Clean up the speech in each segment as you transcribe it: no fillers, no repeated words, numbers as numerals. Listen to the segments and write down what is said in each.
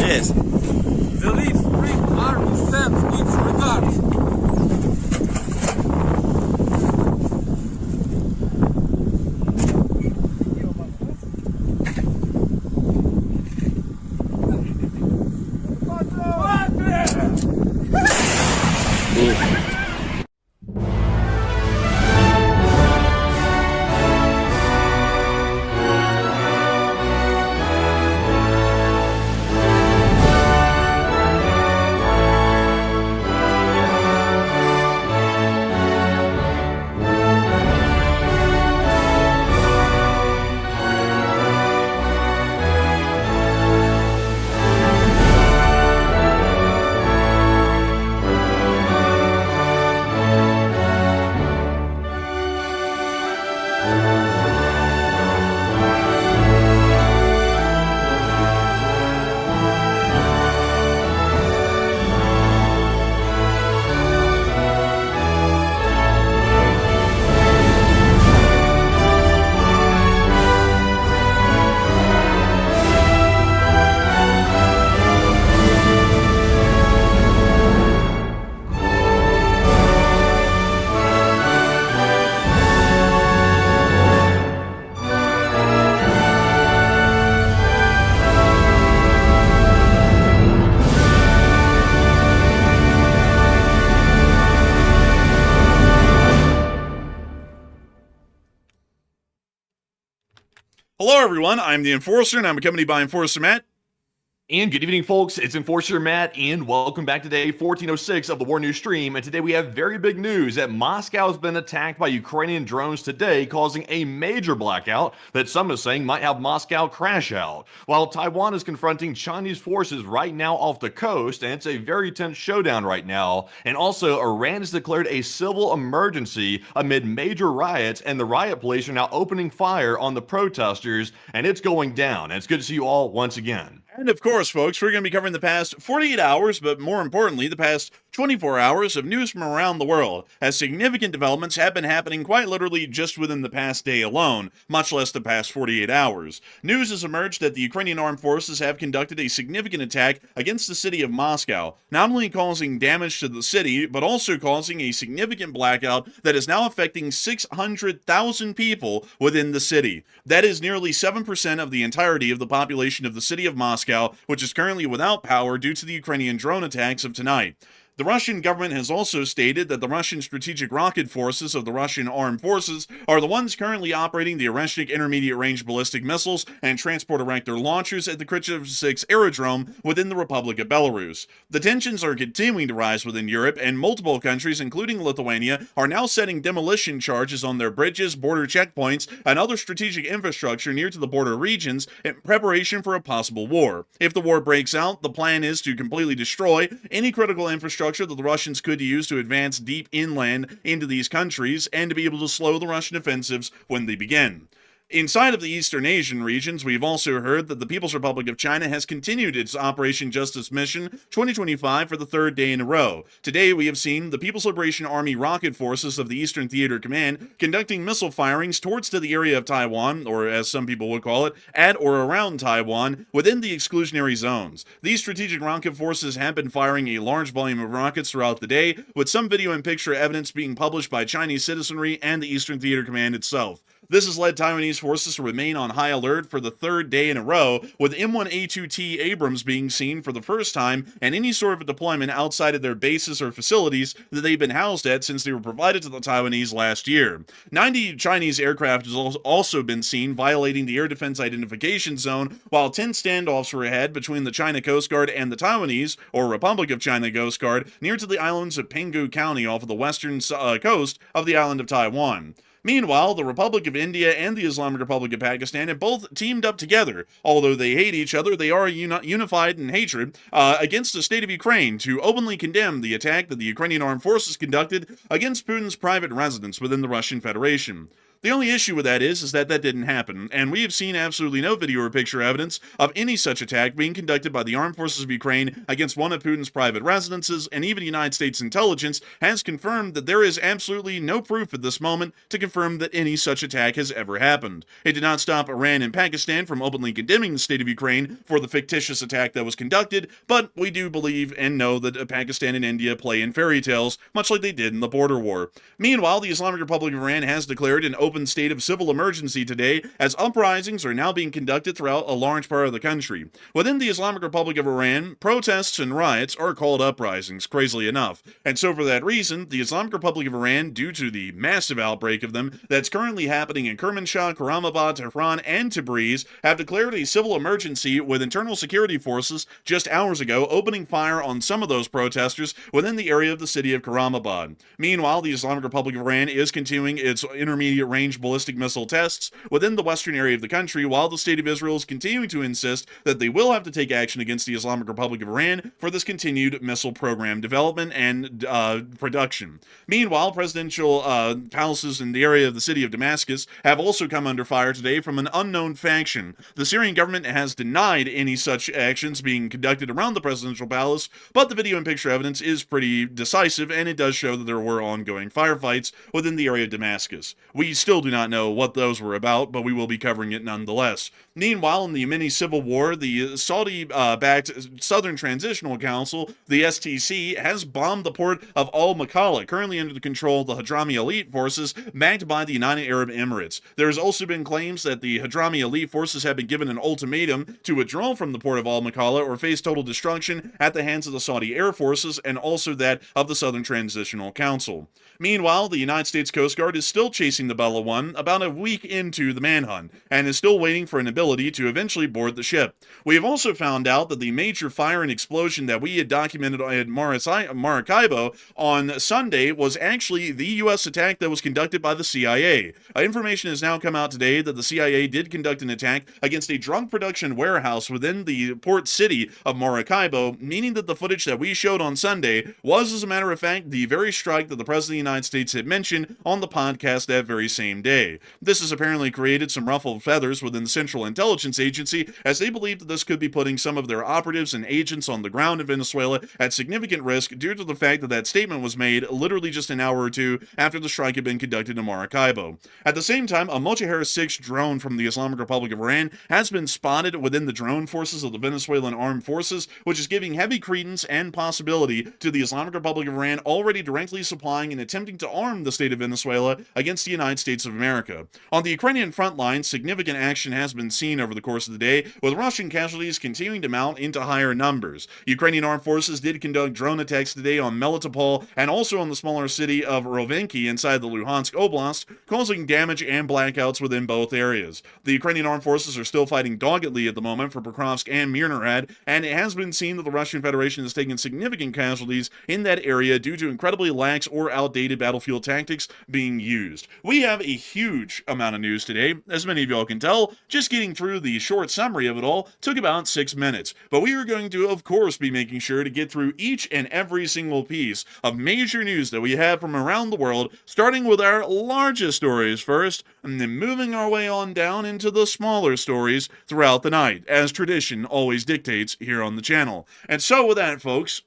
Yes. The Leaf Spring Army sends its regards. Hello, everyone. I'm the Enforcer, and I'm accompanied by Enforcer Matt. And good evening, folks. It's Enforcer Matt, and welcome back to day 1406 of the War News stream. And today we have very big news that Moscow has been attacked by Ukrainian drones today, causing a major blackout that some are saying might have Moscow crash out. While Taiwan is confronting Chinese forces right now off the coast, and it's a very tense showdown right now. And also, Iran has declared a civil emergency amid major riots, and the riot police are now opening fire on the protesters, and it's going down. And it's good to see you all once again. And of course, folks, we're going to be covering the past 48 hours, but more importantly, the past 24 hours of news from around the world, as significant developments have been happening quite literally just within the past day alone, much less the past 48 hours. News has emerged that the Ukrainian armed forces have conducted a significant attack against the city of Moscow, not only causing damage to the city, but also causing a significant blackout that is now affecting 600,000 people within the city. That is nearly 7% of the entirety of the population of the city of Moscow, which is currently without power due to the Ukrainian drone attacks of tonight. The Russian government has also stated that the Russian strategic rocket forces of the Russian armed forces are the ones currently operating the Oreshnik intermediate-range ballistic missiles and transport-erector launchers at the Krichev 6 aerodrome within the Republic of Belarus. The tensions are continuing to rise within Europe, and multiple countries, including Lithuania, are now setting demolition charges on their bridges, border checkpoints, and other strategic infrastructure near to the border regions in preparation for a possible war. If the war breaks out, the plan is to completely destroy any critical infrastructure that the Russians could use to advance deep inland into these countries and to be able to slow the Russian offensives when they begin. Inside of the Eastern Asian regions, we've also heard that the People's Republic of China has continued its Operation Justice Mission 2025 for the third day in a row. Today, we have seen the People's Liberation Army rocket forces of the Eastern Theater Command conducting missile firings towards to the area of Taiwan, or as some people would call it, at or around Taiwan, within the exclusionary zones. These strategic rocket forces have been firing a large volume of rockets throughout the day, with some video and picture evidence being published by Chinese citizenry and the Eastern Theater Command itself. This has led Taiwanese forces to remain on high alert for the third day in a row, with M1A2T Abrams being seen for the first time in any sort of a deployment outside of their bases or facilities that they've been housed at since they were provided to the Taiwanese last year. 90 Chinese aircraft has also been seen violating the air defense identification zone, while 10 standoffs were ahead between the China Coast Guard and the Taiwanese, or Republic of China Coast Guard, near to the islands of Penghu County off of the western coast of the island of Taiwan. Meanwhile, the Republic of India and the Islamic Republic of Pakistan have both teamed up together. Although they hate each other, they are unified in hatred against the state of Ukraine to openly condemn the attack that the Ukrainian armed forces conducted against Putin's private residence within the Russian Federation. The only issue with that is that didn't happen, and we have seen absolutely no video or picture evidence of any such attack being conducted by the armed forces of Ukraine against one of Putin's private residences, and even United States intelligence has confirmed that there is absolutely no proof at this moment to confirm that any such attack has ever happened. It did not stop Iran and Pakistan from openly condemning the state of Ukraine for the fictitious attack that was conducted, but we do believe and know that Pakistan and India play in fairy tales, much like they did in the border war. Meanwhile, the Islamic Republic of Iran has declared an open state of civil emergency today, as uprisings are now being conducted throughout a large part of the country. Within the Islamic Republic of Iran, protests and riots are called uprisings, crazily enough. And so for that reason, the Islamic Republic of Iran, due to the massive outbreak of them that's currently happening in Kermanshah, Karamabad, Tehran, and Tabriz, have declared a civil emergency, with internal security forces just hours ago opening fire on some of those protesters within the area of the city of Karamabad. Meanwhile, the Islamic Republic of Iran is continuing its intermediate range ballistic missile tests within the western area of the country, while the state of Israel is continuing to insist that they will have to take action against the Islamic Republic of Iran for this continued missile program development and production. Meanwhile, presidential palaces in the area of the city of Damascus have also come under fire today from an unknown faction. The Syrian government has denied any such actions being conducted around the presidential palace, but the video and picture evidence is pretty decisive, and it does show that there were ongoing firefights within the area of Damascus. We still do not know what those were about, but we will be covering it nonetheless. Meanwhile, in the mini-civil war, the Saudi-backed Southern Transitional Council, the STC, has bombed the port of Al-Makalla, currently under the control of the Hadrami elite forces, backed by the United Arab Emirates. There has also been claims that the Hadrami elite forces have been given an ultimatum to withdraw from the port of Al-Makalla or face total destruction at the hands of the Saudi Air Forces, and also that of the Southern Transitional Council. Meanwhile, the United States Coast Guard is still chasing the Bella 1 about a week into the manhunt, and is still waiting for an ability to eventually board the ship. We have also found out that the major fire and explosion that we had documented at Maracaibo on Sunday was actually the U.S. attack that was conducted by the CIA. Information has now come out today that the CIA did conduct an attack against a drug production warehouse within the port city of Maracaibo, meaning that the footage that we showed on Sunday was, as a matter of fact, the very strike that the President of the United States had mentioned on the podcast that very same day. This has apparently created some ruffled feathers within the Central Intelligence Agency, as they believe that this could be putting some of their operatives and agents on the ground in Venezuela at significant risk, due to the fact that that statement was made literally just an hour or two after the strike had been conducted in Maracaibo. At the same time, a Mojahir-6 drone from the Islamic Republic of Iran has been spotted within the drone forces of the Venezuelan armed forces, which is giving heavy credence and possibility to the Islamic Republic of Iran already directly supplying and attempting to arm the state of Venezuela against the United States of America. On the Ukrainian front line, significant action has been seen over the course of the day, with Russian casualties continuing to mount into higher numbers. Ukrainian armed forces did conduct drone attacks today on Melitopol and also on the smaller city of Rovenki inside the Luhansk Oblast, causing damage and blackouts within both areas. The Ukrainian armed forces are still fighting doggedly at the moment for Pokrovsk and Mirnorad, and it has been seen that the Russian Federation has taken significant casualties in that area due to incredibly lax or outdated battlefield tactics being used. We have a huge amount of news today. As many of y'all can tell, just getting through the short summary of it all took about 6 minutes, but we are going to, of course, be making sure to get through each and every single piece of major news that we have from around the world, starting with our largest stories first, and then moving our way on down into the smaller stories throughout the night, as tradition always dictates here on the channel. And so with that, folks,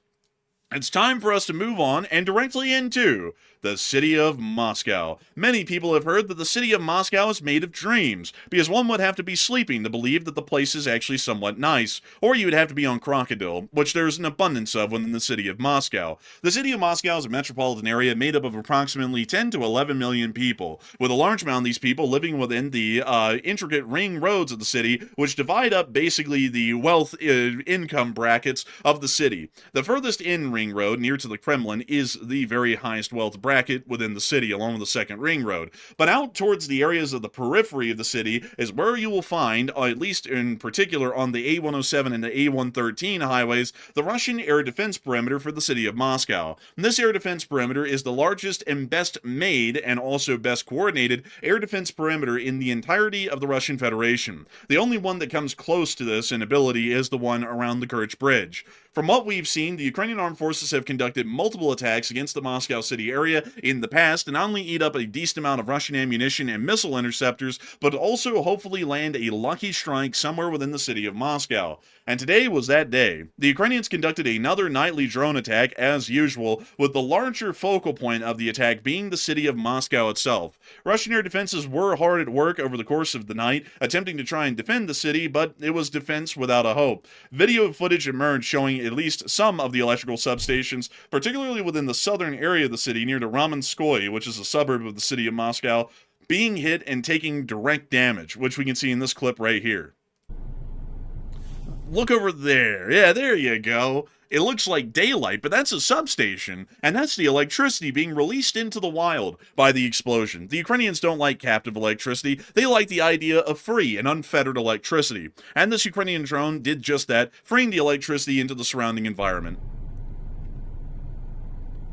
it's time for us to move on and directly into the city of Moscow. Many people have heard that the city of Moscow is made of dreams, because one would have to be sleeping to believe that the place is actually somewhat nice, or you would have to be on Crocodile, which there is an abundance of within the city of Moscow. The city of Moscow is a metropolitan area made up of approximately 10 to 11 million people, with a large amount of these people living within the intricate ring roads of the city, which divide up basically the wealth income brackets of the city. The furthest in ring road, near to the Kremlin, is the very highest wealth bracket within the city, along with the second ring road. But out towards the areas of the periphery of the city is where you will find, at least in particular on the A107 and the A113 highways, the Russian air defense perimeter for the city of Moscow. And this air defense perimeter is the largest and best made and also best coordinated air defense perimeter in the entirety of the Russian Federation. The only one that comes close to this in ability is the one around the Kerch Bridge. From what we've seen, the Ukrainian armed forces have conducted multiple attacks against the Moscow city area in the past to not only eat up a decent amount of Russian ammunition and missile interceptors, but also hopefully land a lucky strike somewhere within the city of Moscow. And today was that day. The Ukrainians conducted another nightly drone attack as usual, with the larger focal point of the attack being the city of Moscow itself. Russian air defenses were hard at work over the course of the night, attempting to try and defend the city, but it was defense without a hope. Video footage emerged showing at least some of the electrical substations, particularly within the southern area of the city near to Ramenskoye, which is a suburb of the city of Moscow, being hit and taking direct damage, which we can see in this clip right here. Look over there. Yeah, there you go. It looks like daylight, but that's a substation, and that's the electricity being released into the wild by the explosion. The Ukrainians don't like captive electricity. They like the idea of free and unfettered electricity. And this Ukrainian drone did just that, freeing the electricity into the surrounding environment.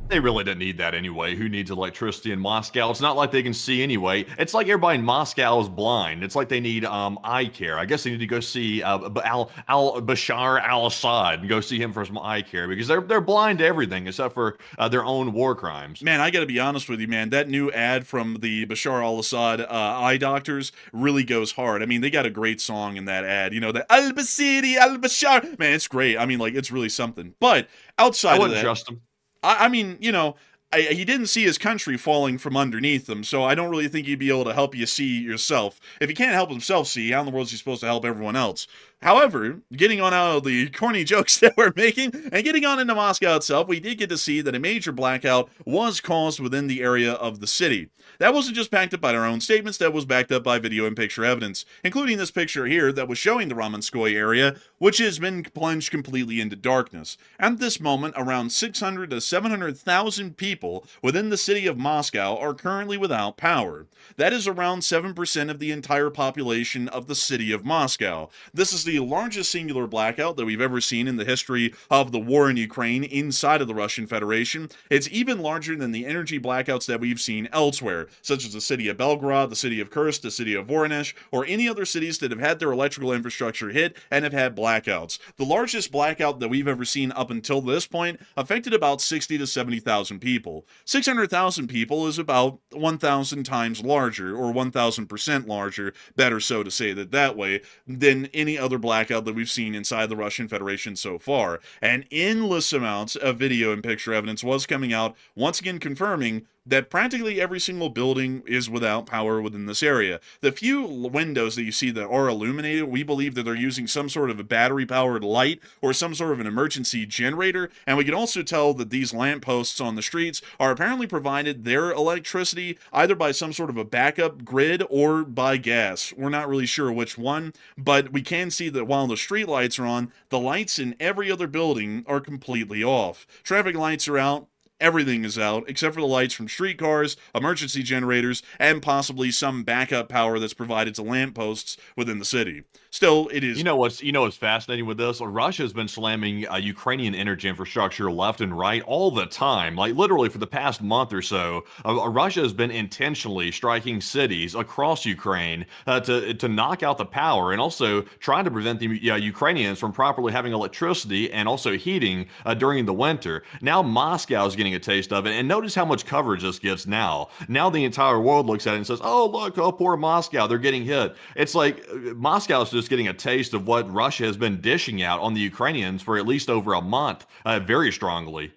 They really didn't need that anyway. Who needs electricity in Moscow? It's not like they can see anyway. It's like everybody in Moscow is blind. It's like they need eye care. I guess they need to go see Bashar al-Assad and go see him for some eye care, because they're blind to everything except for their own war crimes. Man, I gotta be honest with you, man. That new ad from the Bashar al-Assad eye doctors really goes hard. I mean, they got a great song in that ad. You know, the Al-Basiri, Al-Bashar. Man, it's great. I mean, like, it's really something. But outside I of wouldn't that, trust them. I mean, you know, he didn't see his country falling from underneath him, so I don't really think he'd be able to help you see yourself. If he can't help himself see, how in the world is he supposed to help everyone else? However, getting on out of the corny jokes that we're making and getting on into Moscow itself, we did get to see that a major blackout was caused within the area of the city. That wasn't just backed up by our own statements, that was backed up by video and picture evidence, including this picture here that was showing the Ramenskoye area, which has been plunged completely into darkness. At this moment, around 600 to 700,000 people within the city of Moscow are currently without power. That is around 7% of the entire population of the city of Moscow. This is the largest singular blackout that we've ever seen in the history of the war in Ukraine inside of the Russian Federation. It's even larger than the energy blackouts that we've seen elsewhere, such as the city of Belgorod, the city of Kursk, the city of Oreshnik, or any other cities that have had their electrical infrastructure hit and have had blackouts. The largest blackout that we've ever seen up until this point affected about 60 to 70,000 people. 600,000 people is about 1,000 times larger, or 1,000% larger, better so to say that way, than any other blackout that we've seen inside the Russian Federation so far. And endless amounts of video and picture evidence was coming out, once again confirming that practically every single building is without power within this area. The few windows that you see that are illuminated, we believe that they're using some sort of a battery-powered light or some sort of an emergency generator, and we can also tell that these lampposts on the streets are apparently provided their electricity either by some sort of a backup grid or by gas. We're not really sure which one, but we can see that while the street lights are on, the lights in every other building are completely off. Traffic lights are out. Everything is out, except for the lights from streetcars, emergency generators, and possibly some backup power that's provided to lampposts within the city. Still, it is... You know what's fascinating with this? Russia's been slamming Ukrainian energy infrastructure left and right all the time. Like, literally for the past month or so, Russia has been intentionally striking cities across Ukraine to knock out the power, and also trying to prevent the Ukrainians from properly having electricity and also heating during the winter. Now Moscow is getting a taste of it, and notice how much coverage this gets now. Now the entire world looks at it and says, oh look, oh poor Moscow, they're getting hit. It's like Moscow's just getting a taste of what Russia has been dishing out on the Ukrainians for at least over a month, very strongly.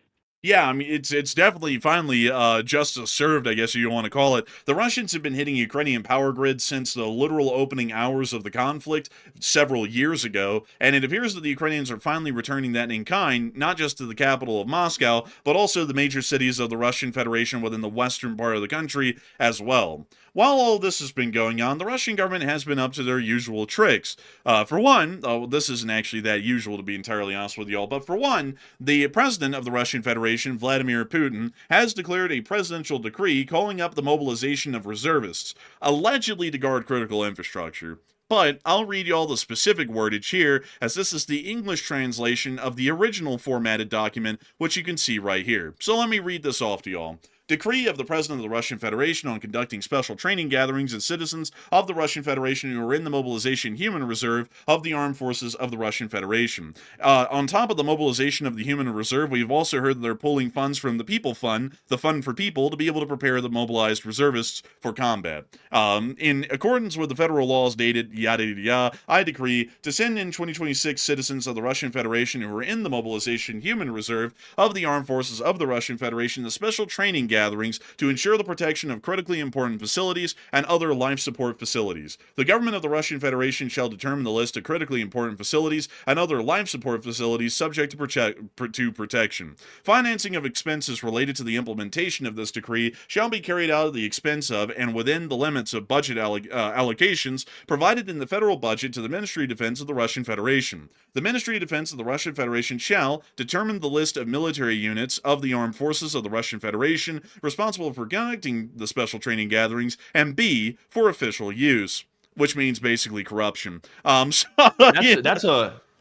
Yeah, I mean, it's definitely finally justice served, I guess you want to call it. The Russians have been hitting Ukrainian power grids since the literal opening hours of the conflict several years ago, and it appears that the Ukrainians are finally returning that in kind, not just to the capital of Moscow, but also the major cities of the Russian Federation within the western part of the country as well. While all this has been going on, the Russian government has been up to their usual tricks. For one, this isn't actually that usual to be entirely honest with y'all, but for one, the president of the Russian Federation, Vladimir Putin, has declared a presidential decree calling up the mobilization of reservists, allegedly to guard critical infrastructure. But I'll read you all the specific wordage here, as this is the English translation of the original formatted document, which you can see right here. So let me read this off to y'all. Decree of the President of the Russian Federation on conducting special training gatherings and citizens of the Russian Federation who are in the mobilization human reserve of the armed forces of the Russian Federation. On top of the mobilization of the human reserve, we've also heard that they're pulling funds from the People Fund, the Fund for People, to be able to prepare the mobilized reservists for combat. In accordance with the federal laws dated yada yada yada, I decree to send in 2026 citizens of the Russian Federation who are in the mobilization human reserve of the armed forces of the Russian Federation the special training gatherings to ensure the protection of critically important facilities and other life support facilities. The government of the Russian Federation shall determine the list of critically important facilities and other life support facilities subject to protection. Financing of expenses related to the implementation of this decree shall be carried out at the expense of and within the limits of budget allocations provided in the federal budget to the Ministry of Defense of the Russian Federation. The Ministry of Defense of the Russian Federation shall determine the list of military units of the armed forces of the Russian Federation responsible for conducting the special training gatherings, and B, for official use, which means basically corruption.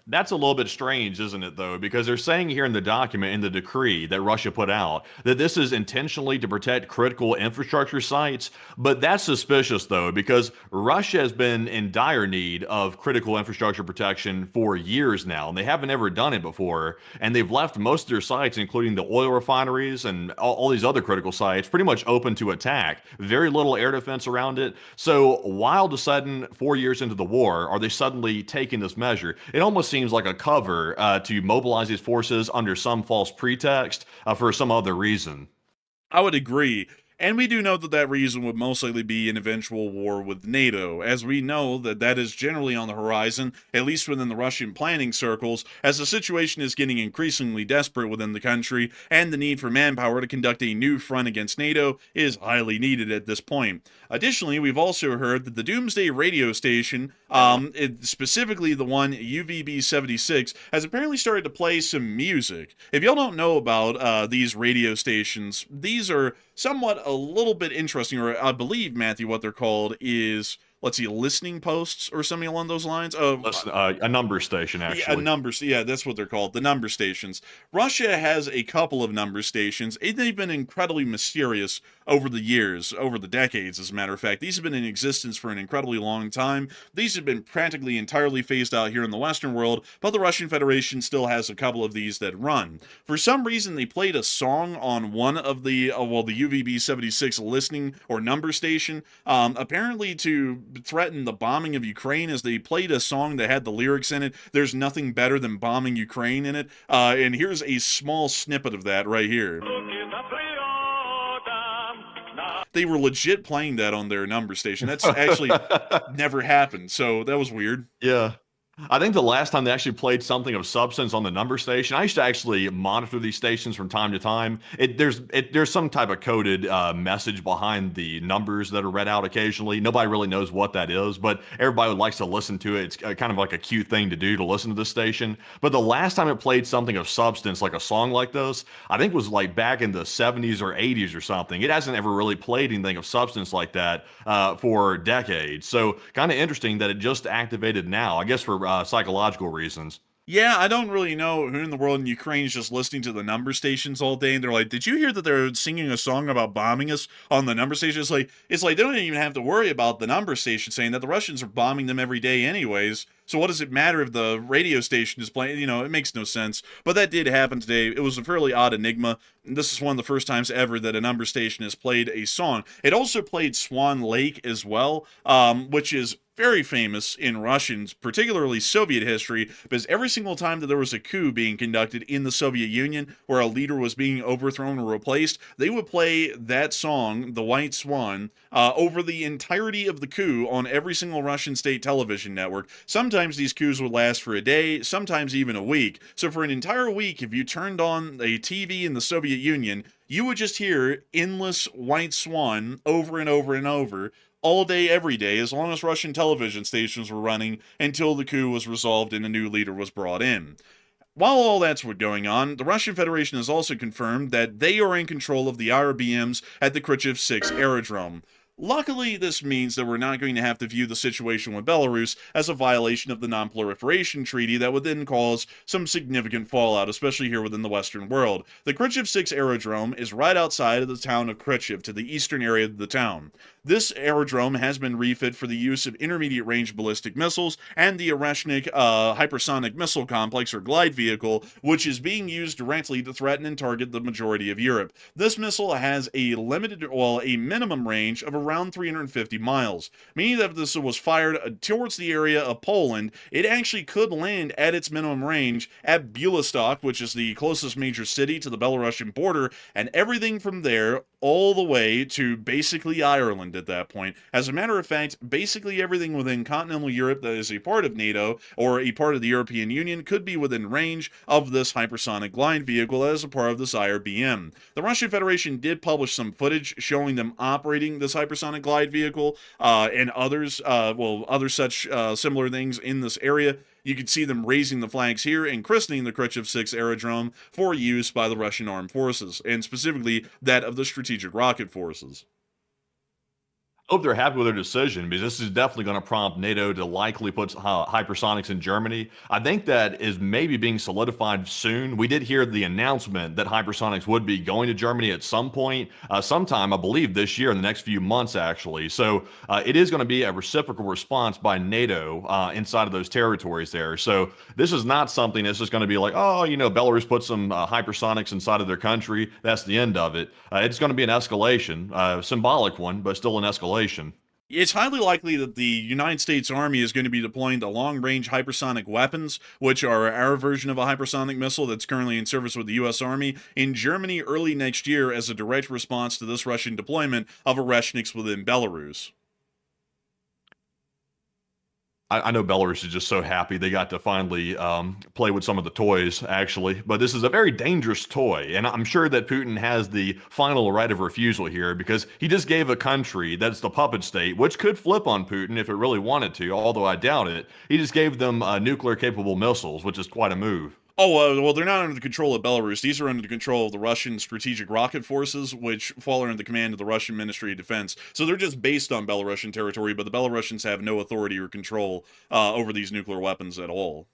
That's a little bit strange, isn't it, though? Because they're saying here in the document, in the decree that Russia put out, that this is intentionally to protect critical infrastructure sites. But that's suspicious, though, because Russia has been in dire need of critical infrastructure protection for years now, and they haven't ever done it before. And they've left most of their sites, including the oil refineries and all these other critical sites, pretty much open to attack. Very little air defense around it. So why all of a sudden, 4 years into the war, are they suddenly taking this measure? It almost seems like a cover to mobilize these forces under some false pretext for some other reason. I would agree. And we do know that that reason would most likely be an eventual war with NATO, as we know that that is generally on the horizon, at least within the Russian planning circles, as the situation is getting increasingly desperate within the country, and the need for manpower to conduct a new front against NATO is highly needed at this point. Additionally, we've also heard that the Doomsday radio station, specifically the one UVB-76, has apparently started to play some music. If y'all don't know about these radio stations, these are somewhat a little bit interesting, or I believe, Matthew, what they're called is, let's see, listening posts or something along those lines. A number station, actually. Yeah, that's what they're called, the number stations. Russia has a couple of number stations. They've been incredibly mysterious over the years, over the decades, as a matter of fact. These have been in existence for an incredibly long time. These have been practically entirely phased out here in the Western world, but the Russian Federation still has a couple of these that run. For some reason, they played a song on one of the UVB-76 listening or number station, apparently to threaten the bombing of Ukraine, as they played a song that had the lyrics in it, "There's nothing better than bombing Ukraine" in it. And here's a small snippet of that right here. They were legit playing that on their number station. That's actually never happened, so that was weird. Yeah. I think the last time they actually played something of substance on the number station, I used to actually monitor these stations from time to time. There's some type of coded message behind the numbers that are read out occasionally. Nobody really knows what that is, but everybody likes to listen to it. It's kind of like a cute thing to do, to listen to this station. But the last time it played something of substance, like a song like this, I think was like back in the 70s or 80s or something. It hasn't ever really played anything of substance like that for decades. So kind of interesting that it just activated now, I guess for psychological reasons. Yeah, I don't really know who in the world in Ukraine is just listening to the number stations all day, and they're like, "Did you hear that they're singing a song about bombing us on the number station?" It's like they don't even have to worry about the number station saying that. The Russians are bombing them every day anyways. So what does it matter if the radio station is playing? It makes no sense. But that did happen today. It was a fairly odd enigma. And this is one of the first times ever that a number station has played a song. It also played Swan Lake as well, which is very famous in Russian, particularly Soviet history, because every single time that there was a coup being conducted in the Soviet Union where a leader was being overthrown or replaced, they would play that song, The White Swan, over the entirety of the coup on every single Russian state television network. Sometimes these coups would last for a day, sometimes even a week. So for an entire week, if you turned on a TV in the Soviet Union, you would just hear endless White Swan over and over and over all day, every day, as long as Russian television stations were running until the coup was resolved and a new leader was brought in. While all that's going on, the Russian Federation has also confirmed that they are in control of the IRBMs at the Krichev 6 aerodrome. Luckily, this means that we're not going to have to view the situation with Belarus as a violation of the Non-Proliferation Treaty that would then cause some significant fallout, especially here within the Western world. The Krichev 6 aerodrome is right outside of the town of Krichev, to the eastern area of the town. This aerodrome has been refit for the use of intermediate-range ballistic missiles and the Oreshnik hypersonic missile complex, or glide vehicle, which is being used directly to threaten and target the majority of Europe. This missile has a minimum range of around 350 miles, meaning that if this was fired towards the area of Poland, it actually could land at its minimum range at Białystok, which is the closest major city to the Belarusian border, and everything from there all the way to basically Ireland at that point. As a matter of fact, basically everything within continental Europe that is a part of NATO or a part of the European Union could be within range of this hypersonic glide vehicle as a part of this IRBM. The Russian Federation did publish some footage showing them operating this hypersonic glide vehicle and other such similar things in this area. You can see them raising the flags here and christening the Krichev 6 aerodrome for use by the Russian armed forces, and specifically that of the strategic rocket forces. I hope they're happy with their decision, because this is definitely going to prompt NATO to likely put hypersonics in Germany. I think that is maybe being solidified soon. We did hear the announcement that hypersonics would be going to Germany at some point, sometime, I believe, this year, in the next few months, actually. So it is going to be a reciprocal response by NATO inside of those territories there. So this is not something that's just going to be like, oh, Belarus put some hypersonics inside of their country. That's the end of it. It's going to be an escalation, symbolic one, but still an escalation. It's highly likely that the United States Army is going to be deploying the long-range hypersonic weapons, which are our version of a hypersonic missile that's currently in service with the U.S. Army, in Germany early next year as a direct response to this Russian deployment of Oreshniks within Belarus. I know Belarus is just so happy they got to finally play with some of the toys, actually. But this is a very dangerous toy, and I'm sure that Putin has the final right of refusal here, because he just gave a country that's the puppet state, which could flip on Putin if it really wanted to, although I doubt it. He just gave them nuclear-capable missiles, which is quite a move. Oh, well, they're not under the control of Belarus. These are under the control of the Russian strategic rocket forces, which fall under the command of the Russian Ministry of Defense. So they're just based on Belarusian territory, but the Belarusians have no authority or control over these nuclear weapons at all.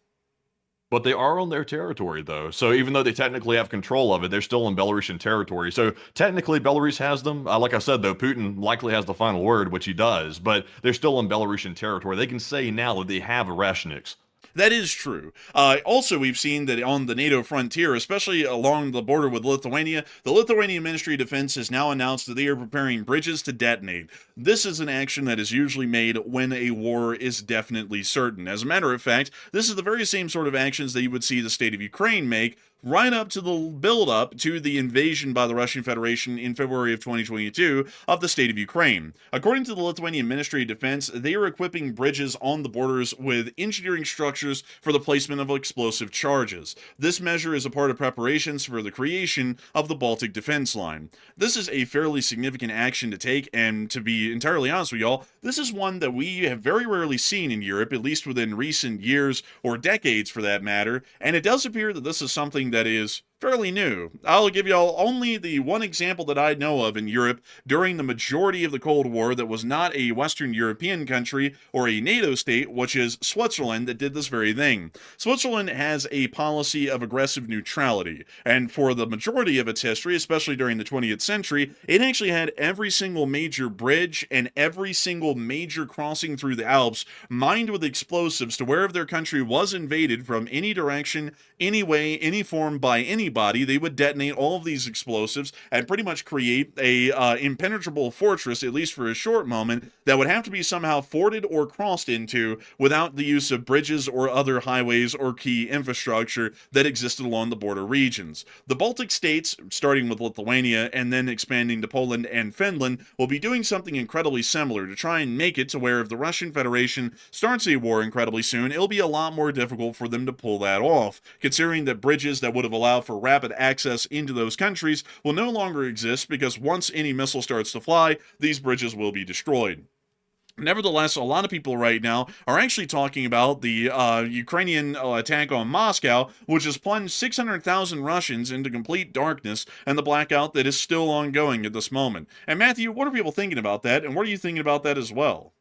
But they are on their territory, though. So even though they technically have control of it, they're still in Belarusian territory. So technically, Belarus has them. Like I said, though, Putin likely has the final word, which he does. But they're still in Belarusian territory. They can say now that they have Oreshniks. That is true. Also, we've seen that on the NATO frontier, especially along the border with Lithuania, the Lithuanian Ministry of Defense has now announced that they are preparing bridges to detonate. This is an action that is usually made when a war is definitely certain. As a matter of fact, this is the very same sort of actions that you would see the state of Ukraine make right up to the build-up to the invasion by the Russian Federation in February of 2022 of the state of Ukraine. According to the Lithuanian Ministry of Defense, they are equipping bridges on the borders with engineering structures for the placement of explosive charges. This measure is a part of preparations for the creation of the Baltic defense line. This is a fairly significant action to take, and to be entirely honest with y'all, this is one that we have very rarely seen in Europe, at least within recent years, or decades for that matter, and it does appear that this is something that is fairly new. I'll give y'all only the one example that I know of in Europe during the majority of the Cold War that was not a Western European country or a NATO state, which is Switzerland, that did this very thing. Switzerland has a policy of aggressive neutrality, and for the majority of its history, especially during the 20th century, it actually had every single major bridge and every single major crossing through the Alps mined with explosives to wherever their country was invaded from any direction, any way, any form, by any anybody, they would detonate all of these explosives and pretty much create a impenetrable fortress, at least for a short moment, that would have to be somehow forded or crossed into without the use of bridges or other highways or key infrastructure that existed along the border regions. The Baltic states, starting with Lithuania and then expanding to Poland and Finland, will be doing something incredibly similar to try and make it to where if the Russian Federation starts a war incredibly soon, it'll be a lot more difficult for them to pull that off, considering that bridges that would have allowed for rapid access into those countries will no longer exist because once any missile starts to fly, these bridges will be destroyed. Nevertheless, a lot of people right now are actually talking about the Ukrainian attack on Moscow, which has plunged 600,000 Russians into complete darkness, and the blackout that is still ongoing at this moment. And Matthew, what are people thinking about that, and what are you thinking about that as well?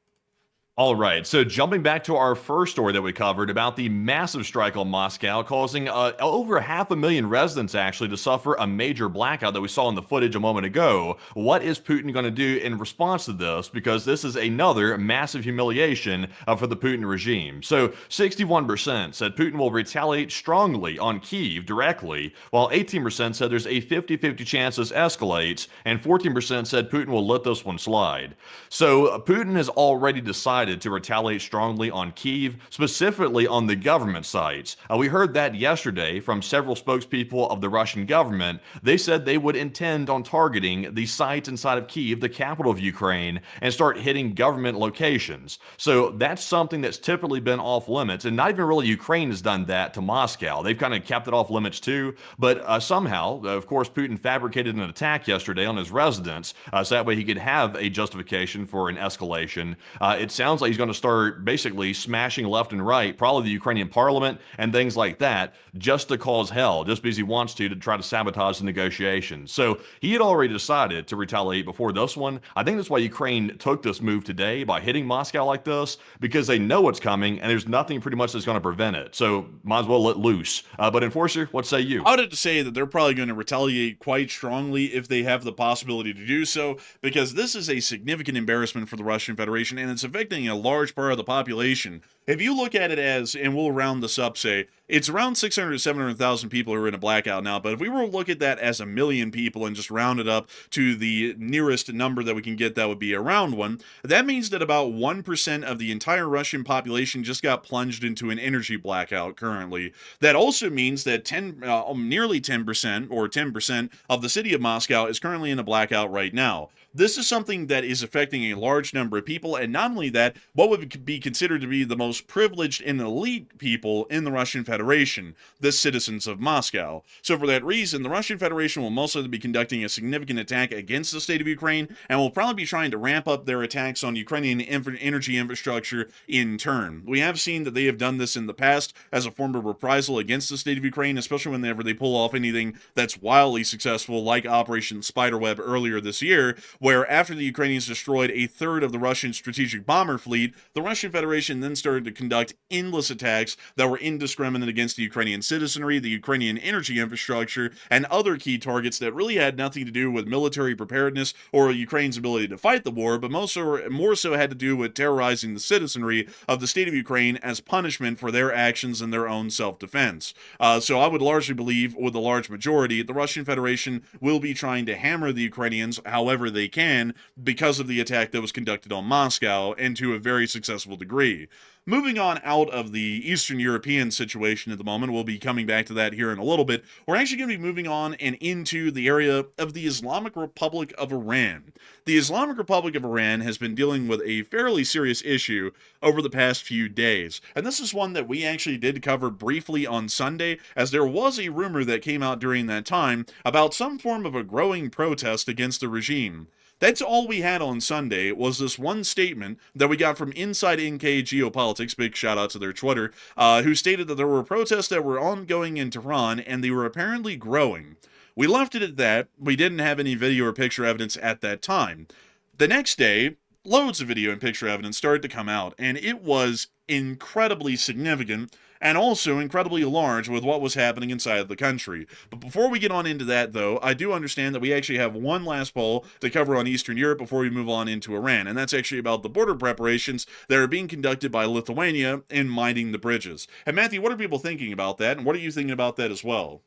All right, so jumping back to our first story that we covered about the massive strike on Moscow, causing over 500,000 residents actually to suffer a major blackout that we saw in the footage a moment ago. What is Putin going to do in response to this? Because this is another massive humiliation for the Putin regime. So 61% said Putin will retaliate strongly on Kyiv directly, while 18% said there's a 50-50 chance this escalates, and 14% said Putin will let this one slide. So Putin has already decided to retaliate strongly on Kyiv, specifically on the government sites. We heard that yesterday from several spokespeople of the Russian government. They said they would intend on targeting the sites inside of Kyiv, the capital of Ukraine, and start hitting government locations. So that's something that's typically been off limits, and not even really Ukraine has done that to Moscow. They've kind of kept it off limits too, but somehow, of course, Putin fabricated an attack yesterday on his residence, so that way he could have a justification for an escalation. It sounds like he's going to start basically smashing left and right, probably the Ukrainian parliament and things like that, just to cause hell, just because he wants to try to sabotage the negotiations. So he had already decided to retaliate before this one. I think that's why Ukraine took this move today by hitting Moscow like this, because they know it's coming and there's nothing pretty much that's going to prevent it. So might as well let loose. But Enforcer, what say you? I would have to say that they're probably going to retaliate quite strongly if they have the possibility to do so, because this is a significant embarrassment for the Russian Federation, and it's affecting a large part of the population. If you look at it as, and we'll round this up, say, it's around 600 to 700,000 people who are in a blackout now, but if we were to look at that as 1 million people and just round it up to the nearest number that we can get, that would be around one, that means that about 1% of the entire Russian population just got plunged into an energy blackout currently. That also means that nearly 10% or 10% of the city of Moscow is currently in a blackout right now. This is something that is affecting a large number of people, and not only that, what would be considered to be the most privileged and elite people in the Russian Federation, the citizens of Moscow. So for that reason, the Russian Federation will most likely be conducting a significant attack against the state of Ukraine, and will probably be trying to ramp up their attacks on Ukrainian energy infrastructure in turn. We have seen that they have done this in the past as a form of reprisal against the state of Ukraine, especially whenever they pull off anything that's wildly successful, like Operation Spiderweb earlier this year, where after the Ukrainians destroyed a third of the Russian strategic bomber fleet, the Russian Federation then started to conduct endless attacks that were indiscriminate against the Ukrainian citizenry, the Ukrainian energy infrastructure, and other key targets that really had nothing to do with military preparedness or Ukraine's ability to fight the war, but more so had to do with terrorizing the citizenry of the state of Ukraine as punishment for their actions and their own self-defense. So I would largely believe, with a large majority, the Russian Federation will be trying to hammer the Ukrainians however they can because of the attack that was conducted on Moscow, and to a very successful degree. Moving on out of the Eastern European situation at the moment, we'll be coming back to that here in a little bit. We're actually going to be moving on and into the area of the Islamic Republic of Iran. The Islamic Republic of Iran has been dealing with a fairly serious issue over the past few days, and this is one that we actually did cover briefly on Sunday, as there was a rumor that came out during that time about some form of a growing protest against the regime. That's all we had on Sunday, was this one statement that we got from Inside NK Geopolitics, big shout out to their Twitter, who stated that there were protests that were ongoing in Tehran, and they were apparently growing. We left it at that. We didn't have any video or picture evidence at that time. The next day, loads of video and picture evidence started to come out, and it was incredibly significant, and also incredibly large with what was happening inside of the country. But before we get on into that, though, I do understand that we actually have one last poll to cover on Eastern Europe before we move on into Iran, and that's actually about the border preparations that are being conducted by Lithuania in minding the bridges. And Matthew, what are people thinking about that, and what are you thinking about that as well?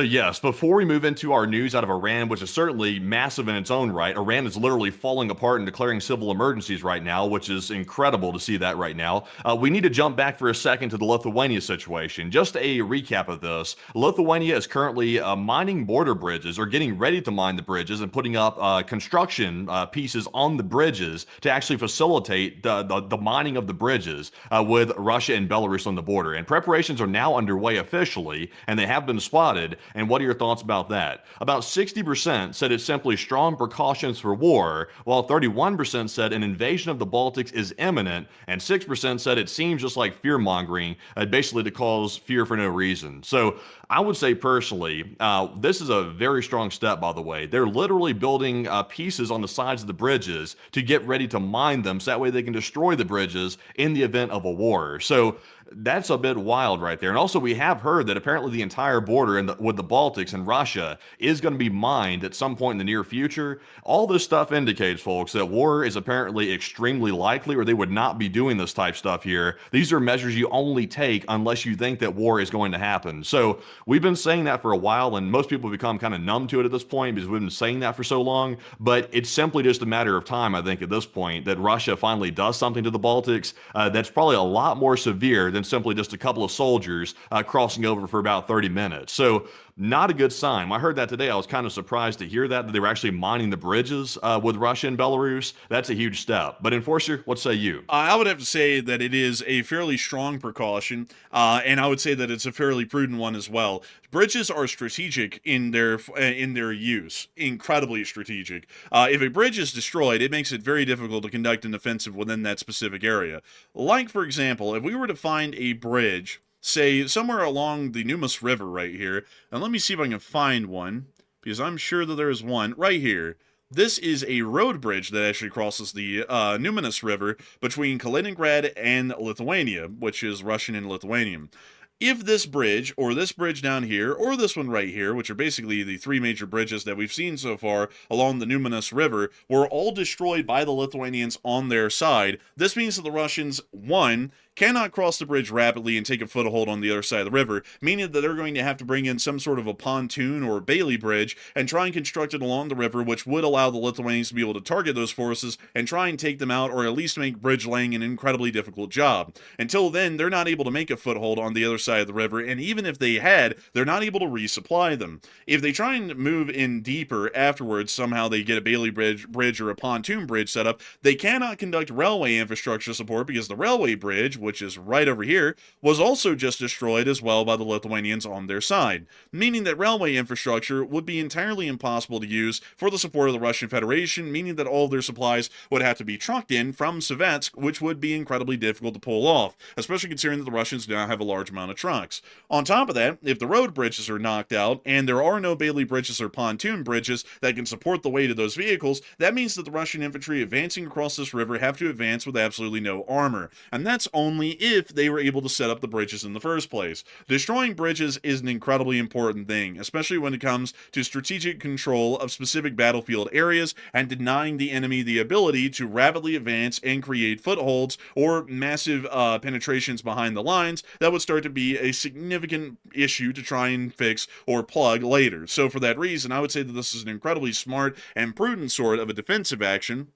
Yes, before we move into our news out of Iran, which is certainly massive in its own right, Iran is literally falling apart and declaring civil emergencies right now, which is incredible to see that right now. We need to jump back for a second to the Lithuania situation. Just a recap of this, Lithuania is currently mining border bridges, or getting ready to mine the bridges and putting up construction pieces on the bridges to actually facilitate the mining of the bridges with Russia and Belarus on the border. And preparations are now underway officially, and they have been spotted. And what are your thoughts about that? About 60% said it's simply strong precautions for war, while 31% said an invasion of the Baltics is imminent, and 6% said it seems just like fear-mongering, basically to cause fear for no reason. So I would say personally, this is a very strong step, by the way. They're literally building pieces on the sides of the bridges to get ready to mine them, so that way they can destroy the bridges in the event of a war. So that's a bit wild right there. And also, we have heard that apparently the entire border with the Baltics and Russia is going to be mined at some point in the near future. All this stuff indicates, folks, that war is apparently extremely likely, or they would not be doing this type stuff here. These are measures you only take unless you think that war is going to happen. So we've been saying that for a while, and most people have become kind of numb to it at this point because we've been saying that for so long. But it's simply just a matter of time, I think, at this point, that Russia finally does something to the Baltics that's probably a lot more severe than simply just a couple of soldiers crossing over for about 30 minutes. So not a good sign. I heard that today. I was kind of surprised to hear that they were actually mining the bridges with Russia and Belarus. That's a huge step. But Enforcer, what say you? I would have to say that it is a fairly strong precaution, and I would say that it's a fairly prudent one as well. Bridges are strategic in their use, incredibly strategic. If a bridge is destroyed, it makes it very difficult to conduct an offensive within that specific area. Like, for example, if we were to find a bridge, say, somewhere along the Numus River right here, and let me see if I can find one, because I'm sure that there is one right here. This is a road bridge that actually crosses the Numinous River between Kaliningrad and Lithuania, which is Russian and Lithuanian. If this bridge, or this bridge down here, or this one right here, which are basically the three major bridges that we've seen so far along the Numinous River, were all destroyed by the Lithuanians on their side, this means that the Russians, one, cannot cross the bridge rapidly and take a foothold on the other side of the river, meaning that they're going to have to bring in some sort of a pontoon or Bailey bridge and try and construct it along the river, which would allow the Lithuanians to be able to target those forces and try and take them out, or at least make bridge laying an incredibly difficult job. Until then, they're not able to make a foothold on the other side of the river, and even if they had, they're not able to resupply them. If they try and move in deeper afterwards, somehow they get a Bailey bridge or a pontoon bridge set up, they cannot conduct railway infrastructure support because the railway bridge, which is right over here, was also just destroyed as well by the Lithuanians on their side, meaning that railway infrastructure would be entirely impossible to use for the support of the Russian Federation, meaning that all of their supplies would have to be trucked in from Svetsk, which would be incredibly difficult to pull off, especially considering that the Russians now have a large amount of trucks. On top of that, if the road bridges are knocked out, and there are no Bailey bridges or pontoon bridges that can support the weight of those vehicles, that means that the Russian infantry advancing across this river have to advance with absolutely no armor, and that's only if they were able to set up the bridges in the first place. Destroying bridges is an incredibly important thing, especially when it comes to strategic control of specific battlefield areas and denying the enemy the ability to rapidly advance and create footholds or massive penetrations behind the lines that would start to be a significant issue to try and fix or plug later. So for that reason, I would say that this is an incredibly smart and prudent sort of a defensive action.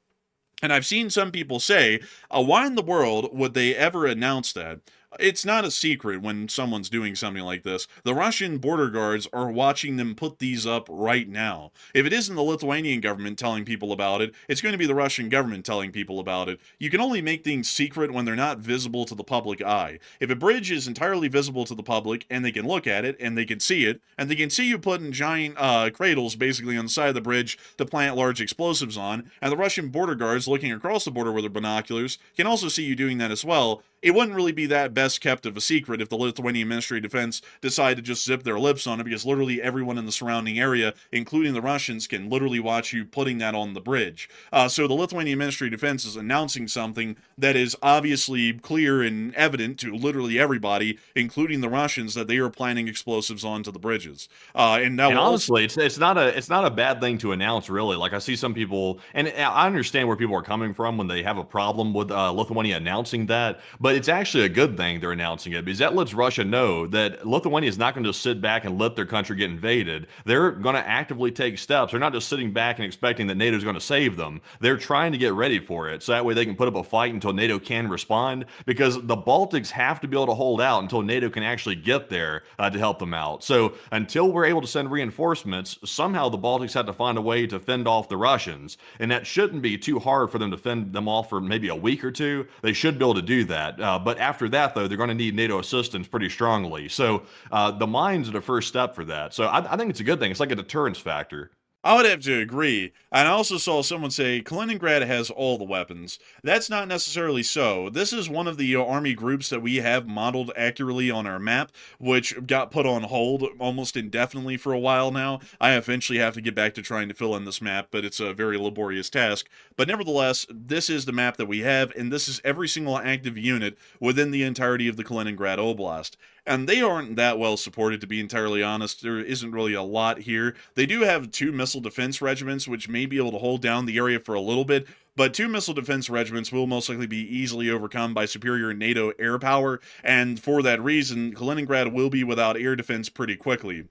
And I've seen some people say, why in the world would they ever announce that? It's not a secret when someone's doing something like this. The Russian border guards are watching them put these up right now. If it isn't the Lithuanian government telling people about it, it's going to be the Russian government telling people about it. You can only make things secret when they're not visible to the public eye. If a bridge is entirely visible to the public, and they can look at it, and they can see it, and they can see you putting giant cradles basically on the side of the bridge to plant large explosives on, and the Russian border guards looking across the border with their binoculars can also see you doing that as well, it wouldn't really be that best kept of a secret if the Lithuanian Ministry of Defense decided to just zip their lips on it, because literally everyone in the surrounding area, including the Russians, can literally watch you putting that on the bridge. So the Lithuanian Ministry of Defense is announcing something that is obviously clear and evident to literally everybody, including the Russians, that they are planting explosives onto the bridges. And honestly, it's not a bad thing to announce, really. Like, I see some people, and I understand where people are coming from when they have a problem with Lithuania announcing that, but but it's actually a good thing they're announcing it because that lets Russia know that Lithuania is not going to just sit back and let their country get invaded. They're going to actively take steps. They're not just sitting back and expecting that NATO is going to save them. They're trying to get ready for it, so that way they can put up a fight until NATO can respond, because the Baltics have to be able to hold out until NATO can actually get there to help them out. So until we're able to send reinforcements, somehow the Baltics have to find a way to fend off the Russians, and that shouldn't be too hard for them to fend them off for maybe a week or two. They should be able to do that. But after that, though, they're going to need NATO assistance pretty strongly. So the mines are the first step for that. So I think it's a good thing. It's like a deterrence factor. I would have to agree. And I also saw someone say Kaliningrad has all the weapons. That's not necessarily so. This is one of the army groups that we have modeled accurately on our map, which got put on hold almost indefinitely for a while now. I eventually have to get back to trying to fill in this map, but it's a very laborious task. But nevertheless, this is the map that we have, and this is every single active unit within the entirety of the Kaliningrad Oblast. And they aren't that well supported, to be entirely honest. There isn't really a lot here. They do have 2 missile defense regiments, which may be able to hold down the area for a little bit, but 2 missile defense regiments will most likely be easily overcome by superior NATO air power, and for that reason, Kaliningrad will be without air defense pretty quickly.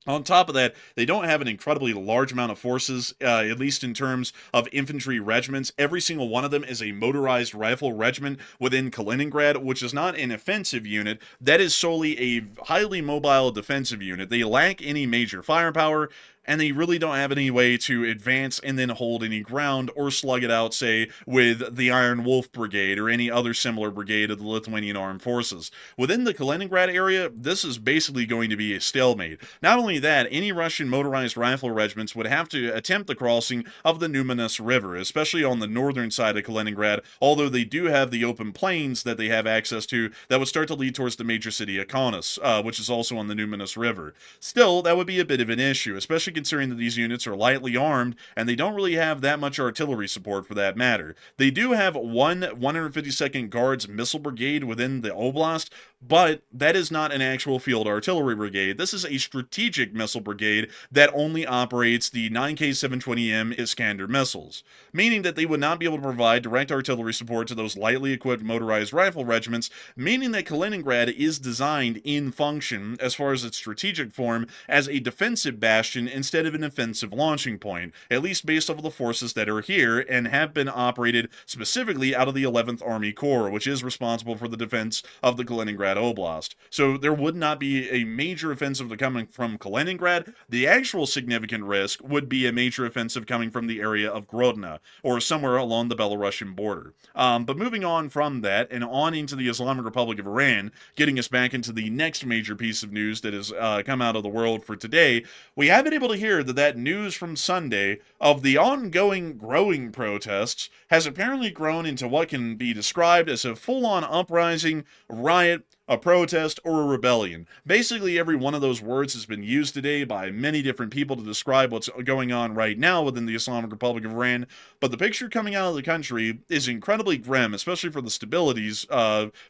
On top of that, they don't have an incredibly large amount of forces, at least in terms of infantry regiments. Every single one of them is a motorized rifle regiment within Kaliningrad, which is not an offensive unit. That is solely a highly mobile defensive unit. They lack any major firepower, and they really don't have any way to advance and then hold any ground or slug it out, say, with the Iron Wolf Brigade or any other similar brigade of the Lithuanian Armed Forces. Within the Kaliningrad area, this is basically going to be a stalemate. Not only that, any Russian motorized rifle regiments would have to attempt the crossing of the Numinus River, especially on the northern side of Kaliningrad, although they do have the open plains that they have access to that would start to lead towards the major city of Kaunas, which is also on the Numinus River. Still, that would be a bit of an issue, especially considering that these units are lightly armed and they don't really have that much artillery support for that matter. They do have one 152nd Guards missile brigade within the oblast, but that is not an actual field artillery brigade. This is a strategic missile brigade that only operates the 9K720M Iskander missiles, meaning that they would not be able to provide direct artillery support to those lightly equipped motorized rifle regiments, meaning that Kaliningrad is designed in function, as far as its strategic form, as a defensive bastion instead of an offensive launching point, at least based off of the forces that are here and have been operated specifically out of the 11th Army Corps, which is responsible for the defense of the Kaliningrad Oblast. So there would not be a major offensive coming from Kaliningrad. The actual significant risk would be a major offensive coming from the area of Grodno, or somewhere along the Belarusian border. But moving on from that and on into the Islamic Republic of Iran, getting us back into the next major piece of news that has come out of the world for today, we have been able to hear that news from Sunday of the ongoing growing protests has apparently grown into what can be described as a full-on uprising, riot, a protest, or a rebellion. Basically, every one of those words has been used today by many different people to describe what's going on right now within the Islamic Republic of Iran, but the picture coming out of the country is incredibly grim, especially for the stability's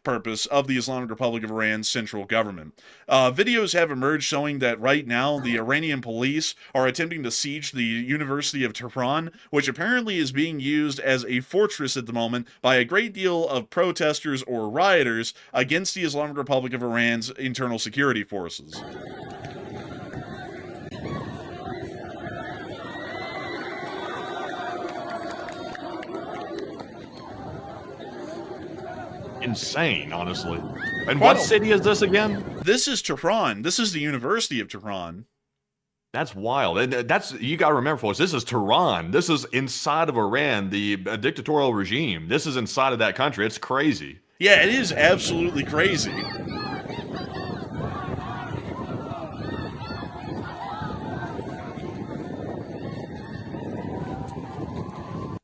purpose of the Islamic Republic of Iran's central government. Videos have emerged showing that right now the Iranian police are attempting to siege the University of Tehran, which apparently is being used as a fortress at the moment by a great deal of protesters or rioters against the Islamic Republic of Iran's internal security forces. Insane, honestly. And what city is this again? This is Tehran. This is the University of Tehran. That's wild. And you got to remember, folks, this is Tehran. This is inside of Iran, the dictatorial regime. This is inside of that country. It's crazy. Yeah, it is absolutely crazy.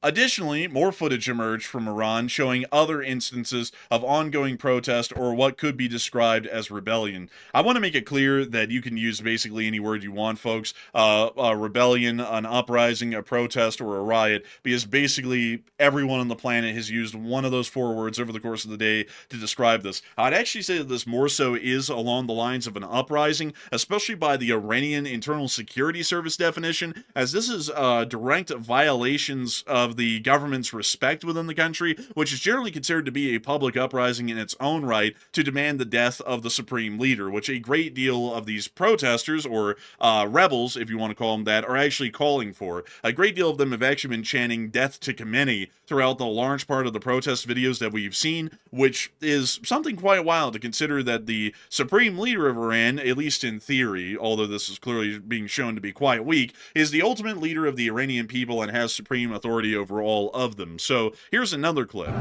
Additionally, more footage emerged from Iran showing other instances of ongoing protest or what could be described as rebellion. I want to make it clear that you can use basically any word you want, folks. A rebellion, an uprising, a protest, or a riot, because basically everyone on the planet has used one of those 4 words over the course of the day to describe this. I'd actually say that this more so is along the lines of an uprising, especially by the Iranian Internal Security Service definition, as this is direct violations of of the government's respect within the country, which is generally considered to be a public uprising in its own right to demand the death of the supreme leader, which a great deal of these protesters, or rebels, if you want to call them that, are actually calling for. A great deal of them have actually been chanting death to Khamenei throughout the large part of the protest videos that we've seen, which is something quite wild to consider that the supreme leader of Iran, at least in theory, although this is clearly being shown to be quite weak, is the ultimate leader of the Iranian people and has supreme authority over all of them. So here's another clip.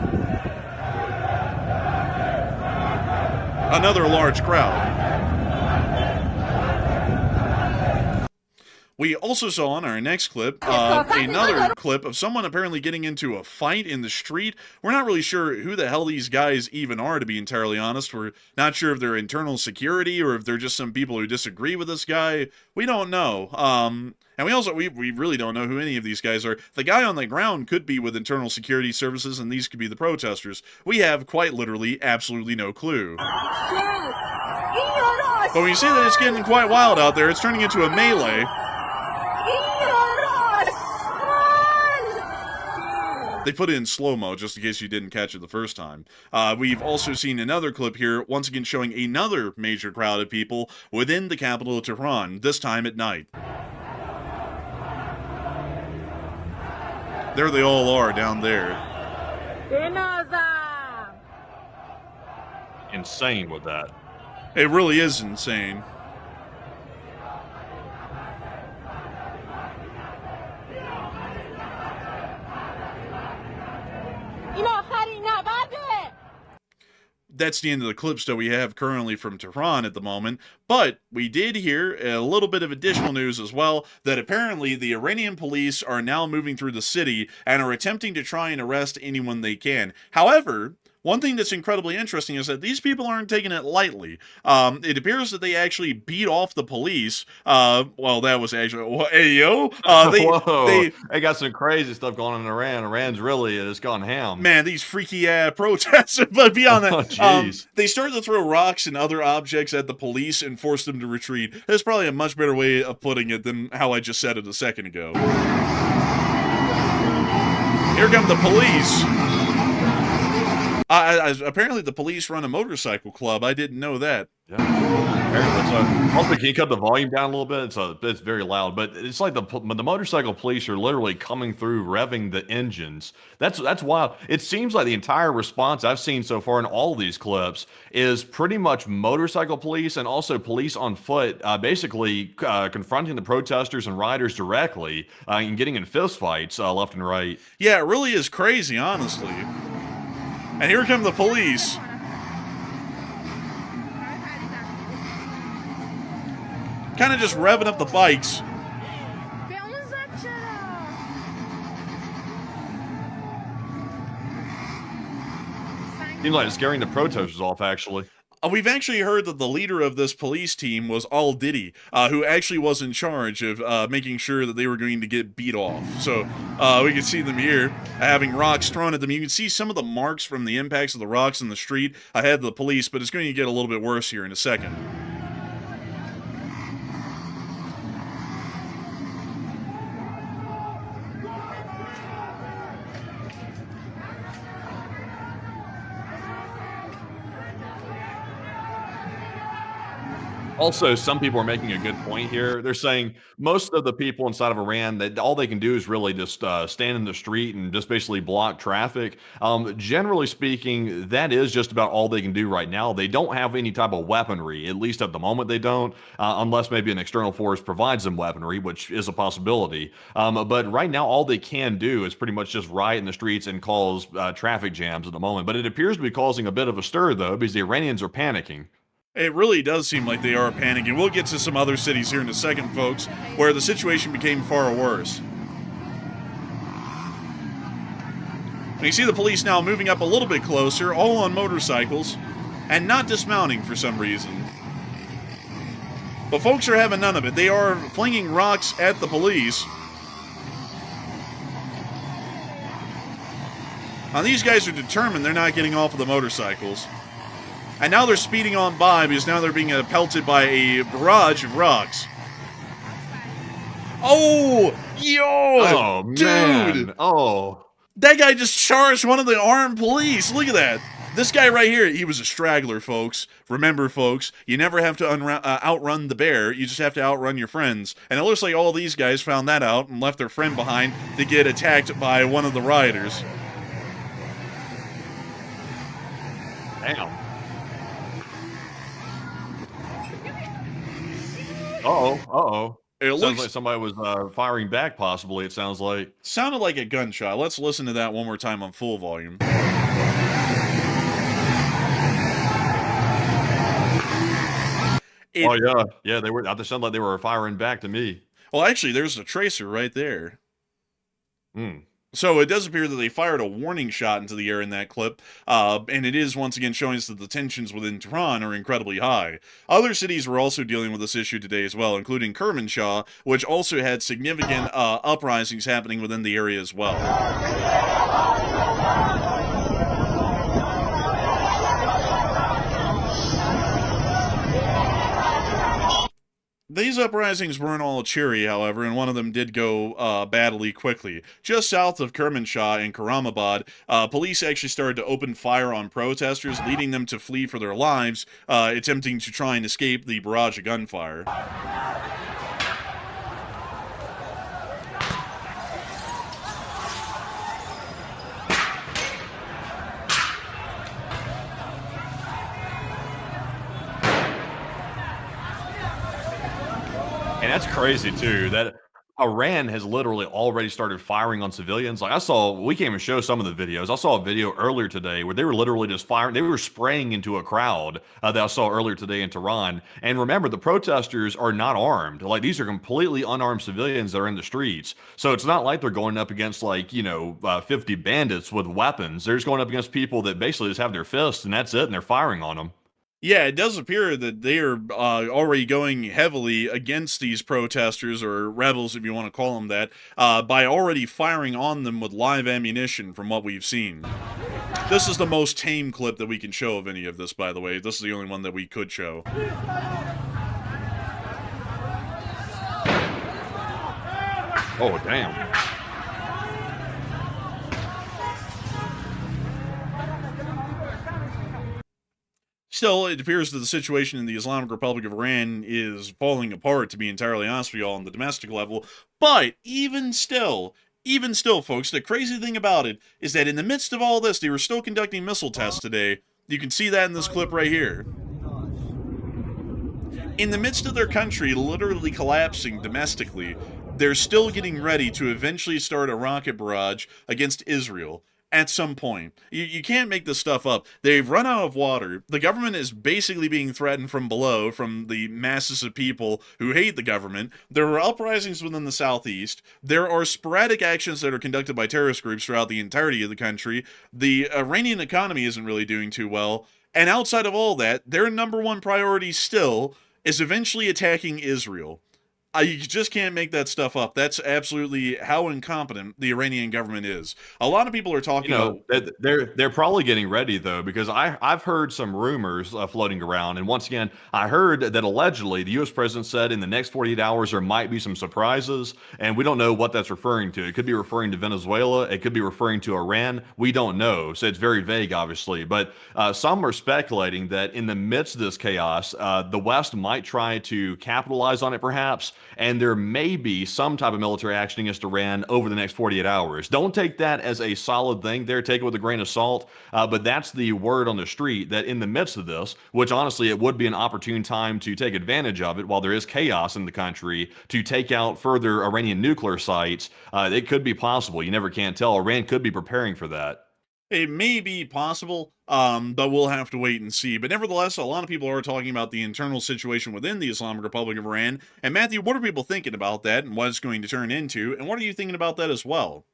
Another large crowd. We also saw in our next clip another clip of someone apparently getting into a fight in the street. We're not really sure who the hell these guys even are, to be entirely honest. We're not sure if they're internal security or if they're just some people who disagree with this guy. We don't know. And we really don't know who any of these guys are. The guy on the ground could be with internal security services, and these could be the protesters. We have quite literally absolutely no clue. But when you say that it's getting quite wild out there, it's turning into a melee. They put it in slow-mo just in case you didn't catch it the first time. We've also seen another clip here, once again showing another major crowd of people within the capital of Tehran, this time at night. There they all are down there. Insane with that. It really is insane. That's the end of the clips that we have currently from Tehran at the moment, but we did hear a little bit of additional news as well, that apparently the Iranian police are now moving through the city and are attempting to try and arrest anyone they can. However, one thing that's incredibly interesting is that these people aren't taking it lightly. It appears that they actually beat off the police. Well, that was actually... Hey, yo! They got some crazy stuff going on in Iran. Iran's really just gone ham. Man, these freaky protests. But beyond that, Oh, they started to throw rocks and other objects at the police and force them to retreat. That's probably a much better way of putting it than how I just said it a second ago. Here come the police. Apparently the police run a motorcycle club. I didn't know that. Yeah, apparently so. Also, can you cut the volume down a little bit? It's very loud, but it's like the motorcycle police are literally coming through, revving the engines. That's wild. It seems like the entire response I've seen so far in all of these clips is pretty much motorcycle police and also police on foot, basically confronting the protesters and rioters directly and getting in fistfights left and right. Yeah, it really is crazy, honestly. And here come the police. Kind of just revving up the bikes. Seems like it's scaring the protesters off, actually. We've actually heard that the leader of this police team was Al Diddy, who actually was in charge of making sure that they were going to get beat off. So we can see them here having rocks thrown at them. You can see some of the marks from the impacts of the rocks in the street ahead of the police, but it's going to get a little bit worse here in a second. Also, some people are making a good point here. They're saying most of the people inside of Iran, that all they can do is really just stand in the street and just basically block traffic. Generally speaking, that is just about all they can do right now. They don't have any type of weaponry, at least at the moment they don't, unless maybe an external force provides them weaponry, which is a possibility. But right now, all they can do is pretty much just riot in the streets and cause traffic jams at the moment. But it appears to be causing a bit of a stir, though, because the Iranians are panicking. It really does seem like they are panicking. We'll get to some other cities here in a second, folks, where the situation became far worse. And you see the police now moving up a little bit closer, all on motorcycles, and not dismounting for some reason. But folks are having none of it. They are flinging rocks at the police. Now these guys are determined they're not getting off of the motorcycles. And now they're speeding on by because now they're being pelted by a barrage of rocks. Oh, yo, Oh, dude. man. Oh. That guy just charged one of the armed police. Look at that. This guy right here, he was a straggler, folks. Remember, folks, you never have to outrun the bear. You just have to outrun your friends. And it looks like all these guys found that out and left their friend behind to get attacked by one of the rioters. Damn. Uh-oh. Uh-oh. It Sounds looks like somebody was firing back, possibly, it sounds like. sounded like a gunshot. Let's listen to that one more time on full volume. Oh, yeah. Yeah, they were. It sounded like they were firing back to me. Well, actually, there's a tracer right there. Hmm. So it does appear that they fired a warning shot into the air in that clip, and it is once again showing us that the tensions within Tehran are incredibly high. Other cities were also dealing with this issue today as well, including Kermanshah, which also had significant uprisings happening within the area as well. These uprisings weren't all cheery, however, and one of them did go badly quickly. Just south of Kermanshah in Karamabad, police actually started to open fire on protesters, leading them to flee for their lives, attempting to try and escape the barrage of gunfire. And that's crazy too, that Iran has literally already started firing on civilians. Like we can't even show some of the videos. I saw a video earlier today where they were literally just firing. They were spraying into a crowd that I saw earlier today in Tehran. And remember, the protesters are not armed. Like, these are completely unarmed civilians that are in the streets. So it's not like they're going up against 50 bandits with weapons. They're just going up against people that basically just have their fists and that's it. And they're firing on them. Yeah, it does appear that they are already going heavily against these protesters, or rebels if you want to call them that, by already firing on them with live ammunition from what we've seen. This is the most tame clip that we can show of any of this, by the way. This is the only one that we could show. Oh, damn. Still, it appears that the situation in the Islamic Republic of Iran is falling apart, to be entirely honest with you all, on the domestic level. But even still, folks, the crazy thing about it is that in the midst of all this, they were still conducting missile tests today. You can see that in this clip right here. In the midst of their country literally collapsing domestically, they're still getting ready to eventually start a rocket barrage against Israel. At some point. You can't make this stuff up. They've run out of water. The government is basically being threatened from below, from the masses of people who hate the government. There are uprisings within the southeast. There are sporadic actions that are conducted by terrorist groups throughout the entirety of the country. The Iranian economy isn't really doing too well. And outside of all that, their number one priority still is eventually attacking Israel. You just can't make that stuff up. That's absolutely how incompetent the Iranian government is. A lot of people are talking about... They're probably getting ready, though, because I've heard some rumors floating around. And once again, I heard that allegedly the U.S. president said in the next 48 hours there might be some surprises. And we don't know what that's referring to. It could be referring to Venezuela. It could be referring to Iran. We don't know. So it's very vague, obviously. But some are speculating that in the midst of this chaos, the West might try to capitalize on it, perhaps. And there may be some type of military action against Iran over the next 48 hours. Don't take that as a solid thing there. Take it with a grain of salt. But that's the word on the street, that in the midst of this, which honestly it would be an opportune time to take advantage of it while there is chaos in the country, to take out further Iranian nuclear sites, it could be possible. You never can tell. Iran could be preparing for that. It may be possible, but we'll have to wait and see. But nevertheless, a lot of people are talking about the internal situation within the Islamic Republic of Iran. And Matthew, what are people thinking about that and what it's going to turn into? And what are you thinking about that as well?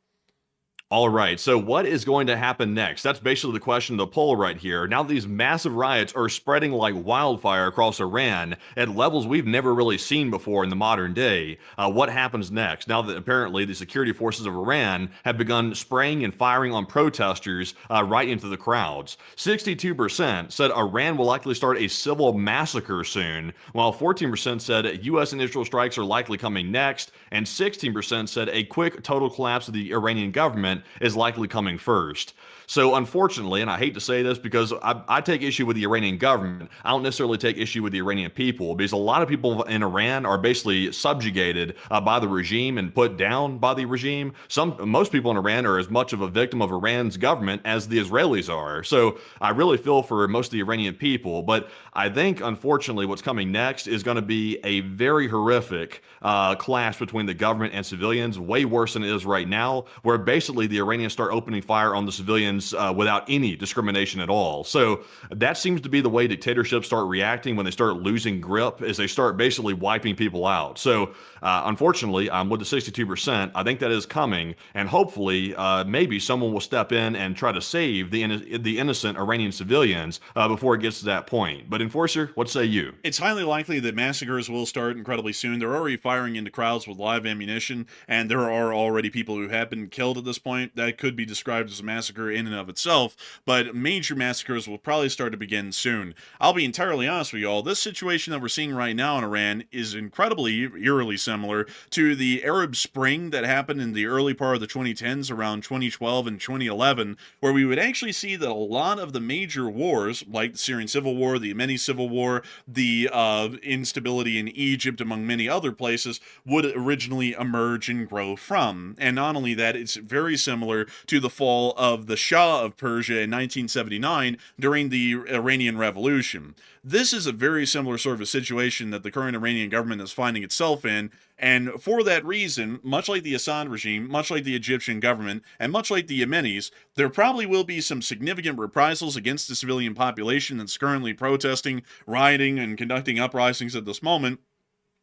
All right, so what is going to happen next? That's basically the question of the poll right here. Now these massive riots are spreading like wildfire across Iran at levels we've never really seen before in the modern day. What happens next? Now that apparently the security forces of Iran have begun spraying and firing on protesters right into the crowds. 62% said Iran will likely start a civil massacre soon, while 14% said U.S. initial strikes are likely coming next, and 16% said a quick total collapse of the Iranian government is likely coming first. So unfortunately, and I hate to say this because I take issue with the Iranian government, I don't necessarily take issue with the Iranian people, because a lot of people in Iran are basically subjugated by the regime and put down by the regime. Most people in Iran are as much of a victim of Iran's government as the Israelis are. So I really feel for most of the Iranian people, but I think unfortunately what's coming next is going to be a very horrific clash between the government and civilians, way worse than it is right now, where basically the Iranians start opening fire on the civilians without any discrimination at all. So that seems to be the way dictatorships start reacting when they start losing grip, is they start basically wiping people out. So unfortunately, with the 62%, I think that is coming, and hopefully maybe someone will step in and try to save the innocent Iranian civilians before it gets to that point. But Enforcer, what say you? It's highly likely that massacres will start incredibly soon. They're already firing into crowds with live ammunition, and there are already people who have been killed at this point. That could be described as a massacre in and of itself, but major massacres will probably start to begin soon. I'll be entirely honest with y'all, this situation that we're seeing right now in Iran is incredibly eerily similar to the Arab Spring that happened in the early part of the 2010s, around 2012 and 2011, where we would actually see that a lot of the major wars, like the Syrian Civil War, the Yemeni Civil War, the instability in Egypt, among many other places, would originally emerge and grow from. And not only that, it's very similar to the fall of the Shah of Persia in 1979 during the Iranian Revolution. This is a very similar sort of a situation that the current Iranian government is finding itself in, and for that reason, much like the Assad regime, much like the Egyptian government, and much like the Yemenis, there probably will be some significant reprisals against the civilian population that's currently protesting, rioting, and conducting uprisings at this moment,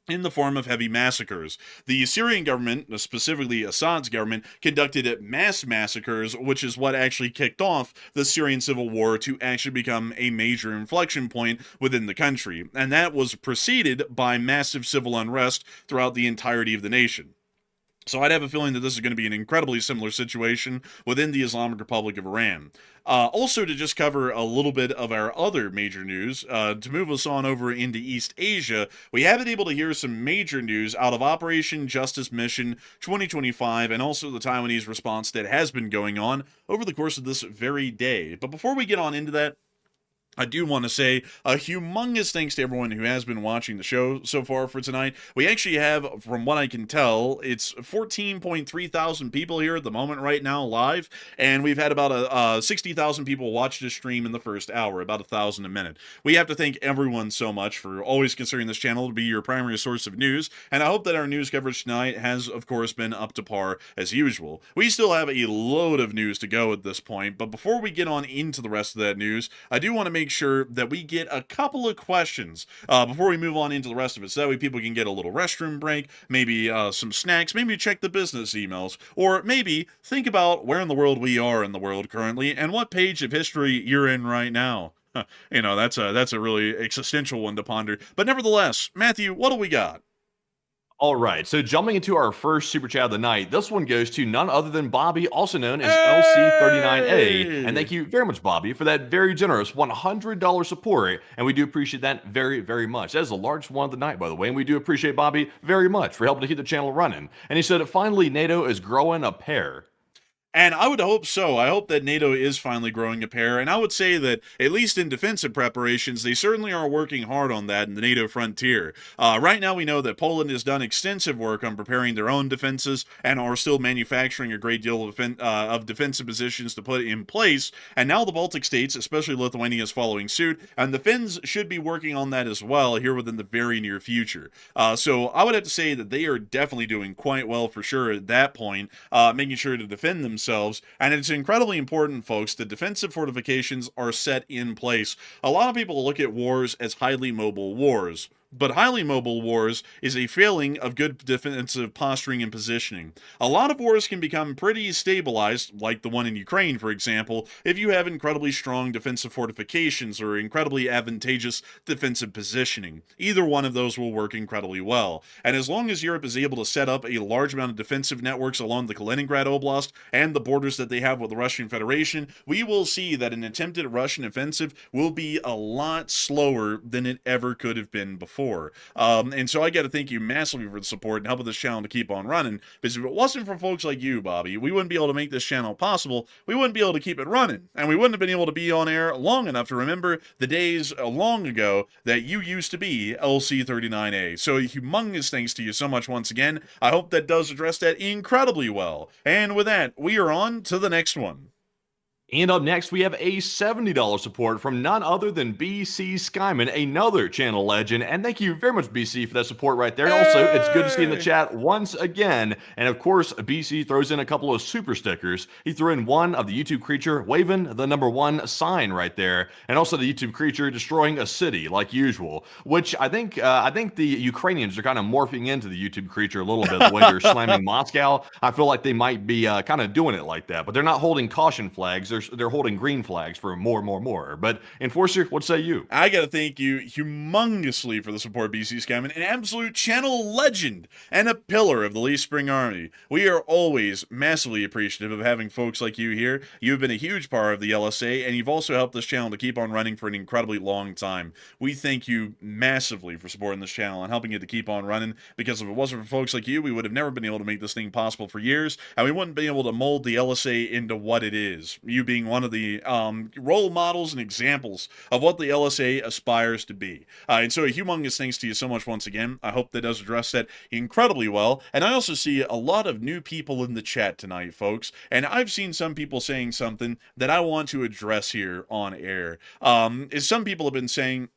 in the form of heavy massacres. The Syrian government, specifically Assad's government, conducted mass massacres, which is what actually kicked off the Syrian civil war to actually become a major inflection point within the country. And that was preceded by massive civil unrest throughout the entirety of the nation. So I'd have a feeling that this is going to be an incredibly similar situation within the Islamic Republic of Iran. Also, to just cover a little bit of our other major news, to move us on over into East Asia, we have been able to hear some major news out of Operation Justice Mission 2025 and also the Taiwanese response that has been going on over the course of this very day. But before we get on into that, I do want to say a humongous thanks to everyone who has been watching the show so far for tonight. We actually have, from what I can tell, it's 14.3 thousand people here at the moment right now live, and we've had about 60,000 people watch this stream in the first hour, about 1,000 a minute. We have to thank everyone so much for always considering this channel to be your primary source of news, and I hope that our news coverage tonight has, of course, been up to par as usual. We still have a load of news to go at this point, but before we get on into the rest of that news, I do want to make sure that we get a couple of questions before we move on into the rest of it, so that way people can get a little restroom break, maybe some snacks, maybe check the business emails, or maybe think about where in the world we are in the world currently and what page of history you're in right now. You know, that's a really existential one to ponder. But nevertheless, Matthew, what do we got? All right, so jumping into our first super chat of the night, this one goes to none other than Bobby, also known as LC39A. And thank you very much, Bobby, for that very generous $100 support. And we do appreciate that very, very much. That is the largest one of the night, by the way. And we do appreciate Bobby very much for helping to keep the channel running. And he said, finally, NATO is growing a pair. And I would hope so. I hope that NATO is finally growing a pair, and I would say that, at least in defensive preparations, they certainly are working hard on that in the NATO frontier. Right now we know that Poland has done extensive work on preparing their own defenses and are still manufacturing a great deal of defensive positions to put in place, and now the Baltic states, especially Lithuania, is following suit, and the Finns should be working on that as well here within the very near future. So I would have to say that they are definitely doing quite well for sure at that point, making sure to defend themselves. And it's incredibly important, folks, that defensive fortifications are set in place. A lot of people look at wars as highly mobile wars. But highly mobile wars is a failing of good defensive posturing and positioning. A lot of wars can become pretty stabilized, like the one in Ukraine, for example, if you have incredibly strong defensive fortifications or incredibly advantageous defensive positioning. Either one of those will work incredibly well. And as long as Europe is able to set up a large amount of defensive networks along the Kaliningrad Oblast and the borders that they have with the Russian Federation, we will see that an attempted Russian offensive will be a lot slower than it ever could have been before. And so I got to thank you massively for the support and helping this channel to keep on running, because if it wasn't for folks like you, Bobby, we wouldn't be able to make this channel possible. We wouldn't be able to keep it running, and we wouldn't have been able to be on air long enough to remember the days long ago that you used to be LC39A. So a humongous thanks to you so much once again. I hope that does address that incredibly well. And with that, we are on to the next one. And up next, we have a $70 support from none other than BC Skyman, another channel legend. And thank you very much, BC, for that support right there. Also, it's good to see in the chat once again. And of course, BC throws in a couple of super stickers. He threw in one of the YouTube creature waving the #1 sign right there, and also the YouTube creature destroying a city like usual. Which I think the Ukrainians are kind of morphing into the YouTube creature a little bit the way they're slamming Moscow. I feel like they might be kind of doing it like that, but they're not holding caution flags. They're holding green flags for more. But Enforcer, what say you? I gotta thank you humongously for the support, BC Skyman, an absolute channel legend and a pillar of the Lee Spring Army. We are always massively appreciative of having folks like you here. You've been a huge part of the LSA, and you've also helped this channel to keep on running for an incredibly long time. We thank you massively for supporting this channel and helping it to keep on running, because if it wasn't for folks like you, we would have never been able to make this thing possible for years, and we wouldn't be able to mold the LSA into what it is. You being one of the role models and examples of what the LSA aspires to be. And so a humongous thanks to you so much once again. I hope that does address that incredibly well. And I also see a lot of new people in the chat tonight, folks. And I've seen some people saying something that I want to address here on air. Is some people have been saying,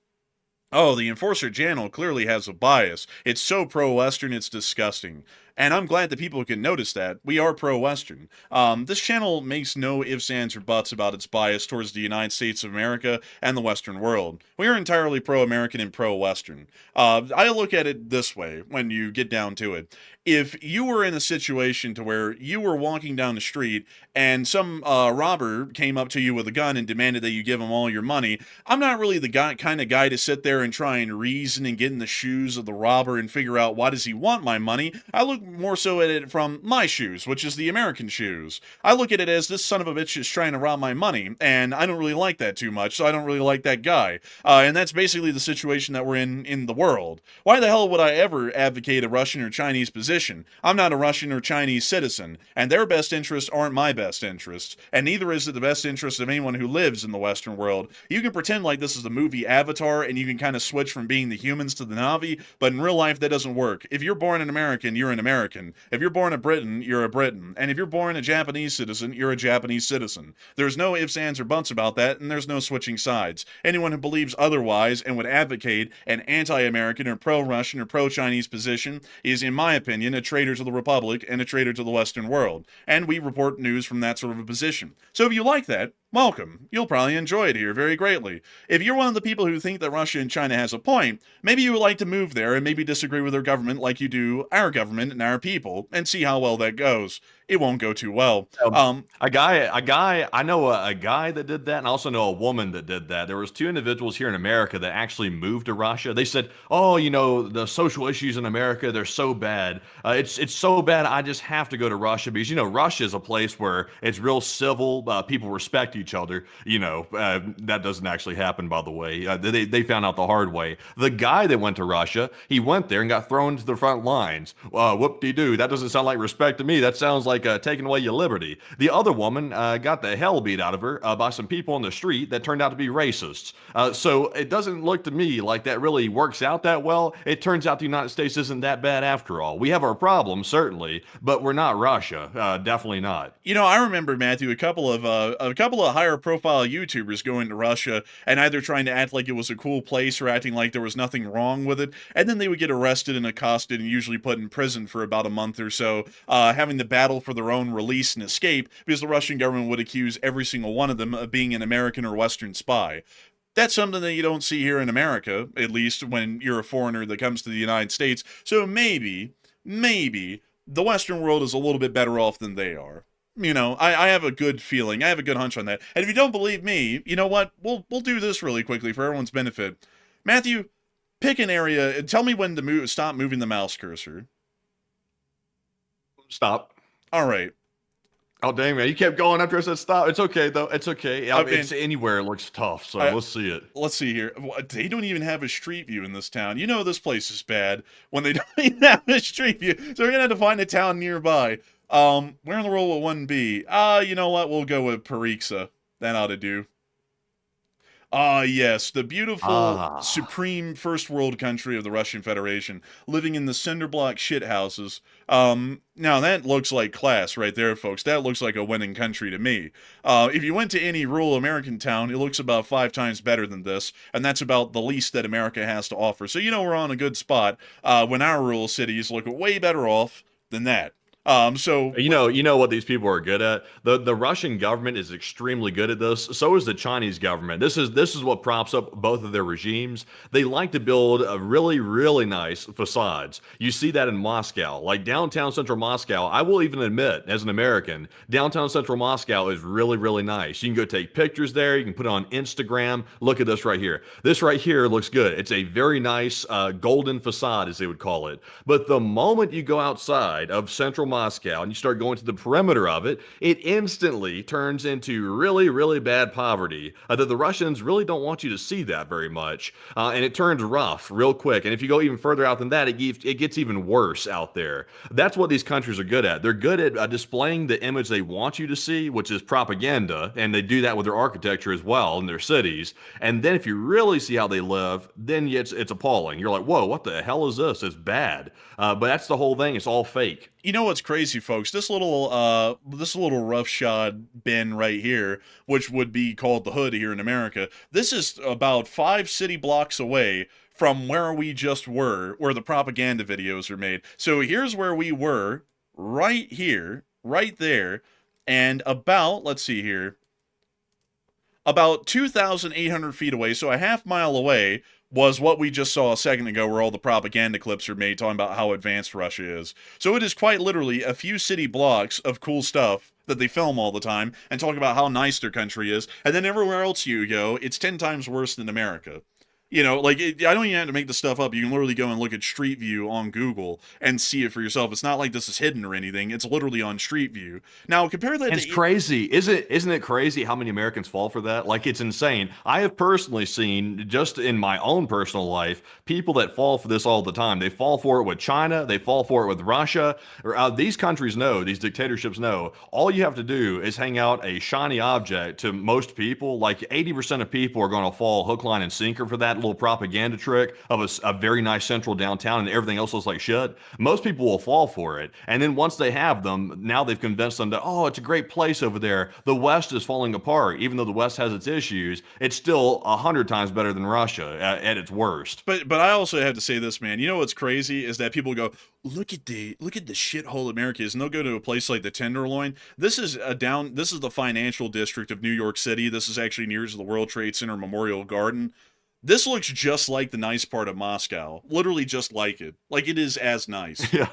oh, the Enforcer channel clearly has a bias. It's so pro-Western, it's disgusting. And I'm glad that people can notice that. We are pro-Western. This channel makes no ifs, ands, or buts about its bias towards the United States of America and the Western world. We are entirely pro-American and pro-Western. I look at it this way when you get down to it. If you were in a situation to where you were walking down the street and some robber came up to you with a gun and demanded that you give him all your money, I'm not really the kind of guy to sit there and try and reason and get in the shoes of the robber and figure out why does he want my money. I look more so at it from my shoes, which is the American shoes. I look at it as this son of a bitch is trying to rob my money, and I don't really like that too much, so I don't really like that guy. And that's basically the situation that we're in the world. Why the hell would I ever advocate a Russian or Chinese position? I'm not a Russian or Chinese citizen, and their best interests aren't my best interests, and neither is it the best interest of anyone who lives in the Western world. You can pretend like this is the movie Avatar, and you can kind of switch from being the humans to the Na'vi, but in real life that doesn't work. If you're born an American, you're an American. If you're born a Briton, you're a Briton. And if you're born a Japanese citizen, you're a Japanese citizen. There's no ifs, ands, or buts about that, and there's no switching sides. Anyone who believes otherwise and would advocate an anti-American or pro-Russian or pro-Chinese position is, in my opinion, a traitor to the Republic and a traitor to the Western world. And we report news from that sort of a position. So if you like that, welcome. You'll probably enjoy it here very greatly. If you're one of the people who think that Russia and China has a point, maybe you would like to move there and maybe disagree with their government like you do our government and our people, and see how well that goes. It won't go too well. I know a guy that did that, and I also know a woman that did that. There was two individuals here in America that actually moved to Russia. They said, oh, you know, the social issues in America, they're so bad. It's so bad, I just have to go to Russia because, you know, Russia is a place where it's real civil. People respect each other. You know, that doesn't actually happen, by the way. They found out the hard way. The guy that went to Russia, he went there and got thrown to the front lines. Whoop-de-doo. That doesn't sound like respect to me. That sounds like taking away your liberty. The other woman got the hell beat out of her by some people on the street that turned out to be racists. So it doesn't look to me like that really works out that well. It turns out the United States isn't that bad after all. We have our problems, certainly, but we're not Russia. Definitely not. You know, I remember, Matthew, a couple of higher profile YouTubers going to Russia and either trying to act like it was a cool place or acting like there was nothing wrong with it, and then they would get arrested and accosted and usually put in prison for about a month or so, having to battle for their own release and escape because the Russian government would accuse every single one of them of being an American or Western spy. That's something that you don't see here in America, at least when you're a foreigner that comes to the United States. So maybe the Western world is a little bit better off than they are. You know, I have a good feeling. I have a good hunch on that. And if you don't believe me, you know what? We'll do this really quickly for everyone's benefit. Matthew, pick an area and tell me when to stop moving the mouse cursor. Stop. All right. Oh, dang, man. You kept going after I said stop. It's okay, though. It's okay. I mean, it's anywhere looks tough, so let's see it. Let's see here. They don't even have a street view in this town. You know this place is bad when they don't even have a street view. So we're going to have to find a town nearby. Where in the world will one be? You know what? We'll go with Parixa. That ought to do. Yes, the beautiful, supreme first world country of the Russian Federation, living in the cinder block shithouses. Now that looks like class right there, folks. That looks like a winning country to me. If you went to any rural American town, it looks about 5 times better than this, and that's about the least that America has to offer. So you know we're on a good spot when our rural cities look way better off than that. So you know what these people are good at. The Russian government is extremely good at this. So is the Chinese government. This is what props up both of their regimes. They like to build a really nice facades. You see that in Moscow, like downtown central Moscow. I will even admit, as an American, downtown central Moscow is really nice. You can go take pictures there. You can put it on Instagram. Look at this right here. This right here looks good. It's a very nice golden facade, as they would call it. But the moment you go outside of central Moscow and you start going to the perimeter of it, it instantly turns into really bad poverty that the Russians really don't want you to see that very much, and it turns rough real quick. And if you go even further out than that, it gets even worse out there. That's what these countries are good at. They're good at displaying the image they want you to see, which is propaganda, and they do that with their architecture as well in their cities. And then if you really see how they live, then it's appalling. You're like, whoa, what the hell is this? It's bad. But that's the whole thing. It's all fake. You know what's crazy, folks? This little roughshod bin right here, which would be called the Hood here in America, this is about 5 city blocks away from where we just were, where the propaganda videos are made. So here's where we were, right here, right there, and about, let's see here, about 2,800 feet away, so a half mile away, was what we just saw a second ago where all the propaganda clips are made talking about how advanced Russia is. So it is quite literally a few city blocks of cool stuff that they film all the time and talk about how nice their country is, and then everywhere else you go, it's 10 times worse than America. You know, like, I don't even have to make the stuff up. You can literally go and look at Street View on Google and see it for yourself. It's not like this is hidden or anything. It's literally on Street View. Now, compare that to... It's crazy. Isn't it crazy how many Americans fall for that? Like, it's insane. I have personally seen, just in my own personal life, people that fall for this all the time. They fall for it with China. They fall for it with Russia. These countries know, these dictatorships know, all you have to do is hang out a shiny object to most people. Like, 80% of people are going to fall hook, line, and sinker for that little propaganda trick of a very nice central downtown and everything else looks like shit. Most people will fall for it. And then once they have them, now they've convinced them that, oh, it's a great place over there. The West is falling apart. Even though the West has its issues, it's still 100 times better than Russia at its worst. But I also have to say this, man. You know what's crazy is that people go, look at the shithole America is, and they'll go to a place like the Tenderloin. This is the financial district of New York City. This is actually near to the World Trade Center Memorial Garden. This looks just like the nice part of Moscow. Literally just like it. Like, it is as nice. Yeah.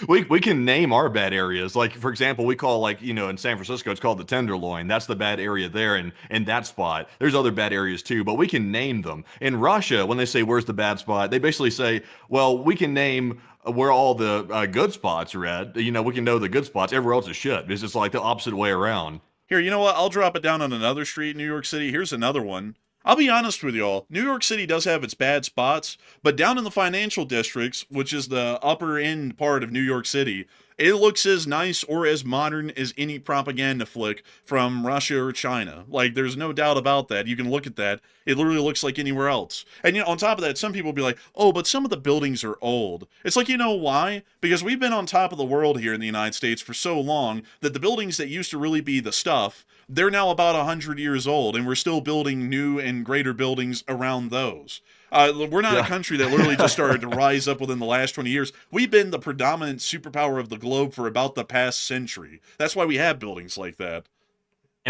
we can name our bad areas. Like, for example, we call, like, you know, in San Francisco, it's called the Tenderloin. That's the bad area there in that spot. There's other bad areas too, but we can name them. In Russia, when they say, where's the bad spot? They basically say, well, we can name where all the good spots are at. You know, we can know the good spots. Everywhere else is shit. It's just like the opposite way around. Here, you know what? I'll drop it down on another street in New York City. Here's another one. I'll be honest with y'all, New York City does have its bad spots, but down in the financial districts, which is the upper end part of New York City, it looks as nice or as modern as any propaganda flick from Russia or China. Like, there's no doubt about that. You can look at that. It literally looks like anywhere else. And, you know, on top of that, some people will be like, oh, but some of the buildings are old. It's like, you know why? Because we've been on top of the world here in the United States for so long that the buildings that used to really be the stuff, they're now about 100 years old, and we're still building new and greater buildings around those. We're not a country that literally just started to rise up within the last 20 years. We've been the predominant superpower of the globe for about the past century. That's why we have buildings like that.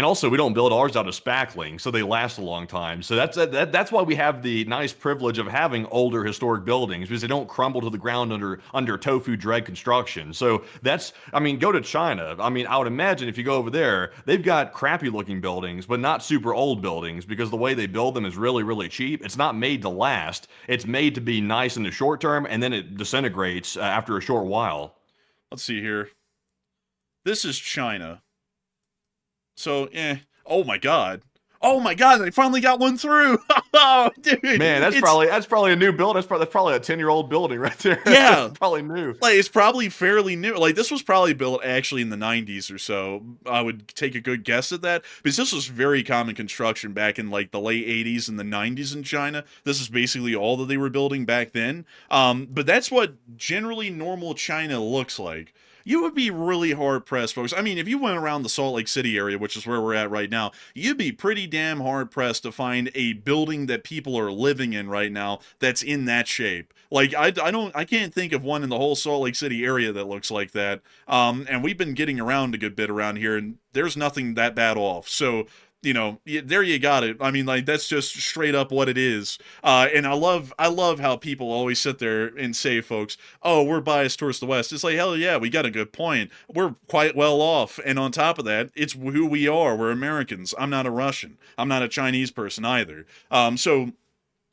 And also, we don't build ours out of spackling, so they last a long time. So that's why we have the nice privilege of having older historic buildings, because they don't crumble to the ground under tofu dread construction. So I mean, go to China. I mean, I would imagine if you go over there, they've got crappy looking buildings, but not super old buildings, because the way they build them is really, really cheap. It's not made to last. It's made to be nice in the short term, and then it disintegrates after a short while. Let's see here. This is China. So, oh my god. Oh my god, they finally got one through. Oh, dude. Man, that's probably a new build. That's probably a 10-year-old building right there. Yeah. Probably new. Like, it's probably fairly new. Like, this was probably built actually in the 90s or so. I would take a good guess at that, because this was very common construction back in like the late 80s and the 90s in China. This is basically all that they were building back then. But that's what generally normal China looks like. You would be really hard-pressed, folks. I mean, if you went around the Salt Lake City area, which is where we're at right now, you'd be pretty damn hard-pressed to find a building that people are living in right now that's in that shape. Like, I can't think of one in the whole Salt Lake City area that looks like that. And we've been getting around a good bit around here, and there's nothing that bad off. So, you know, there you got it. I mean, like, that's just straight up what it is. And I love how people always sit there and say, folks, oh, we're biased towards the West. It's like, hell yeah, we got a good point. We're quite well off. And on top of that, it's who we are. We're Americans. I'm not a Russian. I'm not a Chinese person either. So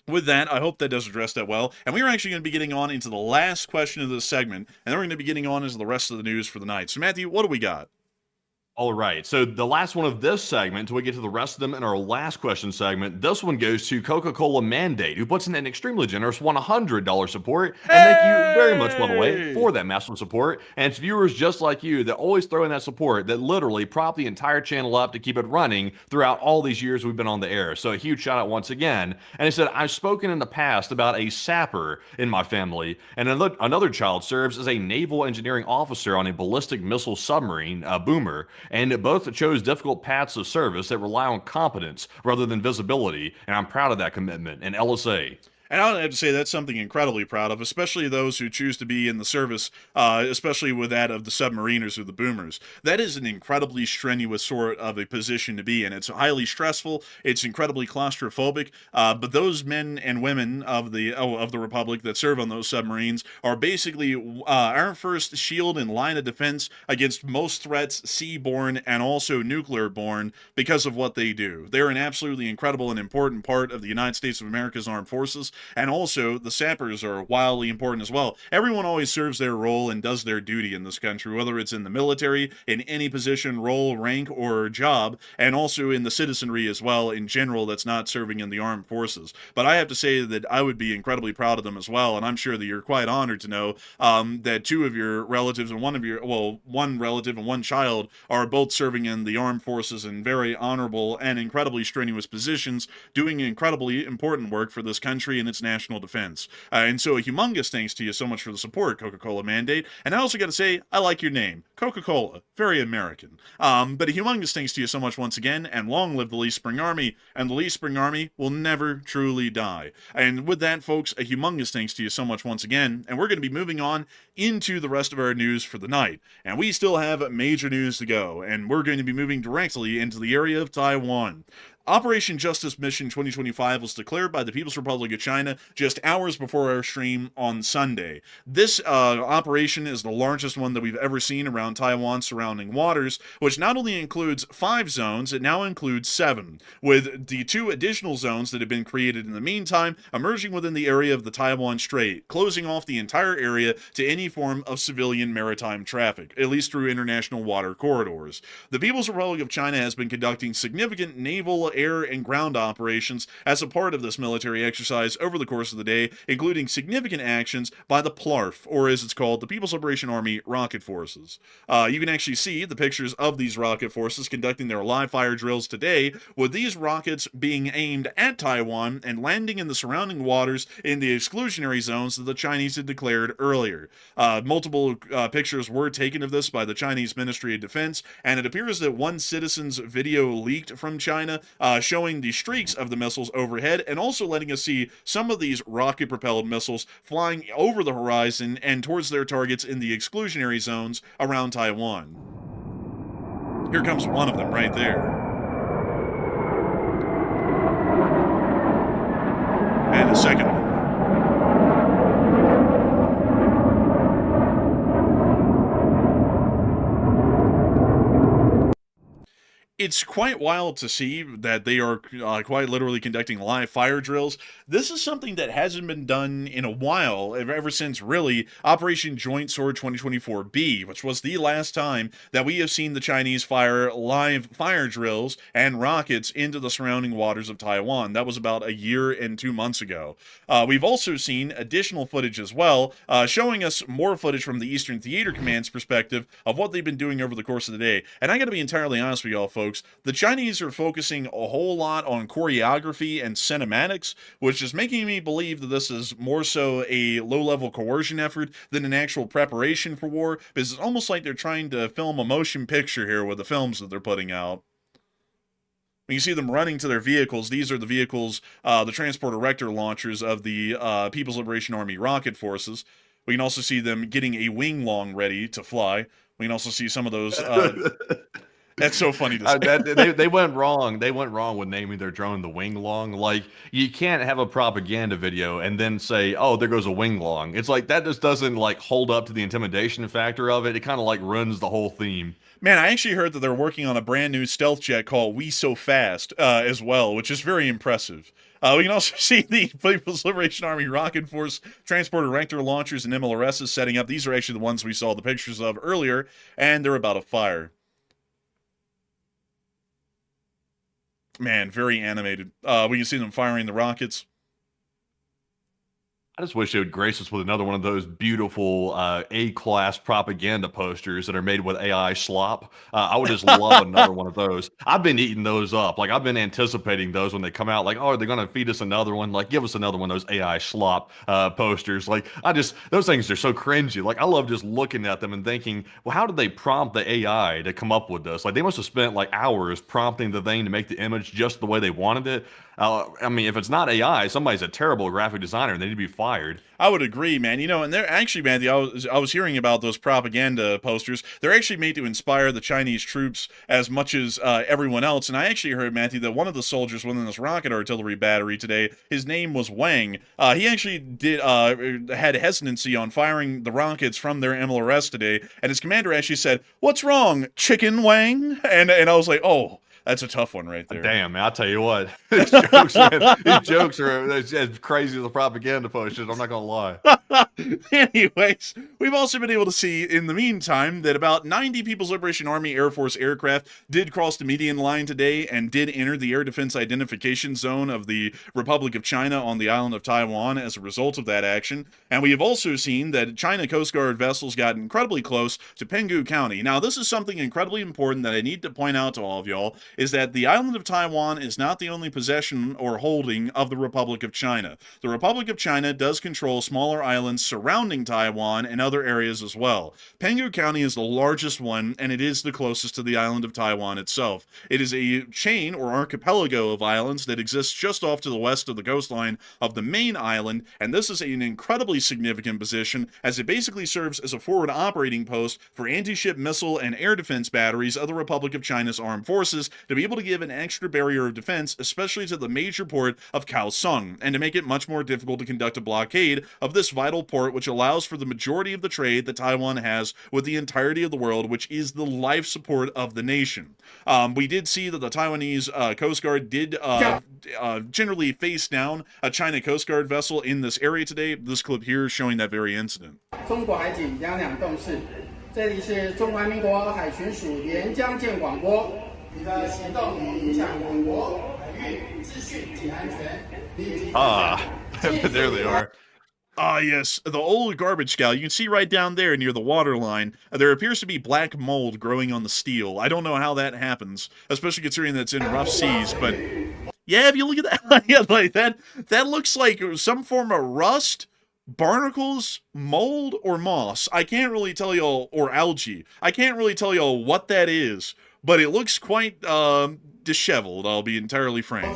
with that, I hope that does address that well. And we are actually going to be getting on into the last question of this segment. And then we're going to be getting on into the rest of the news for the night. So Matthew, what do we got? All right, so the last one of this segment, until we get to the rest of them in our last question segment, this one goes to Coca-Cola Mandate, who puts in an extremely generous $100 support. And thank you very much, by the way, for that massive support. And it's viewers just like you that always throw in that support that literally prop the entire channel up to keep it running throughout all these years we've been on the air. So a huge shout out once again. And he said, I've spoken in the past about a sapper in my family, and another child serves as a naval engineering officer on a ballistic missile submarine, boomer. And both chose difficult paths of service that rely on competence rather than visibility, and I'm proud of that commitment. And LSA. And I would have to say that's something incredibly proud of, especially those who choose to be in the service, especially with that of the submariners or the boomers. That is an incredibly strenuous sort of a position to be in. It's highly stressful. It's incredibly claustrophobic. But those men and women of the Republic that serve on those submarines are basically our first shield and line of defense against most threats, seaborne and also nuclear-borne, because of what they do. They're an absolutely incredible and important part of the United States of America's armed forces. And also, the sappers are wildly important as well. Everyone always serves their role and does their duty in this country, whether it's in the military, in any position, role, rank, or job, and also in the citizenry as well in general that's not serving in the armed forces. But I have to say that I would be incredibly proud of them as well, and I'm sure that you're quite honored to know that two of your relatives and one relative and one child are both serving in the armed forces in very honorable and incredibly strenuous positions, doing incredibly important work for this country and its national defense. And so a humongous thanks to you so much for the support, Coca-Cola Mandate. And I also got to say, I like your name, Coca-Cola. Very American. But a humongous thanks to you so much once again, and long live the Lee Spring Army. And the Lee Spring Army will never truly die. And with that, folks, a humongous thanks to you so much once again. And we're going to be moving on into the rest of our news for the night. And we still have major news to go. And we're going to be moving directly into the area of Taiwan. Operation Justice Mission 2025 was declared by the People's Republic of China just hours before our stream on Sunday. This operation is the largest one that we've ever seen around Taiwan's surrounding waters, which not only includes 5 zones, it now includes 7, with the 2 additional zones that have been created in the meantime emerging within the area of the Taiwan Strait, closing off the entire area to any form of civilian maritime traffic, at least through international water corridors. The People's Republic of China has been conducting significant naval, air, and ground operations as a part of this military exercise over the course of the day, including significant actions by the PLARF, or as it's called, the People's Liberation Army Rocket Forces. You can actually see the pictures of these rocket forces conducting their live fire drills today, with these rockets being aimed at Taiwan and landing in the surrounding waters in the exclusionary zones that the Chinese had declared earlier. Multiple pictures were taken of this by the Chinese Ministry of Defense, and it appears that one citizen's video leaked from China showing the streaks of the missiles overhead, and also letting us see some of these rocket-propelled missiles flying over the horizon and towards their targets in the exclusionary zones around Taiwan. Here comes one of them right there. second one. It's quite wild to see that they are quite literally conducting live fire drills. This is something that hasn't been done in a while, ever since really Operation Joint Sword 2024B, which was the last time that we have seen the Chinese fire live fire drills and rockets into the surrounding waters of Taiwan. That was about a year and 2 months ago. We've also seen additional footage as well, showing us more footage from the Eastern Theater Command's perspective of what they've been doing over the course of the day. And I gotta be entirely honest with y'all, folks. The Chinese are focusing a whole lot on choreography and cinematics, which is making me believe that this is more so a low-level coercion effort than an actual preparation for war, because it's almost like they're trying to film a motion picture here with the films that they're putting out. When you see them running to their vehicles, these are the vehicles, the transport erector launchers of the People's Liberation Army rocket forces. We can also see them getting a wing long ready to fly. We can also see some of those... That's so funny to say. They went wrong. They went wrong with naming their drone the Wing Long. Like, you can't have a propaganda video and then say, oh, there goes a Wing Long. It's like, that just doesn't, like, hold up to the intimidation factor of it. It kind of, like, ruins the whole theme. Man, I actually heard that they're working on a brand new stealth jet called We So Fast as well, which is very impressive. We can also see the People's Liberation Army Rocket Force transport erector launchers and MLRSs setting up. These are actually the ones we saw the pictures of earlier, and they're about to fire. Man, very animated. We can see them firing the rockets. I just wish they would grace us with another one of those beautiful A-class propaganda posters that are made with AI slop. I would just love another one of those. I've been eating those up. Like, I've been anticipating those when they come out. Like, oh, are they going to feed us another one? Like, give us another one of those AI slop posters. Like, those things are so cringy. Like, I love just looking at them and thinking, well, how did they prompt the AI to come up with this? Like, they must have spent, like, hours prompting the thing to make the image just the way they wanted it. I mean, if it's not AI, somebody's a terrible graphic designer and they need to be fired. I would agree, man. You know, and they're actually, Matthew, I was hearing about those propaganda posters. They're actually made to inspire the Chinese troops as much as everyone else. And I actually heard, Matthew, that one of the soldiers within this rocket artillery battery today, his name was Wang. He actually had hesitancy on firing the rockets from their MLRS today. And his commander actually said, "What's wrong, Chicken Wang?" And I was like, oh. That's a tough one right there. Damn, man, I'll tell you what. These jokes are as crazy as the propaganda posters. I'm not going to lie. Anyways, we've also been able to see in the meantime that about 90 People's Liberation Army Air Force aircraft did cross the median line today and did enter the air defense identification zone of the Republic of China on the island of Taiwan as a result of that action. And we have also seen that China Coast Guard vessels got incredibly close to Penghu County. Now, this is something incredibly important that I need to point out to all of y'all, is that the island of Taiwan is not the only possession or holding of the Republic of China. The Republic of China does control smaller islands surrounding Taiwan and other areas as well. Penghu County is the largest one, and it is the closest to the island of Taiwan itself. It is a chain or archipelago of islands that exists just off to the west of the coastline of the main island, and this is an incredibly significant position as it basically serves as a forward operating post for anti-ship missile and air defense batteries of the Republic of China's armed forces to be able to give an extra barrier of defense, especially to the major port of Kaohsiung, and to make it much more difficult to conduct a blockade of this vital port, which allows for the majority of the trade that Taiwan has with the entirety of the world, which is the life support of the nation. We did see that the Taiwanese Coast Guard did generally face down a China Coast Guard vessel in this area today. This clip here is showing that very incident. 中国海警央两栋室，这里是中华民国海巡署沿江舰广播。你的行动已影响我国海域秩序及安全。There they are. Ah, yes, the old garbage scow. You can see right down there near the waterline, there appears to be black mold growing on the steel. I don't know how that happens, especially considering that it's in rough seas, but yeah, if you look at that, yeah, like that looks like some form of rust, barnacles, mold, or moss. I can't really tell y'all, or algae. I can't really tell y'all what that is, but it looks quite disheveled, I'll be entirely frank.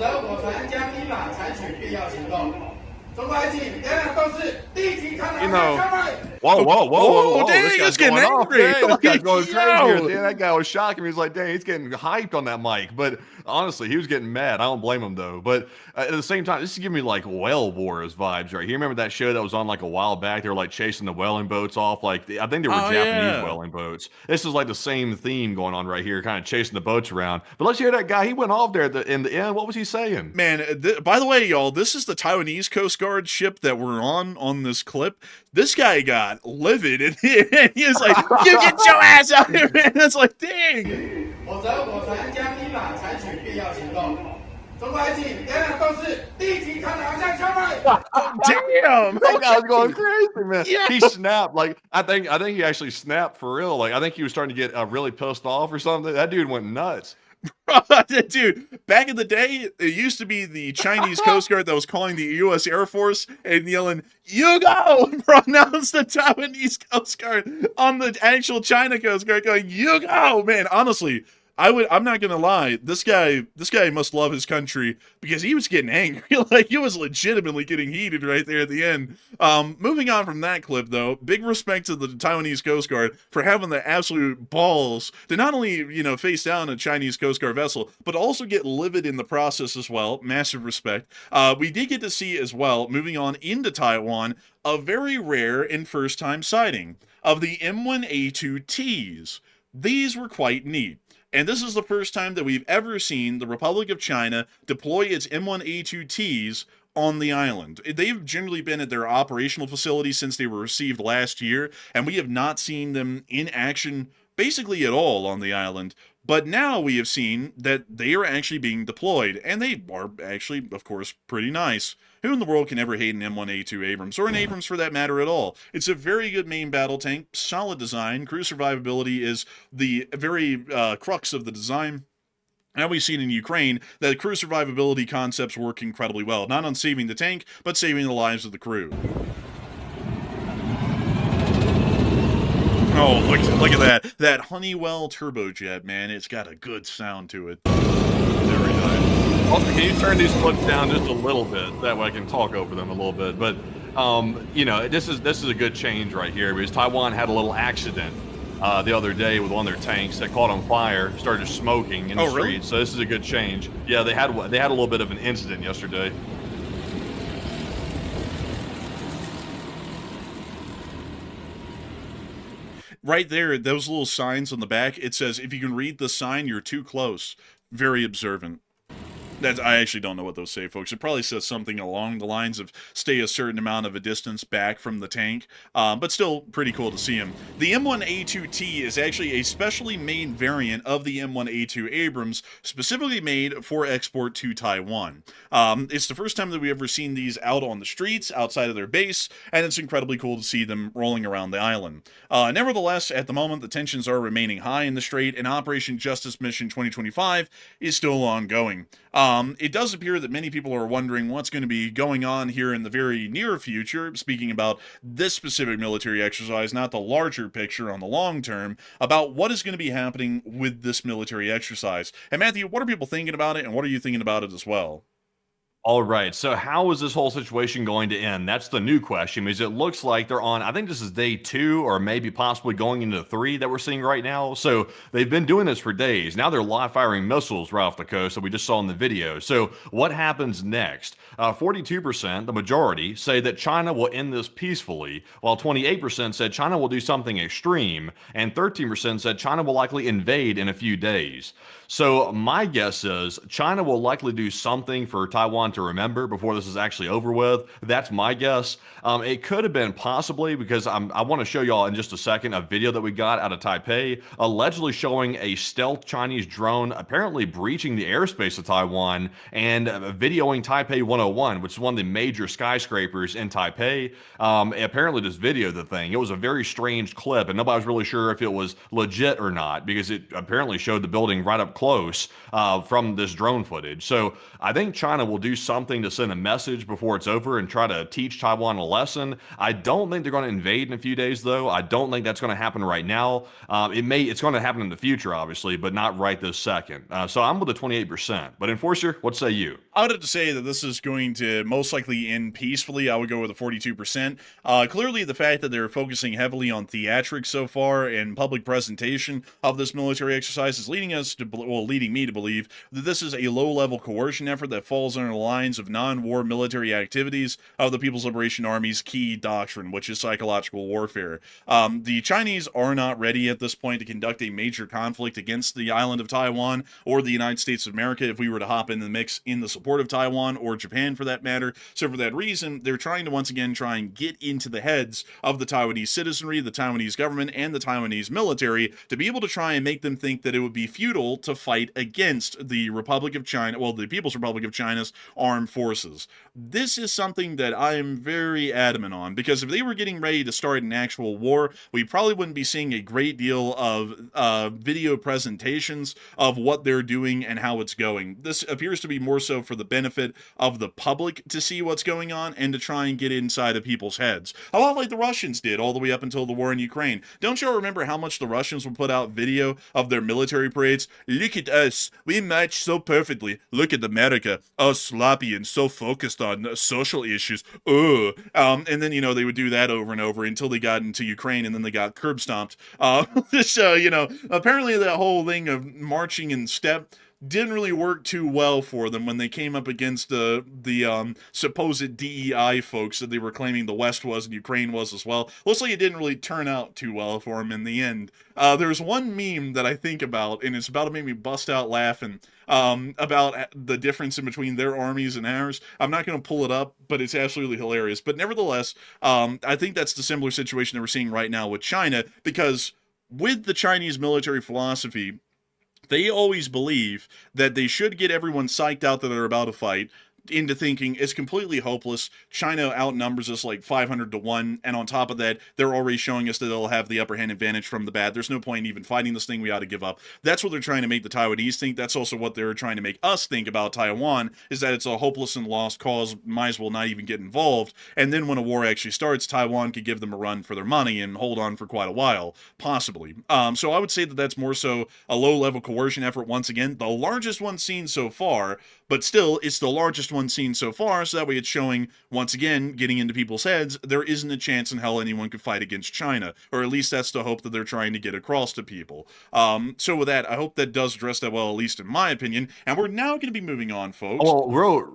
中国海警两两斗士立即看You 拿 know, 下枪位。 whoa. dang, This he's guy's getting going off. angry. Dang, this guy's going Yo. crazy here. Damn, that guy was shocking me. He's like, dang, he's getting hyped on that mic. But honestly, he was getting mad. I don't blame him, though. But at the same time, this is giving me like Whale Wars vibes right here. Remember that show that was on like a while back? They were like chasing the whaling boats off. Like, I think they were Japanese whaling boats. This is like the same theme going on right here, kind of chasing the boats around. But let's hear that guy. He went off there in the end. What was he saying? Man, by the way, y'all, this is the Taiwanese Coast Guard ship that we're on this clip. This guy got livid, and he was like, "You get your ass out here, man!" That's like, dang. 否则我船将依法采取必要行动。中国海警两两斗士立即看拿下枪位。 Damn. That guy was going crazy, man. Yeah. He snapped. Like, I think he actually snapped for real. Like, I think he was starting to get really pissed off or something. That dude went nuts. Dude, back in the day, it used to be the Chinese Coast Guard that was calling the U.S. Air Force and yelling, "You go!" and pronounced the Taiwanese Coast Guard on the actual China Coast Guard going, "You go!" Man, honestly, I'm not gonna lie, this guy must love his country because he was getting angry. Like, he was legitimately getting heated right there at the end. Moving on from that clip, though, big respect to the Taiwanese Coast Guard for having the absolute balls to not only, face down a Chinese Coast Guard vessel, but also get livid in the process as well. Massive respect. We did get to see as well, moving on into Taiwan, a very rare and first-time sighting of the M1A2Ts. These were quite neat. And this is the first time that we've ever seen the Republic of China deploy its M1A2Ts on the island. They've generally been at their operational facility since they were received last year, and we have not seen them in action basically at all on the island. But now we have seen that they are actually being deployed, and they are actually, of course, pretty nice. Who in the world can ever hate an M1A2 Abrams, or an Abrams for that matter at all? It's a very good main battle tank, solid design. Crew survivability is the very crux of the design. Now we've seen in Ukraine that crew survivability concepts work incredibly well, not on saving the tank, but saving the lives of the crew. Oh, look at that. That Honeywell turbojet, man. It's got a good sound to it. Very nice. Also, can you turn these clips down just a little bit? That way I can talk over them a little bit. But, this is a good change right here because Taiwan had a little accident the other day with one of their tanks that caught on fire, started smoking in the streets. Really? So this is a good change. Yeah, they had a little bit of an incident yesterday. Right there, those little signs on the back, it says, if you can read the sign, you're too close. Very observant. I actually don't know what those say, folks. It probably says something along the lines of stay a certain amount of a distance back from the tank, but still pretty cool to see them. The M1A2T is actually a specially made variant of the M1A2 Abrams, specifically made for export to Taiwan. It's the first time that we've ever seen these out on the streets, outside of their base, and it's incredibly cool to see them rolling around the island. Nevertheless, at the moment, the tensions are remaining high in the strait, and Operation Justice Mission 2025 is still ongoing. It does appear that many people are wondering what's going to be going on here in the very near future, speaking about this specific military exercise, not the larger picture on the long term, about what is going to be happening with this military exercise. And Matthew, what are people thinking about it, and what are you thinking about it as well? All right, so how is this whole situation going to end? That's the new question, because it looks like they're on, I think this is day 2 or maybe possibly going into 3 that we're seeing right now. So they've been doing this for days. Now they're live firing missiles right off the coast that we just saw in the video. So what happens next? 42%, the majority, say that China will end this peacefully, while 28% said China will do something extreme, and 13% said China will likely invade in a few days. So my guess is China will likely do something for Taiwan to remember before this is actually over with. That's my guess. It could have been possibly, because I want to show y'all in just a second a video that we got out of Taipei, allegedly showing a stealth Chinese drone apparently breaching the airspace of Taiwan and videoing Taipei 101, which is one of the major skyscrapers in Taipei. Apparently just videoed the thing. It was a very strange clip, and nobody was really sure if it was legit or not, because it apparently showed the building right up close from this drone footage. So I think China will do something to send a message before it's over and try to teach Taiwan a lesson. I don't think they're going to invade in a few days, though. I don't think that's going to happen right now. It's going to happen in the future, obviously, but not right this second. So I'm with the 28%. But Enforcer, what say you? I would have to say that this is going to most likely end peacefully. I would go with a 42%. Clearly, the fact that they're focusing heavily on theatrics so far and public presentation of this military exercise is leading me to believe that this is a low-level coercion effort that falls under the lines of non-war military activities of the People's Liberation Army's key doctrine, which is psychological warfare. The Chinese are not ready at this point to conduct a major conflict against the island of Taiwan or the United States of America if we were to hop in the mix in the support of Taiwan or Japan for that matter. So for that reason, they're trying to once again try and get into the heads of the Taiwanese citizenry, the Taiwanese government, and the Taiwanese military to be able to try and make them think that it would be futile to fight against the Republic of China, well, the People's Republic of China's armed forces. This is something that I am very adamant on, because if they were getting ready to start an actual war, we probably wouldn't be seeing a great deal of video presentations of what they're doing and how it's going. This appears to be more so for the benefit of the public to see what's going on and to try and get inside of people's heads. A lot like the Russians did all the way up until the war in Ukraine. Don't y'all remember how much the Russians would put out video of their military parades? Look at us. We match so perfectly. Look at America. Us sloppy and so focused on social issues. And then, they would do that over and over until they got into Ukraine and then they got curb stomped. So, apparently that whole thing of marching in step didn't really work too well for them when they came up against the supposed DEI folks that they were claiming the West was and Ukraine was as well. Looks like it didn't really turn out too well for them in the end. There's one meme that I think about, and it's about to make me bust out laughing about the difference in between their armies and ours. I'm not going to pull it up, but it's absolutely hilarious. But nevertheless, I think that's the similar situation that we're seeing right now with China, because with the Chinese military philosophy, they always believe that they should get everyone psyched out that they're about to fight into thinking it's completely hopeless. China outnumbers us like 500 to 1, and on top of that, they're already showing us that they'll have the upper hand advantage from the bat. There's no point in even fighting this thing. We ought to give up. That's what they're trying to make the Taiwanese think. That's also what they're trying to make us think about Taiwan, is that it's a hopeless and lost cause, might as well not even get involved. And then when a war actually starts, Taiwan could give them a run for their money and hold on for quite a while, possibly. So I would say that that's more so a low-level coercion effort once again, the largest one seen so far, but still, it's the largest one seen so far, so that way it's showing, once again, getting into people's heads, there isn't a chance in hell anyone could fight against China, or at least that's the hope that they're trying to get across to people. So with that, I hope that does address that well, at least in my opinion, and we're now going to be moving on, folks. Well,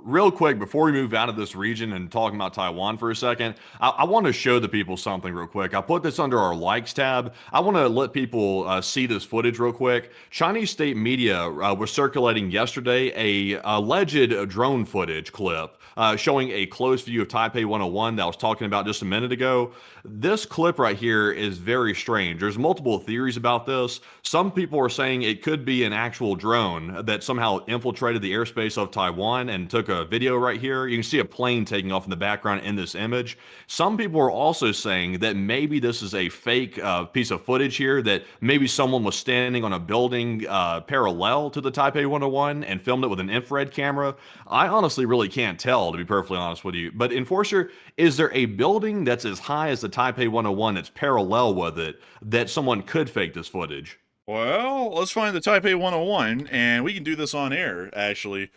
real quick, before we move out of this region and talking about Taiwan for a second, I want to show the people something real quick. I put this under our likes tab. I want to let people see this footage real quick. Chinese state media was circulating yesterday a alleged drone footage clip showing a close view of Taipei 101 that I was talking about just a minute ago. This clip right here is very strange. There's multiple theories about this. Some people are saying it could be an actual drone that somehow infiltrated the airspace of Taiwan and took a video right here. You can see a plane taking off in the background in this image. Some people are also saying that maybe this is a fake piece of footage here, that maybe someone was standing on a building parallel to the Taipei 101 and filmed it with an infrared camera. I honestly really can't tell, to be perfectly honest with you. But Enforcer, is there a building that's as high as the Taipei 101 that's parallel with it that someone could fake this footage? Well, let's find the Taipei 101, and we can do this on air, actually.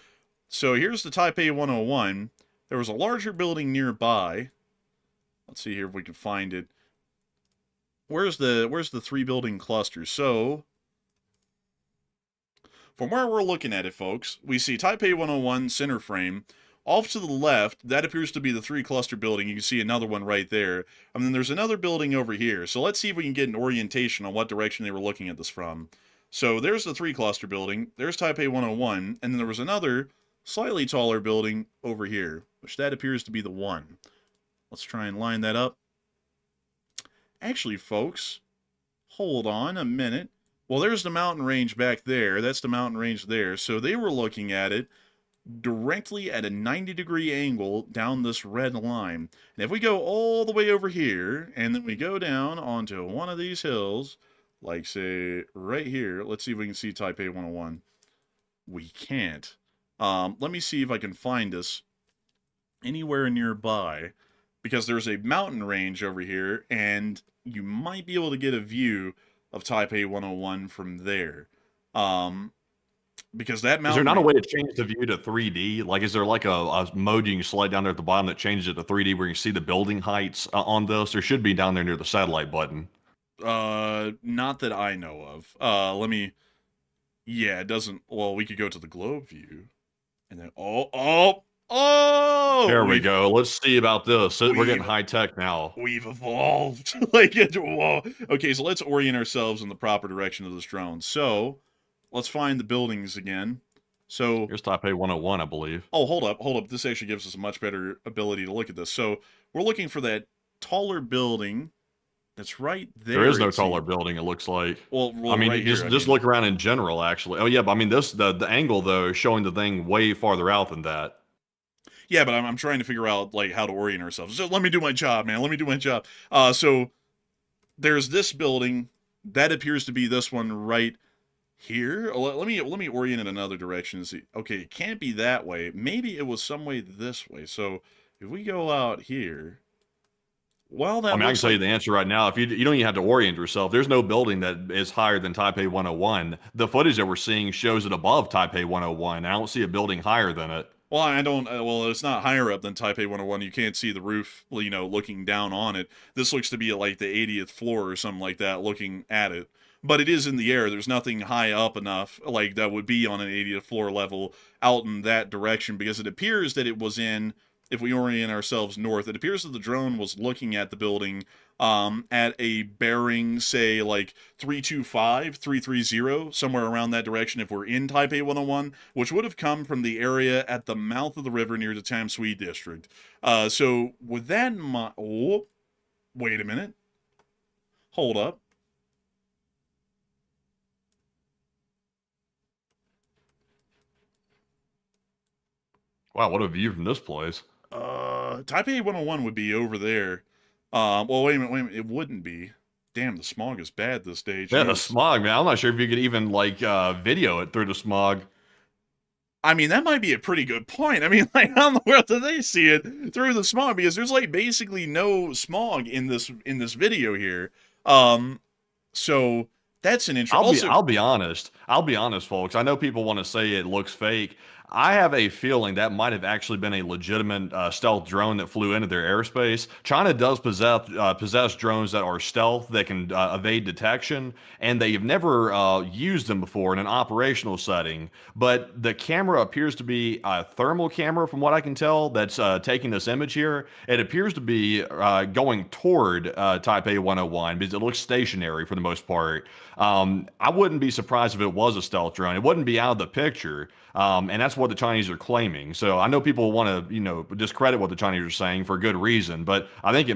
So here's the Taipei 101. There was a larger building nearby. Let's see here if we can find it. Where's the three building cluster? So from where we're looking at it, folks, we see Taipei 101 center frame. Off to the left, that appears to be the three cluster building. You can see another one right there. And then there's another building over here. So let's see if we can get an orientation on what direction they were looking at this from. So there's the three cluster building. There's Taipei 101. And then there was another slightly taller building over here, which that appears to be the one. Let's try and line that up. Actually, folks, hold on a minute. Well, there's the mountain range back there. That's the mountain range there. So they were looking at it directly at a 90-degree angle down this red line. And if we go all the way over here, and then we go down onto one of these hills, like, say, right here, let's see if we can see Taipei 101. We can't. Let me see if I can find us anywhere nearby, because there's a mountain range over here, and you might be able to get a view of Taipei 101 from there. Because that mountain... Is there not a way to change the view to 3D? Like, is there like a mode you can slide down there at the bottom that changes it to 3D where you can see the building heights on this? There should be down there near the satellite button. Not that I know of. Let me... Yeah, it doesn't... Well, we could go to the globe view. And then... Oh! There we go. Let's see about this. We're getting high tech now. We've evolved. Like, whoa. Okay, so let's orient ourselves in the proper direction of this drone. So, let's find the buildings again. So here's Taipei 101, I believe. Oh, hold up. This actually gives us a much better ability to look at this. So, we're looking for that taller building that's right there. There is no taller building, it looks like. Well I mean, right just look around in general, actually. Oh, yeah, but I mean, the angle, though, is showing the thing way farther out than that. Yeah, but I'm trying to figure out, like, how to orient ourselves. So let me do my job, man. Let me do my job. So there's this building. That appears to be this one right here. Let me orient it another direction and see. Okay, it can't be that way. Maybe it was some way this way. So if we go out here... Well, that I mean, I can tell you the answer right now. If you don't even have to orient yourself. There's no building that is higher than Taipei 101. The footage that we're seeing shows it above Taipei 101. I don't see a building higher than it. Well, I don't. Well, it's not higher up than Taipei 101. You can't see the roof, you know, looking down on it. This looks to be at, like, the 80th floor or something like that, looking at it. But it is in the air. There's nothing high up enough, like, that would be on an 80th floor level out in that direction, because it appears that it was in, if we orient ourselves north, it appears that the drone was looking at the building at a bearing, say, like 325, 330, somewhere around that direction if we're in Taipei 101, which would have come from the area at the mouth of the river near the Tamsui district. So with that in mind... Oh, wait a minute. Hold up. Wow, what a view from this place. Taipei 101 would be over there. Well, wait a minute, it wouldn't be. Damn, the smog is bad this day. Yeah, the smog, man. I'm not sure if you could even, like, video it through the smog. I mean, that might be a pretty good point. I mean, like, how in the world do they see it through the smog? Because there's, like, basically no smog in this video here. So that's an interesting... I'll be honest, folks. I know people want to say it looks fake. I have a feeling that might have actually been a legitimate stealth drone that flew into their airspace. China does possess drones that are stealth, that can evade detection, and they've never used them before in an operational setting. But the camera appears to be a thermal camera, from what I can tell, that's taking this image here. It appears to be going toward Taipei 101 because it looks stationary for the most part. I wouldn't be surprised if it was a stealth drone. It wouldn't be out of the picture. And that's what the Chinese are claiming. So I know people want to, you know, discredit what the Chinese are saying for good reason, but I think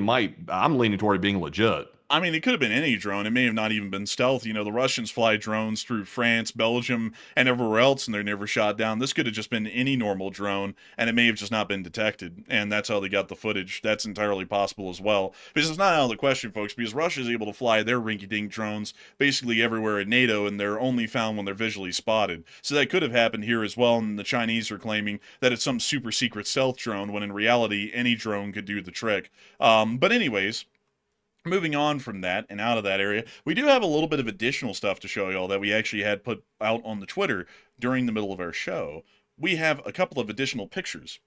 I'm leaning toward it being legit. I mean, it could have been any drone. It may have not even been stealth. You know, the Russians fly drones through France, Belgium, and everywhere else, and they're never shot down. This could have just been any normal drone, and it may have just not been detected, and that's how they got the footage. That's entirely possible as well. Because it's not out of the question, folks, because Russia's able to fly their rinky-dink drones basically everywhere in NATO, and they're only found when they're visually spotted. So that could have happened here as well, and the Chinese are claiming that it's some super secret stealth drone, when in reality, any drone could do the trick. But anyways... Moving on from that and out of that area, we do have a little bit of additional stuff to show y'all that we actually had put out on the Twitter during the middle of our show. We have a couple of additional pictures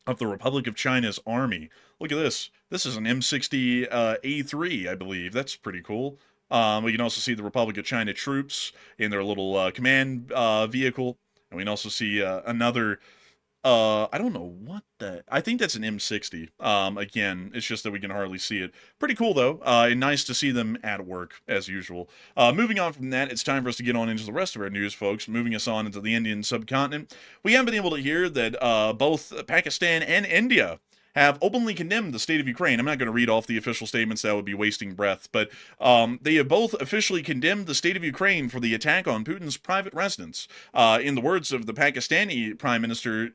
of the Republic of China's army. Look at this. This is an M60 A3, I believe. That's pretty cool. We can also see the Republic of China troops in their little command vehicle. And we can also see another... I don't know what that... I think that's an M60. Again, it's just that we can hardly see it. Pretty cool, though. And nice to see them at work, as usual. Moving on from that, it's time for us to get on into the rest of our news, folks. Moving us on into the Indian subcontinent. We have been able to hear that both Pakistan and India have openly condemned the state of Ukraine. I'm not going to read off the official statements, that would be wasting breath, but they have both officially condemned the state of Ukraine for the attack on Putin's private residence. In the words of the Pakistani Prime Minister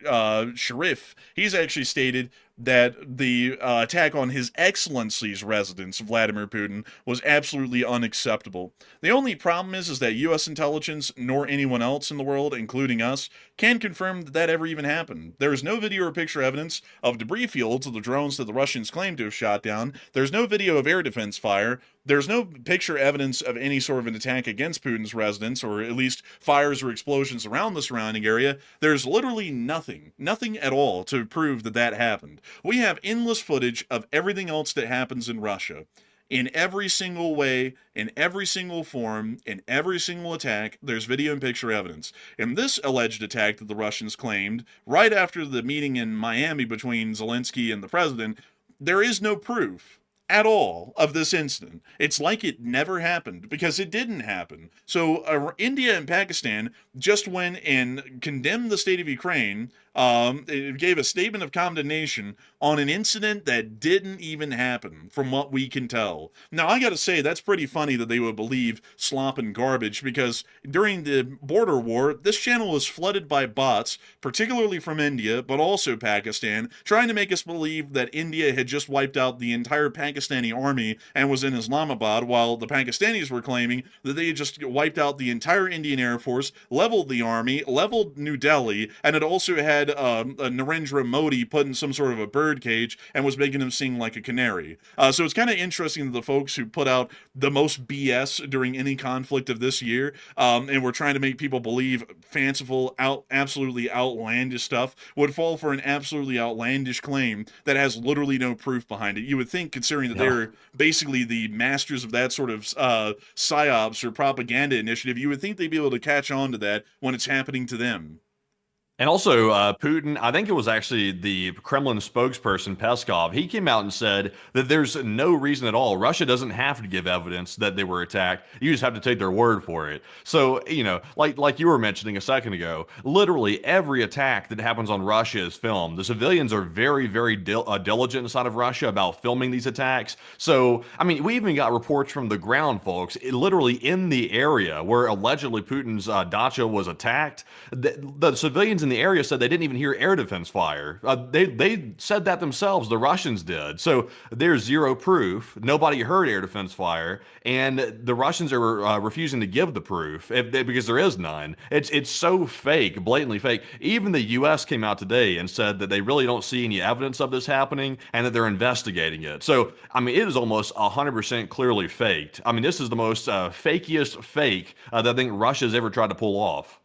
Sharif, he's actually stated, that the attack on His Excellency's residence, Vladimir Putin, was absolutely unacceptable. The only problem is that U.S. intelligence, nor anyone else in the world, including us, can confirm that that ever even happened. There is no video or picture evidence of debris fields of the drones that the Russians claim to have shot down. There's no video of air defense fire. There's no picture evidence of any sort of an attack against Putin's residence, or at least fires or explosions around the surrounding area. There's literally nothing at all to prove that that happened. We have endless footage of everything else that happens in Russia. In every single way, in every single form, in every single attack, there's video and picture evidence. In this alleged attack that the Russians claimed, right after the meeting in Miami between Zelensky and the president, there is no proof at all of this incident. It's like it never happened, because it didn't happen. So India and Pakistan just went and condemned the state of Ukraine. It gave a statement of condemnation on an incident that didn't even happen, from what we can tell. Now, I gotta say, that's pretty funny that they would believe slop and garbage, because during the border war, this channel was flooded by bots, particularly from India, but also Pakistan, trying to make us believe that India had just wiped out the entire Pakistani army and was in Islamabad, while the Pakistanis were claiming that they had just wiped out the entire Indian Air Force, leveled the army, leveled New Delhi, and it also had Narendra Modi put in some sort of a bird cage and was making him sing like a canary. So it's kind of interesting that the folks who put out the most BS during any conflict of this year, and were trying to make people believe fanciful, absolutely outlandish stuff, would fall for an absolutely outlandish claim that has literally no proof behind it. You would think, considering that they're basically the masters of that sort of psyops or propaganda initiative, you would think they'd be able to catch on to that when it's happening to them. And also, Putin, I think it was actually the Kremlin spokesperson, Peskov, he came out and said that there's no reason at all. Russia doesn't have to give evidence that they were attacked. You just have to take their word for it. So, you know, like you were mentioning a second ago, literally every attack that happens on Russia is filmed. The civilians are very, very diligent inside of Russia about filming these attacks. So, I mean, we even got reports from the ground, folks, literally in the area where allegedly Putin's dacha was attacked. The civilians in the area said they didn't even hear air defense fire. They said that themselves. The Russians did. So there's zero proof. Nobody heard air defense fire, and the Russians are refusing to give the proof because there is none. It's so fake, blatantly fake. Even the U.S. came out today and said that they really don't see any evidence of this happening and that they're investigating it. So I mean, it is almost 100% clearly faked. I mean, this is the most fakiest fake that I think Russia's ever tried to pull off.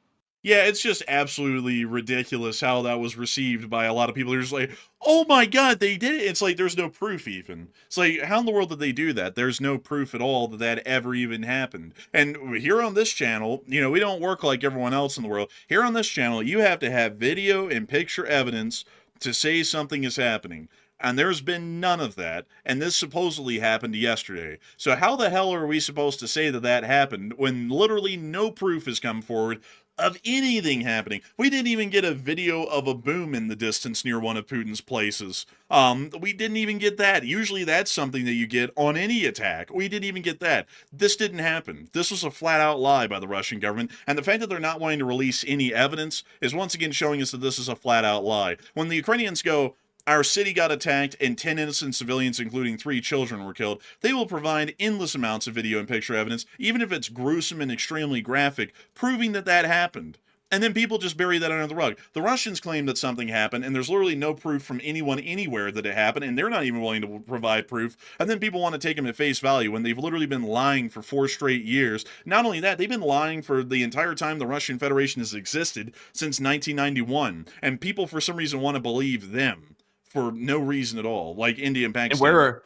Yeah, it's just absolutely ridiculous how that was received by a lot of people. They're just like, oh my God, they did it. It's like, there's no proof even. It's like, how in the world did they do that? There's no proof at all that that ever even happened. And here on this channel, you know, we don't work like everyone else in the world. Here on this channel, you have to have video and picture evidence to say something is happening. And there's been none of that, and this supposedly happened yesterday. So how the hell are we supposed to say that that happened when literally no proof has come forward of anything happening? We didn't even get a video of a boom in the distance near one of Putin's places. We didn't even get that. Usually that's something that you get on any attack. We didn't even get that. This didn't happen. This was a flat-out lie by the Russian government, and the fact that they're not wanting to release any evidence is once again showing us that this is a flat-out lie. When the Ukrainians go, our city got attacked and 10 innocent civilians, including 3 children, were killed, they will provide endless amounts of video and picture evidence, even if it's gruesome and extremely graphic, proving that that happened. And then people just bury that under the rug. The Russians claim that something happened, and there's literally no proof from anyone anywhere that it happened, and they're not even willing to provide proof. And then people want to take them at face value when they've literally been lying for 4 straight years. Not only that, they've been lying for the entire time the Russian Federation has existed, since 1991. And people, for some reason, want to believe them for no reason at all, like India and Pakistan.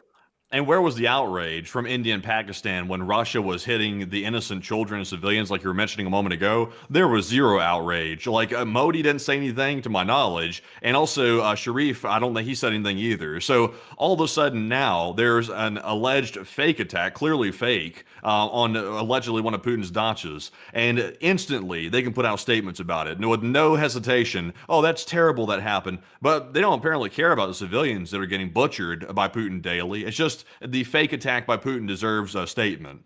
And where was the outrage from India and Pakistan when Russia was hitting the innocent children and civilians, like you were mentioning a moment ago? There was zero outrage. Like Modi didn't say anything, to my knowledge, and also Sharif, I don't think he said anything either. So all of a sudden now there's an alleged fake attack, clearly fake, on allegedly one of Putin's dachas, and instantly they can put out statements about it with no hesitation. Oh, that's terrible that happened, but they don't apparently care about the civilians that are getting butchered by Putin daily. It's just the fake attack by Putin deserves a statement.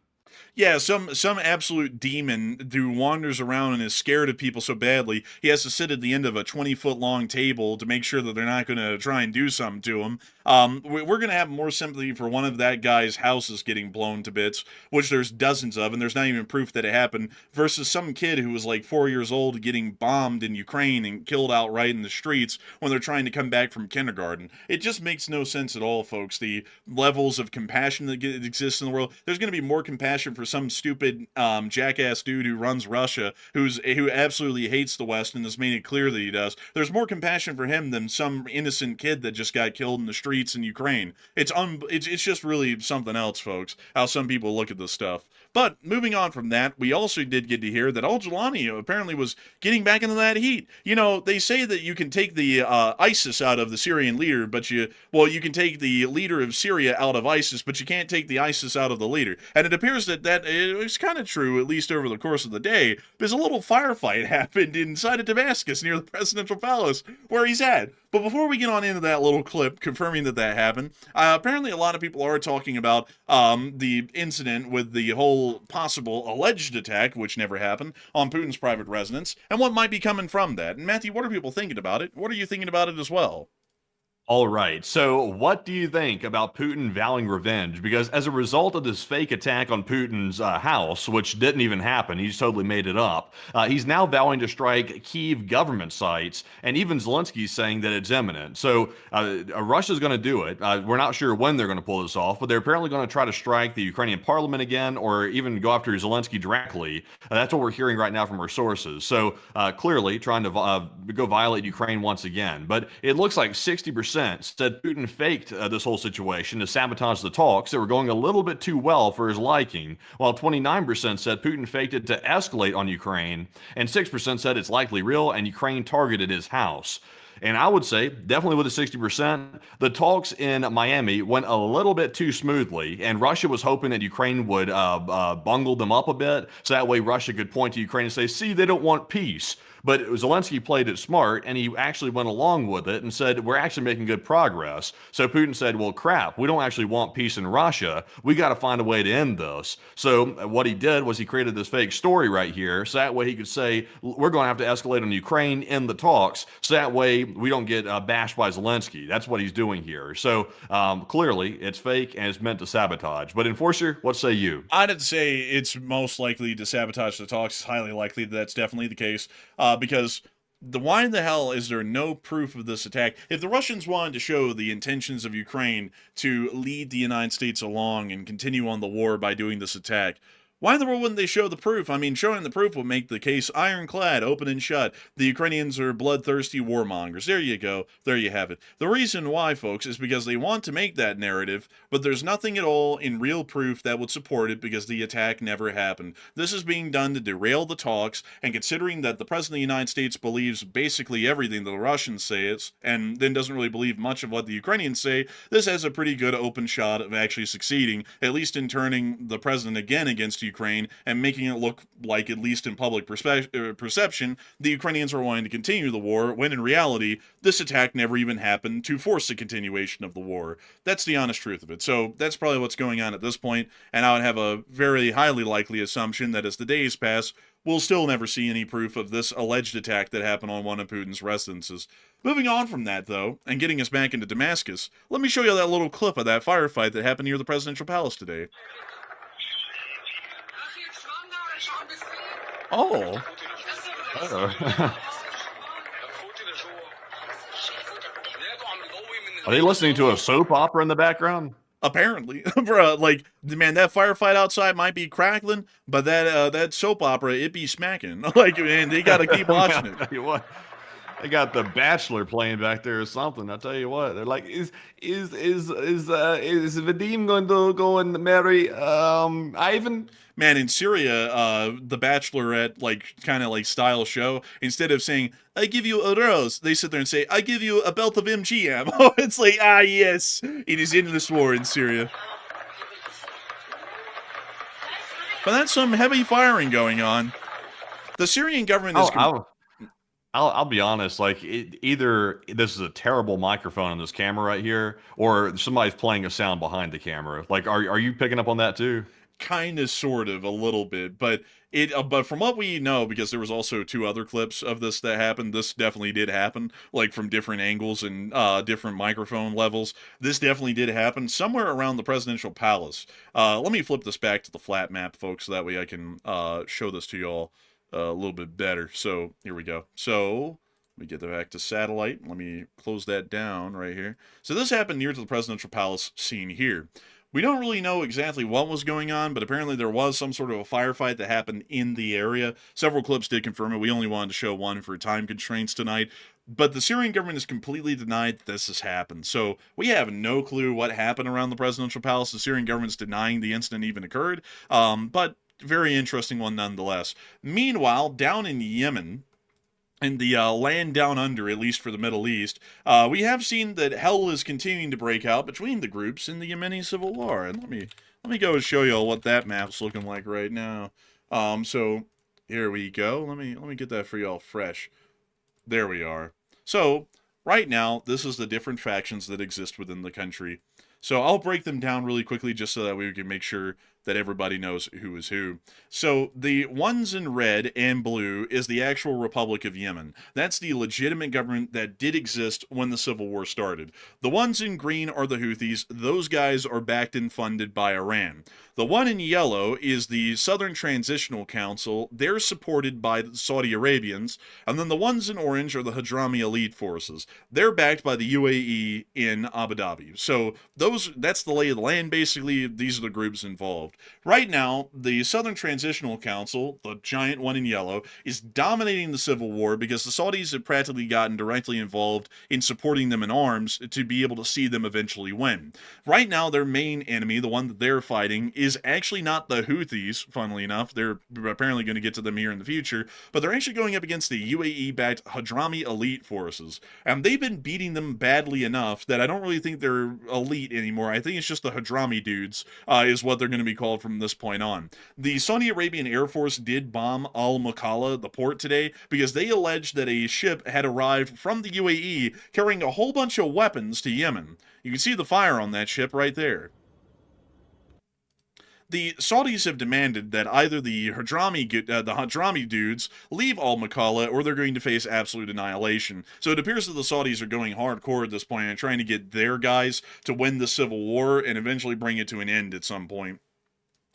Yeah, some absolute demon who wanders around and is scared of people so badly he has to sit at the end of a 20-foot long table to make sure that they're not going to try and do something to him. We're going to have more sympathy for one of that guy's houses getting blown to bits, which there's dozens of, and there's not even proof that it happened, versus some kid who was like 4 years old getting bombed in Ukraine and killed outright in the streets when they're trying to come back from kindergarten. It just makes no sense at all, folks. The levels of compassion that exist in the world. There's going to be more compassion for some stupid jackass dude who runs Russia, who absolutely hates the West and has made it clear that he does. There's more compassion for him than some innocent kid that just got killed in the streets in Ukraine. It's just really something else, folks, how some people look at this stuff. But moving on from that, we also did get to hear that Al-Jilani apparently was getting back into that heat. You know, they say that you can take the ISIS out of the Syrian leader, but you can take the leader of Syria out of ISIS, but you can't take the ISIS out of the leader. And it appears that it was kind of true, at least over the course of the day, because a little firefight happened inside of Damascus near the presidential palace where he's at. But before we get on into that little clip confirming that happened, apparently a lot of people are talking about the incident with the whole possible alleged attack, which never happened, on Putin's private residence, and what might be coming from that. And Matthew, what are people thinking about it? What are you thinking about it as well? All right. So what do you think about Putin vowing revenge? Because as a result of this fake attack on Putin's house, which didn't even happen, he's totally made it up, he's now vowing to strike Kyiv government sites, and even Zelensky's saying that it's imminent. So Russia's going to do it. We're not sure when they're going to pull this off, but they're apparently going to try to strike the Ukrainian parliament again, or even go after Zelensky directly. That's what we're hearing right now from our sources. So clearly trying to go violate Ukraine once again. But it looks like 60% said Putin faked this whole situation to sabotage the talks that were going a little bit too well for his liking, while 29% said Putin faked it to escalate on Ukraine, and 6% said it's likely real and Ukraine targeted his house. And I would say, definitely with the 60%, the talks in Miami went a little bit too smoothly, and Russia was hoping that Ukraine would bungle them up a bit, so that way Russia could point to Ukraine and say, see, they don't want peace. But Zelensky played it smart, and he actually went along with it and said, we're actually making good progress. So Putin said, well, crap, we don't actually want peace in Russia. We got to find a way to end this. So what he did was he created this fake story right here, so that way he could say, we're going to have to escalate on Ukraine in the talks, so that way we don't get bashed by Zelensky. That's what he's doing here. So clearly, it's fake, and it's meant to sabotage. But Enforcer, what say you? I'd say it's most likely to sabotage the talks. It's highly likely that's definitely the case. Because why in the hell is there no proof of this attack? If the Russians wanted to show the intentions of Ukraine to lead the United States along and continue on the war by doing this attack, why in the world wouldn't they show the proof? I mean, showing the proof would make the case ironclad, open and shut. The Ukrainians are bloodthirsty warmongers. There you go. There you have it. The reason why, folks, is because they want to make that narrative, but there's nothing at all in real proof that would support it because the attack never happened. This is being done to derail the talks, and considering that the President of the United States believes basically everything the Russians say is, and then doesn't really believe much of what the Ukrainians say, this has a pretty good open shot of actually succeeding, at least in turning the president again against Ukraine and making it look like, at least in public perception, the Ukrainians are wanting to continue the war, when in reality, this attack never even happened to force the continuation of the war. That's the honest truth of it. So that's probably what's going on at this point, and I would have a very highly likely assumption that as the days pass, we'll still never see any proof of this alleged attack that happened on one of Putin's residences. Moving on from that, though, and getting us back into Damascus, let me show you that little clip of that firefight that happened near the presidential palace today. Oh. Are they listening to a soap opera in the background? Apparently. Bruh, like, man, that firefight outside might be crackling, but that soap opera, it be smacking. Like, man, they gotta keep watching it. I'll tell you what. They got The Bachelor playing back there or something. I'll tell you what. They're like, is Vadim going to go and marry Ivan? Man, in Syria, the Bachelorette, like, kind of like style show, instead of saying, I give you a rose, they sit there and say, I give you a belt of MGM. Oh, it's like, yes, it is endless war in Syria. But that's some heavy firing going on. The Syrian government is... I'll be honest, like, either this is a terrible microphone on this camera right here, or somebody's playing a sound behind the camera. Like, are you picking up on that too? kind of, sort of, a little bit, but but from what we know, because there was also 2 other clips of this that happened, this definitely did happen, like from different angles and different microphone levels. This definitely did happen somewhere around the presidential palace. Let me flip this back to the flat map, folks, so that way I can show this to y'all a little bit better. So here we go. So let me get that back to satellite. Let me close that down right here. So this happened near to the presidential palace scene here. We don't really know exactly what was going on, but apparently there was some sort of a firefight that happened in the area. Several clips did confirm it. We only wanted to show one for time constraints tonight. But the Syrian government has completely denied that this has happened. So we have no clue what happened around the presidential palace. The Syrian government's denying the incident even occurred. But very interesting one nonetheless. Meanwhile, down in Yemen, in the land down under, at least for the Middle East, we have seen that hell is continuing to break out between the groups in the Yemeni civil war. And let me go and show you all what that map's looking like right now. So here we go. Let me get that for y'all fresh. There we are. So right now, this is the different factions that exist within the country. So I'll break them down really quickly just so that we can make sure that everybody knows who is who. So the ones in red and blue is the actual Republic of Yemen. That's the legitimate government that did exist when the Civil War started. The ones in green are the Houthis. Those guys are backed and funded by Iran. The one in yellow is the Southern Transitional Council. They're supported by the Saudi Arabians. And then the ones in orange are the Hadrami Elite Forces. They're backed by the UAE in Abu Dhabi. So that's the lay of the land, basically. These are the groups involved. Right now, the Southern Transitional Council, the giant one in yellow, is dominating the civil war because the Saudis have practically gotten directly involved in supporting them in arms to be able to see them eventually win. Right now, their main enemy, the one that they're fighting, is actually not the Houthis, funnily enough. They're apparently going to get to them here in the future, but they're actually going up against the UAE-backed Hadrami Elite Forces, and they've been beating them badly enough that I don't really think they're elite anymore. I think it's just the Hadrami dudes is what they're going to be called from this point on. The Saudi Arabian Air Force did bomb Al-Makala, the port, today because they alleged that a ship had arrived from the UAE carrying a whole bunch of weapons to Yemen. You can see the fire on that ship right there. The Saudis have demanded that either the Hadrami dudes leave Al-Makala or they're going to face absolute annihilation. So it appears that the Saudis are going hardcore at this point and trying to get their guys to win the civil war and eventually bring it to an end at some point.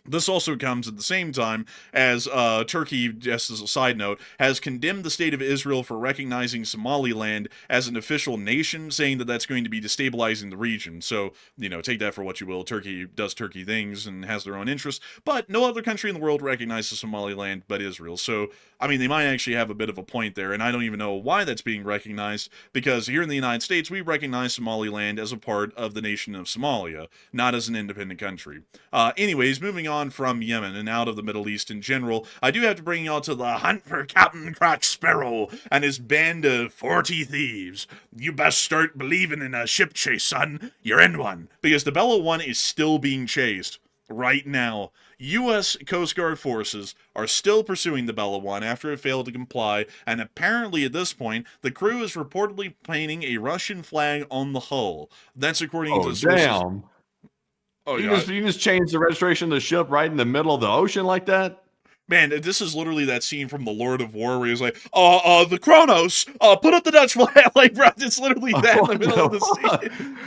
This also comes at the same time as Turkey, just as a side note, has condemned the state of Israel for recognizing Somaliland as an official nation, saying that that's going to be destabilizing the region. So, take that for what you will. Turkey does Turkey things and has their own interests, but no other country in the world recognizes Somaliland but Israel. So, they might actually have a bit of a point there, and I don't even know why that's being recognized, because here in the United States, we recognize Somaliland as a part of the nation of Somalia, not as an independent country. Anyways, moving on from Yemen and out of the Middle East in general, I do have to bring y'all to the hunt for Captain Crotch Sparrow and his band of 40 thieves. You best start believing in a ship chase, son. You're in one. Because the Bella 1 is still being chased right now. U.S. Coast Guard forces are still pursuing the Bella 1 after it failed to comply, and apparently at this point, the crew is reportedly painting a Russian flag on the hull. That's according to sources. Damn. Oh, you just changed the registration of the ship right in the middle of the ocean like that? Man, this is literally that scene from The Lord of War where he's like, the Kronos, put up the Dutch flag. Like, bro, it's literally that in the middle of the scene.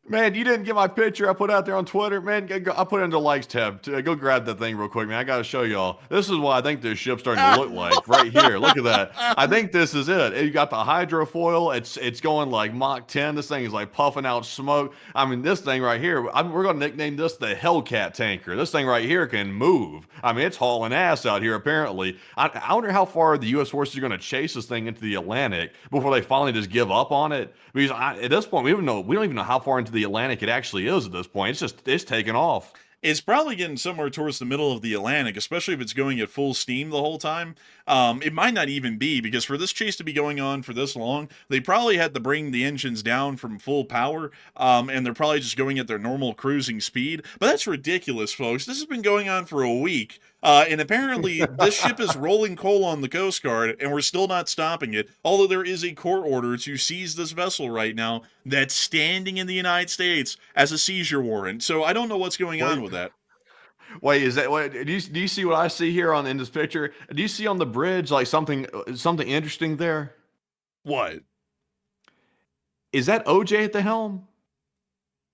Man, you didn't get my picture I put out there on Twitter. Man, I put it in the likes tab. Go grab that thing real quick, man. I got to show y'all. This is what I think this ship's starting to look like right here. Look at that. I think this is it. You got the hydrofoil. It's going like Mach 10. This thing is like puffing out smoke. This thing right here, we're going to nickname this the Hellcat tanker. This thing right here can move. It's hauling ass out here, apparently. I wonder how far the U.S. forces are going to chase this thing into the Atlantic before they finally just give up on it. Because at this point, we don't even know how far into the Atlantic it actually is at this point. It's taking off. It's probably getting somewhere towards the middle of the Atlantic, especially if it's going at full steam the whole time. It might not even be, because for this chase to be going on for this long, they probably had to bring the engines down from full power, and they're probably just going at their normal cruising speed. But that's ridiculous, folks. This has been going on for a week, and apparently this ship is rolling coal on the Coast Guard, and we're still not stopping it, although there is a court order to seize this vessel right now that's standing in the United States as a seizure warrant. So I don't know what's going on with that. Wait, is that what do you see what I see here in this picture? Do you see on the bridge like something interesting there? What? Is that OJ at the helm?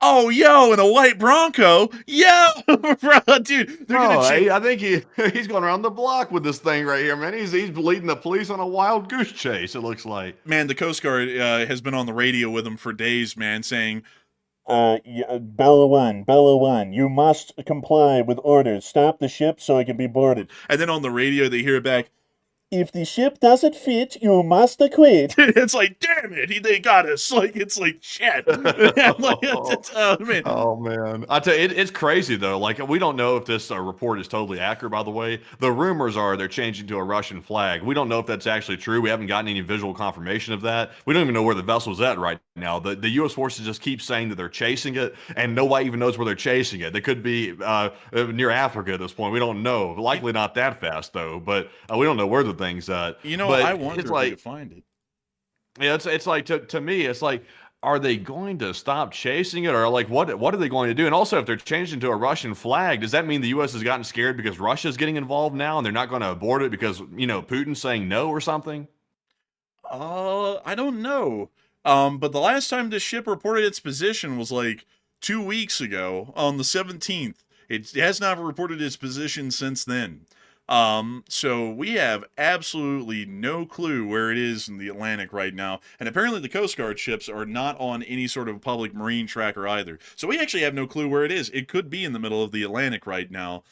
Oh, yo, in a white Bronco. Yo, bro, dude, they're Oh, gonna change. I think he's going around the block with this thing right here, man. He's leading the police on a wild goose chase. It looks like. Man, the Coast Guard has been on the radio with him for days, man, saying, Bella 1, you must comply with orders. Stop the ship so it can be boarded. and then on the radio they hear it back. If the ship doesn't fit, you must acquit. It's like, damn it, they got us. Like, it's like shit. Like, oh man. Oh man, I tell you, it's crazy though. Like we don't know if this report is totally accurate. By the way, the rumors are they're changing to a Russian flag. We don't know if that's actually true. We haven't gotten any visual confirmation of that. We don't even know where the vessel's at right now. The U.S. forces just keep saying that they're chasing it, and nobody even knows where they're chasing it. They could be near Africa at this point. We don't know. Likely not that fast though, but we don't know where the thing's at. You know, but I wonder it's if like, we could find it. Yeah, it's like to me, it's like, are they going to stop chasing it, or like what are they going to do? And also, if they're changing to a Russian flag, does that mean the U.S. has gotten scared because Russia's getting involved now, and they're not going to abort it because Putin's saying no or something? I don't know. But the last time this ship reported its position was like 2 weeks ago on the 17th. It has not reported its position since then. So we have absolutely no clue where it is in the Atlantic right now. And apparently the Coast Guard ships are not on any sort of public marine tracker either. So we actually have no clue where it is. It could be in the middle of the Atlantic right now.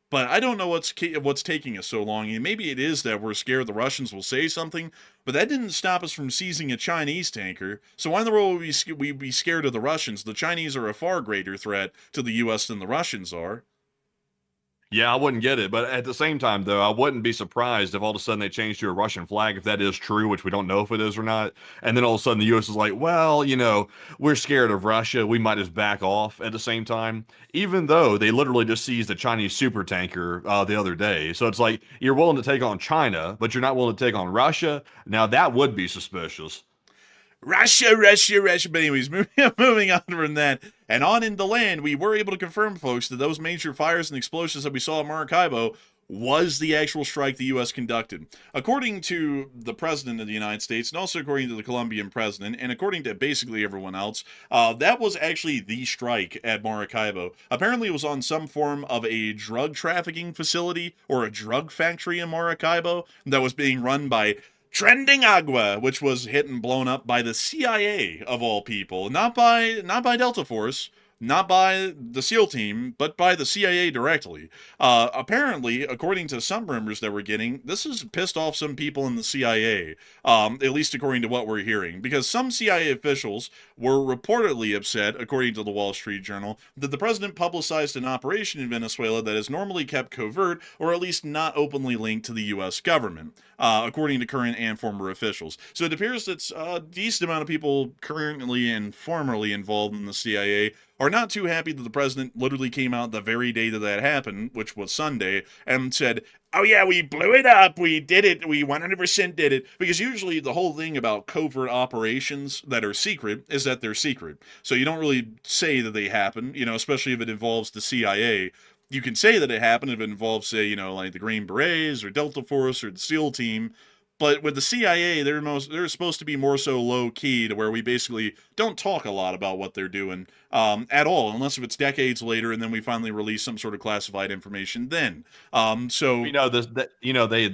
But I don't know what's taking us so long. And maybe it is that we're scared the Russians will say something, but that didn't stop us from seizing a Chinese tanker. So why in the world would we be scared of the Russians? The Chinese are a far greater threat to the U.S. than the Russians are. Yeah, I wouldn't get it. But at the same time, though, I wouldn't be surprised if all of a sudden they change to a Russian flag, if that is true, which we don't know if it is or not. And then all of a sudden the U.S. is like, well, we're scared of Russia. We might just back off at the same time, even though they literally just seized a Chinese super tanker the other day. So it's like you're willing to take on China, but you're not willing to take on Russia. Now, that would be suspicious. Russia. But anyways, moving on from that and on into land, we were able to confirm, folks, that those major fires and explosions that we saw at Maracaibo was the actual strike the U.S. conducted. According to the President of the United States, and also according to the Colombian President, and according to basically everyone else, that was actually the strike at Maracaibo. Apparently it was on some form of a drug trafficking facility or a drug factory in Maracaibo that was being run by Trending Agua, which was hit and blown up by the CIA of all people, not by Delta Force, not by the SEAL team, but by the CIA directly. Apparently, according to some rumors that we're getting, this has pissed off some people in the CIA, at least according to what we're hearing, because some CIA officials were reportedly upset, according to the Wall Street Journal, that the president publicized an operation in Venezuela that is normally kept covert, or at least not openly linked to the U.S. government, according to current and former officials. So it appears that a decent amount of people currently and formerly involved in the CIA are not too happy that the president literally came out the very day that happened, which was Sunday, and said, oh yeah, we blew it up, we did it, we 100% did it. Because usually the whole thing about covert operations that are secret is that they're secret. So you don't really say that they happen, especially if it involves the CIA. You can say that it happened if it involves, say, like the Green Berets or Delta Force or the SEAL team. But with the CIA, they're supposed to be more so low-key, to where we basically don't talk a lot about what they're doing at all, unless if it's decades later and then we finally release some sort of classified information then. The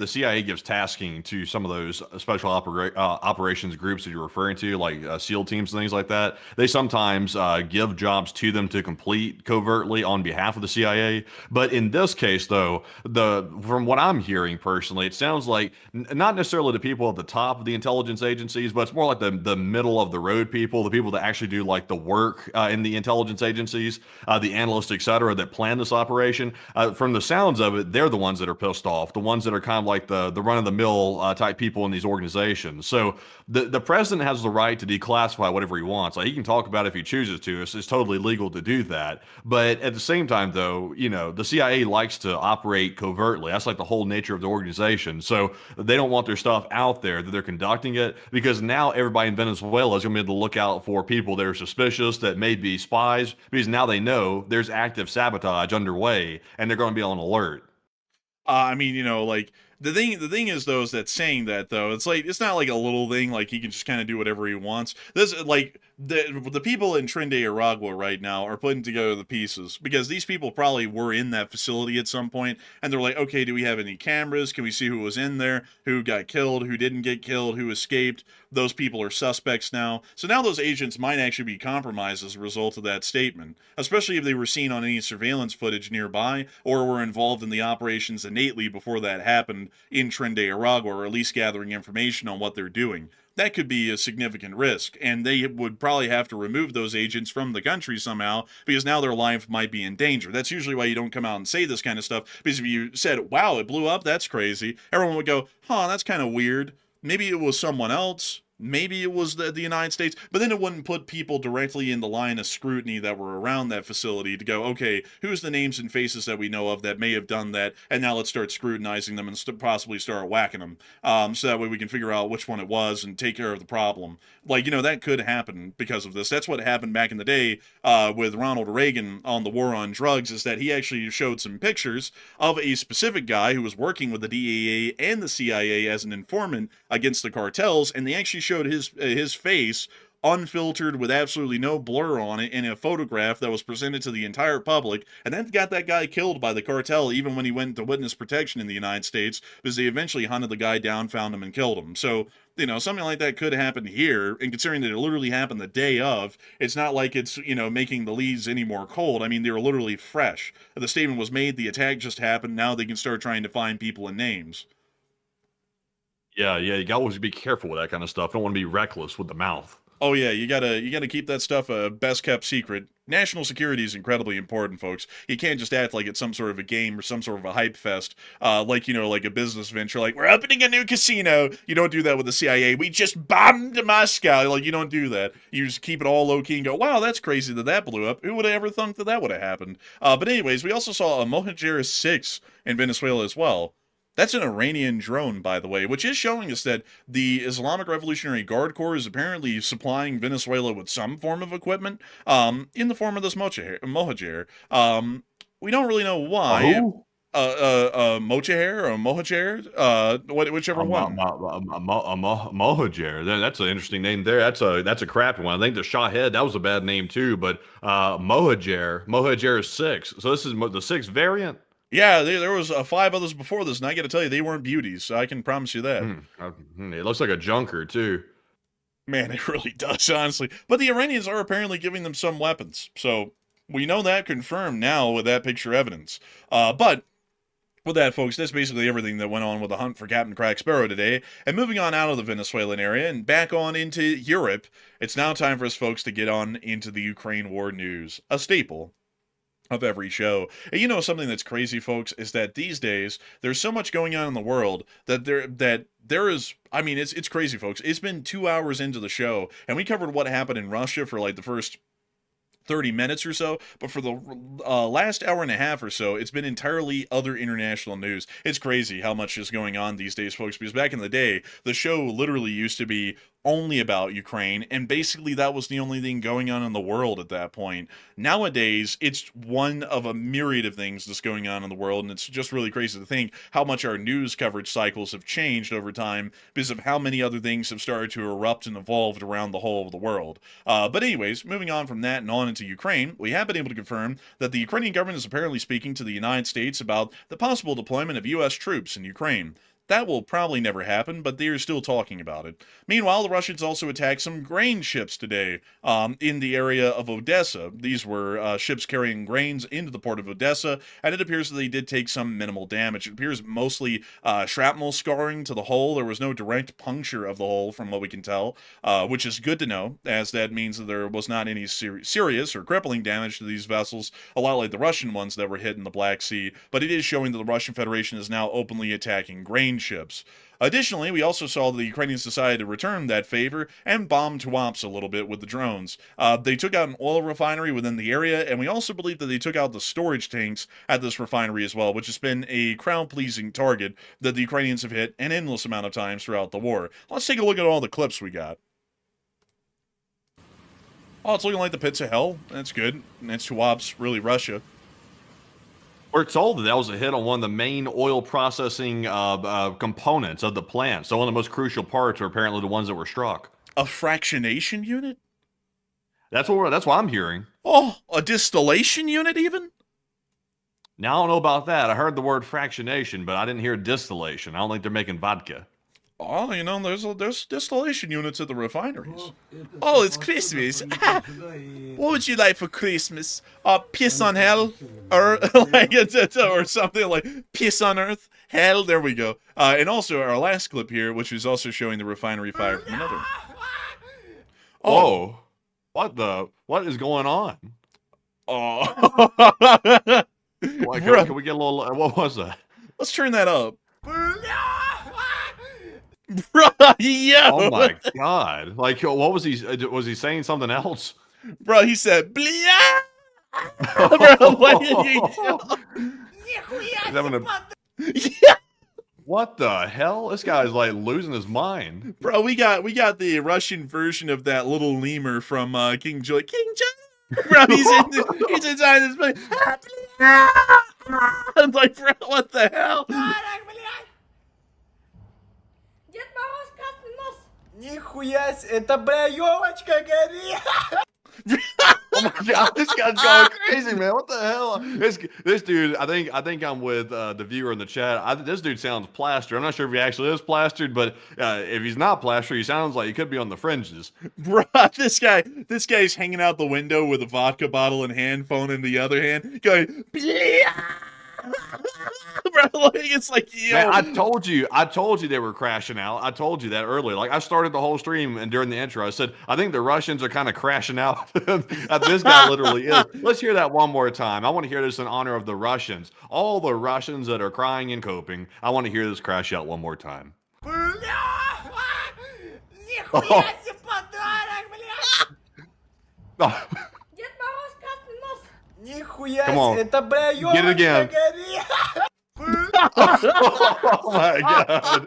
CIA gives tasking to some of those special operations groups that you're referring to, like SEAL teams and things like that. They sometimes give jobs to them to complete covertly on behalf of the CIA. But in this case, though, from what I'm hearing personally, it sounds like not necessarily the people at the top of the intelligence agencies, but it's more like the middle of the road people, the people that actually do like the work in the intelligence agencies, the analysts, etc., that plan this operation. From the sounds of it, they're the ones that are pissed off, the ones that are kind of like the run-of-the-mill type people in these organizations. So the president has the right to declassify whatever he wants. Like, he can talk about it if he chooses to. It's totally legal to do that. But at the same time, though, the CIA likes to operate covertly. That's like the whole nature of the organization. So they don't want their stuff out there that they're conducting it, because now everybody in Venezuela is going to be able to look out for people that are suspicious, that may be spies, because now they know there's active sabotage underway and they're going to be on alert. I mean, like the thing is though is that saying that though, it's like it's not like a little thing like he can just kind of do whatever he wants. This like the people in Trinidad Aragua right now are putting together the pieces because these people probably were in that facility at some point and they're like, okay, do we have any cameras? Can we see who was in there, who got killed, who didn't get killed, who escaped? Those people are suspects now. So now those agents might actually be compromised as a result of that statement, especially if they were seen on any surveillance footage nearby or were involved in the operations innately before that happened in Trinidad Aragua, or at least gathering information on what they're doing. That could be a significant risk, and they would probably have to remove those agents from the country somehow because now their life might be in danger. That's usually why you don't come out and say this kind of stuff, because if you said, wow, it blew up, that's crazy, everyone would go, huh, that's kind of weird. Maybe it was someone else. Maybe it was the United States, but then it wouldn't put people directly in the line of scrutiny that were around that facility to go, okay, who's the names and faces that we know of that may have done that, and now let's start scrutinizing them and possibly start whacking them, so that way we can figure out which one it was and take care of the problem. Like, that could happen because of this. That's what happened back in the day with Ronald Reagan on the war on drugs, is that he actually showed some pictures of a specific guy who was working with the DEA and the CIA as an informant against the cartels, and they actually showed his face unfiltered with absolutely no blur on it in a photograph that was presented to the entire public, and that got that guy killed by the cartel even when he went into witness protection in the United States, because they eventually hunted the guy down, found him, and killed him. So something like that could happen here, and considering that it literally happened the day of, it's not like it's, making the leads any more cold. I mean, they were literally fresh. The statement was made, the attack just happened, now they can start trying to find people and names. Yeah, you got to always be careful with that kind of stuff. Don't want to be reckless with the mouth. Oh yeah, you gotta keep that stuff a best kept secret. National security is incredibly important, folks. You can't just act like it's some sort of a game or some sort of a hype fest, like a business venture. Like, we're opening a new casino. You don't do that with the CIA. We just bombed Moscow. Like, you don't do that. You just keep it all low key and go, wow, that's crazy that blew up. Who would have ever thunk that would have happened? But anyways, we also saw a Mohajer 6 in Venezuela as well. That's an Iranian drone, by the way, which is showing us that the Islamic Revolutionary Guard Corps is apparently supplying Venezuela with some form of equipment, in the form of this Mohajer. We don't really know why. Oh. Mochaher or Mohajer, whichever one. Mohajer. That's an interesting name there. That's a crappy one. I think the Shahed, that was a bad name too, but Mohajer 6. So this is the 6th variant. Yeah, there was 5 others before this, and I got to tell you, they weren't beauties, so I can promise you that. It looks like a junker, too. Man, it really does, honestly. But the Iranians are apparently giving them some weapons, so we know that confirmed now with that picture evidence. But with that, folks, that's basically everything that went on with the hunt for Captain Crack Sparrow today. And moving on out of the Venezuelan area and back on into Europe, it's now time for us, folks, to get on into the Ukraine war news, a staple of every show. And something that's crazy, folks, is that these days there's so much going on in the world that there is, I mean, it's crazy, folks. It's been 2 hours into the show and we covered what happened in Russia for like the first 30 minutes or so, but for the last hour and a half or so, it's been entirely other international news. It's crazy how much is going on these days, folks, because back in the day, the show literally used to be only about Ukraine, and basically that was the only thing going on in the world at that point. Nowadays, it's one of a myriad of things that's going on in the world, and it's just really crazy to think how much our news coverage cycles have changed over time because of how many other things have started to erupt and evolved around the whole of the world. But anyways, moving on from that and on into Ukraine, we have been able to confirm that the Ukrainian government is apparently speaking to the United States about the possible deployment of U.S. troops in Ukraine. That will probably never happen, but they are still talking about it. Meanwhile, the Russians also attacked some grain ships today in the area of Odessa. These were ships carrying grains into the port of Odessa, and it appears that they did take some minimal damage. It appears mostly shrapnel scarring to the hull. There was no direct puncture of the hull, from what we can tell, which is good to know, as that means that there was not any serious or crippling damage to these vessels, a lot like the Russian ones that were hit in the Black Sea, but it is showing that the Russian Federation is now openly attacking grain ships. Additionally, we also saw the Ukrainians decided to return that favor and bomb Tuapse a little bit with the drones. They took out an oil refinery within the area, and we also believe that they took out the storage tanks at this refinery as well, which has been a crowd-pleasing target that the Ukrainians have hit an endless amount of times throughout the war. Let's take a look at all the clips we got. Oh, it's looking like the pits of hell. That's good. And that's Tuapse, really Russia. We're told that was a hit on one of the main oil processing components of the plant. So one of the most crucial parts are apparently the ones that were struck. A fractionation unit? That's what I'm hearing. Oh, a distillation unit even? Now I don't know about that. I heard the word fractionation, but I didn't hear distillation. I don't think they're making vodka. Oh, you know, there's distillation units at the refineries. Oh, it's Christmas. What would you like for Christmas? Piss on hell? Or, or something like piss on earth? Hell? There we go. And also our last clip here, which is also showing the refinery fire from another. Oh. What is going on? Oh. Can we get a little, what was that? Let's turn that up. Bro, yo. Oh my god! Like, what was he? Was he saying something else? Bro, he said, "Blia." Bro, what yeah. What the hell? This guy's like losing his mind. Bro, we got the Russian version of that little lemur from King Joy. King Joy. Bro, he's inside this place. I'm like, bro, what the hell? Нихуя себе, это браёвочка горит! Oh my god, this guy's going crazy, man! What the hell? This dude, I think I'm with the viewer in the chat. This dude sounds plastered. I'm not sure if he actually is plastered, but if he's not plastered, he sounds like he could be on the fringes. Bro, this guy's hanging out the window with a vodka bottle in hand, phone in the other hand, going, bro, like, it's like, yo. Man, I told you they were crashing out. I told you that earlier. Like, I started the whole stream, and during the intro, I said, I think the Russians are kind of crashing out. This guy literally is. Let's hear that one more time. I want to hear this in honor of the Russians. All the Russians that are crying and coping. I want to hear this crash out one more time. Come on. Get it again. Oh my god.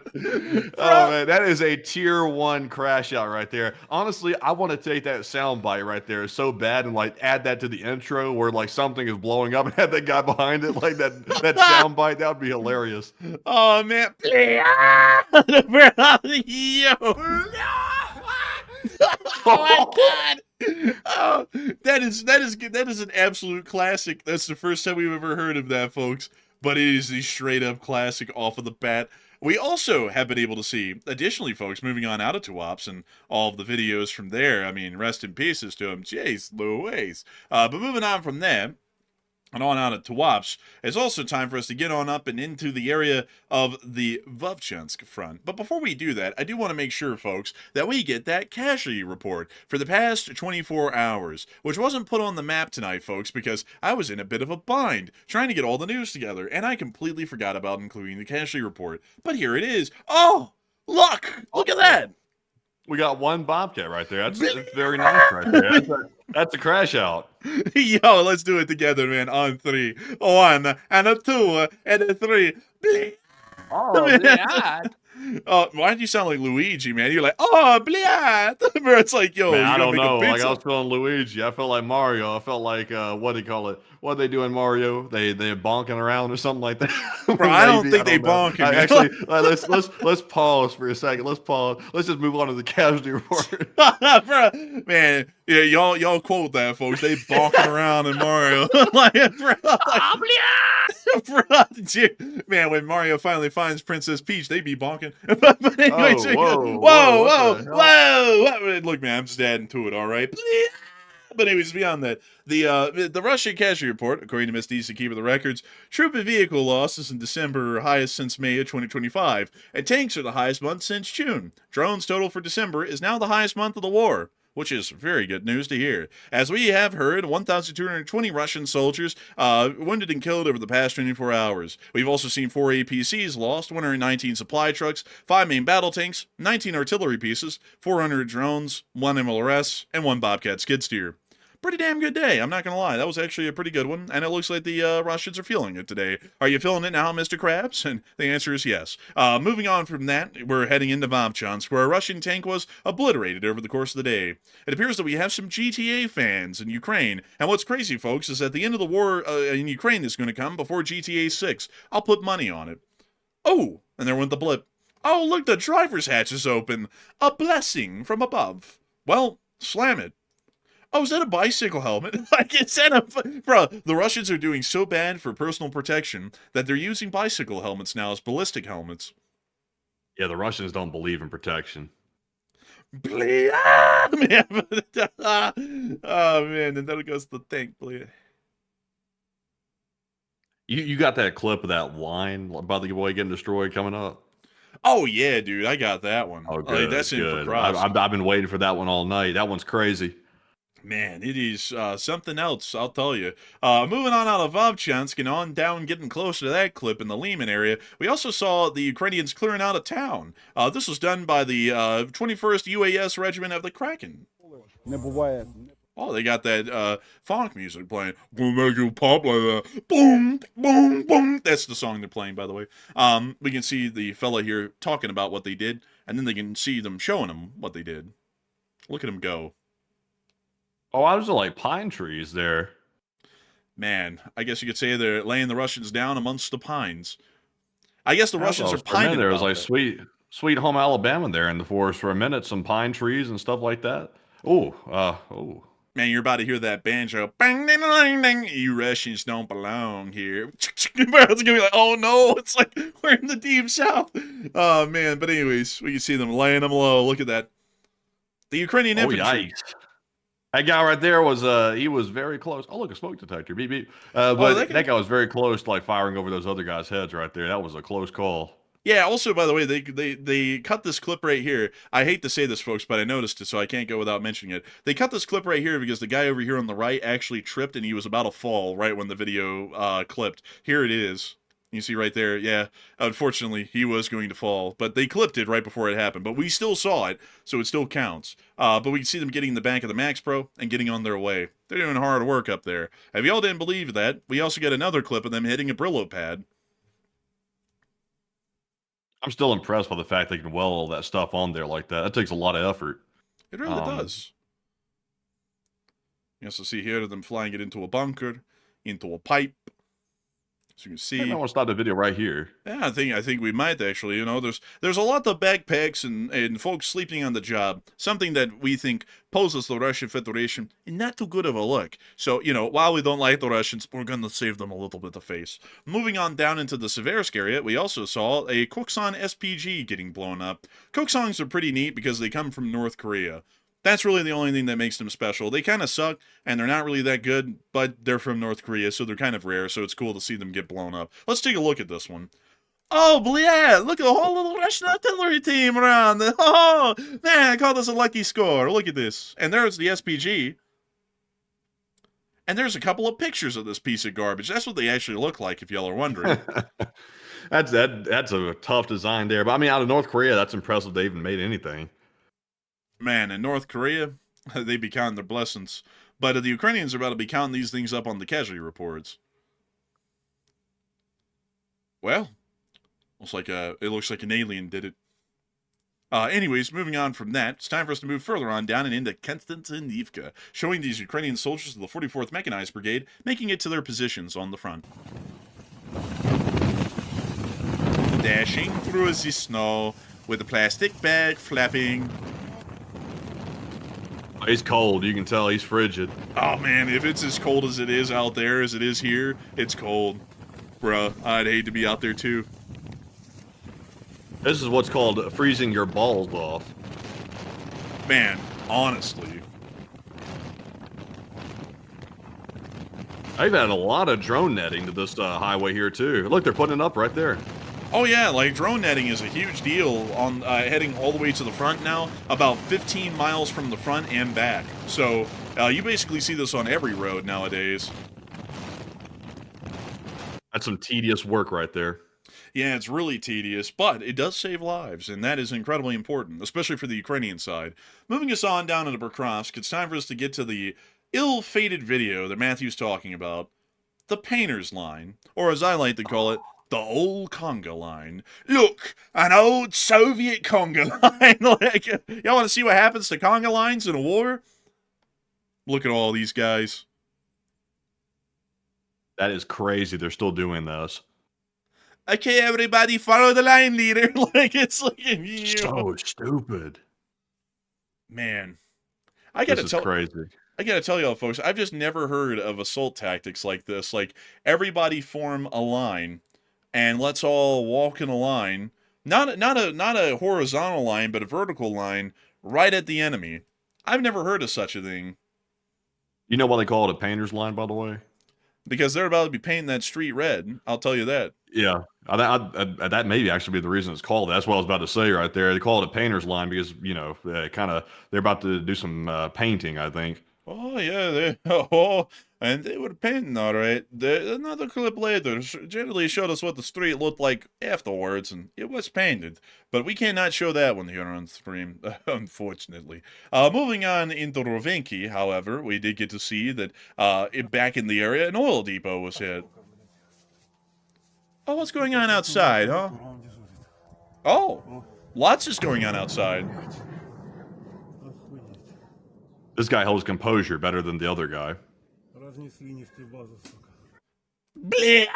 Oh man, that is a tier 1 crash out right there. Honestly, I want to take that sound bite right there so bad and like add that to the intro where like something is blowing up and have that guy behind it, like that sound bite. That would be hilarious. Oh man. Yo. Oh my god. Oh, that is an absolute classic. That's the first time we've ever heard of that, folks. But it is a straight up classic off of the bat. We also have been able to see, additionally, folks, moving on out of Tuapse and all of the videos from there. I mean, rest in pieces to him. Jeez Louise. But moving on from there, and on out of Tuapse, it's also time for us to get on up and into the area of the Vovchansk front. But before we do that, I do want to make sure, folks, that we get that casualty report for the past 24 hours, which wasn't put on the map tonight, folks, because I was in a bit of a bind trying to get all the news together, and I completely forgot about including the casualty report. But here it is. Oh, look! Look at that! We got one Bobcat right there. That's very nice right there. That's a crash out. Yo, let's do it together, man. On 3. 1, and a 2, and a 3. Oh, God. Oh, why did you sound like Luigi, man? You're like, oh, bliat. It's like, yo, man, I don't know. Like, I was feeling Luigi. I felt like Mario. I felt like, what do you call it? What they do in Mario? They're bonking around or something like that. Bro, I don't think they bonking. Actually, let's pause for a second. Let's pause. Let's just move on to the casualty report. Bro, man, yeah, y'all quote that, folks. They bonking around in Mario. Like, bro, dude, man, when Mario finally finds Princess Peach, they be bonking. But anyway, whoa. Look, man, I'm just adding to it, all right? But anyways, beyond that, the Russian casualty report, according to Miss Dees, keeper the records, troop and vehicle losses in December are highest since May of 2025, and tanks are the highest month since June. Drones total for December is now the highest month of the war. which is very good news to hear. As we have heard, 1,220 Russian soldiers wounded and killed over the past 24 hours. We've also seen 4 APCs lost, 119 supply trucks, 5 main battle tanks, 19 artillery pieces, 400 drones, 1 MLRS, and 1 Bobcat skid steer. Pretty damn good day, I'm not gonna lie. That was actually a pretty good one, and it looks like the Russians are feeling it today. Are you feeling it now, Mr. Krabs? And the answer is yes. Moving on from that, we're heading into Vovchansk, where a Russian tank was obliterated over the course of the day. It appears that we have some GTA fans in Ukraine, and what's crazy, folks, is that the end of the war in Ukraine is going to come before GTA 6. I'll put money on it. Oh, and there went the blip. Oh, look, the driver's hatch is open. A blessing from above. Well, slam it. Oh, is that a bicycle helmet? Like, is that a... Bro, the Russians are doing so bad for personal protection that they're using bicycle helmets now as ballistic helmets. Yeah, the Russians don't believe in protection. Man. Oh, man, and there goes the tank. You got that clip of that line about the boy getting destroyed coming up? Oh, yeah, dude, I got that one. Oh, good, Like, that's in for good. cross. I've been waiting for that one all night. That one's crazy. Man, it is something else, I'll tell you. Moving on out of Vovchansk and on down, getting closer to that clip in the Lyman area, we also saw the Ukrainians clearing out a town. This was done by the 21st UAS Regiment of the Kraken. Oh, they got that funk music playing. Gonna make you pop like that. Boom, boom, boom. That's the song they're playing, by the way. We can see the fella here talking about what they did, and then they can see them showing them what they did. Look at him go. Oh, I was like pine trees there. Man, I guess you could say they're laying the Russians down amongst the pines. I guess the Russians are pining. There was like that. sweet home Alabama there in the forest for a minute, some pine trees and stuff like that. Oh. Man, you're about to hear that banjo. Bang, ding, ding, ding. You Russians don't belong here. It's gonna be like, oh no, it's like we're in the deep south. Oh man, but anyways, we can see them laying them low. Look at that. The Ukrainian infantry. Yikes. That guy right there was he was very close. Oh, look, a smoke detector. Beep beep. But that guy was very close to like firing over those other guys' heads right there. That was a close call. Yeah, also, by the way, they cut this clip right here. I hate to say this, folks, but I noticed it, so I can't go without mentioning it. They cut this clip right here because the guy over here on the right actually tripped, and he was about to fall right when the video clipped. Here it is. You see right there, yeah. Unfortunately, he was going to fall, but they clipped it right before it happened. But we still saw it, so it still counts. But we can see them getting in the back of the Max Pro and getting on their way. They're doing hard work up there. If y'all didn't believe that, we also get another clip of them hitting a Brillo pad. I'm still impressed by the fact they can weld all that stuff on there like that. That takes a lot of effort. It really does. You also see here them flying it into a bunker, into a pipe. As you can see, I want to stop the video right here. Yeah, I think we might actually. You know, there's a lot of backpacks and folks sleeping on the job. Something that we think poses the Russian Federation not too good of a look. So, you know, while we don't like the Russians, we're gonna save them a little bit of face. Moving on down into the Seversk area, we also saw a Koksan SPG getting blown up. Koksans are pretty neat because they come from North Korea. That's really the only thing that makes them special. They kind of suck, and they're not really that good, but they're from North Korea, so they're kind of rare, so it's cool to see them get blown up. Let's take a look at this one. Oh, yeah, look at the whole little Russian artillery team around. Oh, man, I call this a lucky score. Look at this. And there's the SPG. And there's a couple of pictures of this piece of garbage. That's what they actually look like, if y'all are wondering. That's a tough design there. But, I mean, out of North Korea, that's impressive they even made anything. Man, in North Korea, they be counting their blessings. But the Ukrainians are about to be counting these things up on the casualty reports. Well, it looks like an alien did it. Anyways, moving on from that, it's time for us to move further on down and into Konstantinivka, showing these Ukrainian soldiers of the 44th Mechanized Brigade making it to their positions on the front. Dashing through the snow with a plastic bag flapping. He's cold. You can tell he's frigid. Oh, man, if it's as cold as it is out there as it is here, it's cold. Bruh, I'd hate to be out there, too. This is what's called freezing your balls off. Man, honestly. I've had a lot of drone netting to this highway here, too. Look, they're putting it up right there. Oh yeah, like drone netting is a huge deal on heading all the way to the front now, about 15 miles from the front and back. So you basically see this on every road nowadays. That's some tedious work right there. Yeah, it's really tedious, but it does save lives, and that is incredibly important, especially for the Ukrainian side. Moving us on down into Bakrovsk, it's time for us to get to the ill-fated video that Matthew's talking about, the painter's line, or as I like to call it, the old conga line. Look, an old Soviet conga line. Like, y'all want to see what happens to conga lines in a war? Look at all these guys. That is crazy. They're still doing this. Okay, everybody, follow the line, leader. Like, it's like, So stupid. Man, I gotta This is crazy. I gotta tell y'all, folks, I've just never heard of assault tactics like this. Like, everybody form a line, and let's all walk in a line. Not a horizontal line, but a vertical line right at the enemy. I've never heard of such a thing. You know why they call it a painter's line, by the way? Because they're about to be painting that street red. I'll tell you that. Yeah, that may actually be the reason it's called that. That's what I was about to say right there. They call it a painter's line because, you know, they're about to do some painting, I think. Oh, yeah, and they were painting, all right. Another clip later generally showed us what the street looked like afterwards, and it was painted. But we cannot show that one here on stream, unfortunately. Moving on into Rovinky, however, we did get to see that back in the area, an oil depot was hit. Oh, what's going on outside, huh? Oh, lots is going on outside. This guy holds composure better than the other guy. Bleh.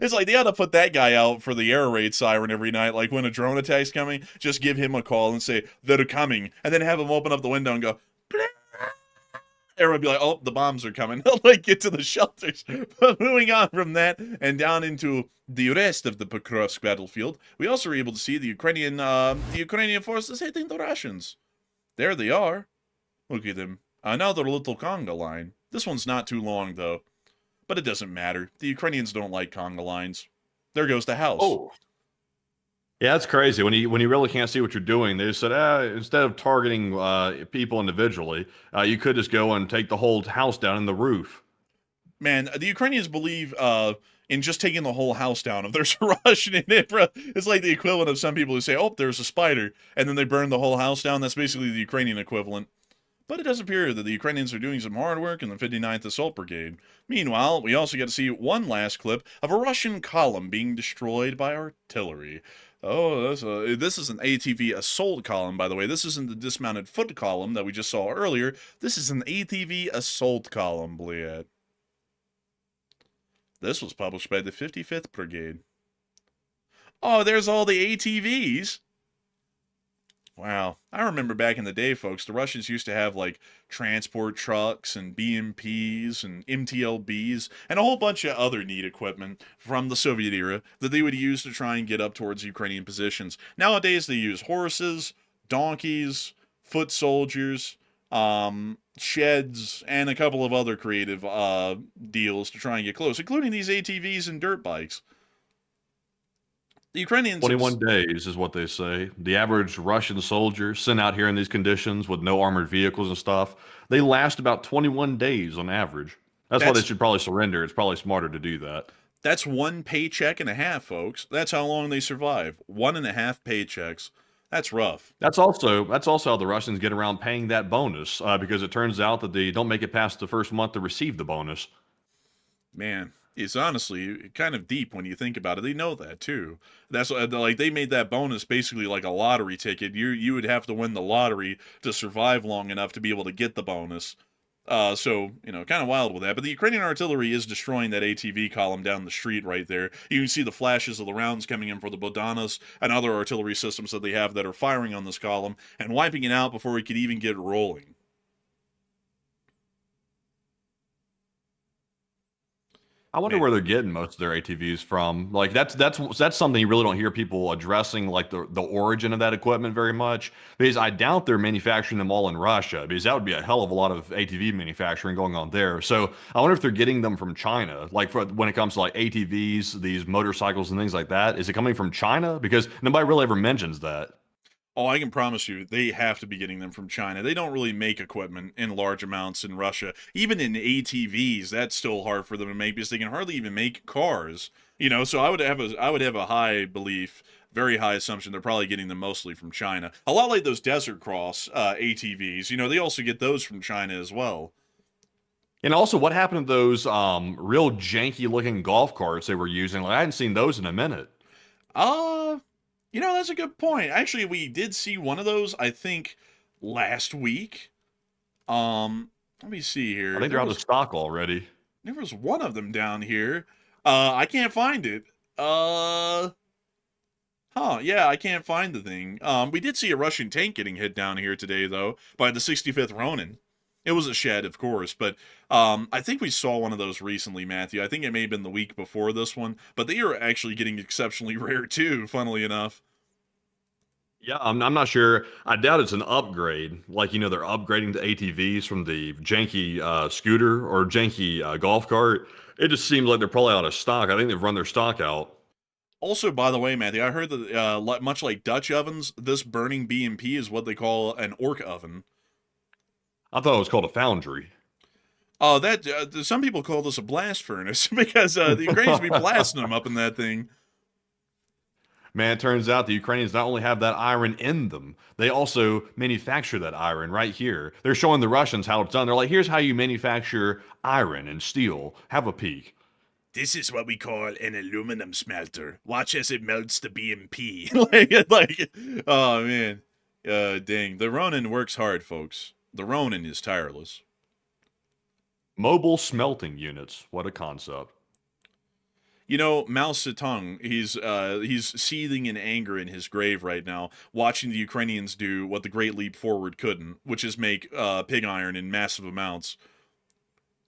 It's like they ought to put that guy out for the air raid siren every night. Like when a drone attack's coming, just give him a call and say, they're coming. And then have him open up the window and go, bleh. Everyone be like, oh, the bombs are coming. They'll like get to the shelters. But moving on from that and down into the rest of the Покровsk battlefield, we also were able to see the Ukrainian forces hitting the Russians. There they are. Look at them. Another little conga line. This one's not too long, though. But it doesn't matter. The Ukrainians don't like conga lines. There goes the house. Oh. Yeah, that's crazy. When you really can't see what you're doing, they just said, instead of targeting people individually, you could just go and take the whole house down and the roof. Man, the Ukrainians believe in just taking the whole house down. If there's a Russian in it, bro, it's like the equivalent of some people who say, oh, there's a spider, and then they burn the whole house down. That's basically the Ukrainian equivalent. But it does appear that the Ukrainians are doing some hard work in the 59th Assault Brigade. Meanwhile, we also get to see one last clip of a Russian column being destroyed by artillery. Oh, this is an ATV assault column, by the way. This isn't the dismounted foot column that we just saw earlier. This is an ATV assault column, Bliat. This was published by the 55th Brigade. Oh, there's all the ATVs. Wow. I remember back in the day, folks, the Russians used to have, like, transport trucks and BMPs and MTLBs and a whole bunch of other neat equipment from the Soviet era that they would use to try and get up towards Ukrainian positions. Nowadays, they use horses, donkeys, foot soldiers, sheds, and a couple of other creative deals to try and get close, including these ATVs and dirt bikes. The Ukrainians... 21 days is what they say. The average Russian soldier sent out here in these conditions with no armored vehicles and stuff, they last about 21 days on average. That's why they should probably surrender. It's probably smarter to do that. That's one paycheck and a half, folks. That's how long they survive. 1.5 paychecks. That's rough. That's also how the Russians get around paying that bonus, because it turns out that they don't make it past the first month to receive the bonus. Man, it's honestly kind of deep when you think about it. They know that too. That's like they made that bonus basically like a lottery ticket. You would have to win the lottery to survive long enough to be able to get the bonus. So, you know, kind of wild with that. But the Ukrainian artillery is destroying that ATV column down the street right there. You can see the flashes of the rounds coming in for the Bodanas and other artillery systems that they have that are firing on this column and wiping it out before we could even get rolling. I wonder Man. where they're getting most of their ATVs from. Like that's something you really don't hear people addressing, like the origin of that equipment very much. Because I doubt they're manufacturing them all in Russia, because that would be a hell of a lot of ATV manufacturing going on there. So I wonder if they're getting them from China. Like for when it comes to like ATVs, these motorcycles and things like that, is it coming from China? Because nobody really ever mentions that. Oh, I can promise you, they have to be getting them from China. They don't really make equipment in large amounts in Russia. Even in ATVs, that's still hard for them to make because they can hardly even make cars. So I would have a high belief, very high assumption they're probably getting them mostly from China. A lot like those Desert Cross ATVs. They also get those from China as well. And also, what happened to those real janky looking golf carts they were using? Like I hadn't seen those in a minute. Uh, that's a good point. Actually, we did see one of those, I think, last week. Let me see here. I think they're out of stock already. There was one of them down here. I can't find it. Yeah, I can't find the thing. We did see a Russian tank getting hit down here today, though, by the 65th Ronin. It was a shed, of course, but I think we saw one of those recently, Matthew. I think it may have been the week before this one, but they are actually getting exceptionally rare, too, funnily enough. Yeah, I'm not sure. I doubt it's an upgrade. Like, they're upgrading to ATVs from the janky scooter or janky golf cart. It just seems like they're probably out of stock. I think they've run their stock out. Also, by the way, Matthew, I heard that much like Dutch ovens, this burning BMP is what they call an orc oven. I thought it was called a foundry. Oh, some people call this a blast furnace because the Ukrainians be blasting them up in that thing. Man, it turns out the Ukrainians not only have that iron in them, they also manufacture that iron right here. They're showing the Russians how it's done. They're like, here's how you manufacture iron and steel. Have a peek. This is what we call an aluminum smelter. Watch as it melts the BMP. Oh, man. Dang. The Ronin works hard, folks. The Ronin is tireless. Mobile smelting units. What a concept. Mao Zedong, he's seething in anger in his grave right now, watching the Ukrainians do what the Great Leap Forward couldn't, which is make pig iron in massive amounts.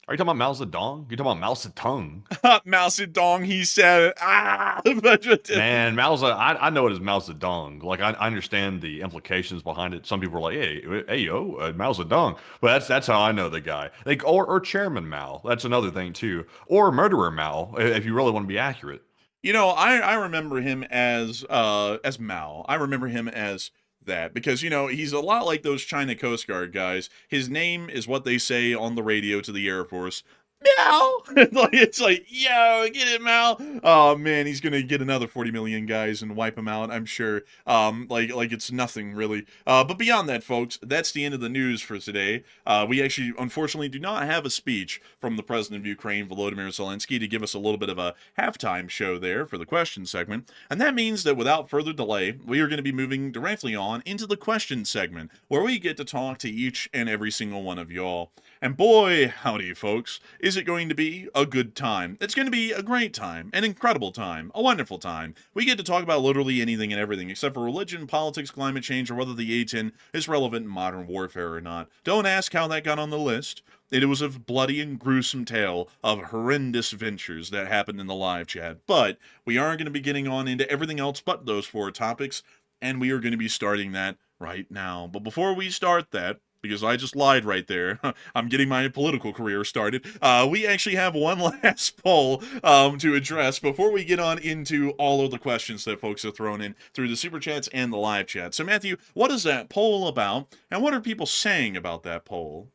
Are you talking about Mao Zedong? You're talking about Mao Zedong. Mao Zedong, he said it. Man, I know it as Mao Zedong. Like, I understand the implications behind it. Some people are like, hey, yo, Mao Zedong. But that's how I know the guy. Or Chairman Mao. That's another thing, too. Or Murderer Mao, if you really want to be accurate. I remember him as Mao. I remember him as that because he's a lot like those China Coast Guard guys. His name is what they say on the radio to the Air Force. Meow. It's like, yo, get it, Mal. Oh man, he's gonna get another 40 million guys and wipe them out, I'm sure. Like it's nothing really. But beyond that, folks, that's the end of the news for today. We actually, unfortunately, do not have a speech from the president of Ukraine, Volodymyr Zelensky, to give us a little bit of a halftime show there for the question segment. And that means that without further delay, we are going to be moving directly on into the question segment, where we get to talk to each and every single one of y'all. And boy, howdy, folks, is it going to be a good time. It's going to be a great time, an incredible time, a wonderful time. We get to talk about literally anything and everything, except for religion, politics, climate change, or whether the A-10 is relevant in modern warfare or not. Don't ask how that got on the list. It was a bloody and gruesome tale of horrendous ventures that happened in the live chat. But we are going to be getting on into everything else but those four topics, and we are going to be starting that right now. But before we start that, because I just lied right there, I'm getting my political career started, we actually have one last poll to address before we get on into all of the questions that folks have thrown in through the super chats and the live chat. So Matthew, what is that poll about, and what are people saying about that poll?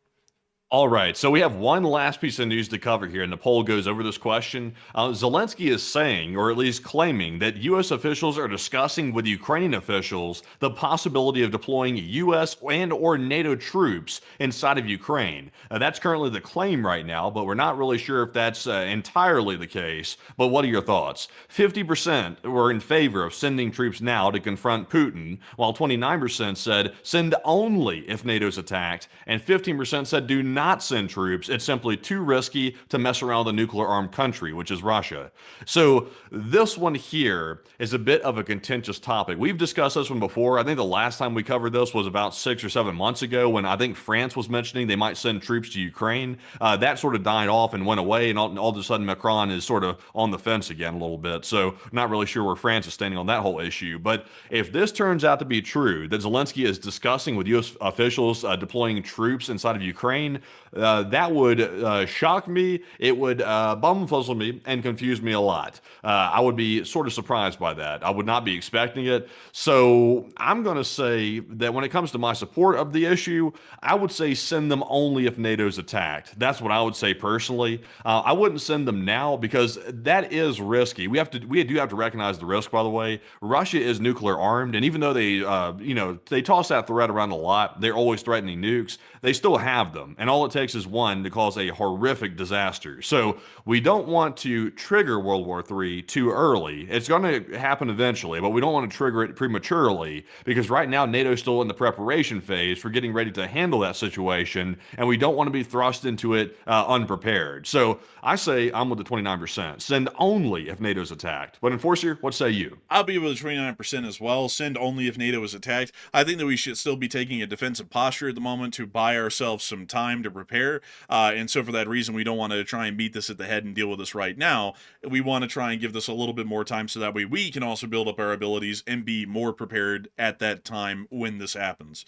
All right, so we have one last piece of news to cover here, and the poll goes over this question. Zelensky is saying, or at least claiming, that U.S. officials are discussing with Ukrainian officials the possibility of deploying U.S. and or NATO troops inside of Ukraine. That's currently the claim right now, but we're not really sure if that's entirely the case. But what are your thoughts? 50% were in favor of sending troops now to confront Putin, while 29% said send only if NATO's attacked, and 15% said do not not send troops. It's simply too risky to mess around with a nuclear-armed country, which is Russia. So this one here is a bit of a contentious topic. We've discussed this one before. I think the last time we covered this was about 6 or 7 months ago when I think France was mentioning they might send troops to Ukraine. That sort of died off and went away, and all of a sudden Macron is sort of on the fence again a little bit. So not really sure where France is standing on that whole issue. But if this turns out to be true, that Zelensky is discussing with U.S. officials deploying troops inside of Ukraine, that would shock me. It would bumfuzzle me and confuse me a lot. I would be sort of surprised by that. I would not be expecting it. So I'm going to say that when it comes to my support of the issue, I would say send them only if NATO's attacked. That's what I would say personally. I wouldn't send them now because that is risky. We do have to recognize the risk, by the way. Russia is nuclear armed, and even though they toss that threat around a lot, they're always threatening nukes. They still have them, and all it takes is one to cause a horrific disaster. So we don't want to trigger World War III too early. It's going to happen eventually, but we don't want to trigger it prematurely because right now NATO's still in the preparation phase for getting ready to handle that situation, and we don't want to be thrust into it unprepared. So I say I'm with the 29%. Send only if NATO's attacked. But Enforcer, what say you? I'll be with the 29% as well. Send only if NATO is attacked. I think that we should still be taking a defensive posture at the moment to buy ourselves some time to prepare. And so for that reason, we don't want to try and beat this at the head and deal with this right now. We want to try and give this a little bit more time so that way we can also build up our abilities and be more prepared at that time when this happens.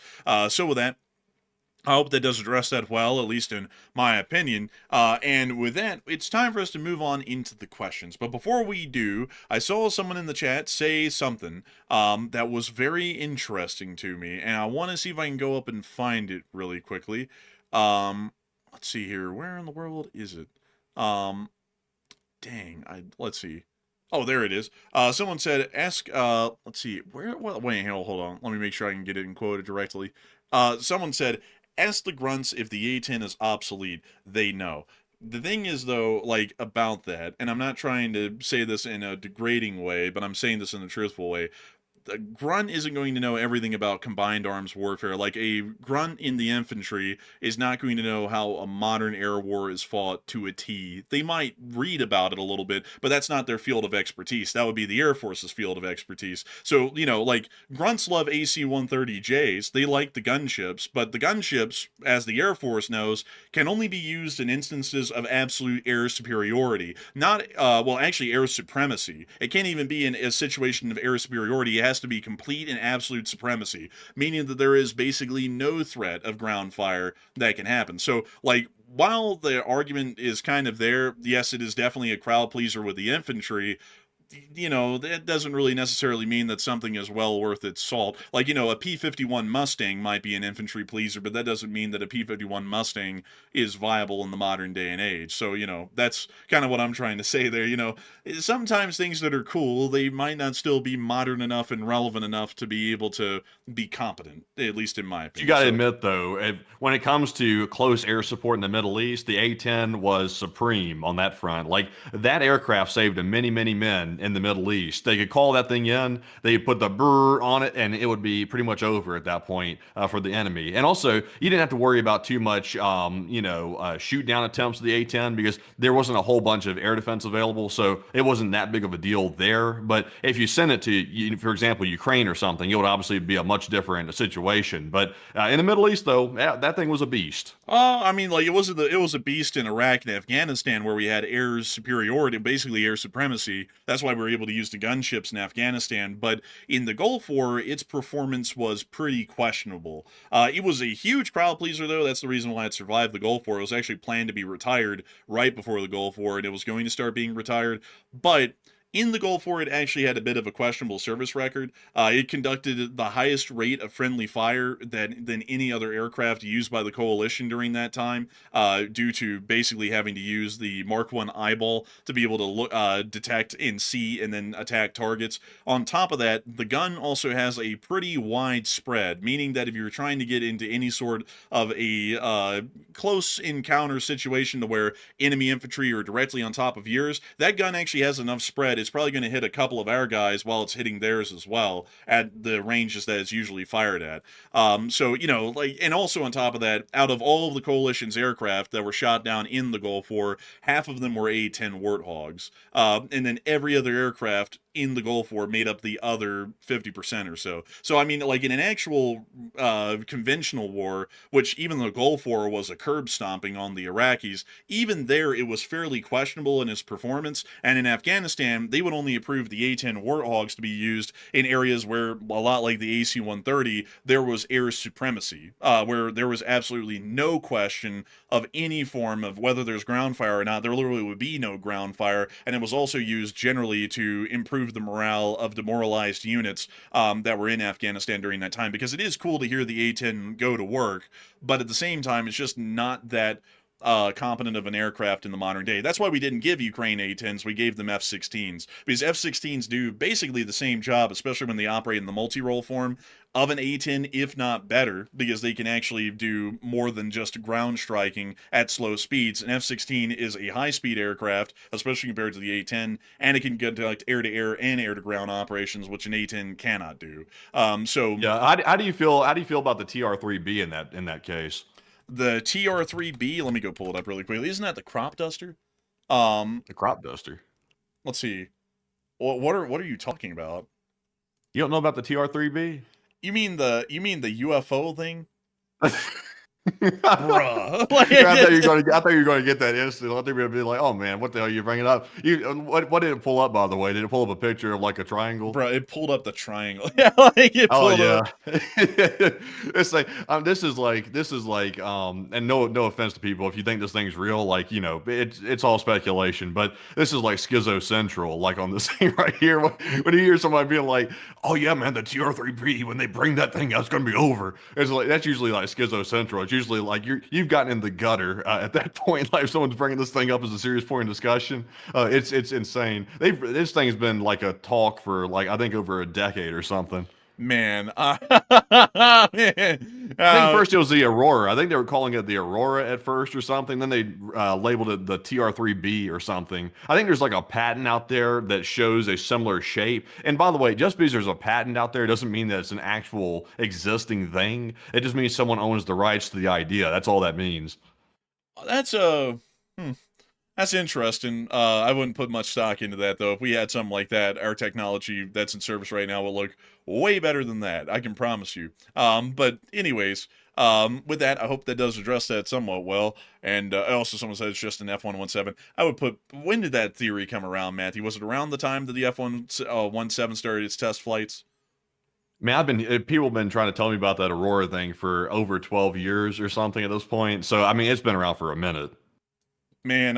So with that, I hope that does address that well, at least in my opinion. And with that, it's time for us to move on into the questions. But before we do, I saw someone in the chat say something that was very interesting to me, and I want to see if I can go up and find it really quickly. Let's see here. Where in the world is it? Let's see. Oh, there it is. Someone said, ask, let's see. Wait, hold on. Let me make sure I can get it and quote it directly. Someone said, ask the grunts if the A-10 is obsolete. They know. The thing is, though, like, about that, and I'm not trying to say this in a degrading way, but I'm saying this in a truthful way. A grunt isn't going to know everything about combined arms warfare. Like, a grunt in the infantry is not going to know how a modern air war is fought to a T. They might read about it a little bit, but that's not their field of expertise. That would be the Air Force's field of expertise. So, like, grunts love AC-130Js. They like the gunships, but the gunships, as the Air Force knows, can only be used in instances of absolute air superiority. Not, actually air supremacy. It can't even be in a situation of air superiority. It has to be complete and absolute supremacy, meaning that there is basically no threat of ground fire that can happen. So, like, while the argument is kind of there, yes, it is definitely a crowd pleaser with the infantry. That doesn't really necessarily mean that something is well worth its salt. Like, a P-51 Mustang might be an infantry pleaser, but that doesn't mean that a P-51 Mustang is viable in the modern day and age. So, that's kind of what I'm trying to say there. Sometimes things that are cool, they might not still be modern enough and relevant enough to be able to be competent, at least in my opinion. You got to admit, though, when it comes to close air support in the Middle East, the A-10 was supreme on that front. Like, that aircraft saved many, many men in the Middle East. They could call that thing in, they put the brr on it, and it would be pretty much over at that point for the enemy. And also, you didn't have to worry about too much, shoot down attempts of the A-10 because there wasn't a whole bunch of air defense available, so it wasn't that big of a deal there. But if you send it to, for example, Ukraine or something, it would obviously be a much different situation. But in the Middle East, though, that thing was a beast. It was a beast in Iraq and Afghanistan where we had air superiority, basically air supremacy. That's why we were able to use the gunships in Afghanistan. But in the Gulf War, its performance was pretty questionable. It was a huge crowd pleaser, though. That's the reason why it survived the Gulf War. It was actually planned to be retired right before the Gulf War, and it was going to start being retired. But in the Gulf War, it actually had a bit of a questionable service record. It conducted the highest rate of friendly fire than any other aircraft used by the coalition during that time, due to basically having to use the Mark I eyeball to be able to detect and see and then attack targets. On top of that, the gun also has a pretty wide spread, meaning that if you're trying to get into any sort of a close encounter situation to where enemy infantry are directly on top of yours, that gun actually has enough spread it's probably going to hit a couple of our guys while it's hitting theirs as well at the ranges that it's usually fired at. So, you know, like, and also on top of that, out of all of the coalition's aircraft that were shot down in the Gulf War, half of them were A-10 Warthogs. And then every other aircraft in the Gulf War made up the other 50% or so. So, I mean, like in an actual conventional war, which even the Gulf War was a curb stomping on the Iraqis, even there it was fairly questionable in its performance. And in Afghanistan, they would only approve the A-10 Warthogs to be used in areas where, a lot like the AC-130, there was air supremacy, where there was absolutely no question of any form of whether there's ground fire or not. There literally would be no ground fire, and it was also used generally to improve the morale of demoralized units that were in Afghanistan during that time, because it is cool to hear the A-10 go to work, but at the same time, it's just not that competent of an aircraft in the modern day. That's why we didn't give Ukraine A-10s, we gave them F-16s, because F-16s do basically the same job, especially when they operate in the multi-role form, of an A-10, if not better, because they can actually do more than just ground striking at slow speeds. An F-16 is a high-speed aircraft, especially compared to the A-10, and it can conduct air-to-air and air-to-ground operations, which an A-10 cannot do. So yeah, how do you feel? How do you feel about the TR-3B in that case? The TR-3B, let me go pull it up really quickly. Isn't that the crop duster? The crop duster. Let's see. What are you talking about? You don't know about the TR-3B? You mean the UFO thing? Bruh. I thought you were going to get that instant. I thought you were going to be like, oh man, what the hell are you bringing up? What did it pull up, by the way? Did it pull up a picture of like a triangle? Bro, it pulled up the triangle. Yeah, like it pulled up. It's like this is like and no offense to people if you think this thing's real, like, you know, it's all speculation, but this is like Schizo Central, like on this thing right here. When you hear somebody being like, oh yeah, man, the TR-3B, when they bring that thing out, it's gonna be over. It's like, that's usually like Schizo Central. It's usually like you've gotten in the gutter at that point. Like if someone's bringing this thing up as a serious point of discussion, it's insane. This thing's been like a talk for like I think over a decade or something. Man, I think first it was the Aurora. I think they were calling it the Aurora at first or something. Then they labeled it the TR-3B or something. I think there's like a patent out there that shows a similar shape. And by the way, just because there's a patent out there doesn't mean that it's an actual existing thing. It just means someone owns the rights to the idea. That's all that means. That's interesting. I wouldn't put much stock into that, though. If we had something like that, our technology that's in service right now will look way better than that. I can promise you. But anyways, with that, I hope that does address that somewhat well. And also someone said it's just an F-117. I would put, when did that theory come around, Matthew? Was it around the time that the F-117 started its test flights? Man, people have been trying to tell me about that Aurora thing for over 12 years or something at this point. So, I mean, it's been around for a minute. Man,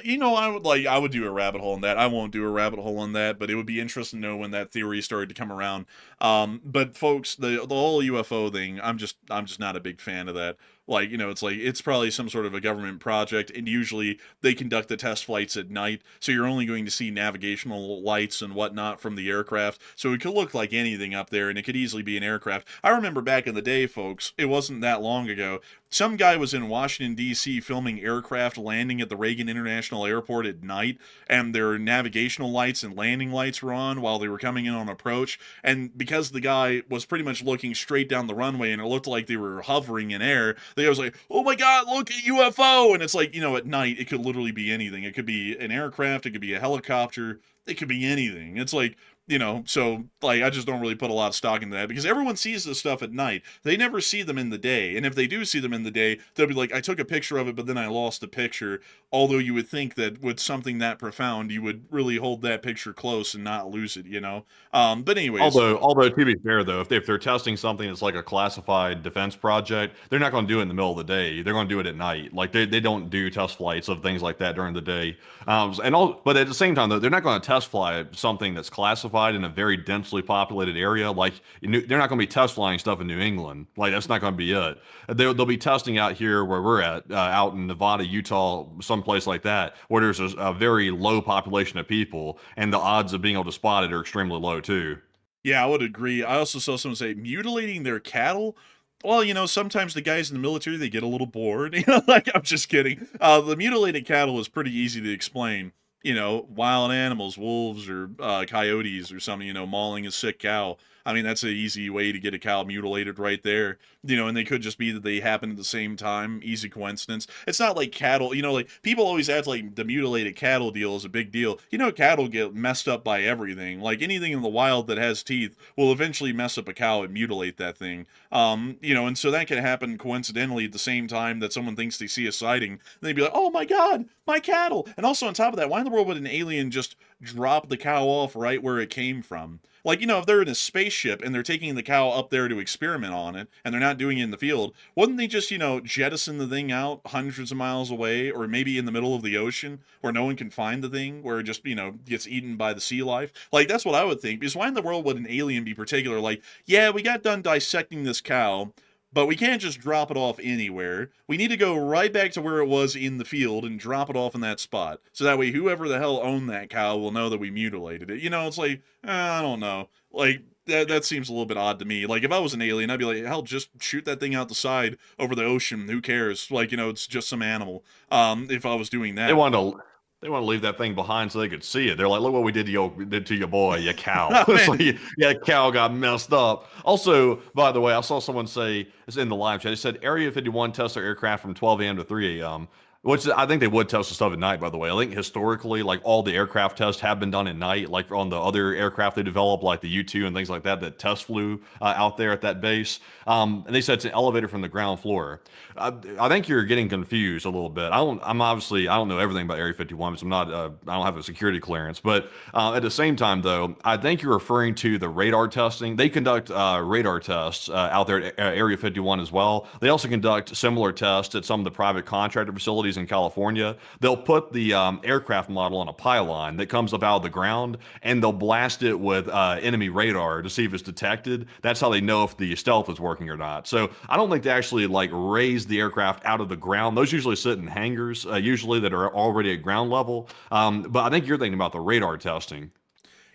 you know, I would do a rabbit hole on that. I won't do a rabbit hole on that, but it would be interesting to know when that theory started to come around. But folks, the whole UFO thing, I'm just not a big fan of that. Like, you know, it's probably some sort of a government project, and usually they conduct the test flights at night, so you're only going to see navigational lights and whatnot from the aircraft, so it could look like anything up there, and it could easily be an aircraft. I remember back in the day, folks, it wasn't that long ago, some guy was in Washington, D.C. filming aircraft landing at the Reagan International Airport at night, and their navigational lights and landing lights were on while they were coming in on approach, and because the guy was pretty much looking straight down the runway, and it looked like they were hovering in air, the guy was like, oh my god, look at UFO! And it's like, you know, at night, it could literally be anything. It could be an aircraft, it could be a helicopter, it could be anything. It's like, you know, so, like, I just don't really put a lot of stock into that, because everyone sees this stuff at night. They never see them in the day, and if they do see them in the day, they'll be like, I took a picture of it, but then I lost the picture, although you would think that with something that profound, you would really hold that picture close and not lose it, you know? But anyways. Although to be fair, though, if they're testing something that's like a classified defense project, they're not going to do it in the middle of the day. They're going to do it at night. Like, they don't do test flights of things like that during the day. But at the same time, though, they're not going to test fly something that's classified in a very densely populated area. Like, they're not going to be test flying stuff in New England. Like, that's not going to be it. They'll be testing out here where we're at, out in Nevada, Utah, someplace like that, where there's a very low population of people, and the odds of being able to spot it are extremely low too. Yeah, I would agree. I also saw someone say mutilating their cattle. Well, you know, sometimes the guys in the military, they get a little bored. You know, like, I'm just kidding. The mutilated cattle is pretty easy to explain. wild animals, wolves or coyotes or something, mauling a sick cow. I mean, that's an easy way to get a cow mutilated right there. And they could just be that they happen at the same time. Easy coincidence. It's not like cattle, like people always act like the mutilated cattle deal is a big deal. Cattle get messed up by everything. Like anything in the wild that has teeth will eventually mess up a cow and mutilate that thing. And so that can happen coincidentally at the same time that someone thinks they see a sighting. And they'd be like, oh my God, my cattle. And also on top of that, why in the world would an alien just drop the cow off right where it came from? Like, if they're in a spaceship and they're taking the cow up there to experiment on it and they're not doing it in the field, wouldn't they just, jettison the thing out hundreds of miles away or maybe in the middle of the ocean where no one can find the thing, where it just, gets eaten by the sea life? Like, that's what I would think. Because why in the world would an alien be particular? Like, yeah, we got done dissecting this cow, but we can't just drop it off anywhere. We need to go right back to where it was in the field and drop it off in that spot. So that way whoever the hell owned that cow will know that we mutilated it. It's like, I don't know. Like, that seems a little bit odd to me. Like, if I was an alien, I'd be like, hell, just shoot that thing out the side over the ocean. Who cares? Like, it's just some animal. If I was doing that. They want to leave that thing behind so they could see it. They're like, look what we did to your boy, your cow. Oh, It's like, yeah, cow got messed up. Also, by the way, I saw someone say, it's in the live chat, they said Area 51 tests their aircraft from 12 a.m. to 3 a.m., which I think they would test the stuff at night, by the way. I think historically, like all the aircraft tests have been done at night, like on the other aircraft they developed, like the U-2 and things like that, that test flew out there at that base. And they said it's an elevator from the ground floor. I think you're getting confused a little bit. I don't know everything about Area 51, so I don't have a security clearance. But at the same time, though, I think you're referring to the radar testing. They conduct radar tests out there at Area 51 as well. They also conduct similar tests at some of the private contractor facilities in California. They'll put the aircraft model on a pylon that comes up out of the ground, and they'll blast it with enemy radar to see if it's detected. That's how they know if the stealth is working or not. So I don't think they actually like raise the aircraft out of the ground. Those usually sit in hangars, usually that are already at ground level. But I think you're thinking about the radar testing.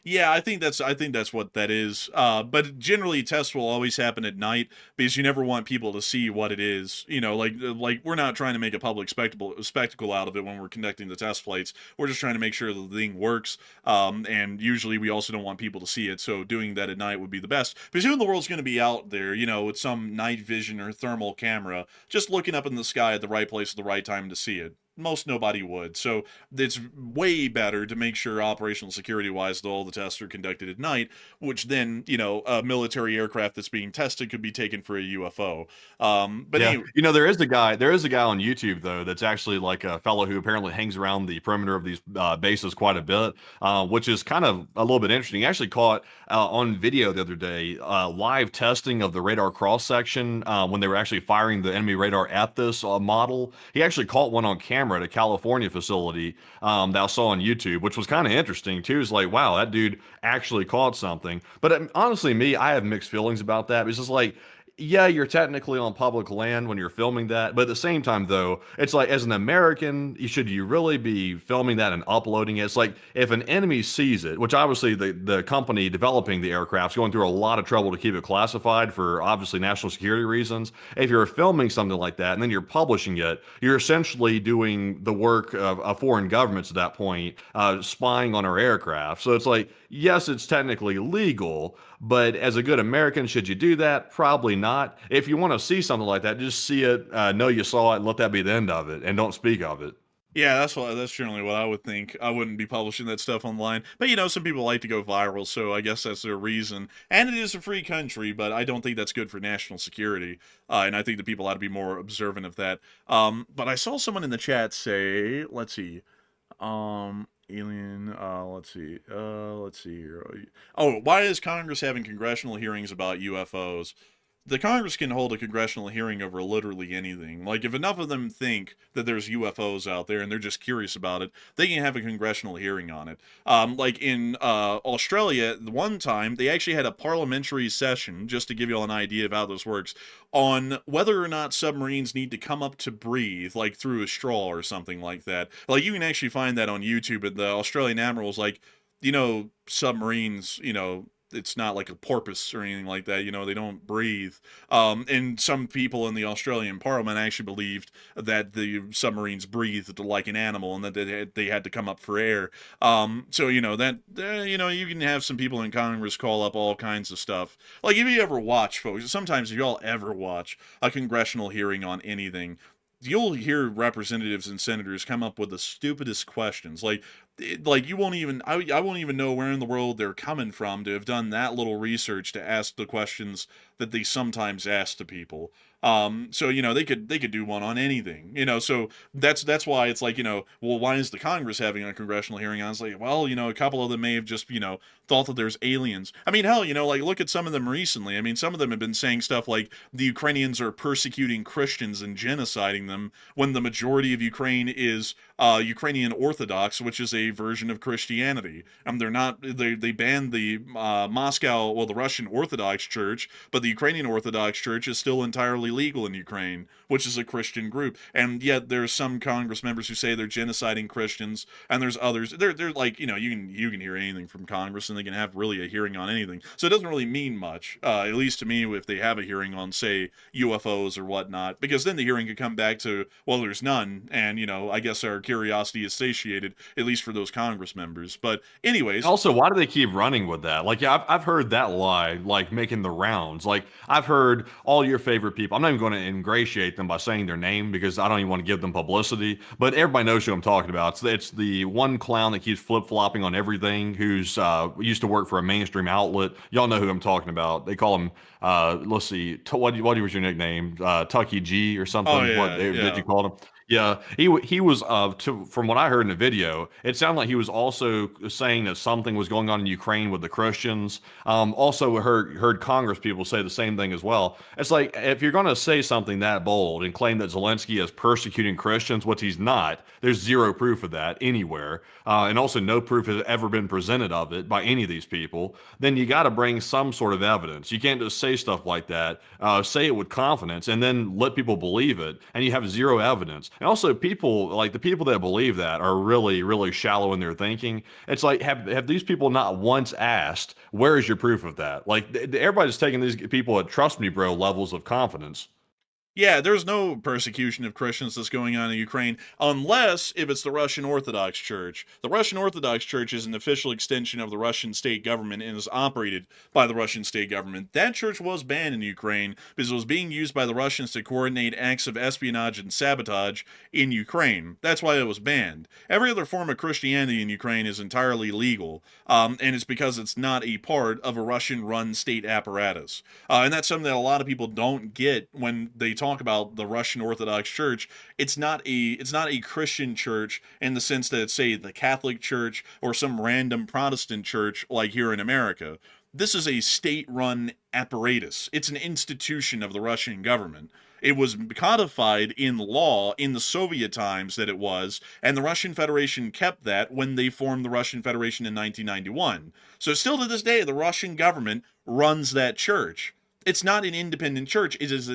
Yeah, I think that's what that is. But generally, tests will always happen at night because you never want people to see what it is. Like we're not trying to make a public spectacle out of it when we're conducting the test flights. We're just trying to make sure the thing works. And usually, we also don't want people to see it. So doing that at night would be the best. Because who in the world's going to be out there, with some night vision or thermal camera, just looking up in the sky at the right place at the right time to see it? Most nobody would. So it's way better to make sure operational security wise that all the tests are conducted at night, which then, a military aircraft that's being tested could be taken for a UFO. But yeah, anyway, there is a guy on YouTube though that's actually like a fellow who apparently hangs around the perimeter of these bases quite a bit, which is kind of a little bit interesting. He actually caught on video the other day live testing of the radar cross section when they were actually firing the enemy radar at this model. He actually caught one on camera at a California facility that I saw on YouTube, which was kind of interesting too. It's like, wow, that dude actually caught something. But honestly, I have mixed feelings about that. It's just like, yeah, you're technically on public land when you're filming that, but at the same time, though, it's like as an American, should you really be filming that and uploading it? It's like if an enemy sees it, which obviously the company developing the aircraft is going through a lot of trouble to keep it classified for obviously national security reasons. If you're filming something like that and then you're publishing it, you're essentially doing the work of foreign governments at that point, spying on our aircraft. So it's like, yes, it's technically legal, but as a good American, should you do that? Probably not. If you want to see something like that, just see it, know you saw it, and let that be the end of it, and don't speak of it. yeah, that's generally what I would think. I wouldn't be publishing that stuff online. But some people like to go viral, so I guess that's their reason. And it is a free country, but I don't think that's good for national security. And I think that people ought to be more observant of that. But I saw someone in the chat say, let's see. Alien, let's see here. Oh, why is Congress having congressional hearings about UFOs? The Congress can hold a congressional hearing over literally anything. Like, if enough of them think that there's UFOs out there and they're just curious about it, they can have a congressional hearing on it. Like in Australia, the one time, they actually had a parliamentary session, just to give you all an idea of how this works, on whether or not submarines need to come up to breathe, like through a straw or something like that. Like, you can actually find that on YouTube, and the Australian Admiral was like, submarines, it's not like a porpoise or anything like that. You know, they don't breathe. And some people in the Australian Parliament actually believed that the submarines breathed like an animal and that they had to come up for air. So you know that you know, you can have some people in Congress call up all kinds of stuff. Like if you ever watch, folks, sometimes if y'all ever watch a congressional hearing on anything, you'll hear representatives and senators come up with the stupidest questions. Like you won't even I won't even know where in the world they're coming from to have done that little research to ask the questions that they sometimes ask to people. So you know, they could do one on anything, you know. So that's why it's like, you know, well, why is the Congress having a congressional hearing on? It's like, well, you know, a couple of them may have just, you know, thought that there's aliens. I mean, hell, you know, like look at some of them recently. I mean, some of them have been saying stuff like the Ukrainians are persecuting Christians and genociding them, when the majority of Ukraine is Ukrainian Orthodox, which is a version of Christianity. They're not, they banned the the Russian Orthodox Church, but the Ukrainian Orthodox Church is still entirely legal in Ukraine, which is a Christian group. And yet there's some Congress members who say they're genociding Christians, and there's others. They're like, you know, you can hear anything from Congress, and they can have really a hearing on anything. So it doesn't really mean much, at least to me, if they have a hearing on, say, UFOs or whatnot, because then the hearing could come back to, well, there's none, and, you know, I guess our curiosity is satiated, at least for those Congress members. But anyways. Also, why do they keep running with that? Like, yeah, I've heard that lie, like, making the rounds. Like, I've heard all your favorite people. I'm not even going to ingratiate them by saying their name because I don't even want to give them publicity, but everybody knows who I'm talking about. It's the one clown that keeps flip-flopping on everything, who's used to work for a mainstream outlet. Y'all know who I'm talking about. They call him, let's see, what was your nickname? Tucky G or something? Oh, yeah, What did you call him? Yeah, he was from what I heard in the video, it sounded like he was also saying that something was going on in Ukraine with the Christians. Also heard Congress people say the same thing as well. It's like, if you're going to say something that bold and claim that Zelensky is persecuting Christians, which he's not, there's zero proof of that anywhere, and also no proof has ever been presented of it by any of these people. Then you got to bring some sort of evidence. You can't just say stuff like that, say it with confidence, and then let people believe it, and you have zero evidence. And also, people like the people that believe that are really, really shallow in their thinking. It's like, have these people not once asked, where is your proof of that? Like, everybody's taking these people at trust me, bro levels of confidence. Yeah, there's no persecution of Christians that's going on in Ukraine, unless if it's the Russian Orthodox Church. The Russian Orthodox Church is an official extension of the Russian state government and is operated by the Russian state government. That church was banned in Ukraine because it was being used by the Russians to coordinate acts of espionage and sabotage in Ukraine. That's why it was banned. Every other form of Christianity in Ukraine is entirely legal, and it's because it's not a part of a Russian-run state apparatus. And that's something that a lot of people don't get when they talk about the Russian Orthodox Church. It's not a Christian church in the sense that it's, say, the Catholic Church or some random Protestant church like here in America. This is a state-run apparatus. It's an institution of the Russian government. It was codified in law in the Soviet times that it was, and the Russian Federation kept that when they formed the Russian Federation in 1991. So still to this day, the Russian government runs that church. It's not an independent church. It is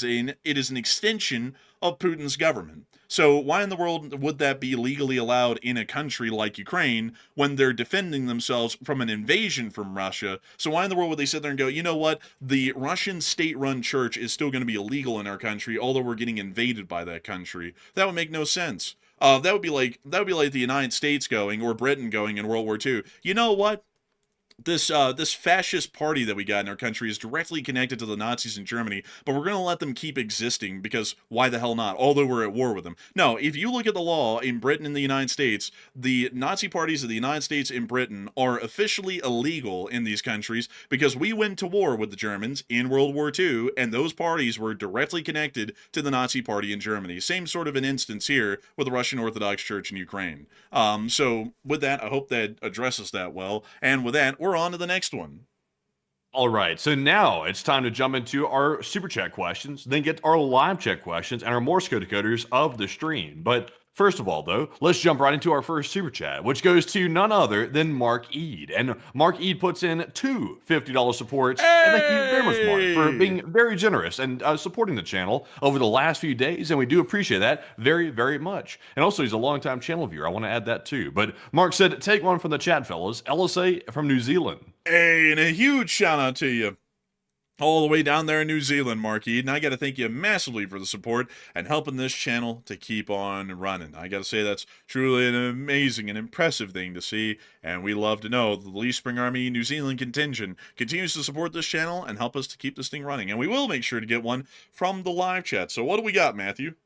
an extension of Putin's government. So why in the world would that be legally allowed in a country like Ukraine when they're defending themselves from an invasion from Russia? So why in the world would they sit there and go, you know what, the Russian state-run church is still going to be illegal in our country, although we're getting invaded by that country? That would make no sense. That would be like the United States going, or Britain going in World War II. You know what? This fascist party that we got in our country is directly connected to the Nazis in Germany, but we're going to let them keep existing because why the hell not? Although we're at war with them. No, if you look at the law in Britain and the United States, the Nazi parties of the United States and Britain are officially illegal in these countries because we went to war with the Germans in World War II, and those parties were directly connected to the Nazi party in Germany. Same sort of an instance here with the Russian Orthodox Church in Ukraine. So with that, I hope that addresses that well. And with that, we're on to the next one. All right, so now it's time to jump into our super chat questions, then get our live chat questions and our Morse code decoders of the stream. But First of all, though, let's jump right into our first super chat, which goes to none other than Mark Ead. And Mark Ead puts in two $50 supports. And thank you very much, Mark, for being very generous and supporting the channel over the last few days. And we do appreciate that very, very much. And also, he's a longtime channel viewer. I want to add that too. But Mark said, take one from the chat, fellas. LSA from New Zealand. Hey, and a huge shout out to you. All the way down there in New Zealand, Mark Eden. I got to thank you massively for the support and helping this channel to keep on running. I got to say that's truly an amazing and impressive thing to see, and we love to know the Leaf Spring Army New Zealand contingent continues to support this channel and help us to keep this thing running. And we will make sure to get one from the live chat. So what do we got, Matthew?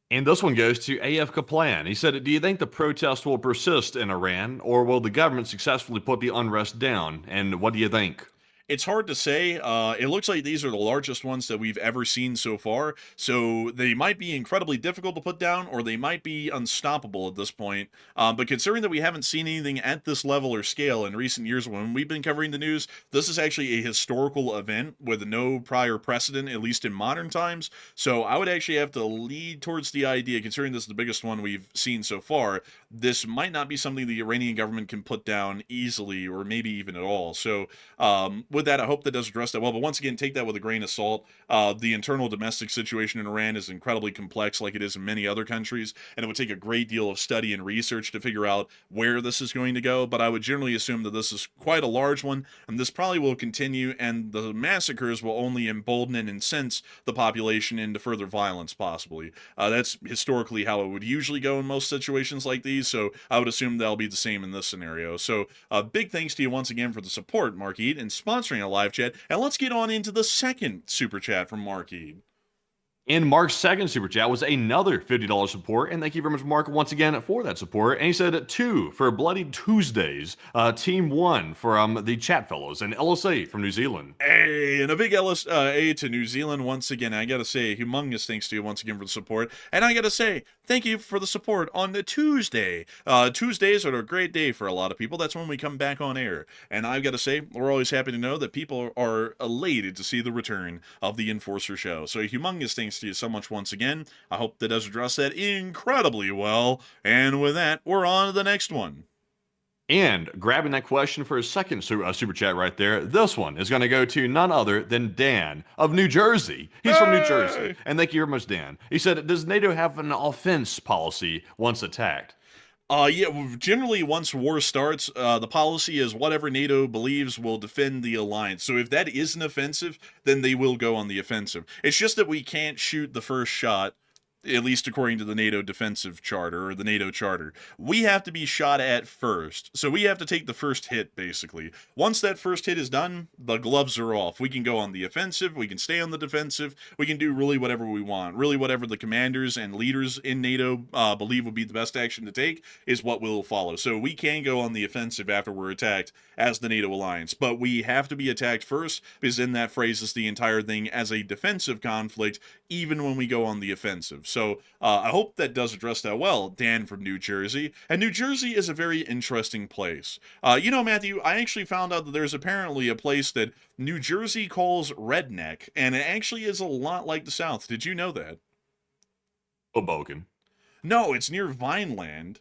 And this one goes to AF Kaplan. He said, do you think the protests will persist in Iran, or will the government successfully put the unrest down? And what do you think? It's hard to say. It looks like these are the largest ones that we've ever seen so far, so they might be incredibly difficult to put down, or they might be unstoppable at this point. But considering that we haven't seen anything at this level or scale in recent years when we've been covering the news, this is actually a historical event with no prior precedent, at least in modern times. So I would actually have to lead towards the idea, considering this is the biggest one we've seen so far, this might not be something the Iranian government can put down easily, or maybe even at all. So with that, I hope that does address that well. But once again, take that with a grain of salt. The internal domestic situation in Iran is incredibly complex, like it is in many other countries, and it would take a great deal of study and research to figure out where this is going to go. But I would generally assume that this is quite a large one, and this probably will continue, and the massacres will only embolden and incense the population into further violence, possibly. That's historically how it would usually go in most situations like these, so I would assume that'll be the same in this scenario. So big thanks to you once again for the support, Mark Ead, and sponsoring a live chat. And let's get on into the second super chat from Mark Ead. And Mark's second super chat was another $50 support, and thank you very much, Mark, once again for that support. And he said 2 for Bloody Tuesdays, Team 1 from the chat fellows, and LSA from New Zealand. Hey, and a big LSA to New Zealand once again. I gotta say, humongous thanks to you once again for the support. And I gotta say, thank you for the support on the Tuesday. Tuesdays are a great day for a lot of people. That's when we come back on air. And I've gotta say, we're always happy to know that people are elated to see the return of the Enforcer Show. So a humongous thanks to you so much once again. I hope that does address that incredibly well. And with that, we're on to the next one. And grabbing that question for a second super chat right there, this one is going to go to none other than Dan of New Jersey. He's from New Jersey. And thank you very much, Dan. He said, does NATO have an offense policy once attacked? Yeah, generally once war starts, the policy is whatever NATO believes will defend the alliance. So if that is an offensive, then they will go on the offensive. It's just that we can't shoot the first shot, at least according to the NATO defensive charter, or the NATO charter. We have to be shot at first. So we have to take the first hit, basically. Once that first hit is done, the gloves are off. We can go on the offensive, we can stay on the defensive, we can do really whatever we want. Really whatever the commanders and leaders in NATO believe would be the best action to take is what will follow. So we can go on the offensive after we're attacked as the NATO alliance, but we have to be attacked first, because then that phrases the entire thing as a defensive conflict, even when we go on the offensive. So I hope that does address that well, Dan from New Jersey. And New Jersey is a very interesting place. You know, Matthew, I actually found out that there's apparently a place that New Jersey calls redneck, and it actually is a lot like the South. Did you know that? Hoboken. No, it's near Vineland.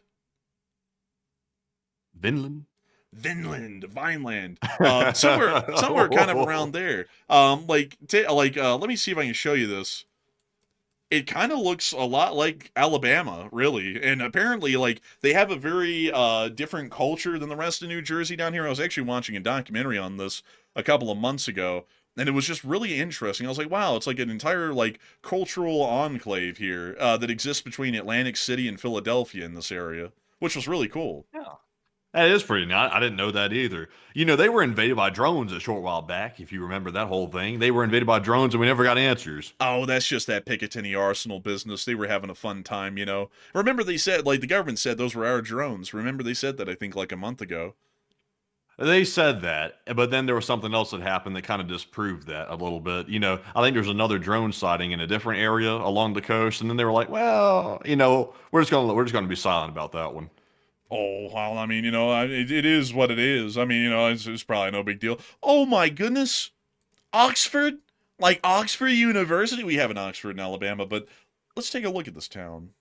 Vinland? Vineland, somewhere kind of around there. Let me see if I can show you this. It kind of looks a lot like Alabama, really. And apparently, like, they have a very different culture than the rest of New Jersey down here. I was actually watching a documentary on this a couple of months ago, and it was just really interesting. I was like, wow, it's like an entire, like, cultural enclave here that exists between Atlantic City and Philadelphia in this area, which was really cool. Yeah. That is pretty nice. I didn't know that either. You know, they were invaded by drones a short while back, if you remember that whole thing. They were invaded by drones and we never got answers. Oh, that's just that Picatinny Arsenal business. They were having a fun time, you know. Remember they said, like, the government said those were our drones. Remember they said that, I think, like a month ago. They said that, but then there was something else that happened that kind of disproved that a little bit. You know, I think there's another drone sighting in a different area along the coast, and then they were like, well, you know, we're just gonna be silent about that one. Oh, well, I mean, you know, it is what it is. I mean, you know, it's probably no big deal. Oh, my goodness. Oxford? Like Oxford University? We have an Oxford in Alabama, but let's take a look at this town.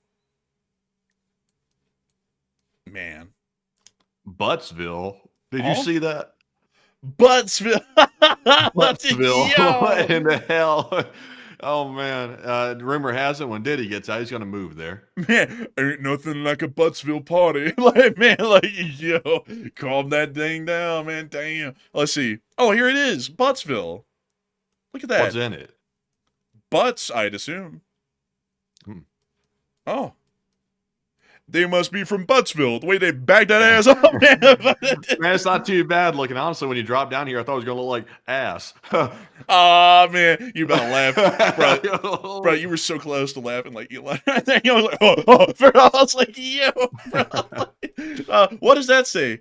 Man. Buttsville. Did you see that? Buttsville. Buttsville. Yo. What in the hell? Oh, man. Rumor has it when Diddy gets out, he's going to move there. Man, ain't nothing like a Buttsville party. Like, man, like, yo, calm that thing down, man. Damn. Let's see. Oh, here it is. Buttsville. Look at that. What's in it? Butts, I'd assume. Oh. They must be from Buttsville. The way they backed that ass up, man. Man, it's not too bad looking. Honestly, when you drop down here, I thought it was going to look like ass. Oh, man. You about to laugh. Bro, you were so close to laughing. Like, you laughed. I was like, I was like, yo, bro. What does that say?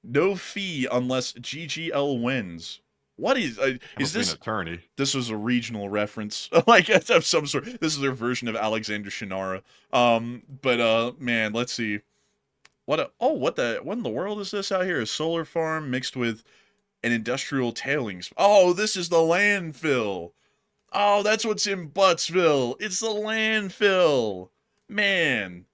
No fee unless GGL wins. What is this? An attorney. This was a regional reference, like of some sort. This is their version of Alexander Shannara. But man, let's see. What in the world is this out here? A solar farm mixed with an industrial tailings. Oh, this is the landfill. Oh, that's what's in Buttsville. It's the landfill. Man,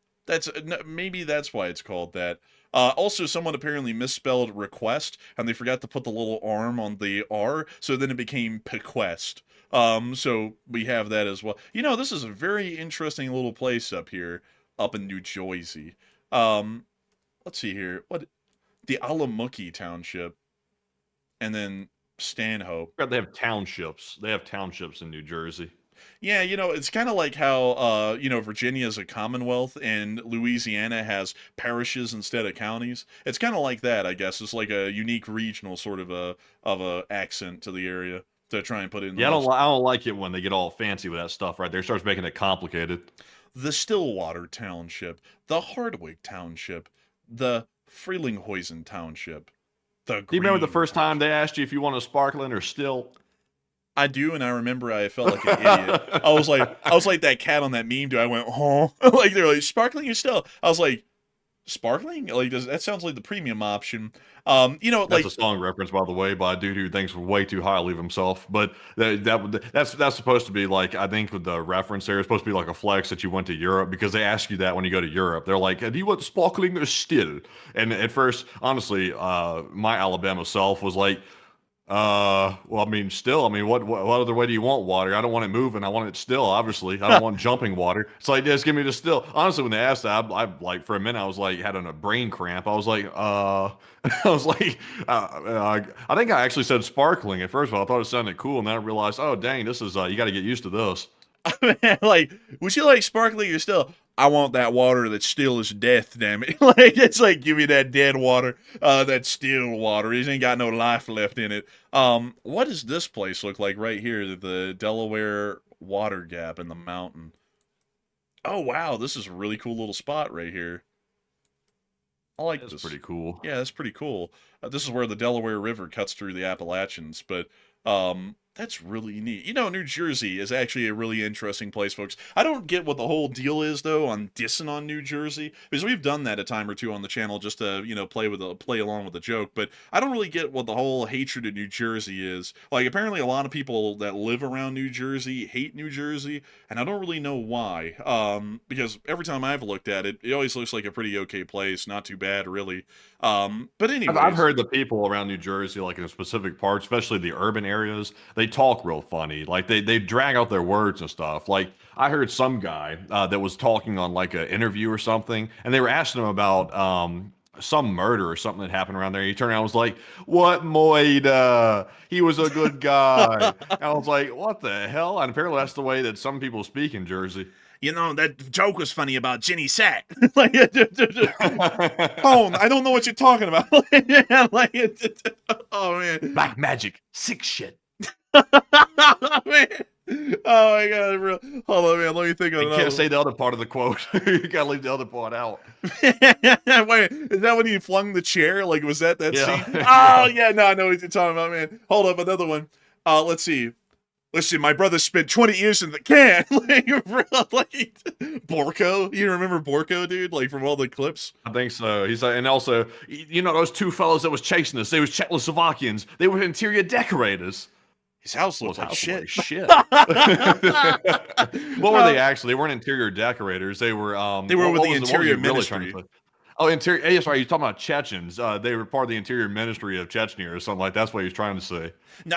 maybe that's why it's called that. Also, someone apparently misspelled request, and they forgot to put the little arm on the R, so then it became Pequest. So we have that as well. You know, this is a very interesting little place up here, up in New Jersey. Let's see here. The Alamuki Township, and then Stanhope. They have townships. They have townships in New Jersey. Yeah, you know, it's kind of like how, Virginia is a commonwealth and Louisiana has parishes instead of counties. It's kind of like that, I guess. It's like a unique regional sort of a accent to the area to try and put it in. Yeah, I don't like it when they get all fancy with that stuff right there. It starts making it complicated. The Stillwater Township, the Hardwick Township, the Frelinghuysen Township, the Do you remember the first time they asked you if you wanted sparkling or still? I do, and I remember I felt like an idiot. I was like that cat on that meme. I went, huh? Like they're like sparkling or still. I was like, sparkling? Like that sounds like the premium option. That's a song reference, by the way, by a dude who thinks way too highly of himself. But that's supposed to be like, I think with the reference there, it's supposed to be like a flex that you went to Europe, because they ask you that when you go to Europe. They're like, do you want sparkling or still? And at first, honestly, my Alabama self was like, well, I mean, still, I mean, what other way do you want water? I don't want it moving. I want it still, obviously. I don't want jumping water. It's like, just give me the still. Honestly, when they asked that, I like, for a minute, I was like, had a brain cramp. I was like, I think I actually said sparkling at first of all. I thought it sounded cool, and then I realized, oh, dang, this is, you got to get used to this. Like, would you like sparkling or still? I want that water that still is death, damn it. Like, it's like, give me that dead water, that still water. It ain't got no life left in it. What does this place look like right here? The Delaware Water Gap in the mountain. Oh, wow, this is a really cool little spot right here. I like this. That's pretty cool. Yeah, that's pretty cool. This is where the Delaware River cuts through the Appalachians, but that's really neat. You know, New Jersey is actually a really interesting place, folks. I don't get what the whole deal is, though, on dissing on New Jersey, because we've done that a time or two on the channel just to, play along with the joke, but I don't really get what the whole hatred of New Jersey is. Like, apparently a lot of people that live around New Jersey hate New Jersey, and I don't really know why, because every time I've looked at it, it always looks like a pretty okay place, not too bad, really. But anyway, I've heard the people around New Jersey, like in a specific part, especially the urban areas, they talk real funny. Like they drag out their words and stuff. Like I heard some guy that was talking on like an interview or something, and they were asking him about some murder or something that happened around there. He turned around and was like, "What Moida? He was a good guy." And I was like, "What the hell?" And apparently that's the way that some people speak in Jersey. You know, that joke was funny about Ginny Sack. Like, I don't know what you're talking about. Oh, man. Black magic. Sick shit. Man. Oh, my God. Bro. Hold on, man. Let me think of it. You can't say the other part of the quote. You got to leave the other part out. Wait, is that when he flung the chair? Like, was that Yeah. scene? Oh, yeah. No, I know what you're talking about, man. Hold up. Another one. Let's see. Listen, my brother spent 20 years in the can. Like, Borko. You remember Borko, dude? Like, from all the clips? I think so. He's like, and also, you know, those two fellows that was chasing us, they was Czechoslovakians. They were interior decorators. His house looked like shit. What were they actually? They weren't interior decorators. They were with the interior ministry. Oh, interior. Hey, sorry, you're talking about Chechens. They were part of the interior ministry of Chechnya or something like that. That's what he was trying to say. No,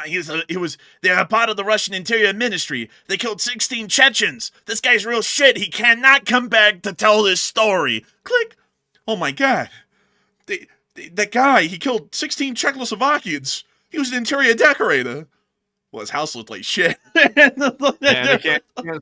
they're a part of the Russian Interior Ministry. They killed 16 Chechens. This guy's real shit. He cannot come back to tell this story. Click. Oh my god. That guy, he killed 16 Czechoslovakians. He was an interior decorator. Well, his house looked like shit. And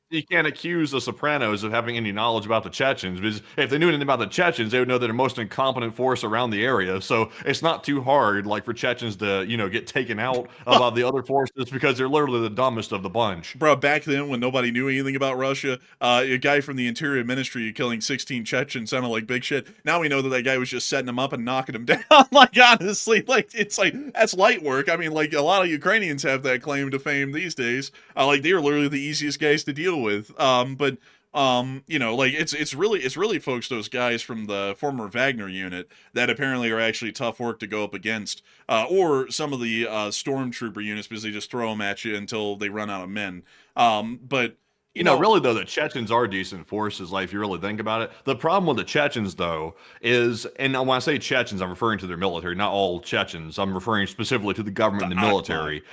you can't accuse the Sopranos of having any knowledge about the Chechens, because if they knew anything about the Chechens, they would know they're the most incompetent force around the area. So it's not too hard, like, for Chechens to, get taken out about the other forces, because they're literally the dumbest of the bunch. Bro, back then when nobody knew anything about Russia, a guy from the Interior Ministry killing 16 Chechens sounded like big shit. Now we know that guy was just setting them up and knocking them down. Like, honestly, like, it's like, that's light work. I mean, like, a lot of Ukrainians have that claim to fame these days. Like, they're literally the easiest guys to deal with. Like, it's really folks, those guys from the former Wagner unit that apparently are actually tough work to go up against, or some of the stormtrooper units, because they just throw them at you until they run out of men. But really, though, the Chechens are decent forces, like, if you really think about it. The problem with the Chechens, though, is, and when I say Chechens, I'm referring to their military, not all Chechens. I'm referring specifically to the government and the military.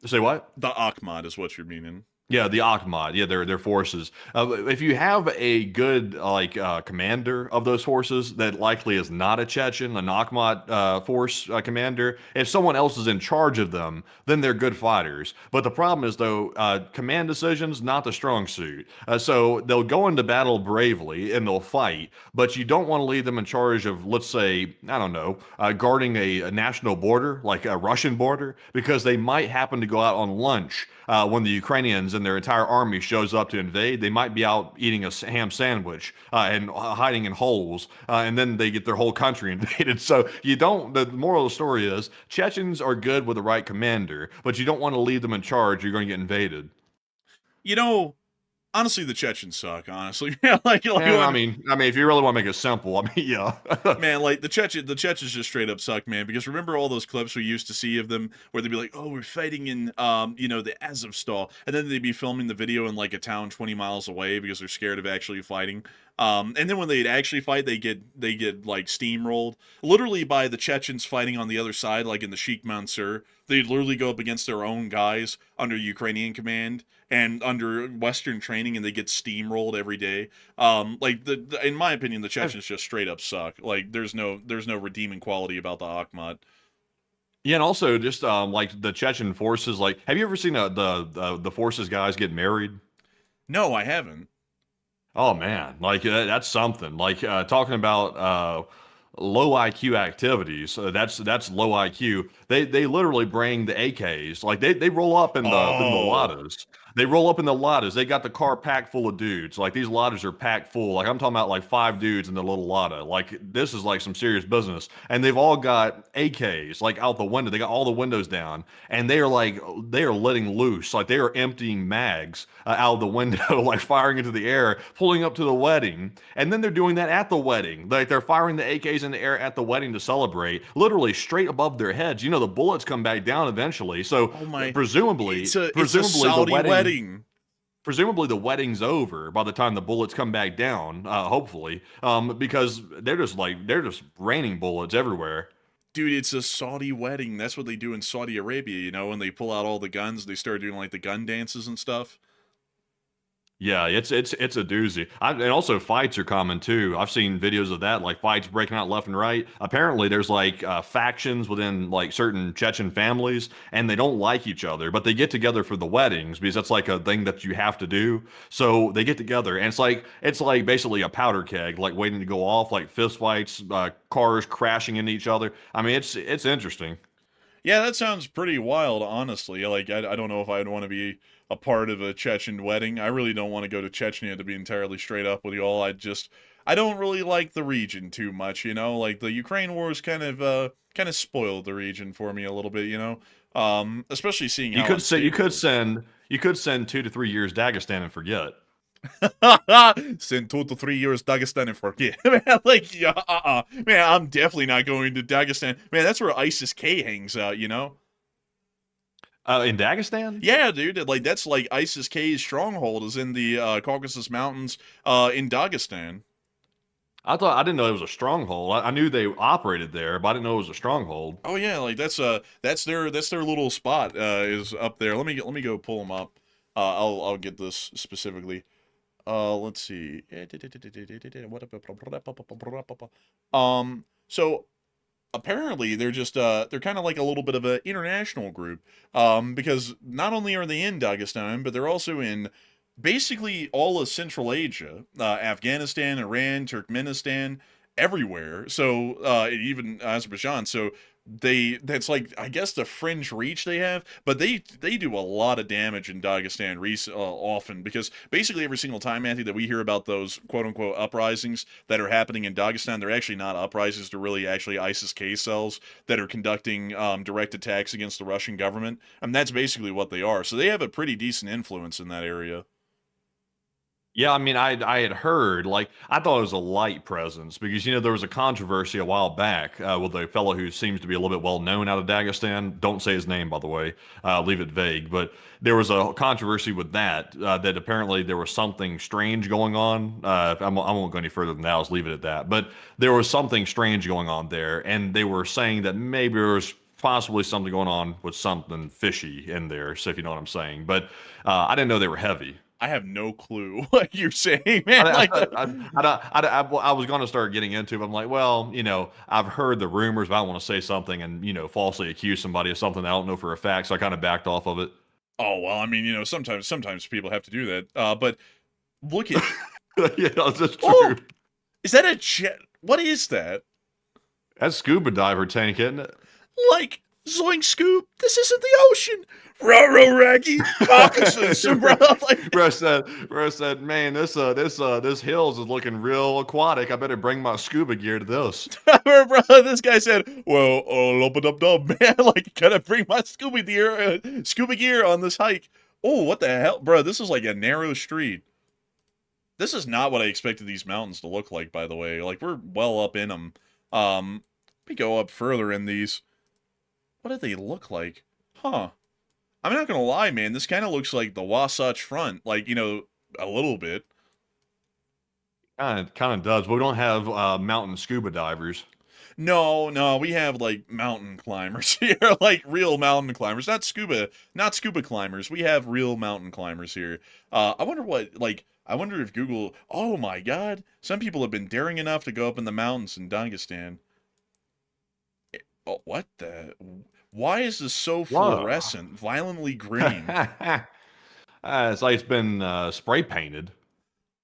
Say what? The Akhmat is what you're meaning. Yeah, the Akhmat. Yeah, their forces. If you have a good commander of those forces that likely is not a Chechen, an Akhmat force commander, if someone else is in charge of them, then they're good fighters. But the problem is, though, command decisions, not the strong suit. So they'll go into battle bravely and they'll fight, but you don't want to leave them in charge of, let's say, I don't know, guarding a national border, like a Russian border, because they might happen to go out on lunch when the Ukrainians and their entire army shows up to invade. They might be out eating a ham sandwich and hiding in holes, and then they get their whole country invaded. So the moral of the story is, Chechens are good with the right commander, but you don't want to leave them in charge. You're going to get invaded. Honestly, the Chechens suck, honestly. I mean, if you really want to make it simple, yeah. Man, like, the Chechens just straight up suck, man, because remember all those clips we used to see of them where they'd be like, oh, we're fighting in, the Azovstal, and then they'd be filming the video in, like, a town 20 miles away because they're scared of actually fighting. And then when they'd actually fight, they get like steamrolled, literally, by the Chechens fighting on the other side, like in the Sheikh Mansour. They'd literally go up against their own guys under Ukrainian command and under Western training, and they get steamrolled every day. In my opinion, the Chechens just straight up suck. Like, there's no redeeming quality about the Akhmat. Yeah, and also just like the Chechen forces. Like, have you ever seen the forces guys get married? No, I haven't. Oh man, like that's something. Like talking about low IQ activities. That's low IQ. They literally bring the AKs. Like they roll up in the Ladas. They roll up in the Ladas. They got the car packed full of dudes. Like, these Ladas are packed full. Like, I'm talking about like 5 dudes in the little Lada. Like, this is like some serious business. And they've all got AKs like out the window. They got all the windows down, and they are letting loose. Like, they are emptying mags out of the window, like firing into the air, pulling up to the wedding. And then they're doing that at the wedding. Like, they're firing the AKs in the air at the wedding to celebrate, literally straight above their heads. You know, the bullets come back down eventually. So presumably it's a Saudi wedding. Presumably the wedding's over by the time the bullets come back down, hopefully, because they're just raining bullets everywhere. Dude, it's a Saudi wedding. That's what they do in Saudi Arabia, you know, when they pull out all the guns, they start doing like the gun dances and stuff. Yeah, it's a doozy. And also fights are common too. I've seen videos of that, like fights breaking out left and right. Apparently there's like factions within like certain Chechen families, and they don't like each other, but they get together for the weddings because that's like a thing that you have to do. So they get together, and it's like basically a powder keg, like waiting to go off, like fist fights, cars crashing into each other. I mean, it's interesting. Yeah, that sounds pretty wild, honestly. Like, I don't know if I'd want to be a part of a Chechen wedding. I really don't want to go to Chechnya, to be entirely straight up with you all. I don't really like the region too much, you know? Like, the Ukraine wars kind of spoiled the region for me a little bit, you know? Especially seeing how you could send 2 to 3 years Dagestan and forget. Send 2 to 3 years Dagestan and forget. Man, like, yeah, man, I'm definitely not going to Dagestan. Man, that's where ISIS-K hangs out, you know? In Dagestan? Yeah, dude. Like, that's like ISIS-K's stronghold is in the Caucasus Mountains in Dagestan. I didn't know it was a stronghold. I knew they operated there, but I didn't know it was a stronghold. Oh yeah, like that's their little spot is up there. Let me go pull them up. I'll get this specifically. Let's see. So apparently they're just they're kind of like a little bit of an international group. Because not only are they in Dagestan, but they're also in basically all of Central Asia, Afghanistan, Iran, Turkmenistan, everywhere. So even Azerbaijan. So that's like, I guess, the fringe reach they have, but they do a lot of damage in Dagestan often, because basically every single time, Matthew, that we hear about those quote unquote uprisings that are happening in Dagestan, they're actually not uprisings, they're really actually ISIS-K cells that are conducting direct attacks against the Russian government. And that's basically what they are. So they have a pretty decent influence in that area. Yeah, I mean, I had heard, like, I thought it was a light presence because, there was a controversy a while back with a fellow who seems to be a little bit well known out of Dagestan. Don't say his name, by the way. Leave it vague. But there was a controversy with that apparently there was something strange going on. I won't go any further than that. I'll just leave it at that. But there was something strange going on there, and they were saying that maybe there was possibly something going on with something fishy in there, so if you know what I'm saying. But I didn't know they were heavy. I have no clue what you're saying, man. I was going to start getting into it. But I'm like, well, I've heard the rumors, but I don't want to say something and, falsely accuse somebody of something I don't know for a fact. So I kind of backed off of it. Oh, well, I mean, sometimes people have to do that. But look at... Yeah, that's true. Oh, is that a jet? What is that? That's scuba diver tank, isn't it? Like, Zoink Scoop, this isn't the ocean. Ruh-roh Raggy, Caucasus. Bro said, man, this hills is looking real aquatic. I better bring my scuba gear to this. Bro, this guy said, well, lub-a-dub-dub, man, like, gotta bring my scuba gear on this hike. Oh, what the hell? Bro, this is like a narrow street. This is not what I expected these mountains to look like, by the way. Like, we're well up in them. Let me go up further in these. What do they look like? Huh. I'm not gonna lie, man. This kind of looks like the Wasatch Front. Like, a little bit. Kind of does. But we don't have mountain scuba divers. No, we have, like, mountain climbers here. Like, real mountain climbers. Not scuba climbers. We have real mountain climbers here. I wonder if Google... Oh, my God. Some people have been daring enough to go up in the mountains in Dagestan. Oh, what the... Why is this so fluorescent, violently green? It's like it's been spray painted.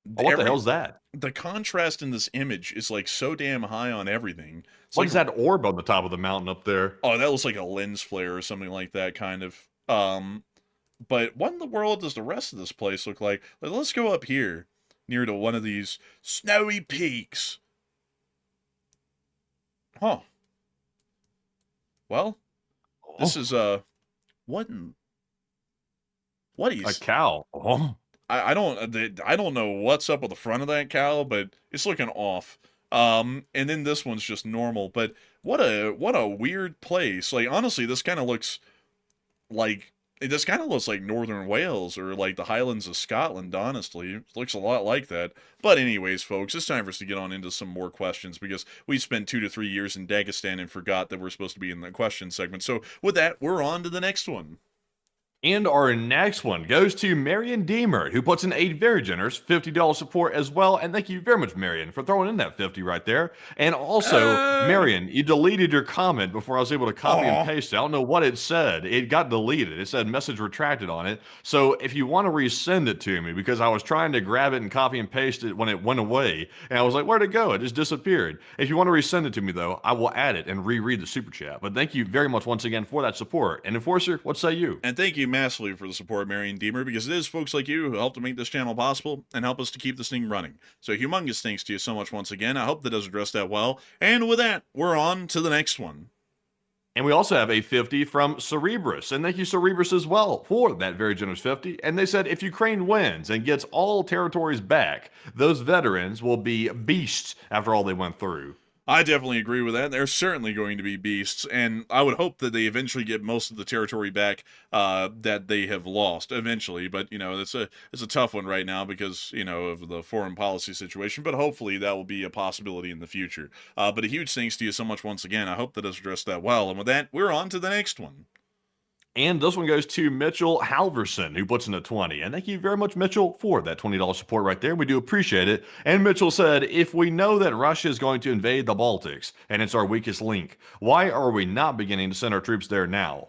What the hell's that? The contrast in this image is like so damn high on everything. What is that orb on the top of the mountain up there? Oh, that looks like a lens flare or something like that, kind of. But what in the world does the rest of this place look like? Let's go up here, near to one of these snowy peaks. Huh. Well, this is what is a cow? Oh. I don't know what's up with the front of that cow, but it's looking off. And then this one's just normal. But what a weird place. Like, honestly, this kind of looks like Northern Wales or like the Highlands of Scotland. Honestly, it looks a lot like that. But anyways, folks, it's time for us to get on into some more questions, because we spent 2 to 3 years in Dagestan and forgot that we're supposed to be in the question segment. So with that, we're on to the next one. And our next one goes to Marion Deemer, who puts in a very generous $50 support as well. And thank you very much, Marion, for throwing in that 50 right there. And also, Marion, you deleted your comment before I was able to copy and paste it. I don't know what it said. It got deleted. It said message retracted on it. So if you want to resend it to me, because I was trying to grab it and copy and paste it when it went away, and I was like, where'd it go? It just disappeared. If you want to resend it to me, though, I will add it and reread the super chat. But thank you very much once again for that support. And Enforcer, what say you? And thank you massively for the support, Marion Deemer, because it is folks like you who help to make this channel possible and help us to keep this thing running. So humongous thanks to you so much once again. I hope that does address that well. And with that, we're on to the next one. And we also have a 50 from Cerebrus. And thank you, Cerebrus, as well, for that very generous 50. And they said, if Ukraine wins and gets all territories back, those veterans will be beasts after all they went through. I definitely agree with that. They're certainly going to be beasts, and I would hope that they eventually get most of the territory back that they have lost eventually. But it's a tough one right now because of the foreign policy situation. But hopefully that will be a possibility in the future. But a huge thanks to you so much once again. I hope that has addressed that well. And with that, we're on to the next one. And this one goes to Mitchell Halverson, who puts in a 20. And thank you very much, Mitchell, for that $20 support right there. We do appreciate it. And Mitchell said, if we know that Russia is going to invade the Baltics, and it's our weakest link, why are we not beginning to send our troops there now?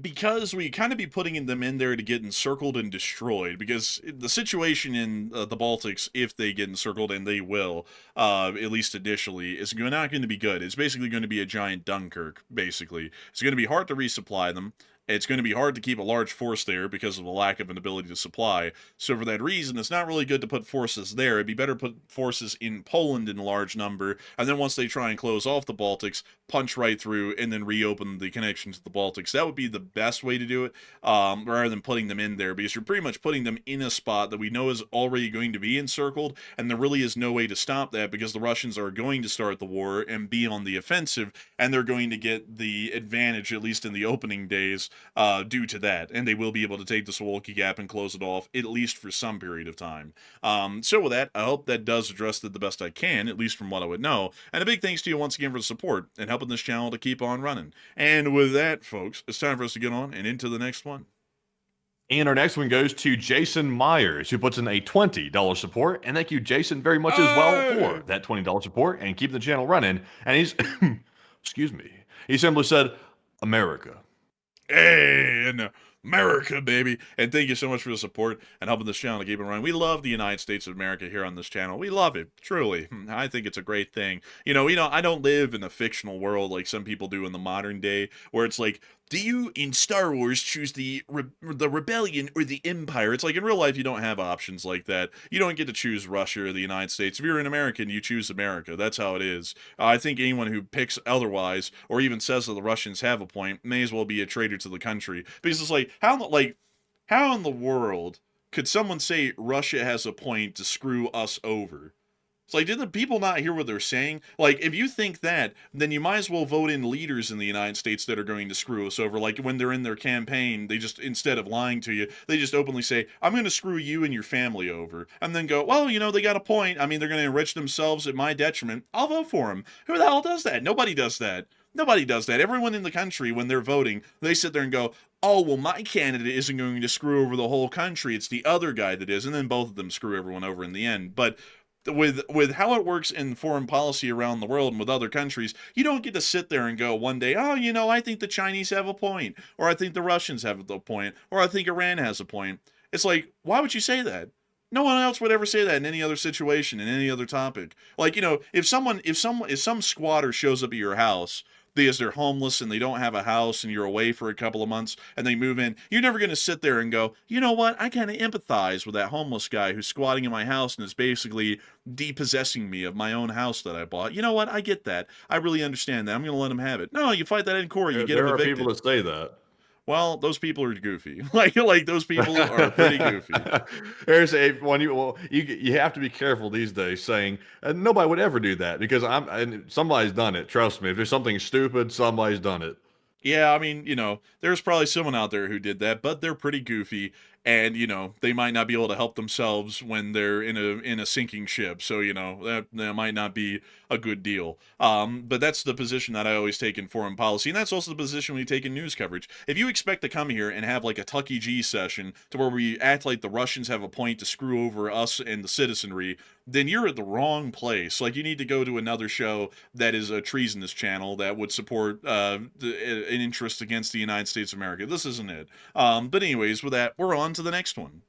Because we kind of be putting them in there to get encircled and destroyed. Because the situation in the Baltics, if they get encircled, and they will, at least initially, is not going to be good. It's basically going to be a giant Dunkirk, basically. It's going to be hard to resupply them. It's going to be hard to keep a large force there because of the lack of an ability to supply. So for that reason, it's not really good to put forces there. It'd be better to put forces in Poland in a large number, and then once they try and close off the Baltics, punch right through and then reopen the connection to the Baltics. That would be the best way to do it, rather than putting them in there, because you're pretty much putting them in a spot that we know is already going to be encircled, and there really is no way to stop that because the Russians are going to start the war and be on the offensive, and they're going to get the advantage, at least in the opening days, due to that, and they will be able to take the Suwalki Gap and close it off, at least for some period of time. So with that, I hope that does address it the best I can, at least from what I would know, and a big thanks to you once again for the support and helping this channel to keep on running. And with that, folks, it's time for us to get on and into the next one. And our next one goes to Jason Myers, who puts in a $20 support. And thank you, Jason, very much as well for that $20 support and keeping the channel running. And he's, excuse me, he simply said, America. Hey, in America, baby. And thank you so much for the support and helping this channel to keep it running. We love the United States of America here on this channel. We love it, truly. I think it's a great thing. I don't live in a fictional world like some people do in the modern day, where it's like, do you, in Star Wars, choose the rebellion or the empire? It's like, in real life, you don't have options like that. You don't get to choose Russia or the United States. If you're an American, you choose America. That's how it is. I think anyone who picks otherwise, or even says that the Russians have a point, may as well be a traitor to the country. Because it's like, how in the world could someone say Russia has a point to screw us over? It's like, did the people not hear what they're saying? Like, if you think that, then you might as well vote in leaders in the United States that are going to screw us over. Like, when they're in their campaign, they just, instead of lying to you, they just openly say, I'm going to screw you and your family over. And then go, well, they got a point. I mean, they're going to enrich themselves at my detriment. I'll vote for them. Who the hell does that? Nobody does that. Nobody does that. Everyone in the country, when they're voting, they sit there and go, oh, well, my candidate isn't going to screw over the whole country. It's the other guy that is. And then both of them screw everyone over in the end. But with how it works in foreign policy around the world and with other countries, you don't get to sit there and go one day, oh, I think the Chinese have a point, or I think the Russians have a point, or I think Iran has a point. It's like, why would you say that? No one else would ever say that in any other situation, in any other topic. Like, if some squatter shows up at your house because they're homeless and they don't have a house and you're away for a couple of months and they move in, you're never going to sit there and go, you know what, I kind of empathize with that homeless guy who's squatting in my house and is basically depossessing me of my own house that I bought. You know what, I get that. I really understand that. I'm going to let him have it. No, you fight that in court. You get him evicted. There are people that say that. Well, those people are goofy. like those people are pretty goofy. There's you have to be careful these days saying nobody would ever do that because somebody's done it. Trust me. If there's something stupid, somebody's done it. Yeah, I mean, there's probably someone out there who did that, but they're pretty goofy, and they might not be able to help themselves when they're in a sinking ship. So that might not be a good deal. But that's the position that I always take in foreign policy, and that's also the position we take in news coverage. If you expect to come here and have like a Tucky G session to where we act like the Russians have a point to screw over us and the citizenry, then you're at the wrong place. Like, you need to go to another show that is a treasonous channel that would support an interest against the United States of America. This isn't it. But anyways, with that, we're on to the next one.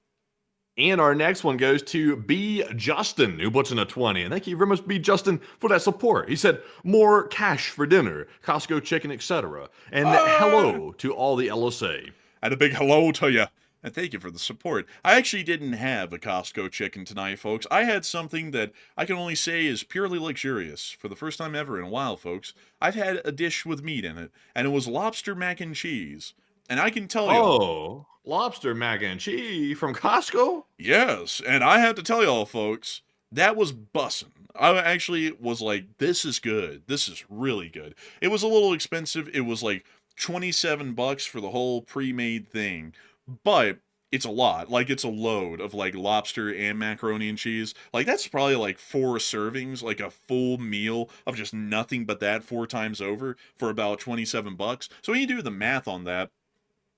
And our next one goes to B. Justin, who puts in a 20. And thank you very much, B. Justin, for that support. He said, more cash for dinner, Costco chicken, etc. And hello to all the LSA. And a big hello to you. And thank you for the support. I actually didn't have a Costco chicken tonight, folks. I had something that I can only say is purely luxurious. For the first time ever in a while, folks, I've had a dish with meat in it, and it was lobster mac and cheese. And I can tell you... Oh, lobster mac and cheese from Costco? Yes, and I have to tell y'all, folks, That was bussin'. I actually was like, this is good. This is really good. It was a little expensive. It was like $27 for the whole pre-made thing. But it's a lot. Like, it's a load of like lobster and macaroni and cheese. Like, that's probably like 4 servings, like a full meal of just nothing but that 4 times over for about $27. So when you do the math on that,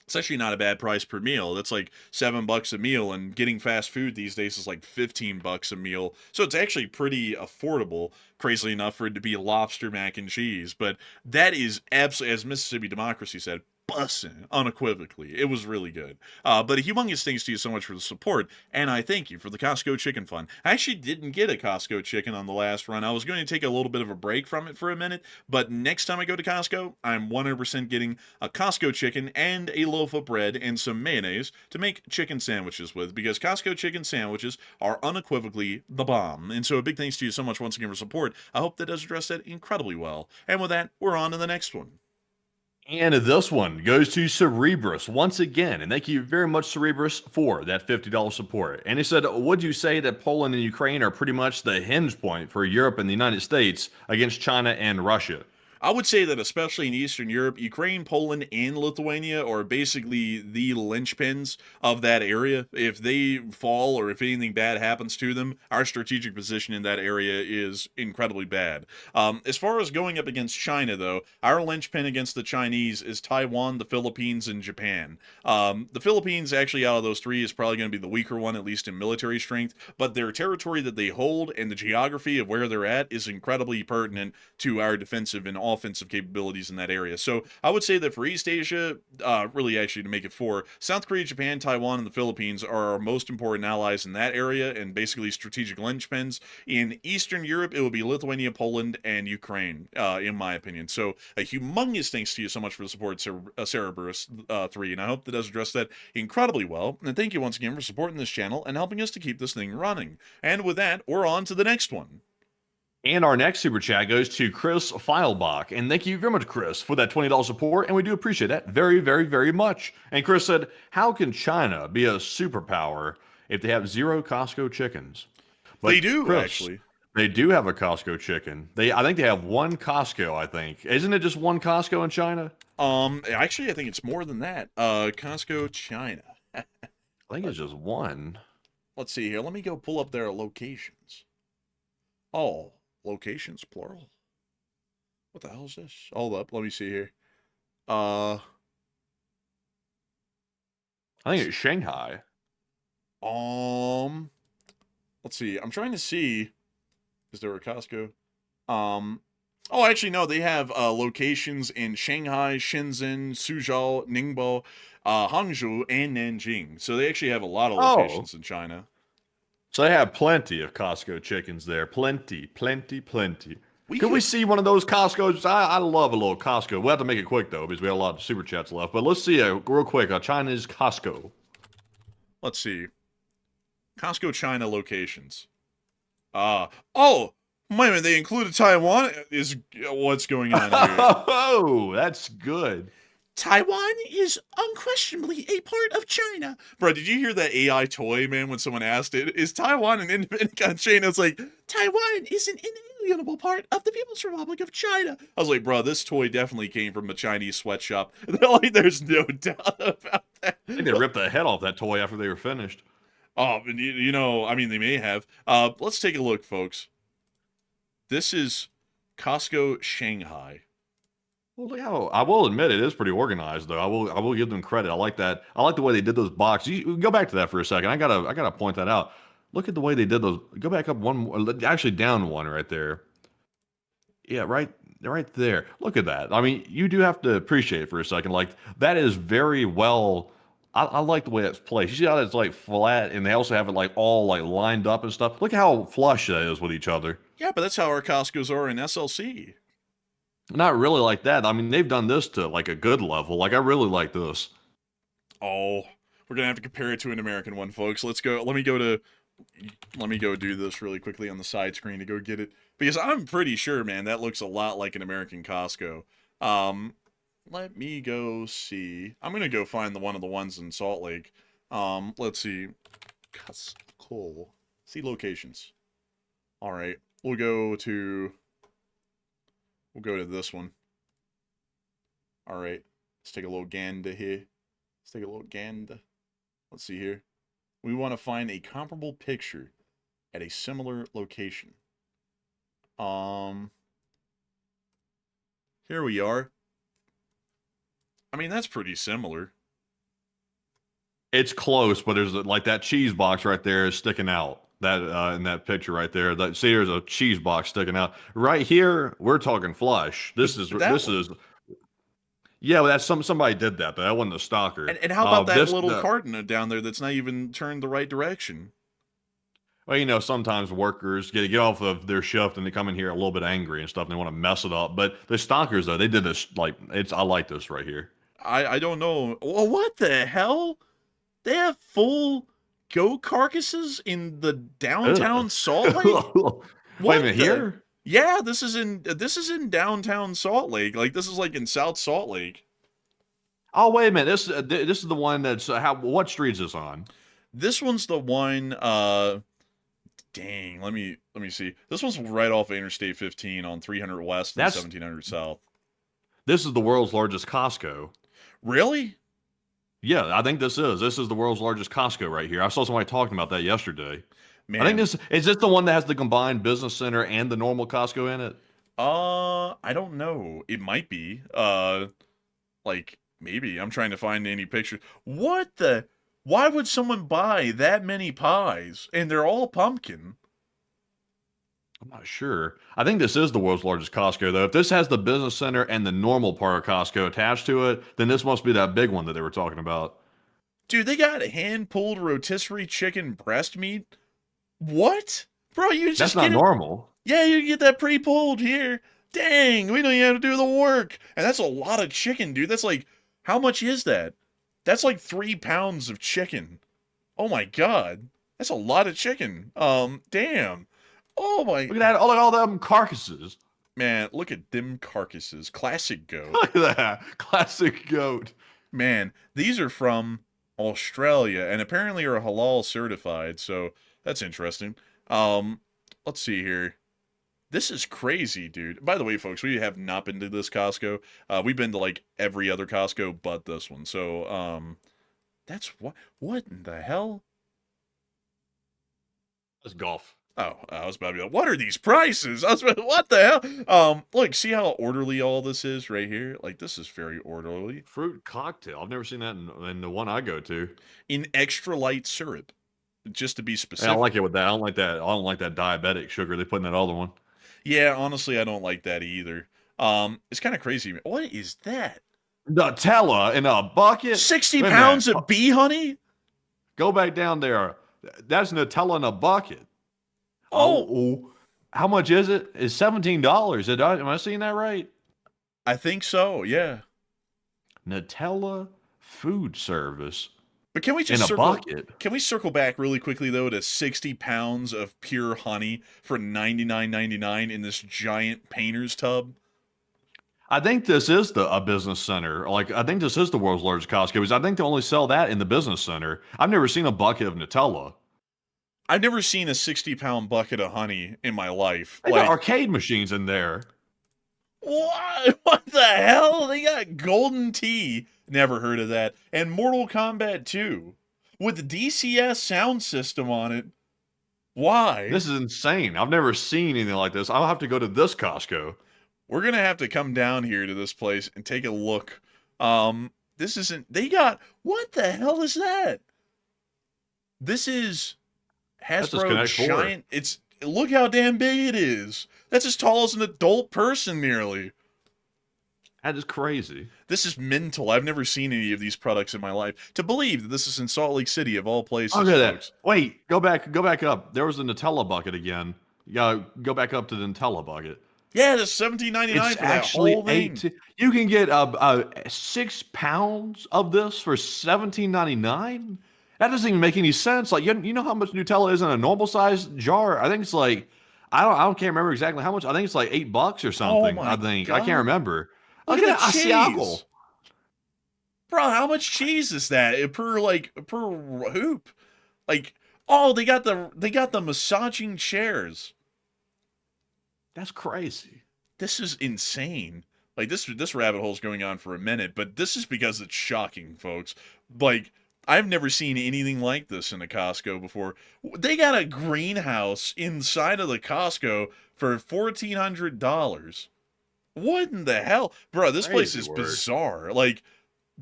it's actually not a bad price per meal. That's like $7 a meal, and getting fast food these days is like $15 a meal. So it's actually pretty affordable, crazily enough, for it to be lobster mac and cheese. But that is absolutely, as Mississippi Democracy said, bussin' unequivocally. It was really good. But a humongous thanks to you so much for the support, and I thank you for the Costco chicken fun. I actually didn't get a Costco chicken on the last run. I was going to take a little bit of a break from it for a minute, but next time I go to Costco, I'm 100% getting a Costco chicken and a loaf of bread and some mayonnaise to make chicken sandwiches with, because Costco chicken sandwiches are unequivocally the bomb. And so a big thanks to you so much once again for support. I hope that does address that incredibly well. And with that, we're on to the next one. And this one goes to Cerebrus once again. And thank you very much, Cerebrus, for that $50 support. And he said, would you say that Poland and Ukraine are pretty much the hinge point for Europe and the United States against China and Russia? I would say that especially in Eastern Europe, Ukraine, Poland, and Lithuania are basically the linchpins of that area. If they fall or if anything bad happens to them, our strategic position in that area is incredibly bad. As far as going up against China, though, our linchpin against the Chinese is Taiwan, the Philippines, and Japan. The Philippines, actually, out of those three, is probably going to be the weaker one, at least in military strength, but their territory that they hold and the geography of where they're at is incredibly pertinent to our defensive and offensive capabilities in that area. So I would say that for East Asia, really actually to make it 4, South Korea, Japan, Taiwan, and the Philippines are our most important allies in that area and basically strategic linchpins. In Eastern Europe, it will be Lithuania, Poland, and Ukraine, in my opinion. So a humongous thanks to you so much for the support, Cerebrus 3, and I hope that does address that incredibly well. And thank you once again for supporting this channel and helping us to keep this thing running. And with that, we're on to the next one. And our next super chat goes to Chris Feilbach. And thank you very much, Chris, for that $20 support. And we do appreciate that very, very, very much. And Chris said, how can China be a superpower if they have 0 Costco chickens? But they do, Chris, actually. They do have a Costco chicken. I think they have 1 Costco, I think. Isn't it just 1 Costco in China? Actually, I think it's more than that. Costco, China. I think it's just 1. Let's see here. Let me go pull up their locations. Oh. Locations, plural. What the hell is this? Hold up, let me see here. I think it's Shanghai. Let's see. I'm trying to see. Is there a Costco? Oh, actually, no. They have locations in Shanghai, Shenzhen, Suzhou, Ningbo, Hangzhou, and Nanjing. So they actually have a lot of locations in China. So they have plenty of Costco chickens there. Plenty, plenty, plenty. Could we see one of those Costco's? I love a little Costco. We'll have to make it quick, though, because we have a lot of super chats left. But let's see real quick a Chinese Costco. Let's see. Costco China locations. Oh, wait a minute. They included Taiwan? What's going on here? Oh, that's good. Taiwan is unquestionably a part of China. Bro, did you hear that AI toy, man, when someone asked it, is Taiwan an independent country? And it's like, Taiwan is an inalienable part of the People's Republic of China. I was like, bro, this toy definitely came from a Chinese sweatshop. They're like, there's no doubt about that. I think they ripped the head off that toy after they were finished. Oh, you know, I mean, they may have. Let's take a look, folks. This is Costco Shanghai. Well, look how, I will admit it is pretty organized, though. I will give them credit. I like that. I like the way they did those boxes. You go back to that for a second. I gotta point that out. Look at the way they did those. Go back up one more, actually down one right there. Yeah, right there. Look at that. I mean, you do have to appreciate it for a second. Like, that is very well. I like the way that's placed. You see how it's like flat, and they also have it like all like lined up and stuff. Look how flush that is with each other. Yeah, but that's how our Costco's are in SLC. Not really like that. I mean, they've done this to like a good level. Like, I really like this. Oh, we're gonna have to compare it to an American one, folks. Let's go. Let me go do this really quickly on the side screen to go get it, because I'm pretty sure, man, that looks a lot like an American Costco. Let me go see. I'm gonna go find one of the ones in Salt Lake. Let's see. Costco. See locations. All right, we'll go to this one. All right, let's take a little gander here. Let's see here. We want to find a comparable picture at a similar location. Here we are. I mean, that's pretty similar. It's close, but there's like that cheese box right there is sticking out. That in that picture right there. See, there's a cheese box sticking out. Right here, we're talking flush. This is. Yeah, well, that's somebody did that. That wasn't a stalker. And how about that little carton down there that's not even turned the right direction? Well, you know, sometimes workers get off of their shift and they come in here a little bit angry and stuff, and they want to mess it up. But the stalkers, though, they did this like I like this right here. I don't know. Well, what the hell? They have full goat carcasses in the downtown Salt Lake? Wait a minute, here? Yeah, this is in downtown Salt Lake. Like, this is like in South Salt Lake. Oh, wait a minute. This is the one that's what street is this on? This one's the one dang, let me see. This one's right off of Interstate 15 on 300 West and 1700 South. This is the world's largest Costco. Really? Yeah, I think this is the world's largest Costco right here. I saw somebody talking about that yesterday. Man. I think this the one that has the combined business center and the normal Costco in it? I don't know. It might be. Like maybe. I'm trying to find any pictures. What the? Why would someone buy that many pies? And they're all pumpkin. I'm not sure. I think this is the world's largest Costco, though. If this has the business center and the normal part of Costco attached to it, then this must be that big one that they were talking about. Dude, they got hand-pulled rotisserie chicken breast meat. What? Bro, you just That's not normal. Yeah, you get that pre-pulled here. Dang, we don't even have to do the work. And that's a lot of chicken, dude. That's like, how much is that? That's like 3 pounds of chicken. Oh my god. That's a lot of chicken. Damn. Oh my. Look at that. All them carcasses. Man, look at them carcasses. Classic goat. Look at that. Classic goat. Man, these are from Australia and apparently are halal certified, so that's interesting. Let's see here. This is crazy, dude. By the way, folks, we have not been to this Costco. We've been to like every other Costco but this one. So, that's what in the hell? That's golf. Oh, I was about to be like, what are these prices? I was about, what the hell? Look, see how orderly all this is right here? Like, this is very orderly. Fruit cocktail. I've never seen that in the one I go to. In extra light syrup, just to be specific. I don't like it with that. I don't like that diabetic sugar they put in that other one. Yeah, honestly, I don't like that either. It's kind of crazy. What is that? Nutella in a bucket? 60 pounds of bee honey? Go back down there. That's Nutella in a bucket. Oh, how much is it? It's $17. Am I seeing that right? I think so, yeah. Nutella food service. But can we just in a bucket? Can we circle back really quickly though to 60 pounds of pure honey for $99.99 in this giant painter's tub? I think this is a business center. Like, I think this is the world's largest Costco because I think they only sell that in the business center. I've never seen a bucket of Nutella. I've never seen a 60-pound bucket of honey in my life. They got arcade machines in there. What? What the hell? They got Golden Tea. Never heard of that. And Mortal Kombat 2 with the DCS sound system on it. Why? This is insane. I've never seen anything like this. I'll have to go to this Costco. We're going to have to come down here to this place and take a look. This isn't... They got... What the hell is that? This is... Hasbro giant. Look how damn big it is. That's as tall as an adult person nearly. That is crazy. This is mental. I've never seen any of these products in my life. To believe that this is in Salt Lake City of all places. Look at that. Wait, go back up. There was a Nutella bucket again. You gotta go back up to the Nutella bucket. Yeah, that's $17.99 for that whole thing. You can get 6 pounds of this for $17.99. That doesn't even make any sense. Like, you know how much Nutella is in a normal sized jar? I think it's like, can't remember exactly how much. I think it's like $8 or something. Oh I think God. I can't remember. Look at that cheese, bro. How much cheese is that per hoop? Like, oh, they got the massaging chairs. That's crazy. This is insane. Like this rabbit hole is going on for a minute, but this is because it's shocking, folks. Like I've never seen anything like this in a Costco before. They got a greenhouse inside of the Costco for $1,400. What in the hell, bro? This place Crazy is word. bizarre. Like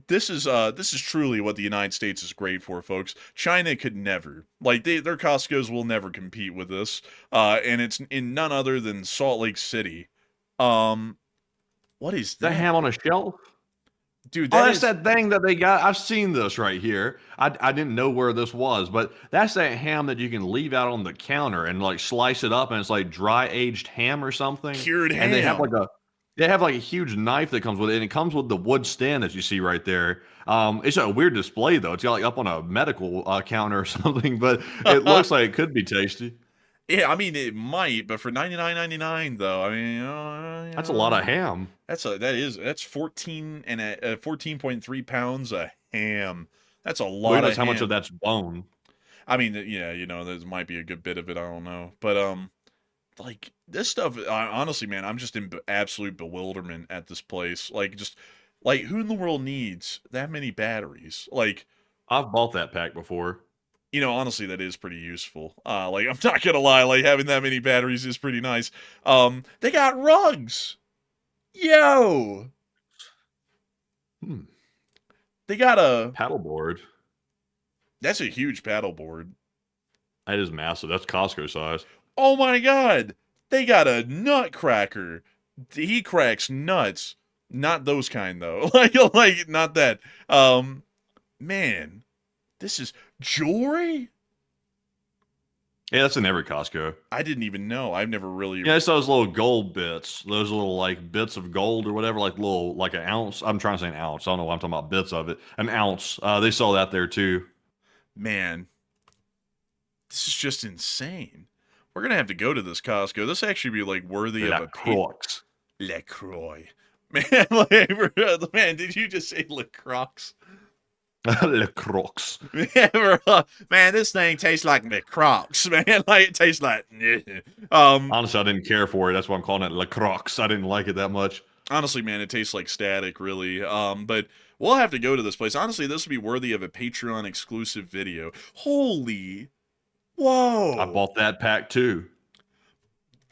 this is truly what the United States is great for, folks. China could never. Like their Costco's will never compete with this. And it's in none other than Salt Lake City. What is The that? ham on a shelf? Dude, Oh, that that's is that thing that they got. I've seen this right here. I didn't know where this was, but that's that ham that you can leave out on the counter and like slice it up, and it's like dry aged ham or something. cured ham. And they have like a huge knife that comes with it, and it comes with the wood stand that you see right there. It's a weird display though. It's got like up on a medical counter or something, but it looks like it could be tasty. Yeah, I mean it might, but for $99.99 though, I mean, That's a lot of ham. That's 14.3 pounds of ham. That's a lot Who of knows how much ham. of that's bone? I mean, yeah, there might be a good bit of it. I don't know, but like this stuff. Honestly, man, I'm just in absolute bewilderment at this place. Like, just like who in the world needs that many batteries? Like, I've bought that pack before. honestly, that is pretty useful. Like, I'm not gonna lie, like having that many batteries is pretty nice. They got rugs. Yo, they got a. Paddleboard. That's a huge paddleboard. That is massive. That's Costco size. Oh my god, they got a nutcracker. He cracks nuts. Not those kind though. like not that. Man, this is jewelry. Yeah, that's in every Costco. I didn't even know. I've never really. Yeah, it's those little gold bits. Those little like bits of gold or whatever, like little like an ounce. I'm trying to say an ounce. I don't know why I'm talking about bits of it. An ounce. They sell that there too. Man, this is just insane. We're gonna have to go to this Costco. This actually be like worthy of a Crocs. LaCroix. Man, man, did you just say LaCroix? Le Crocs. Man, this thing tastes like LaCroix, man. Like it tastes like. Honestly, I didn't care for it. That's why I'm calling it Le Crocs. I didn't like it that much. Honestly, man, it tastes like static, really. But we'll have to go to this place. Honestly, this would be worthy of a Patreon exclusive video. Holy, whoa! I bought that pack too.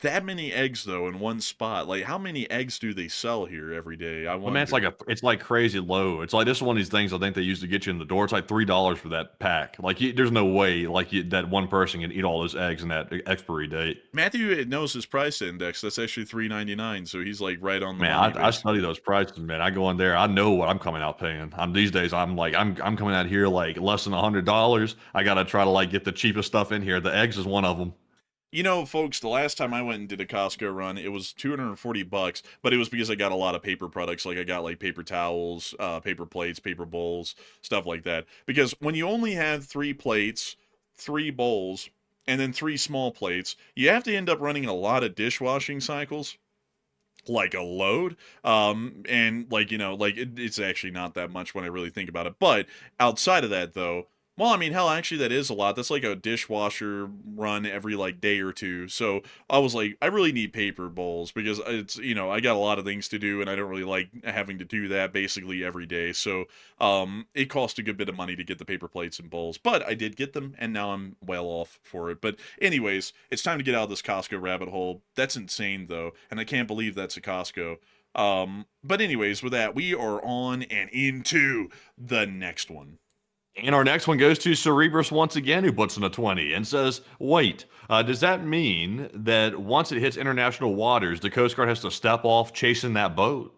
That many eggs though in one spot. Like, how many eggs do they sell here every day? I Well, wonder. man, it's like crazy low. It's like this is one of these things I think they used to get you in the door. It's like $3 for that pack. Like there's no way that one person can eat all those eggs in that expiry date. Matthew knows his price index. That's actually $3.99, so he's like right on the Man, money. I study those prices, man. I go in there, I know what I'm coming out paying. These days I'm coming out here like less than $100. I gotta try to like get the cheapest stuff in here. The eggs is one of them. Folks, the last time I went and did a Costco run, it was $240, but it was because I got a lot of paper products. Like I got like paper towels, paper plates, paper bowls, stuff like that. Because when you only have 3 plates, 3 bowls, and then 3 small plates, you have to end up running a lot of dishwashing cycles. Like a load, and like it's actually not that much when I really think about it. But outside of that, though, well, I mean, hell, actually, that is a lot. That's like a dishwasher run every like day or two. So I was like, I really need paper bowls because it's I got a lot of things to do and I don't really like having to do that basically every day. So it cost a good bit of money to get the paper plates and bowls, but I did get them and now I'm well off for it. But anyways, it's time to get out of this Costco rabbit hole. That's insane though, and I can't believe that's a Costco. But anyways, with that, we are on and into the next one. And our next one goes to Cerebrus once again, who puts in a 20 and says, wait, does that mean that once it hits international waters, the Coast Guard has to step off chasing that boat?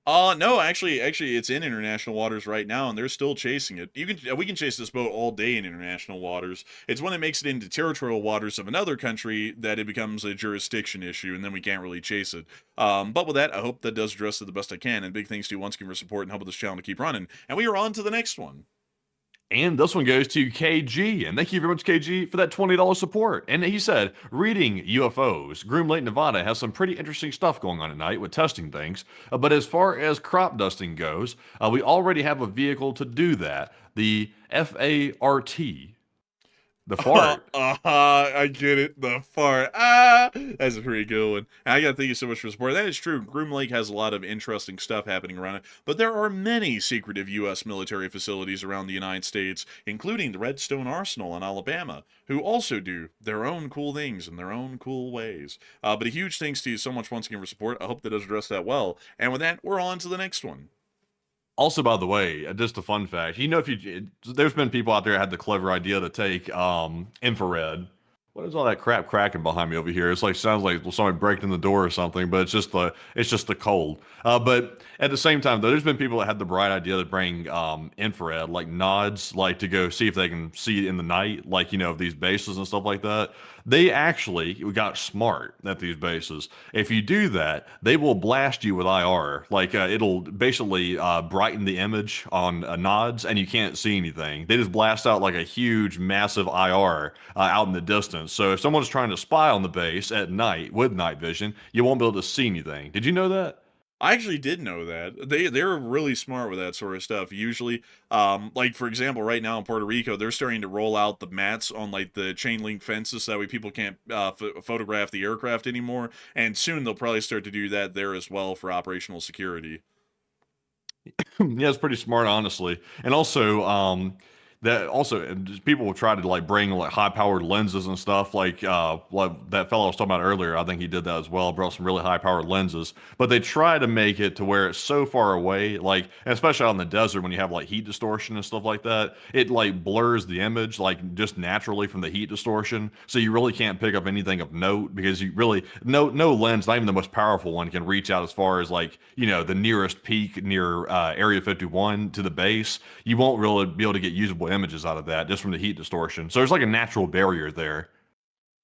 No, actually, it's in international waters right now, and they're still chasing it. We can chase this boat all day in international waters. It's when it makes it into territorial waters of another country that it becomes a jurisdiction issue, and then we can't really chase it. But with that, I hope that does address it the best I can, and big thanks to you once again for support and helping this channel to keep running. And we are on to the next one. And this one goes to KG. And thank you very much, KG, for that $20 support. And he said, reading UFOs, Groom Lake, Nevada has some pretty interesting stuff going on at night with testing things. But as far as crop dusting goes, we already have a vehicle to do that, the FART. The fart. I get it. The fart. That's a pretty good one. And I gotta thank you so much for support. That is true. Groom Lake has a lot of interesting stuff happening around it, but there are many secretive U.S. military facilities around the United States, including the Redstone Arsenal in Alabama, who also do their own cool things in their own cool ways. But a huge thanks to you so much once again for support. I hope that does address that well. And with that, we're on to the next one. Also, by the way, just a fun fact, there's been people out there that had the clever idea to take infrared. What is all that crap cracking behind me over here? It's like sounds like somebody breaking in the door or something, but it's just the cold. But at the same time, though, there's been people that had the bright idea to bring infrared, like nods, like to go see if they can see in the night, like these bases and stuff like that. They actually got smart at these bases. If you do that, they will blast you with IR. Like it'll basically brighten the image on nods, and you can't see anything. They just blast out like a huge, massive IR out in the distance. So if someone's trying to spy on the base at night with night vision, you won't be able to see anything. Did you know that? I actually did know that. They're really smart with that sort of stuff. Usually, like for example, right now in Puerto Rico, they're starting to roll out the mats on like the chain link fences so that way people can't photograph the aircraft anymore. And soon they'll probably start to do that there as well for operational security. Yeah, it's pretty smart, honestly. And also, people will try to like bring like high powered lenses and stuff like that fellow I was talking about earlier. I think he did that as well, brought some really high powered lenses, but they try to make it to where it's so far away, like especially out in the desert when you have like heat distortion and stuff like that, it like blurs the image like just naturally from the heat distortion, so you really can't pick up anything of note because you really no lens, not even the most powerful one, can reach out as far as like the nearest peak near Area 51 to the base. You won't really be able to get usable images out of that just from the heat distortion. So there's like a natural barrier there.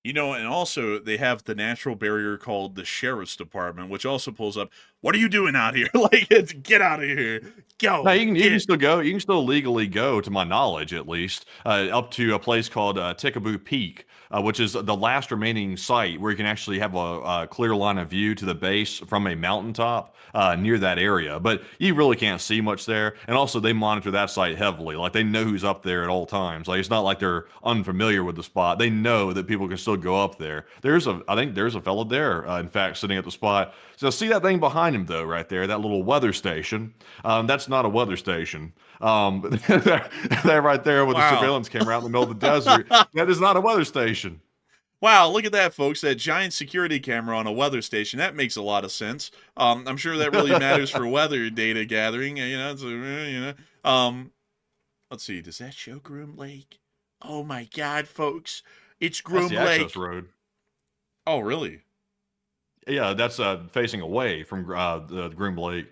And also they have the natural barrier called the Sheriff's Department, which also pulls up, what are you doing out here? Like, get out of here. Go. No, you can still go. You can still legally go, to my knowledge at least, up to a place called Tikaboo Peak, which is the last remaining site where you can actually have a clear line of view to the base from a mountaintop near that area. But you really can't see much there. And also, they monitor that site heavily. Like, they know who's up there at all times. Like, it's not like they're unfamiliar with the spot. They know that people can still go up there. I think there's a fellow there, in fact, sitting at the spot. So see that thing behind him, though, right there, that little weather station. That's not a weather station. They're right there with the surveillance camera out in the middle of the desert. That is not a weather station. Wow, look at that, folks. That giant security camera on a weather station. That makes a lot of sense. I'm sure that really matters for weather data gathering. Let's see. Does that show Groom Lake? Oh, my God, folks. It's Groom That's the Lake. access road. Oh, really? Yeah, that's facing away from the Groom Lake.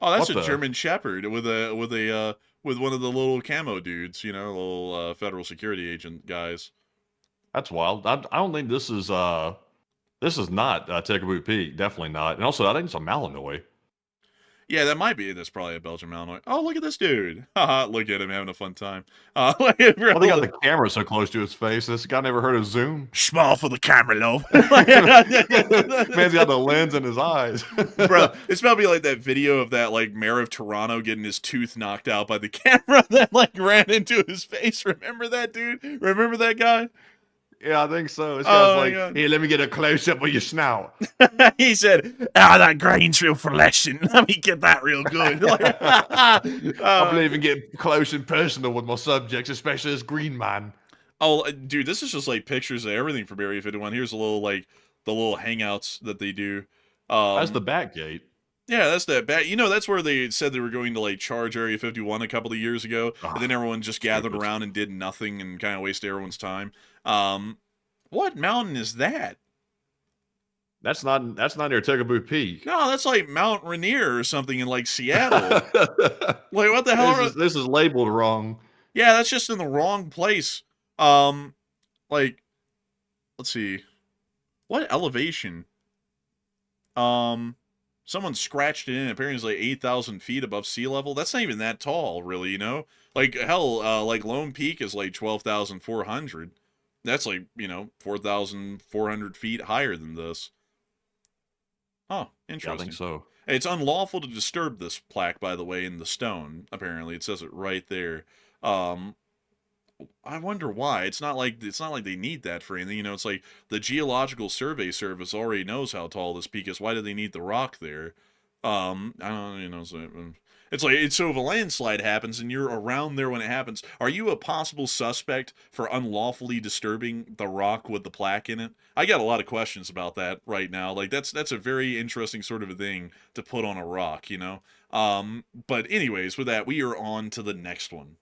Oh, that's a German Shepherd with one of the little camo dudes, little federal security agent guys. That's wild. I don't think this is not Tikaboo Peak. Definitely not. And also, I think it's a Malinois. Yeah, that might be. That's probably a Belgian Malinois. Oh, look at this dude. Haha, look at him having a fun time. Well, they got the camera so close to his face. This guy never heard of zoom. Small for the camera, though. Man's got the lens in his eyes. Bro, it's probably like that video of that like mayor of Toronto getting his tooth knocked out by the camera that like ran into his face. Remember that dude? Remember that guy? Yeah, I think so. This guy's like, here, let me get a close-up of your snout. He said, that grain's real fluorescent. Let me get that real good. I believe in getting close and personal with my subjects, especially this green man. Oh, dude, this is just like pictures of everything from Area 51. Here's the little hangouts that they do. That's the back gate. Yeah, that's that back. That's where they said they were going to like charge Area 51 a couple of years ago, and then everyone just gathered around and did nothing and kind of wasted everyone's time. What mountain is that? That's not near Tikaboo Peak. No, that's like Mount Rainier or something in like Seattle. Like, what the hell? This is labeled wrong. Yeah, that's just in the wrong place. Like, let's see, what elevation? Someone scratched it in. Apparently, it's like 8,000 feet above sea level. That's not even that tall, really. Like hell, like Lone Peak is like 12,400. That's like 4,400 feet higher than this. Oh, interesting. Yeah, I think so. It's unlawful to disturb this plaque, by the way, in the stone. Apparently, it says it right there. I wonder why. It's not like they need that for anything. It's like the Geological Survey Service already knows how tall this peak is. Why do they need the rock there? I don't, it's like so if a landslide happens and you're around there when it happens, are you a possible suspect for unlawfully disturbing the rock with the plaque in it? I got a lot of questions about that right now. Like that's a very interesting sort of a thing to put on a rock. But anyways, with that, we are on to the next one.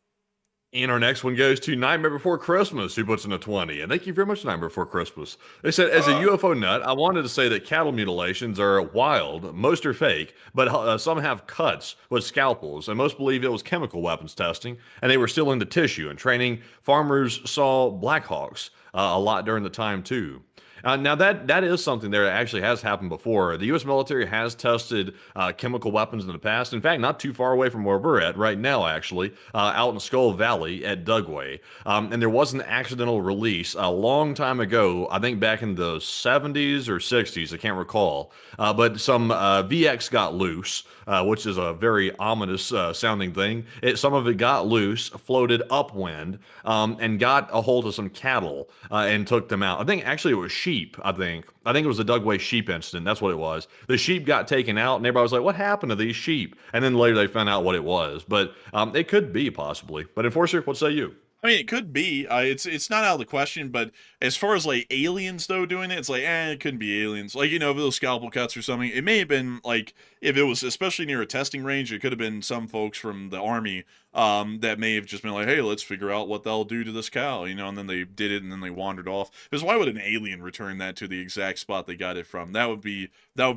And our next one goes to Nightmare Before Christmas, who puts in a 20. And thank you very much, Nightmare Before Christmas. They said, as a UFO nut, I wanted to say that cattle mutilations are wild. Most are fake, but some have cuts with scalpels. And most believe it was chemical weapons testing, and they were stealing the tissue and training. Farmers saw Blackhawks a lot during the time, too. Now that is something that actually has happened before. The U.S. military has tested chemical weapons in the past. In fact, not too far away from where we're at right now, actually, out in Skull Valley at Dugway. And there was an accidental release a long time ago, I think back in the 70s or 60s, I can't recall. But some VX got loose, which is a very ominous sounding thing. Some of it got loose, floated upwind, and got a hold of some cattle and took them out. I think actually it was sheep. I think it was the Dugway sheep incident. That's what it was. The sheep got taken out, and everybody was like, "What happened to these sheep?" And then later they found out what it was. But it could be possibly. But Enforcer, what say you? I mean, it could be. It's not out of the question, but as far as like aliens though doing it, it's like, it couldn't be aliens. Like, if it was scalpel cuts or something, it may have been like if it was especially near a testing range, it could have been some folks from the army that may have just been like, hey, let's figure out what they'll do to this cow, and then they did it and then they wandered off. Because why would an alien return that to the exact spot they got it from? That would be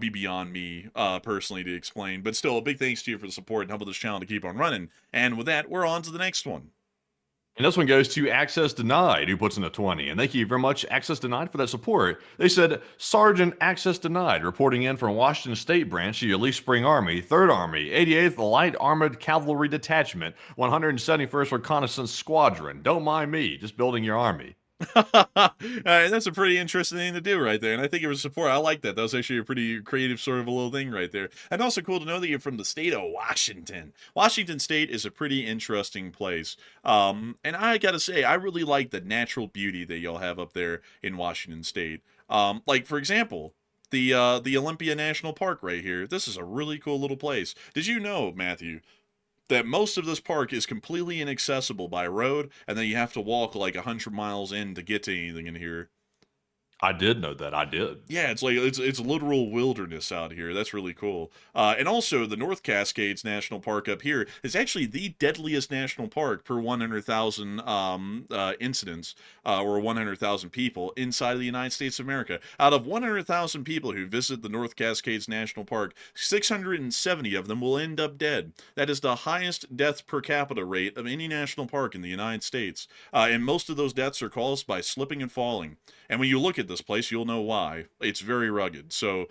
beyond me personally to explain. But still, a big thanks to you for the support and helping this channel to keep on running. And with that, we're on to the next one. And this one goes to Access Denied, who puts in a 20. And thank you very much, Access Denied, for that support. They said, Sergeant Access Denied, reporting in from Washington State Branch, the Elite Spring Army, 3rd Army, 88th Light Armored Cavalry Detachment, 171st Reconnaissance Squadron. Don't mind me, just building your army. That's a pretty interesting thing to do right there, and I think it was support. I like that. That was actually a pretty creative sort of a little thing right there. And also cool to know that you're from the state of Washington. Washington State is a pretty interesting place, and I gotta say, I really like the natural beauty that y'all have up there in Washington State. Like for example, the Olympia National Park right here. This is a really cool little place. Did you know, Matthew, that most of this park is completely inaccessible by road, and then you have to walk like 100 miles in to get to anything in here? I did know that. I did. Yeah, it's like it's literal wilderness out here. That's really cool. And also, the North Cascades National Park up here is actually the deadliest national park per 100,000 incidents or 100,000 people inside of the United States of America. Out of 100,000 people who visit the North Cascades National Park, 670 of them will end up dead. That is the highest death per capita rate of any national park in the United States. And most of those deaths are caused by slipping and falling. And when you look at this place, you'll know why. It's very rugged. So,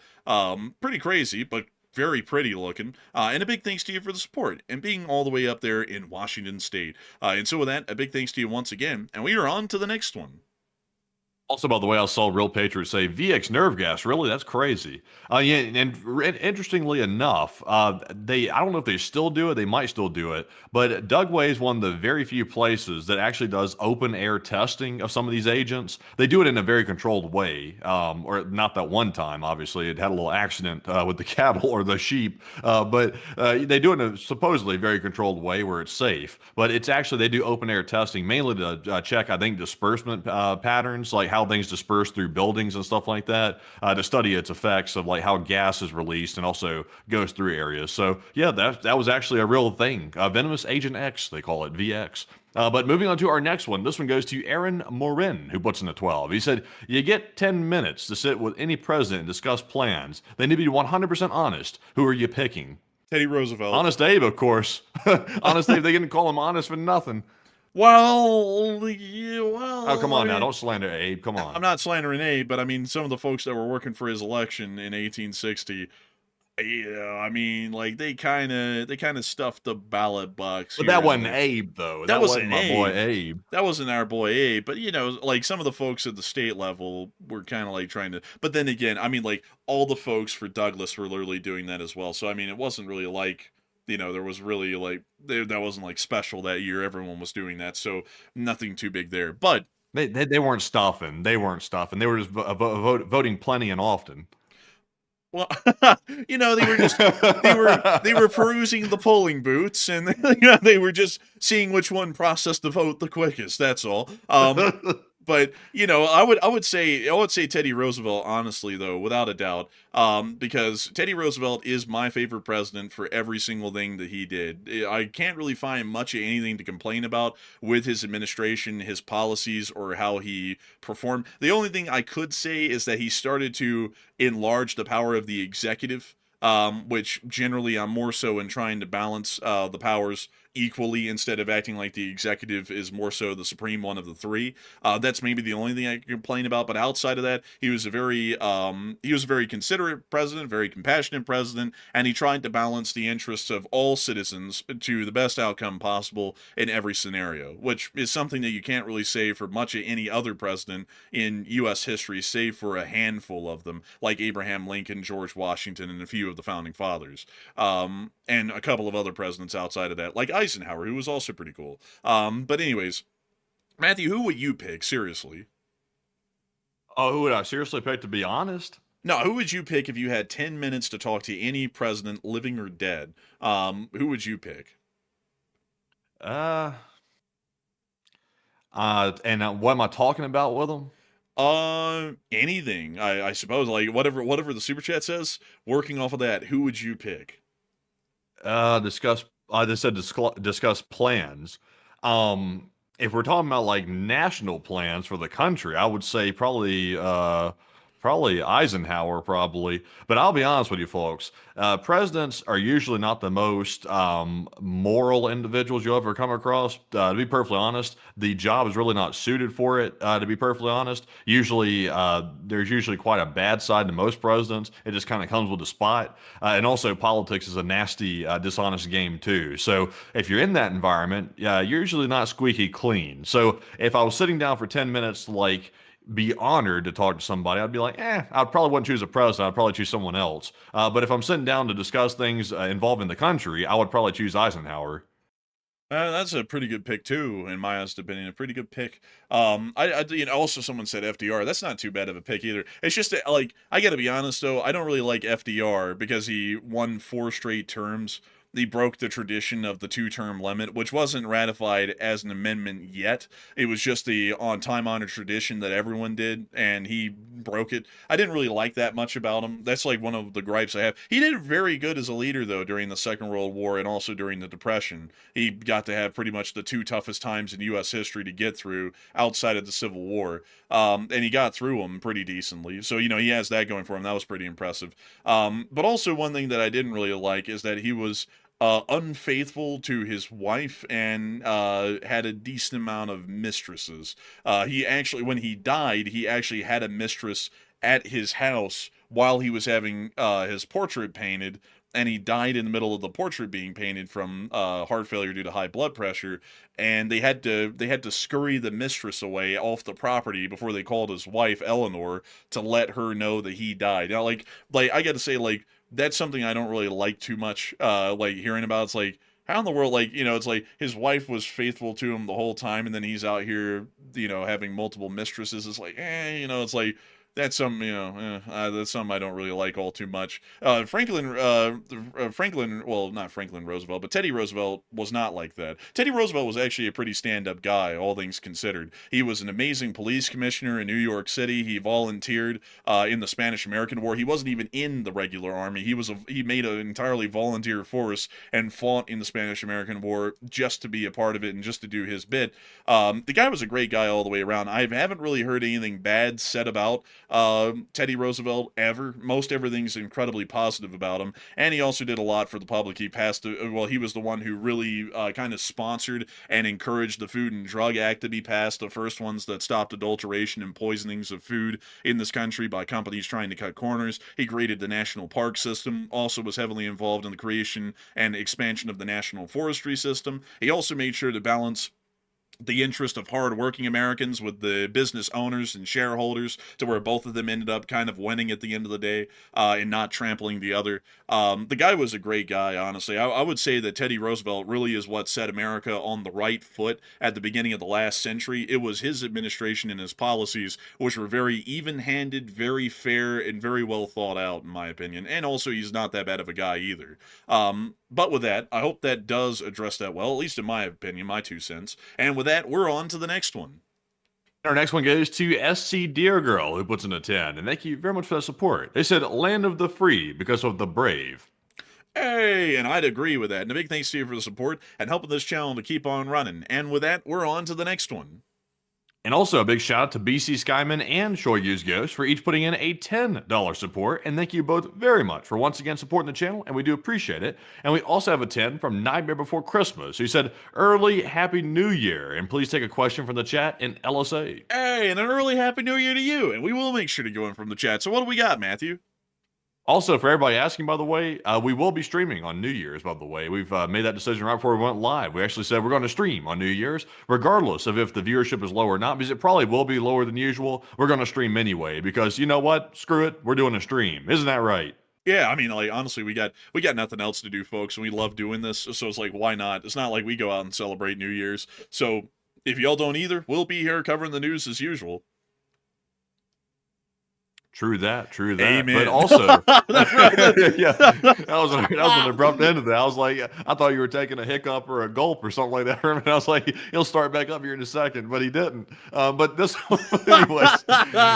pretty crazy, but very pretty looking. And a big thanks to you for the support and being all the way up there in Washington State. And so with that, a big thanks to you once again. And we are on to the next one. Also, by the way, I saw Real Patriot say VX nerve gas. Really, that's crazy. Yeah, and interestingly enough, I don't know if they still do it. They might still do it, but Dugway is one of the very few places that actually does open air testing of some of these agents. They do it in a very controlled way, or not that one time. Obviously, it had a little accident with the cattle or the sheep, but they do it in a supposedly very controlled way where it's safe. But it's actually they do open air testing mainly to check, I think, disbursement patterns, like how things disperse through buildings and stuff like that, to study its effects of like how gas is released and also goes through areas. So yeah, that was actually a real thing. Venomous Agent X, they call it, VX. But moving on to our next one, this one goes to Aaron Morin, who puts in a 12. He said, you get 10 minutes to sit with any president and discuss plans. They need to be 100% honest. Who are you picking? Teddy Roosevelt. Honest Abe, of course. Honest Abe, they didn't call him honest for nothing. Well, yeah, oh, come on now. Don't slander Abe. Come on. I'm not slandering Abe, but I mean, some of the folks that were working for his election in 1860, yeah, I mean, like, they kind of stuffed the ballot box. But that wasn't Abe, though. That wasn't my boy Abe. That wasn't our boy Abe. But, like, some of the folks at the state level were kind of, like, trying to... But then again, I mean, like, all the folks for Douglas were literally doing that as well. So, I mean, it wasn't really like... there was really like that wasn't like special that year. Everyone was doing that, so nothing too big there. But They weren't stuffing. They weren't stuffing. They were just voting plenty and often. well, they were perusing the polling booths, and they were just seeing which one processed the vote the quickest. That's all. But I would say Teddy Roosevelt, honestly, though, without a doubt, because Teddy Roosevelt is my favorite president for every single thing that he did. I can't really find much of anything to complain about with his administration, his policies, or how he performed. The only thing I could say is that he started to enlarge the power of the executive. Which generally I'm more so in trying to balance the powers equally instead of acting like the executive is more so the supreme one of the three. That's maybe the only thing I can complain about. But outside of that, he was a very considerate president, very compassionate president, and he tried to balance the interests of all citizens to the best outcome possible in every scenario, which is something that you can't really say for much of any other president in U.S. history, save for a handful of them, like Abraham Lincoln, George Washington, and a few of the founding fathers, and a couple of other presidents outside of that, like Eisenhower, who was also pretty cool. But anyways, Matthew, who would you pick, seriously? Oh, who would I seriously pick, to be honest? No, who would you pick if you had 10 minutes to talk to any president, living or dead? Who would you pick? And what am I talking about with them? Anything, I suppose, like whatever the super chat says, working off of that, who would you pick? Discuss. I just said discuss plans. If we're talking about like national plans for the country, I would say probably Eisenhower, probably. But I'll be honest with you, folks. Presidents are usually not the most moral individuals you'll ever come across. To be perfectly honest, the job is really not suited for it. To be perfectly honest, usually there's usually quite a bad side to most presidents. It just kind of comes with the spot. And also, politics is a nasty, dishonest game too. So if you're in that environment, you're usually not squeaky clean. So if I was sitting down for 10 minutes, like, be honored to talk to somebody, I'd be like, I probably wouldn't choose a president. I'd probably choose someone else. But if I'm sitting down to discuss things involving the country, I would probably choose Eisenhower. That's a pretty good pick too, in my honest opinion. A pretty good pick. Also someone said FDR. That's not too bad of a pick either. It's just that, like, I got to be honest though. I don't really like FDR because he won 4 straight terms. He broke the tradition of the 2-term limit, which wasn't ratified as an amendment yet. It was just the time-honored tradition that everyone did, and he broke it. I didn't really like that much about him. That's like one of the gripes I have. He did very good as a leader, though, during the Second World War and also during the Depression. He got to have pretty much the 2 toughest times in U.S. history to get through outside of the Civil War, and he got through them pretty decently. So, he has that going for him. That was pretty impressive. But also one thing that I didn't really like is that he was unfaithful to his wife and had a decent amount of mistresses. He actually, when he died, he actually had a mistress at his house while he was having his portrait painted, and he died in the middle of the portrait being painted from heart failure due to high blood pressure. And they had to scurry the mistress away off the property before they called his wife Eleanor to let her know that he died. Now, like I got to say, like, that's something I don't really like too much, like, hearing about. It's like, how in the world, like, it's like his wife was faithful to him the whole time, and then he's out here, having multiple mistresses. It's like, it's like, that's something, that's something I don't really like all too much. Franklin, well, not Franklin Roosevelt, but Teddy Roosevelt was not like that. Teddy Roosevelt was actually a pretty stand-up guy, all things considered. He was an amazing police commissioner in New York City. He volunteered in the Spanish-American War. He wasn't even in the regular army. He made an entirely volunteer force and fought in the Spanish-American War just to be a part of it and just to do his bit. The guy was a great guy all the way around. I haven't really heard anything bad said about Teddy Roosevelt ever. Most everything's incredibly positive about him, and he also did a lot for the public. He was the one who really kind of sponsored and encouraged the Food and Drug Act to be passed, the first ones that stopped adulteration and poisonings of food in this country by companies trying to cut corners. He created the national park system, also was heavily involved in the creation and expansion of the national forestry system. He also made sure to balance the interest of hard-working Americans with the business owners and shareholders, to where both of them ended up kind of winning at the end of the day, and not trampling the other. The guy was a great guy, honestly. I would say that Teddy Roosevelt really is what set America on the right foot at the beginning of the last century. It was his administration and his policies, which were very even-handed, very fair, and very well thought out, in my opinion. And also, he's not that bad of a guy either. But with that, I hope that does address that well, at least in my opinion, my 2 cents. And with that, we're on to the next one. Our next one goes to SC Dear Girl, who puts in a 10. And thank you very much for that support. They said, land of the free because of the brave. Hey, and I'd agree with that. And a big thanks to you for the support and helping this channel to keep on running. And with that, we're on to the next one. And also a big shout out to BC Skyman and Shoyu's Ghost for each putting in a $10 support. And thank you both very much for once again supporting the channel, and we do appreciate it. And we also have a 10 from Nightmare Before Christmas, who said, early Happy New Year, and please take a question from the chat in LSA. Hey, and an early Happy New Year to you, and we will make sure to go in from the chat. So what do we got, Matthew? Also, for everybody asking, by the way, we will be streaming on New Year's, by the way. We've made that decision right before we went live. We actually said we're going to stream on New Year's, regardless of if the viewership is low or not, because it probably will be lower than usual. We're going to stream anyway, because you know what? Screw it. We're doing a stream. Isn't that right? Yeah, I mean, like, honestly, we got nothing else to do, folks, and we love doing this, so it's like, why not? It's not like we go out and celebrate New Year's. So if y'all don't either, we'll be here covering the news as usual. True that. Amen. But also, That's right. yeah, that was an abrupt end of that. I was like, I thought you were taking a hiccup or a gulp or something like that. And I was like, he'll start back up here in a second, but he didn't. But this, anyways,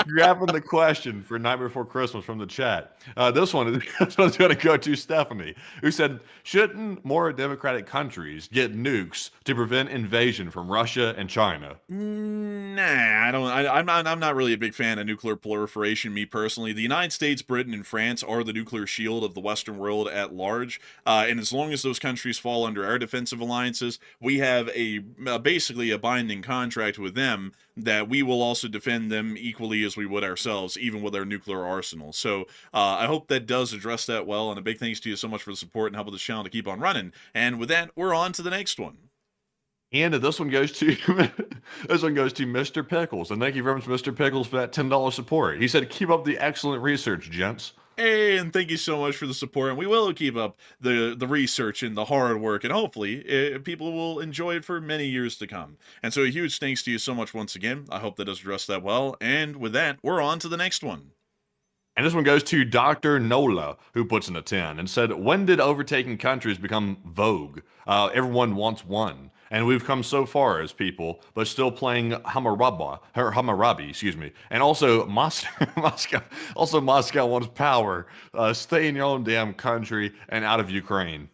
grabbing the question for Night Before Christmas from the chat. This one is going to go to Stephanie, who said, shouldn't more democratic countries get nukes to prevent invasion from Russia and China? Nah, I don't. I'm not really a big fan of nuclear proliferation. Me personally, the United States, Britain, and France are the nuclear shield of the Western world at large. And as long as those countries fall under our defensive alliances, we have basically a binding contract with them that we will also defend them equally as we would ourselves, even with our nuclear arsenal. So I hope that does address that well. And a big thanks to you so much for the support and helping this channel to keep on running. And with that, we're on to the next one. And this one goes to Mr. Pickles, and thank you very much, Mr. Pickles, for that $10 support. He said, "Keep up the excellent research, gents." Hey, and thank you so much for the support, and we will keep up the research and the hard work, and hopefully people will enjoy it for many years to come. And so a huge thanks to you so much once again. I hope that does address that well. And with that, we're on to the next one. And this one goes to Dr. Nola, who puts in a 10 and said, when did overtaking countries become vogue? Everyone wants one. And we've come so far as people, but still playing Hammurabi, excuse me. And also Moscow wants power. Stay in your own damn country and out of Ukraine.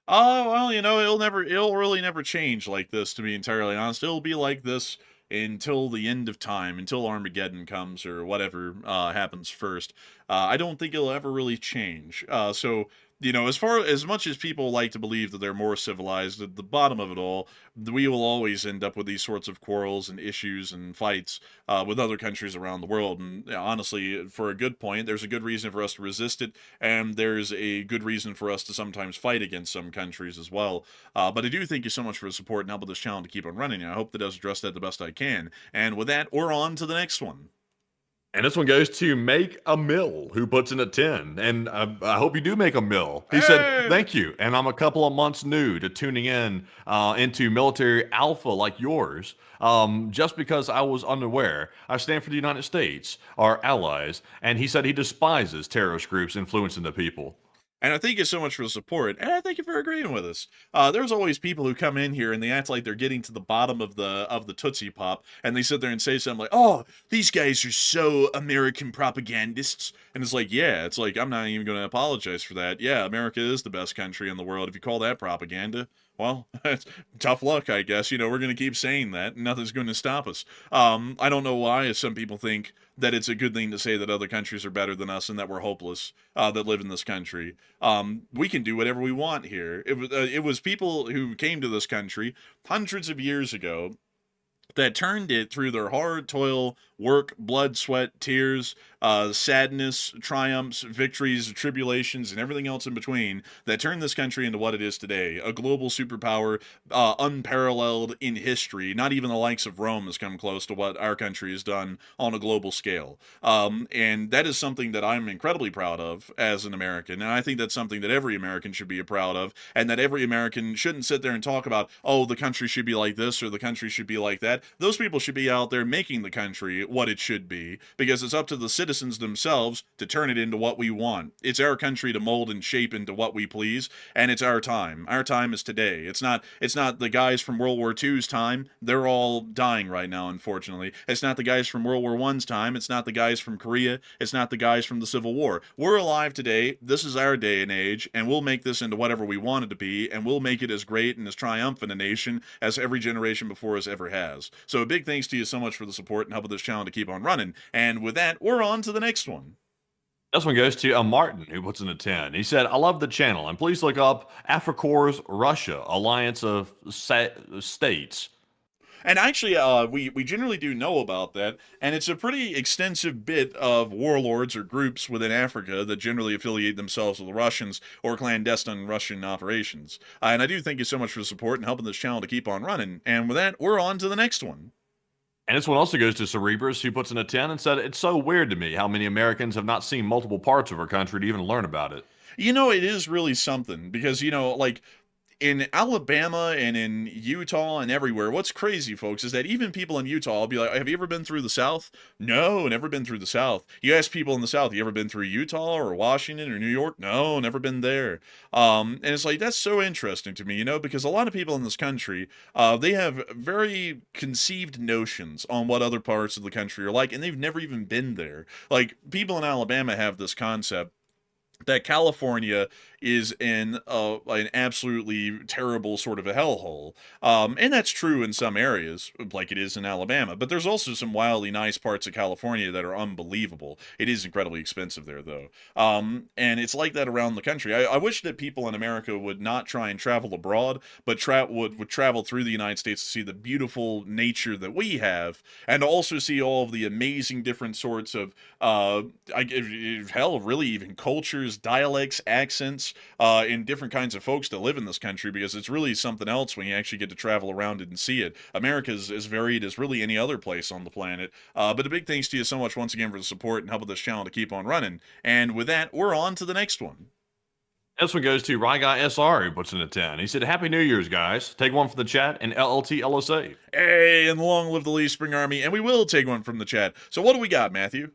Oh, well, you know, it'll really never change like this, to be entirely honest. It'll be like this until the end of time, until Armageddon comes or whatever happens first. I don't think it'll ever really change. So, you know, as much as people like to believe that they're more civilized, at the bottom of it all, we will always end up with these sorts of quarrels and issues and fights with other countries around the world. And honestly, for a good point, there's a good reason for us to resist it, and there's a good reason for us to sometimes fight against some countries as well. But I do thank you so much for the support and helping this channel to keep on running. I hope that does address that the best I can. And with that, we're on to the next one. And this one goes to Make a Mill, who puts in a 10. And I hope you do make a mill. He said, thank you. And I'm a couple of months new to tuning in into military alpha like yours. Just because I was unaware. I stand for the United States, our allies. And he said he despises terrorist groups influencing the people. And I thank you so much for the support, and I thank you for agreeing with us. There's always people who come in here and they act like they're getting to the bottom of the Tootsie Pop, and they sit there and say something like, "Oh, these guys are so American propagandists," and it's like, yeah, it's like I'm not even going to apologize for that. Yeah, America is the best country in the world. If you call that propaganda, well, tough luck, I guess. You know, we're going to keep saying that, and nothing's going to stop us. I don't know why some people think that it's a good thing to say that other countries are better than us and that we're hopeless that live in this country. We can do whatever we want here. It was people who came to this country hundreds of years ago that turned it through their hard toil, work, blood, sweat, tears, sadness, triumphs, victories, tribulations, and everything else in between that turned this country into what it is today. A global superpower, unparalleled in history. Not even the likes of Rome has come close to what our country has done on a global scale. And that is something that I'm incredibly proud of as an American. And I think that's something that every American should be proud of, and that every American shouldn't sit there and talk about, oh, the country should be like this or the country should be like that. Those people should be out there making the country what it should be, because it's up to the citizens themselves to turn it into what we want. It's our country to mold and shape into what we please, and it's our time. Our time is today. It's not the guys from World War II's time. They're all dying right now, unfortunately. It's not the guys from World War I's time. It's not the guys from Korea. It's not the guys from the Civil War. We're alive today. This is our day and age, and we'll make this into whatever we want it to be, and we'll make it as great and as triumphant a nation as every generation before us ever has. So a big thanks to you so much for the support and helping this channel to keep on running. And with that, we're on to the next one. This one goes to Martin, who puts in a 10. He said, I love the channel, and please look up AFRICORPS Russia, Alliance of States. And actually, we generally do know about that, and it's a pretty extensive bit of warlords or groups within Africa that generally affiliate themselves with the Russians or clandestine Russian operations. And I do thank you so much for the support and helping this channel to keep on running. And with that, we're on to the next one. And this one also goes to Cerebrus, who puts in a 10 and said, it's so weird to me how many Americans have not seen multiple parts of our country to even learn about it. You know, it is really something, because, you know, like, in Alabama and in Utah and everywhere, what's crazy, folks, is that even people in Utah will be like, have you ever been through the South? No, never been through the South. You ask people in the South, you ever been through Utah or Washington or New York? No, never been there. And it's like, that's so interesting to me, you know, because a lot of people in this country, they have very conceived notions on what other parts of the country are like, and they've never even been there. Like, people in Alabama have this concept that California is in an absolutely terrible sort of a hellhole. And that's true in some areas, like it is in Alabama. But there's also some wildly nice parts of California that are unbelievable. It is incredibly expensive there, though. And it's like that around the country. I wish that people in America would not try and travel abroad, but would travel through the United States to see the beautiful nature that we have, and to also see all of the amazing different sorts of, hell, really even cultures, dialects, accents, in different kinds of folks that live in this country, because it's really something else when you actually get to travel around it and see it. America is as varied as really any other place on the planet. But a big thanks to you so much once again for the support and helping this channel to keep on running. And with that, we're on to the next one. This one goes to Ryguy SR, who puts in a 10. He said, Happy New Year's, guys. Take one from the chat and LLT LSA. Hey, and long live the Lee Spring Army, and we will take one from the chat. So what do we got, Matthew?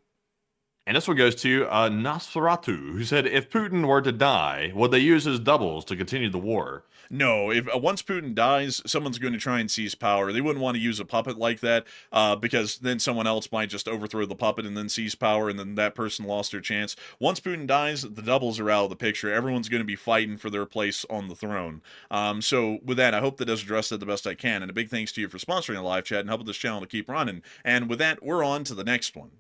And this one goes to Nosferatu, who said, if Putin were to die, would they use his doubles to continue the war? No, if once Putin dies, someone's going to try and seize power. They wouldn't want to use a puppet like that, because then someone else might just overthrow the puppet and then seize power, and then that person lost their chance. Once Putin dies, the doubles are out of the picture. Everyone's going to be fighting for their place on the throne. So with that, I hope that does address that the best I can. And a big thanks to you for sponsoring the live chat and helping this channel to keep running. And with that, we're on to the next one.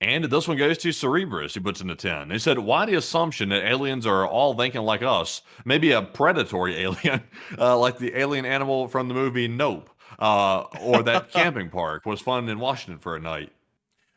And this one goes to Cerebrus, who puts in a 10. He said, why the assumption that aliens are all thinking like us? Maybe a predatory alien, like the alien animal from the movie Nope, or that camping park was fun in Washington for a night.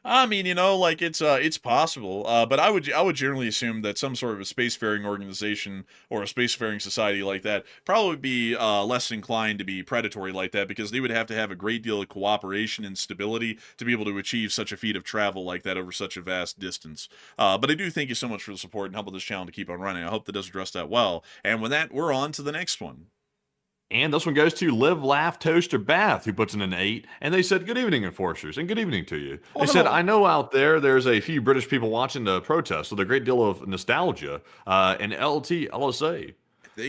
I mean, you know, like it's possible, but I would generally assume that some sort of a spacefaring organization or a spacefaring society like that probably would be less inclined to be predatory like that, because they would have to have a great deal of cooperation and stability to be able to achieve such a feat of travel like that over such a vast distance. But I do thank you so much for the support and helping this channel to keep on running. I hope that does address that well. And with that, we're on to the next one. And this one goes to Live, Laugh, Toast, or Bath, who puts in an 8. And they said, good evening, enforcers, and good evening to you. They said, I know out there's a few British people watching the protest with a great deal of nostalgia, and LT, LSA.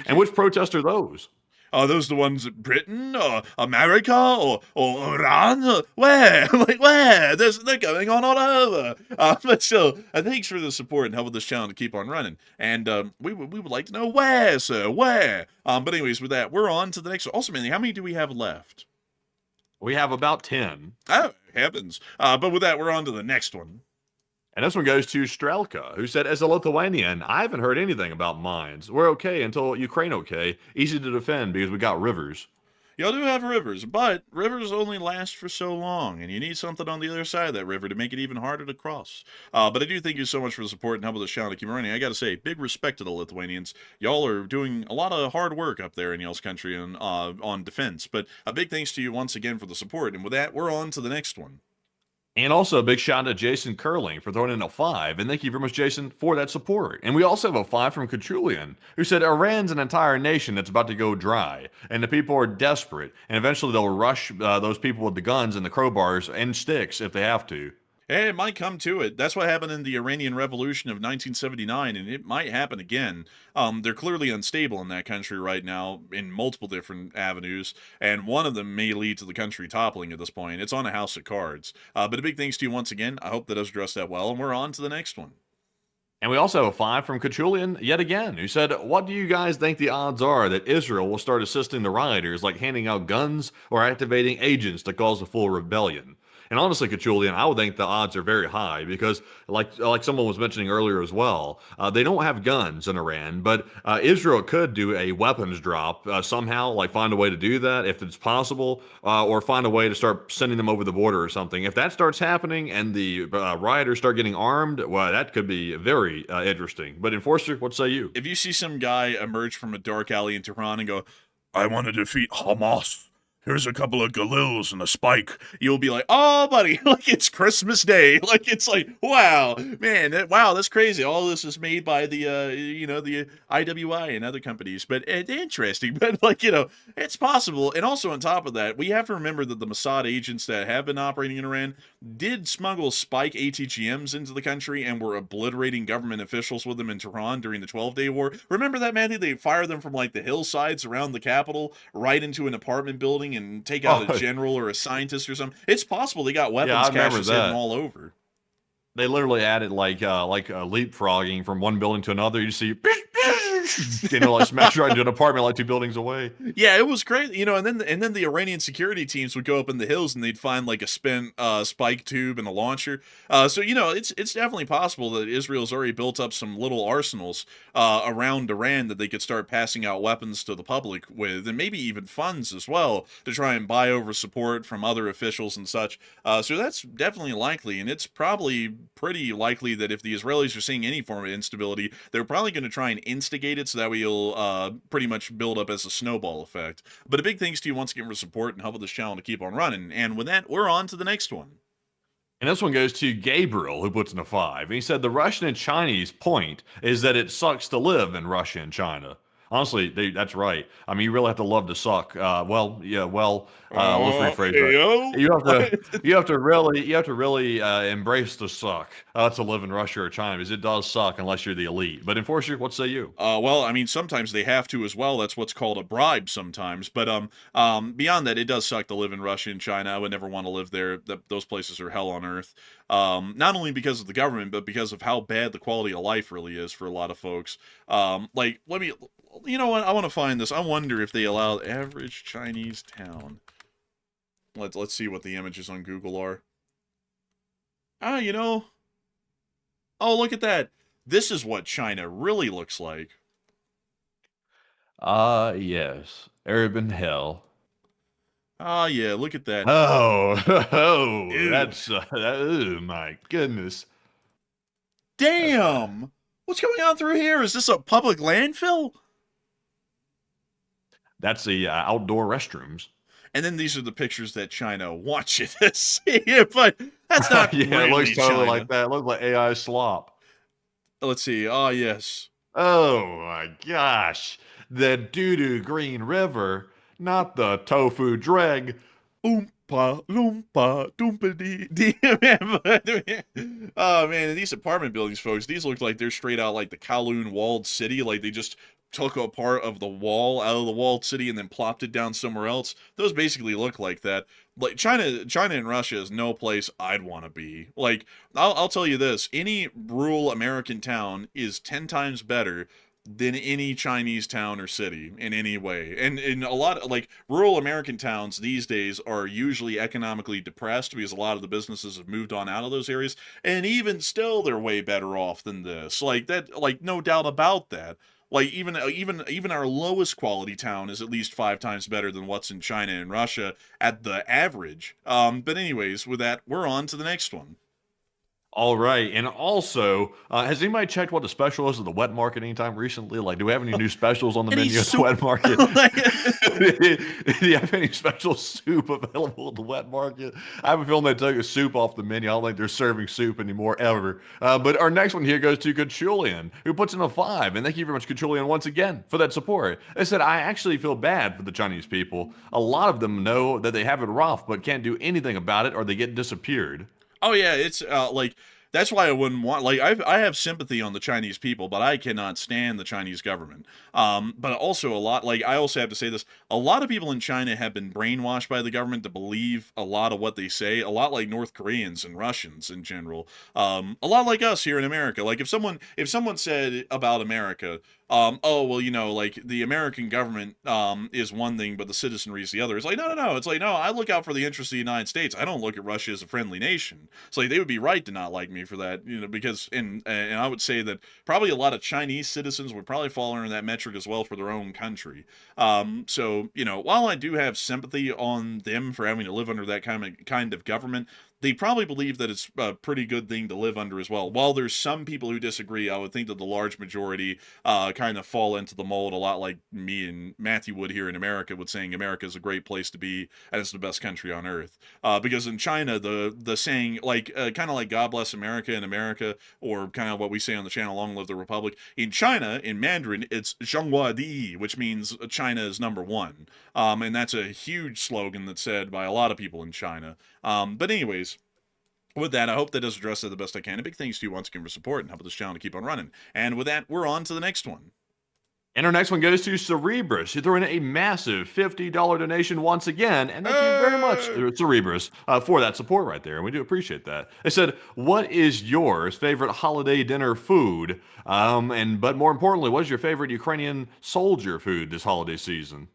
And which protests are those? Are those the ones in Britain or America or Iran? Where? Like, where? They're going on all over. But still, thanks for the support and helping this channel to keep on running. And we would like to know where, sir, where? But anyways, with that, we're on to the next one. Also, Manny, how many do we have left? We have about 10. Oh, heavens. But with that, we're on to the next one. And this one goes to Strelka, who said, as a Lithuanian, I haven't heard anything about mines. We're okay until Ukraine okay. Easy to defend because we got rivers. Y'all do have rivers, but rivers only last for so long, and you need something on the other side of that river to make it even harder to cross. But I do thank you so much for the support and helping the channel to keep running. I gotta say, big respect to the Lithuanians. Y'all are doing a lot of hard work up there in y'all's country and on defense. But a big thanks to you once again for the support. And with that, we're on to the next one. And also a big shout out to Jason Curling for throwing in a 5. And thank you very much, Jason, for that support. And we also have a 5 from Kachulian, who said Iran's an entire nation that's about to go dry. And the people are desperate. And eventually they'll rush those people with the guns and the crowbars and sticks if they have to. Hey, it might come to it. That's what happened in the Iranian Revolution of 1979, and it might happen again. They're clearly unstable in that country right now in multiple different avenues, and one of them may lead to the country toppling at this point. It's on a house of cards. But a big thanks to you once again. I hope that does address that well, and we're on to the next one. And we also have a 5 from Kachulian yet again, who said, what do you guys think the odds are that Israel will start assisting the rioters, like handing out guns or activating agents to cause a full rebellion? And honestly, Kachulian, I would think the odds are very high because, like someone was mentioning earlier as well, they don't have guns in Iran, but Israel could do a weapons drop somehow, like find a way to do that if it's possible, or find a way to start sending them over the border or something. If that starts happening and the rioters start getting armed, well, that could be very interesting. But Enforcer, what say you? If you see some guy emerge from a dark alley in Tehran and go, I want to defeat Hamas. Here's a couple of galils and a spike. You'll be like, oh, buddy, like it's Christmas Day. Like it's like, wow, man, wow, that's crazy. All this is made by the, the IWI and other companies. But it's interesting. But like, it's possible. And also on top of that, we have to remember that the Mossad agents that have been operating in Iran did smuggle spike ATGMs into the country and were obliterating government officials with them in Tehran during the 12-day war. Remember that, Matthew? They fired them from like the hillsides around the capital right into an apartment building and take out a general or a scientist or something. It's possible they got weapons caches hidden all over. They literally added like leapfrogging from one building to another. You see, like smash right into an apartment like 2 buildings away. Yeah, it was crazy, and then the Iranian security teams would go up in the hills and they'd find like a spent spike tube and a launcher. So it's definitely possible that Israel's already built up some little arsenals around Iran that they could start passing out weapons to the public with, and maybe even funds as well to try and buy over support from other officials and such. So that's definitely likely, and it's probably pretty likely that if the Israelis are seeing any form of instability, they're probably going to try and instigate it so that way you'll pretty much build up as a snowball effect. But a big thanks to you once again for support and helping this channel to keep on running. And with that, we're on to the next one. And this one goes to Gabriel, who puts in a 5. And he said the Russian and Chinese point is that it sucks to live in Russia and China. Honestly, that's right. I mean, you really have to love to suck. Let's rephrase that. You have to really embrace the suck to live in Russia or China, because it does suck unless you're the elite. But Enforcer, what say you? Well, I mean, sometimes they have to as well. That's what's called a bribe sometimes. But beyond that, it does suck to live in Russia and China. I would never want to live there. Those places are hell on earth. Not only because of the government, but because of how bad the quality of life really is for a lot of folks. You know what? I want to find this. I wonder if they allow the average Chinese town. Let's see what the images on Google are. Oh, look at that. This is what China really looks like. Yes. Urban hell. Yeah, look at that. That's, oh my goodness. Damn! What's going on through here? Is this a public landfill? That's the outdoor restrooms. And then these are the pictures that China wants you to see. But that's not yeah, really it looks totally China. like that. It looks like AI slop. Let's see. Oh, yes. Oh my gosh. The doo-doo green river, not the tofu dreg. Oompa, loompa, doompity. Oh, man, these apartment buildings, folks, these look like they're straight out like the Kowloon walled city. Like they just took a part of the wall out of the walled city and then plopped it down somewhere else. Those basically look like that. Like China and Russia is no place I'd want to be. Like, I'll tell you this, any rural American town is 10 times better than any Chinese town or city in any way. And in a lot of, like, rural American towns these days are usually economically depressed because a lot of the businesses have moved on out of those areas. And even still, they're way better off than this. Like, that, like, no doubt about that. Like even our lowest quality town is at least 5 times better than what's in China and Russia at the average. But anyways, with that, we're on to the next one. All right. And also, has anybody checked what the special is at the wet market anytime recently? Like, do we have any new specials on the Any menu at the soup? wet market? Do you have any special soup available at the wet market? I have a feeling they took a soup off the menu. I don't think they're serving soup anymore, ever. But our next one here goes to Kachulian, who puts in a 5. And thank you very much, Kachulian, once again for that support. They said, I actually feel bad for the Chinese people. A lot of them know that they have it rough, but can't do anything about it or they get disappeared. Oh yeah, it's like that's why I wouldn't want like I have sympathy on the Chinese people, but I cannot stand the Chinese government. But also a lot like I also have to say this: a lot of people in China have been brainwashed by the government to believe a lot of what they say. A lot like North Koreans and Russians in general. A lot like us here in America. Like if someone said about America, oh well, like the American government is one thing, but the citizenry is the other. It's like no. It's like no, I look out for the interests of the United States. I don't look at Russia as a friendly nation. It's like they would be right to not like me for that, because and I would say that probably a lot of Chinese citizens would probably fall under that metric as well for their own country. So while I do have sympathy on them for having to live under that kind of government, they probably believe that it's a pretty good thing to live under as well. While there's some people who disagree, I would think that the large majority kind of fall into the mold a lot like me and Matthew would here in America, with saying America is a great place to be and it's the best country on earth. Because in China, the saying, like kind of like God bless America in America, or kind of what we say on the channel, long live the Republic. In China, in Mandarin, it's Zhonghua Di, which means China is number one. And that's a huge slogan that's said by a lot of people in China. But anyways, with that, I hope that does address it the best I can. A big thanks to you once again for support and helping this channel to keep on running. And with that, we're on to the next one. And our next one goes to Cerebrus, who threw in a massive $50 donation once again. And thank you very much, Cerebrus, for that support right there. And we do appreciate that. They said, what is your favorite holiday dinner food? But more importantly, what is your favorite Ukrainian soldier food this holiday season?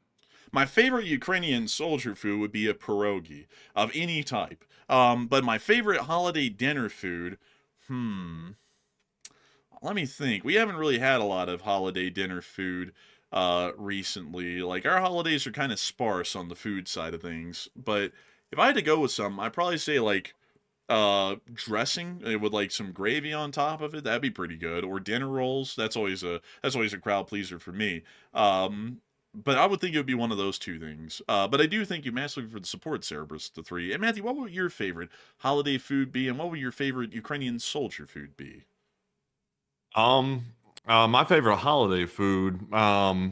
My favorite Ukrainian soldier food would be a pierogi of any type. But my favorite holiday dinner food, let me think. We haven't really had a lot of holiday dinner food recently. Like, our holidays are kind of sparse on the food side of things. But if I had to go with some, I'd probably say like dressing with like some gravy on top of it. That'd be pretty good. Or dinner rolls. That's always a crowd pleaser for me. But I would think it would be one of those two things. But I do thank you massively for the support, Cerebrus the 3. And Matthew, what would your favorite holiday food be, and what would your favorite Ukrainian soldier food be? My favorite holiday food, I'd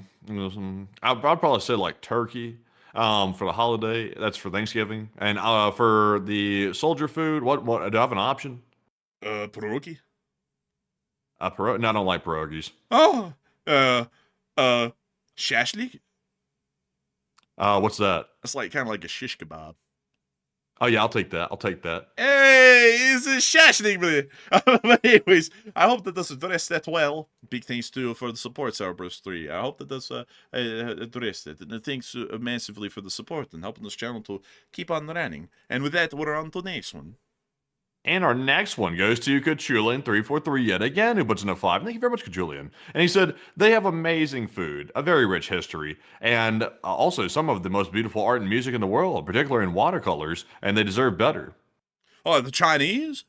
probably say like turkey, for the holiday. That's for Thanksgiving. And for the soldier food, what do I have an option? Pierogi? No, I don't like pierogies. Oh, shashlik? What's that? That's like kind of like a shish kebab. Oh yeah, I'll take that. I'll take that. Hey, it's a shashlik, man. But anyways, I hope that this addressed that well. Big thanks to you for the support, Cerebrus 3. I hope that this addressed it. And thanks massively for the support and helping this channel to keep on running. And with that, we're on to the next one. And our next one goes to Kachulian343 yet again, who puts in a 5. Thank you very much, Kachulian. And he said, they have amazing food, a very rich history, and also some of the most beautiful art and music in the world, particularly in watercolors, and they deserve better. Oh, the Chinese?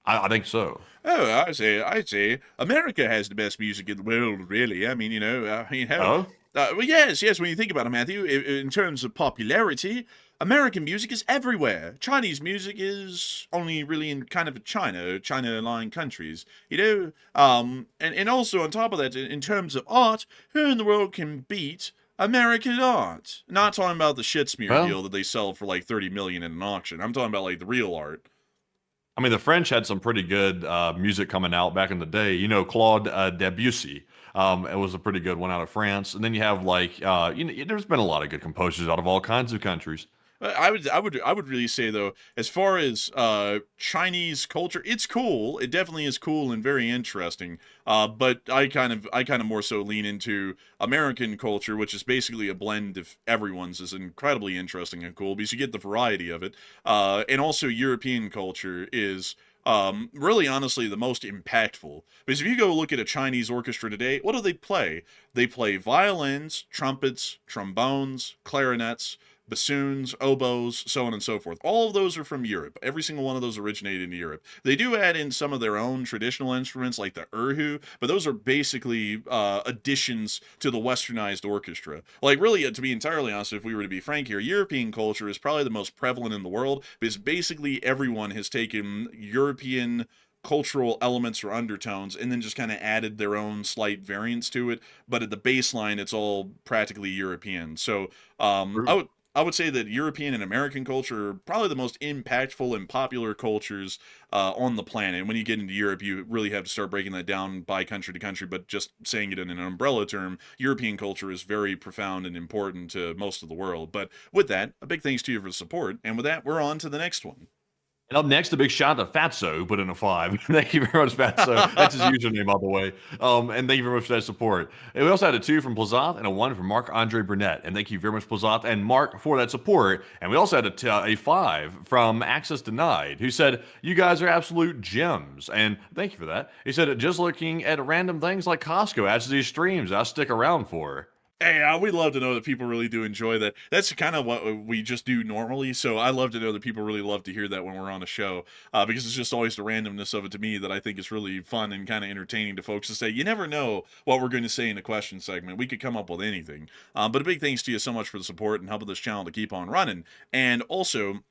I think so. Oh, I'd say America has the best music in the world, really. I mean, Oh? Well, yes, when you think about it, Matthew, in terms of popularity, American music is everywhere. Chinese music is only really in kind of China-aligned countries, and also on top of that, in terms of art, who in the world can beat American art? Not talking about the shit smear deal that they sell for like $30 million in an auction. I'm talking about like the real art. I mean, the French had some pretty good music coming out back in the day. Claude Debussy. It was a pretty good one out of France. And then you have like, there's been a lot of good composers out of all kinds of countries. I would really say though, as far as Chinese culture, it's cool. It definitely is cool and very interesting. But I kind of more so lean into American culture, which is basically a blend of everyone's, is incredibly interesting and cool because you get the variety of it. And also European culture is really, honestly, the most impactful. Because if you go look at a Chinese orchestra today, what do they play? They play violins, trumpets, trombones, clarinets, bassoons, oboes, so on and so forth. All of those are from Europe. Every single one of those originated in Europe. They do add in some of their own traditional instruments like the erhu, but those are basically additions to the westernized orchestra. Like, really, to be entirely honest, if we were to be frank here, European culture is probably the most prevalent in the world because basically everyone has taken European cultural elements or undertones and then just kind of added their own slight variants to it, but at the baseline it's all practically European. So I would say that European and American culture are probably the most impactful and popular cultures on the planet. And when you get into Europe, you really have to start breaking that down by country to country, but just saying it in an umbrella term, European culture is very profound and important to most of the world. But with that, a big thanks to you for the support. And with that, we're on to the next one. And up next, a big shout out to Fatso, who put in a 5. Thank you very much, Fatso. That's his username, by the way. And thank you very much for that support. And we also had a 2 from Plazoth and a 1 from Marc-Andre Burnett. And thank you very much, Plazoth and Mark, for that support. And we also had a 5 from Access Denied, who said, "You guys are absolute gems." And thank you for that. He said, "Just looking at random things like Costco adds to these streams I stick around for." Hey, we love to know that people really do enjoy that. That's kind of what we just do normally. So I love to know that people really love to hear that when we're on a show, because it's just always the randomness of it to me that I think is really fun and kind of entertaining to folks to say. You never know what we're going to say in the question segment. We could come up with anything. But a big thanks to you so much for the support and helping this channel to keep on running. And also,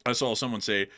I saw someone say,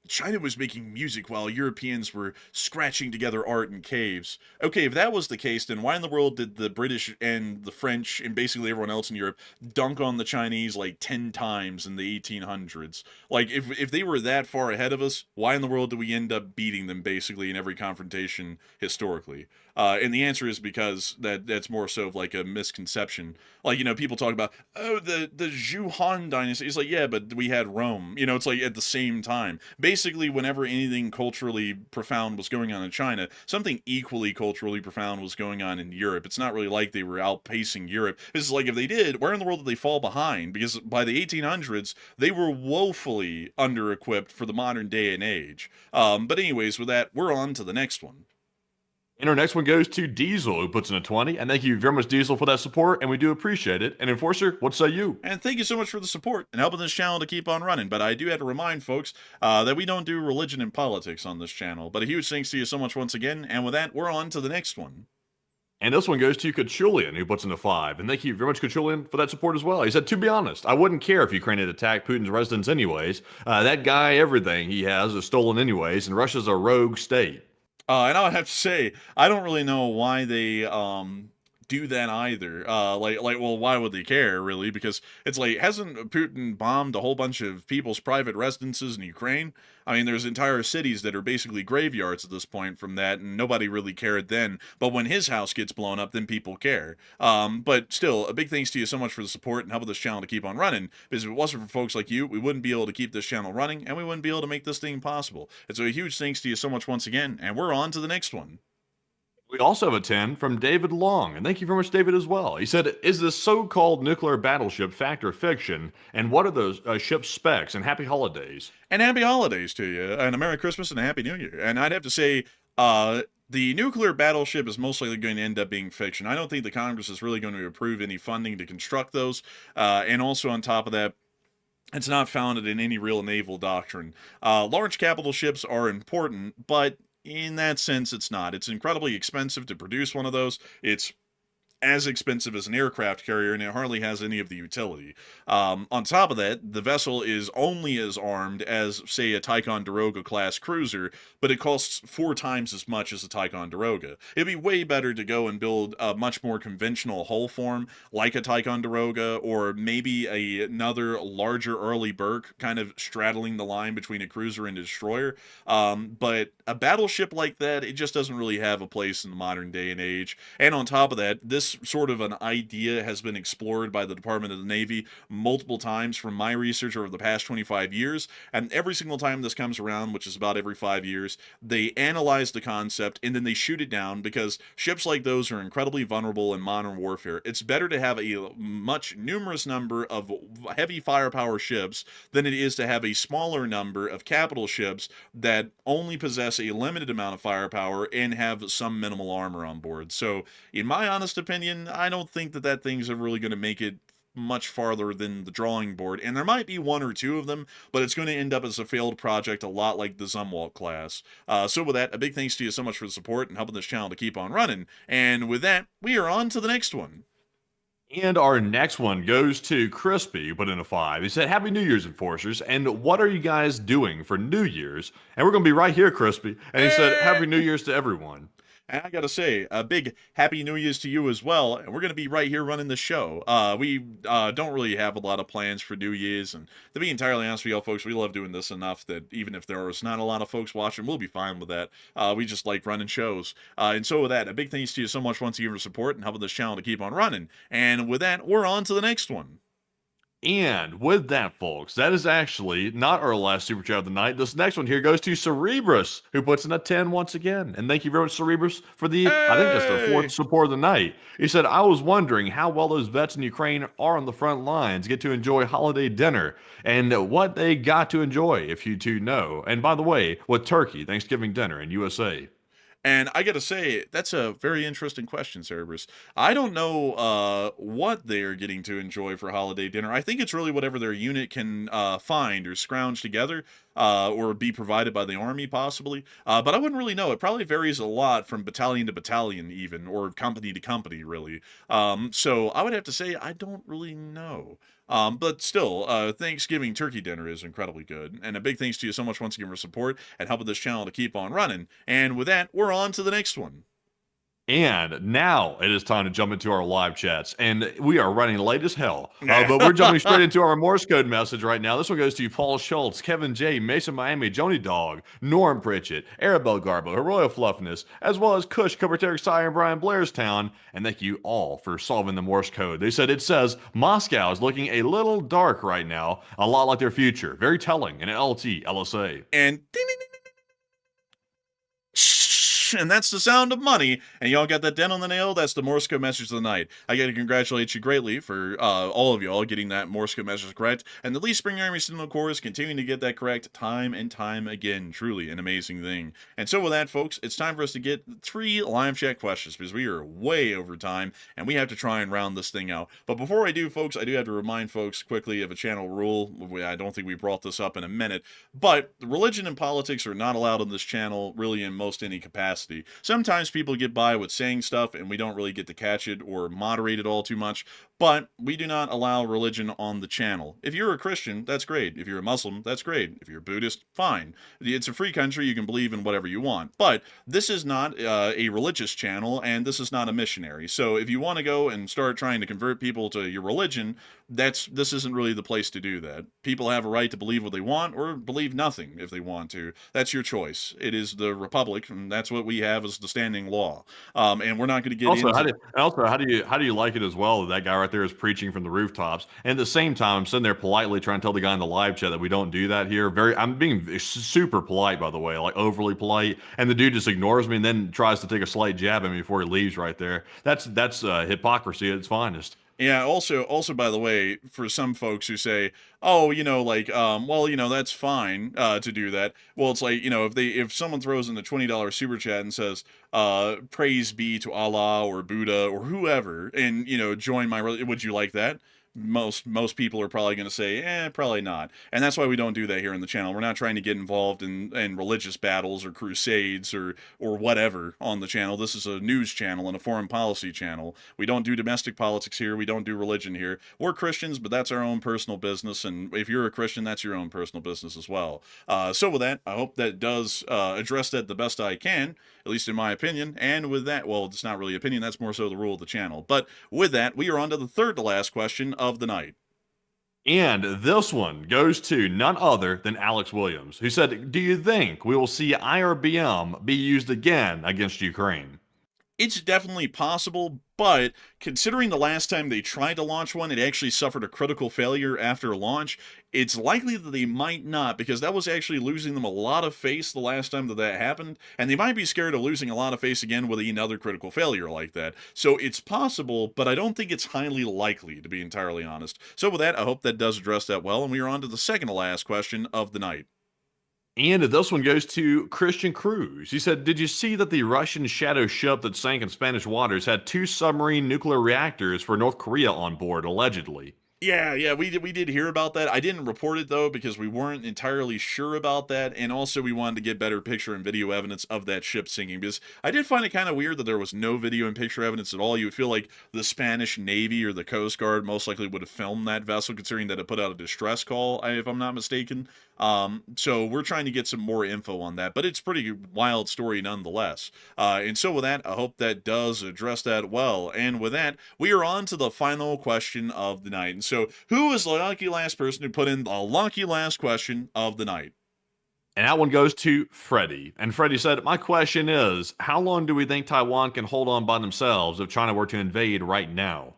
China was making music while Europeans were scratching together art in caves. Okay, if that was the case, then why in the world did the British and the French and basically everyone else in Europe dunk on the Chinese like 10 times in the 1800s? Like, if they were that far ahead of us, why in the world did we end up beating them basically in every confrontation historically? And the answer is because that's more so of like a misconception. Like, people talk about, oh, the Zhu Han dynasty. It's like, yeah, but we had Rome. It's like at the same time. Basically, whenever anything culturally profound was going on in China, something equally culturally profound was going on in Europe. It's not really like they were outpacing Europe. This is like, if they did, where in the world did they fall behind? Because by the 1800s, they were woefully under-equipped for the modern day and age. But anyways, with that, we're on to the next one. And our next one goes to Diesel, who puts in a 20. And thank you very much, Diesel, for that support, and we do appreciate it. And Enforcer, what say you? And thank you so much for the support and helping this channel to keep on running. But I do have to remind folks that we don't do religion and politics on this channel. But a huge thanks to you so much once again. And with that, we're on to the next one. And this one goes to Kachulian, who puts in a 5. And thank you very much, Kachulian, for that support as well. He said, "To be honest, I wouldn't care if Ukraine had attacked Putin's residence anyways. That guy, everything he has is stolen anyways, and Russia's a rogue state." And I would have to say, I don't really know why they do that either. Well, why would they care, really? Because it's like, hasn't Putin bombed a whole bunch of people's private residences in Ukraine? I mean, there's entire cities that are basically graveyards at this point from that, and nobody really cared then. But when his house gets blown up, then people care. But still, a big thanks to you so much for the support and helping this channel to keep on running. Because if it wasn't for folks like you, we wouldn't be able to keep this channel running, and we wouldn't be able to make this thing possible. And so a huge thanks to you so much once again, and we're on to the next one. We also have a 10 from David Long, and thank you very much, David, as well. He said, "Is this so-called nuclear battleship fact or fiction, and what are those ship's specs, and happy holidays?" And happy holidays to you, and a Merry Christmas and a Happy New Year. And I'd have to say, the nuclear battleship is most likely going to end up being fiction. I don't think the Congress is really going to approve any funding to construct those. And also on top of that, it's not founded in any real naval doctrine. Large capital ships are important, but in that sense, it's not. It's incredibly expensive to produce one of those. It's as expensive as an aircraft carrier, and it hardly has any of the utility. On top of that, the vessel is only as armed as, say, a Ticonderoga class cruiser, but it costs 4 times as much as a Ticonderoga. It'd be way better to go and build a much more conventional hull form, like a Ticonderoga, or maybe another larger Early Burke, kind of straddling the line between a cruiser and a destroyer. But a battleship like that, it just doesn't really have a place in the modern day and age. And on top of that, this this sort of an idea has been explored by the Department of the Navy multiple times from my research over the past 25 years, and every single time this comes around, which is about every 5 years, they analyze the concept and then they shoot it down because ships like those are incredibly vulnerable in modern warfare. It's better to have a much numerous number of heavy firepower ships than it is to have a smaller number of capital ships that only possess a limited amount of firepower and have some minimal armor on board. So, in my honest opinion, I don't think that thing's ever really going to make it much farther than the drawing board, and there might be one or two of them, but it's going to end up as a failed project, a lot like the Zumwalt class. So with that, a big thanks to you so much for the support and helping this channel to keep on running, and with that, we are on to the next one. And our next one goes to Crispy, who put in a 5. He said, Happy New Year's, Enforcers, and what are you guys doing for New Year's? And we're going to be right here, Crispy. And he said, Happy New Year's to everyone. And I gotta say, a big Happy New Year's to you as well, and we're gonna be right here running the show. We don't really have a lot of plans for New Year's, and to be entirely honest with y'all folks, we love doing this enough that even if there is not a lot of folks watching, we'll be fine with that. We just like running shows. And so with that, a big thanks to you so much once again for support and helping this channel to keep on running. And with that, we're on to the next one. And with that, folks, that is actually not our last super chat of the night. This next one here goes to Cerebrus, who puts in a 10 once again. And thank you very much, Cerebrus, for the, I think that's the 4th support of the night. He said, I was wondering how well those vets in Ukraine are on the front lines, get to enjoy holiday dinner, and what they got to enjoy, if you two know. And by the way, with turkey, Thanksgiving dinner in USA. And I gotta say, that's a very interesting question, Cerberus. I don't know what they're getting to enjoy for holiday dinner. I think it's really whatever their unit can find or scrounge together, or be provided by the army, possibly. But I wouldn't really know. It probably varies a lot from battalion to battalion, even, or company to company, really. So I would have to say I don't really know. But still, Thanksgiving turkey dinner is incredibly good. And a big thanks to you so much once again for support and helping this channel to keep on running. And with that, we're on to the next one. And now it is time to jump into our live chats. And we are running late as hell. But we're jumping straight into our Morse code message right now. This one goes to Paul Schultz, Kevin J, Mason Miami, Joni Dog, Norm Pritchett, Arabelle Garbo, Heroic Fluffiness, as well as Kush, Cooper Cy, and Brian Blairstown. And thank you all for solving the Morse code. They said it says Moscow is looking a little dark right now, a lot like their future. Very telling in LT, LSA. And ding, ding, ding, ding. And that's the sound of money. And y'all got that dent on the nail? That's the Morse code message of the night. I got to congratulate you greatly for all of y'all getting that Morse code message correct. And the Least Spring Army Sentinel Corps is continuing to get that correct time and time again. Truly an amazing thing. And so with that, folks, it's time for us to get 3 live chat questions because we are way over time and we have to try and round this thing out. But before I do, folks, I do have to remind folks quickly of a channel rule. I don't think we brought this up in a minute, but religion and politics are not allowed on this channel really in most any capacity. Sometimes people get by with saying stuff and we don't really get to catch it or moderate it all too much, but we do not allow religion on the channel. If you're a Christian, that's great. If you're a Muslim, that's great. If you're a Buddhist, fine. It's a free country. You can believe in whatever you want. But this is not a religious channel, and this is not a missionary. So if you want to go and start trying to convert people to your religion, this isn't really the place to do that. People have a right to believe what they want or believe nothing if they want to. That's your choice. It is the Republic, and that's what we have as the standing law. And we're not going to get also, into... how do you like it as well that guy right there is preaching from the rooftops, and at the same time I'm sitting there politely trying to tell the guy in the live chat that we don't do that here. I'm being super polite, by the way, like overly polite, and the dude just ignores me and then tries to take a slight jab at me before he leaves right there. That's hypocrisy at its finest. Yeah, also, by the way, for some folks who say, oh, well, that's fine to do that. Well, it's like, if someone throws in the $20 super chat and says, praise be to Allah or Buddha or whoever, and, join my religion, would you like that? Most people are probably going to say, probably not. And that's why we don't do that here on the channel. We're not trying to get involved in religious battles or crusades or whatever on the channel. This is a news channel and a foreign policy channel. We don't do domestic politics here. We don't do religion here. We're Christians, but that's our own personal business. And if you're a Christian, that's your own personal business as well. So with that, I hope that does address that the best I can, at least in my opinion. And with that, well, it's not really opinion. That's more so the rule of the channel. But with that, we are on to the third to last question of the night. And this one goes to none other than Alex Williams, who said, do you think we will see IRBM be used again against Ukraine? It's definitely possible, but considering the last time they tried to launch one, it actually suffered a critical failure after launch, it's likely that they might not, because that was actually losing them a lot of face the last time that happened, and they might be scared of losing a lot of face again with another critical failure like that. So it's possible, but I don't think it's highly likely, to be entirely honest. So with that, I hope that does address that well, and we are on to the second to last question of the night. And this one goes to Christian Cruz. He said, did you see that the Russian shadow ship that sank in Spanish waters had 2 submarine nuclear reactors for North Korea on board, allegedly? Yeah, we did hear about that. I didn't report it though because we weren't entirely sure about that, and also we wanted to get better picture and video evidence of that ship sinking, because I did find it kind of weird that there was no video and picture evidence at all. You would feel like the Spanish Navy or the Coast Guard most likely would have filmed that vessel, considering that it put out a distress call, if I'm not mistaken. So we're trying to get some more info on that, but it's a pretty wild story nonetheless. And so with that, I hope that does address that well. And with that, we are on to the final question of the night. And so who is the lucky last person who put in the lucky last question of the night? And that one goes to Freddie. And Freddie said, my question is, how long do we think Taiwan can hold on by themselves if China were to invade right now?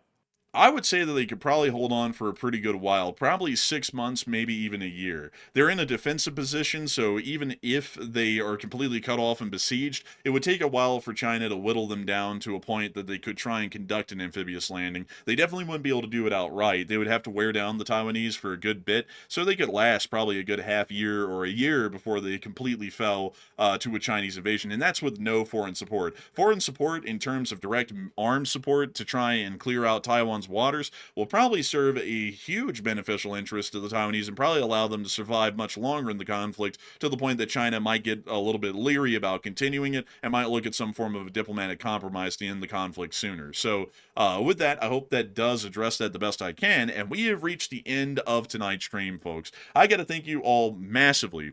I would say that they could probably hold on for a pretty good while, probably 6 months, maybe even a year. They're in a defensive position, so even if they are completely cut off and besieged, it would take a while for China to whittle them down to a point that they could try and conduct an amphibious landing. They definitely wouldn't be able to do it outright. They would have to wear down the Taiwanese for a good bit, so they could last probably a good half year or a year before they completely fell to a Chinese invasion, and that's with no foreign support. Foreign support in terms of direct arms support to try and clear out Taiwan's waters will probably serve a huge beneficial interest to the Taiwanese and probably allow them to survive much longer in the conflict, to the point that China might get a little bit leery about continuing it and might look at some form of a diplomatic compromise to end the conflict sooner. So with that, I hope that does address that the best I can, and we have reached the end of tonight's stream, folks. I got to thank you all massively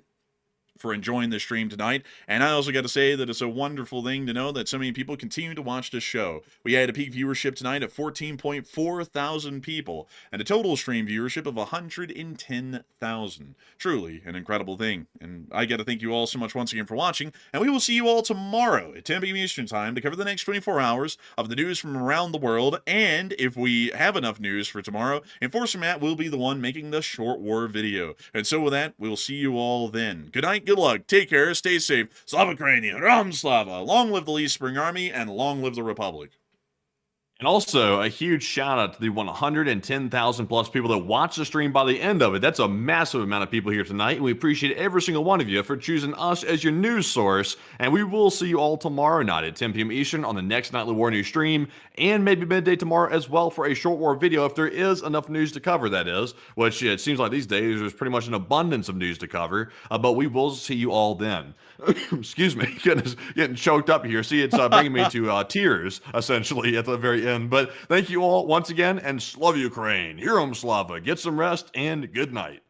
for enjoying the stream tonight, and I also got to say that it's a wonderful thing to know that so many people continue to watch this show. We had a peak viewership tonight of 14.4 thousand people, and a total stream viewership of 110,000. Truly an incredible thing, and I got to thank you all so much once again for watching, and we will see you all tomorrow at 10 p.m. Eastern Time to cover the next 24 hours of the news from around the world, and if we have enough news for tomorrow, Enforcer Matt will be the one making the short war video. And so with that, we'll see you all then. Good night. Good luck, take care, stay safe, Slava Ukrainian, Ram Slava, long live the Lee Spring Army, and long live the Republic. And also, a huge shout out to the 110,000 plus people that watch the stream by the end of it. That's a massive amount of people here tonight, and we appreciate every single one of you for choosing us as your news source. And we will see you all tomorrow night at 10 p.m. Eastern on the next Nightly War News stream, and maybe midday tomorrow as well for a short war video if there is enough news to cover, that is, which it seems like these days there's pretty much an abundance of news to cover, but we will see you all then. Excuse me, getting choked up here. See, it's bringing me to tears, essentially, at the very end. But thank you all once again, and Slava Ukraine, Herom Slava, get some rest, and good night.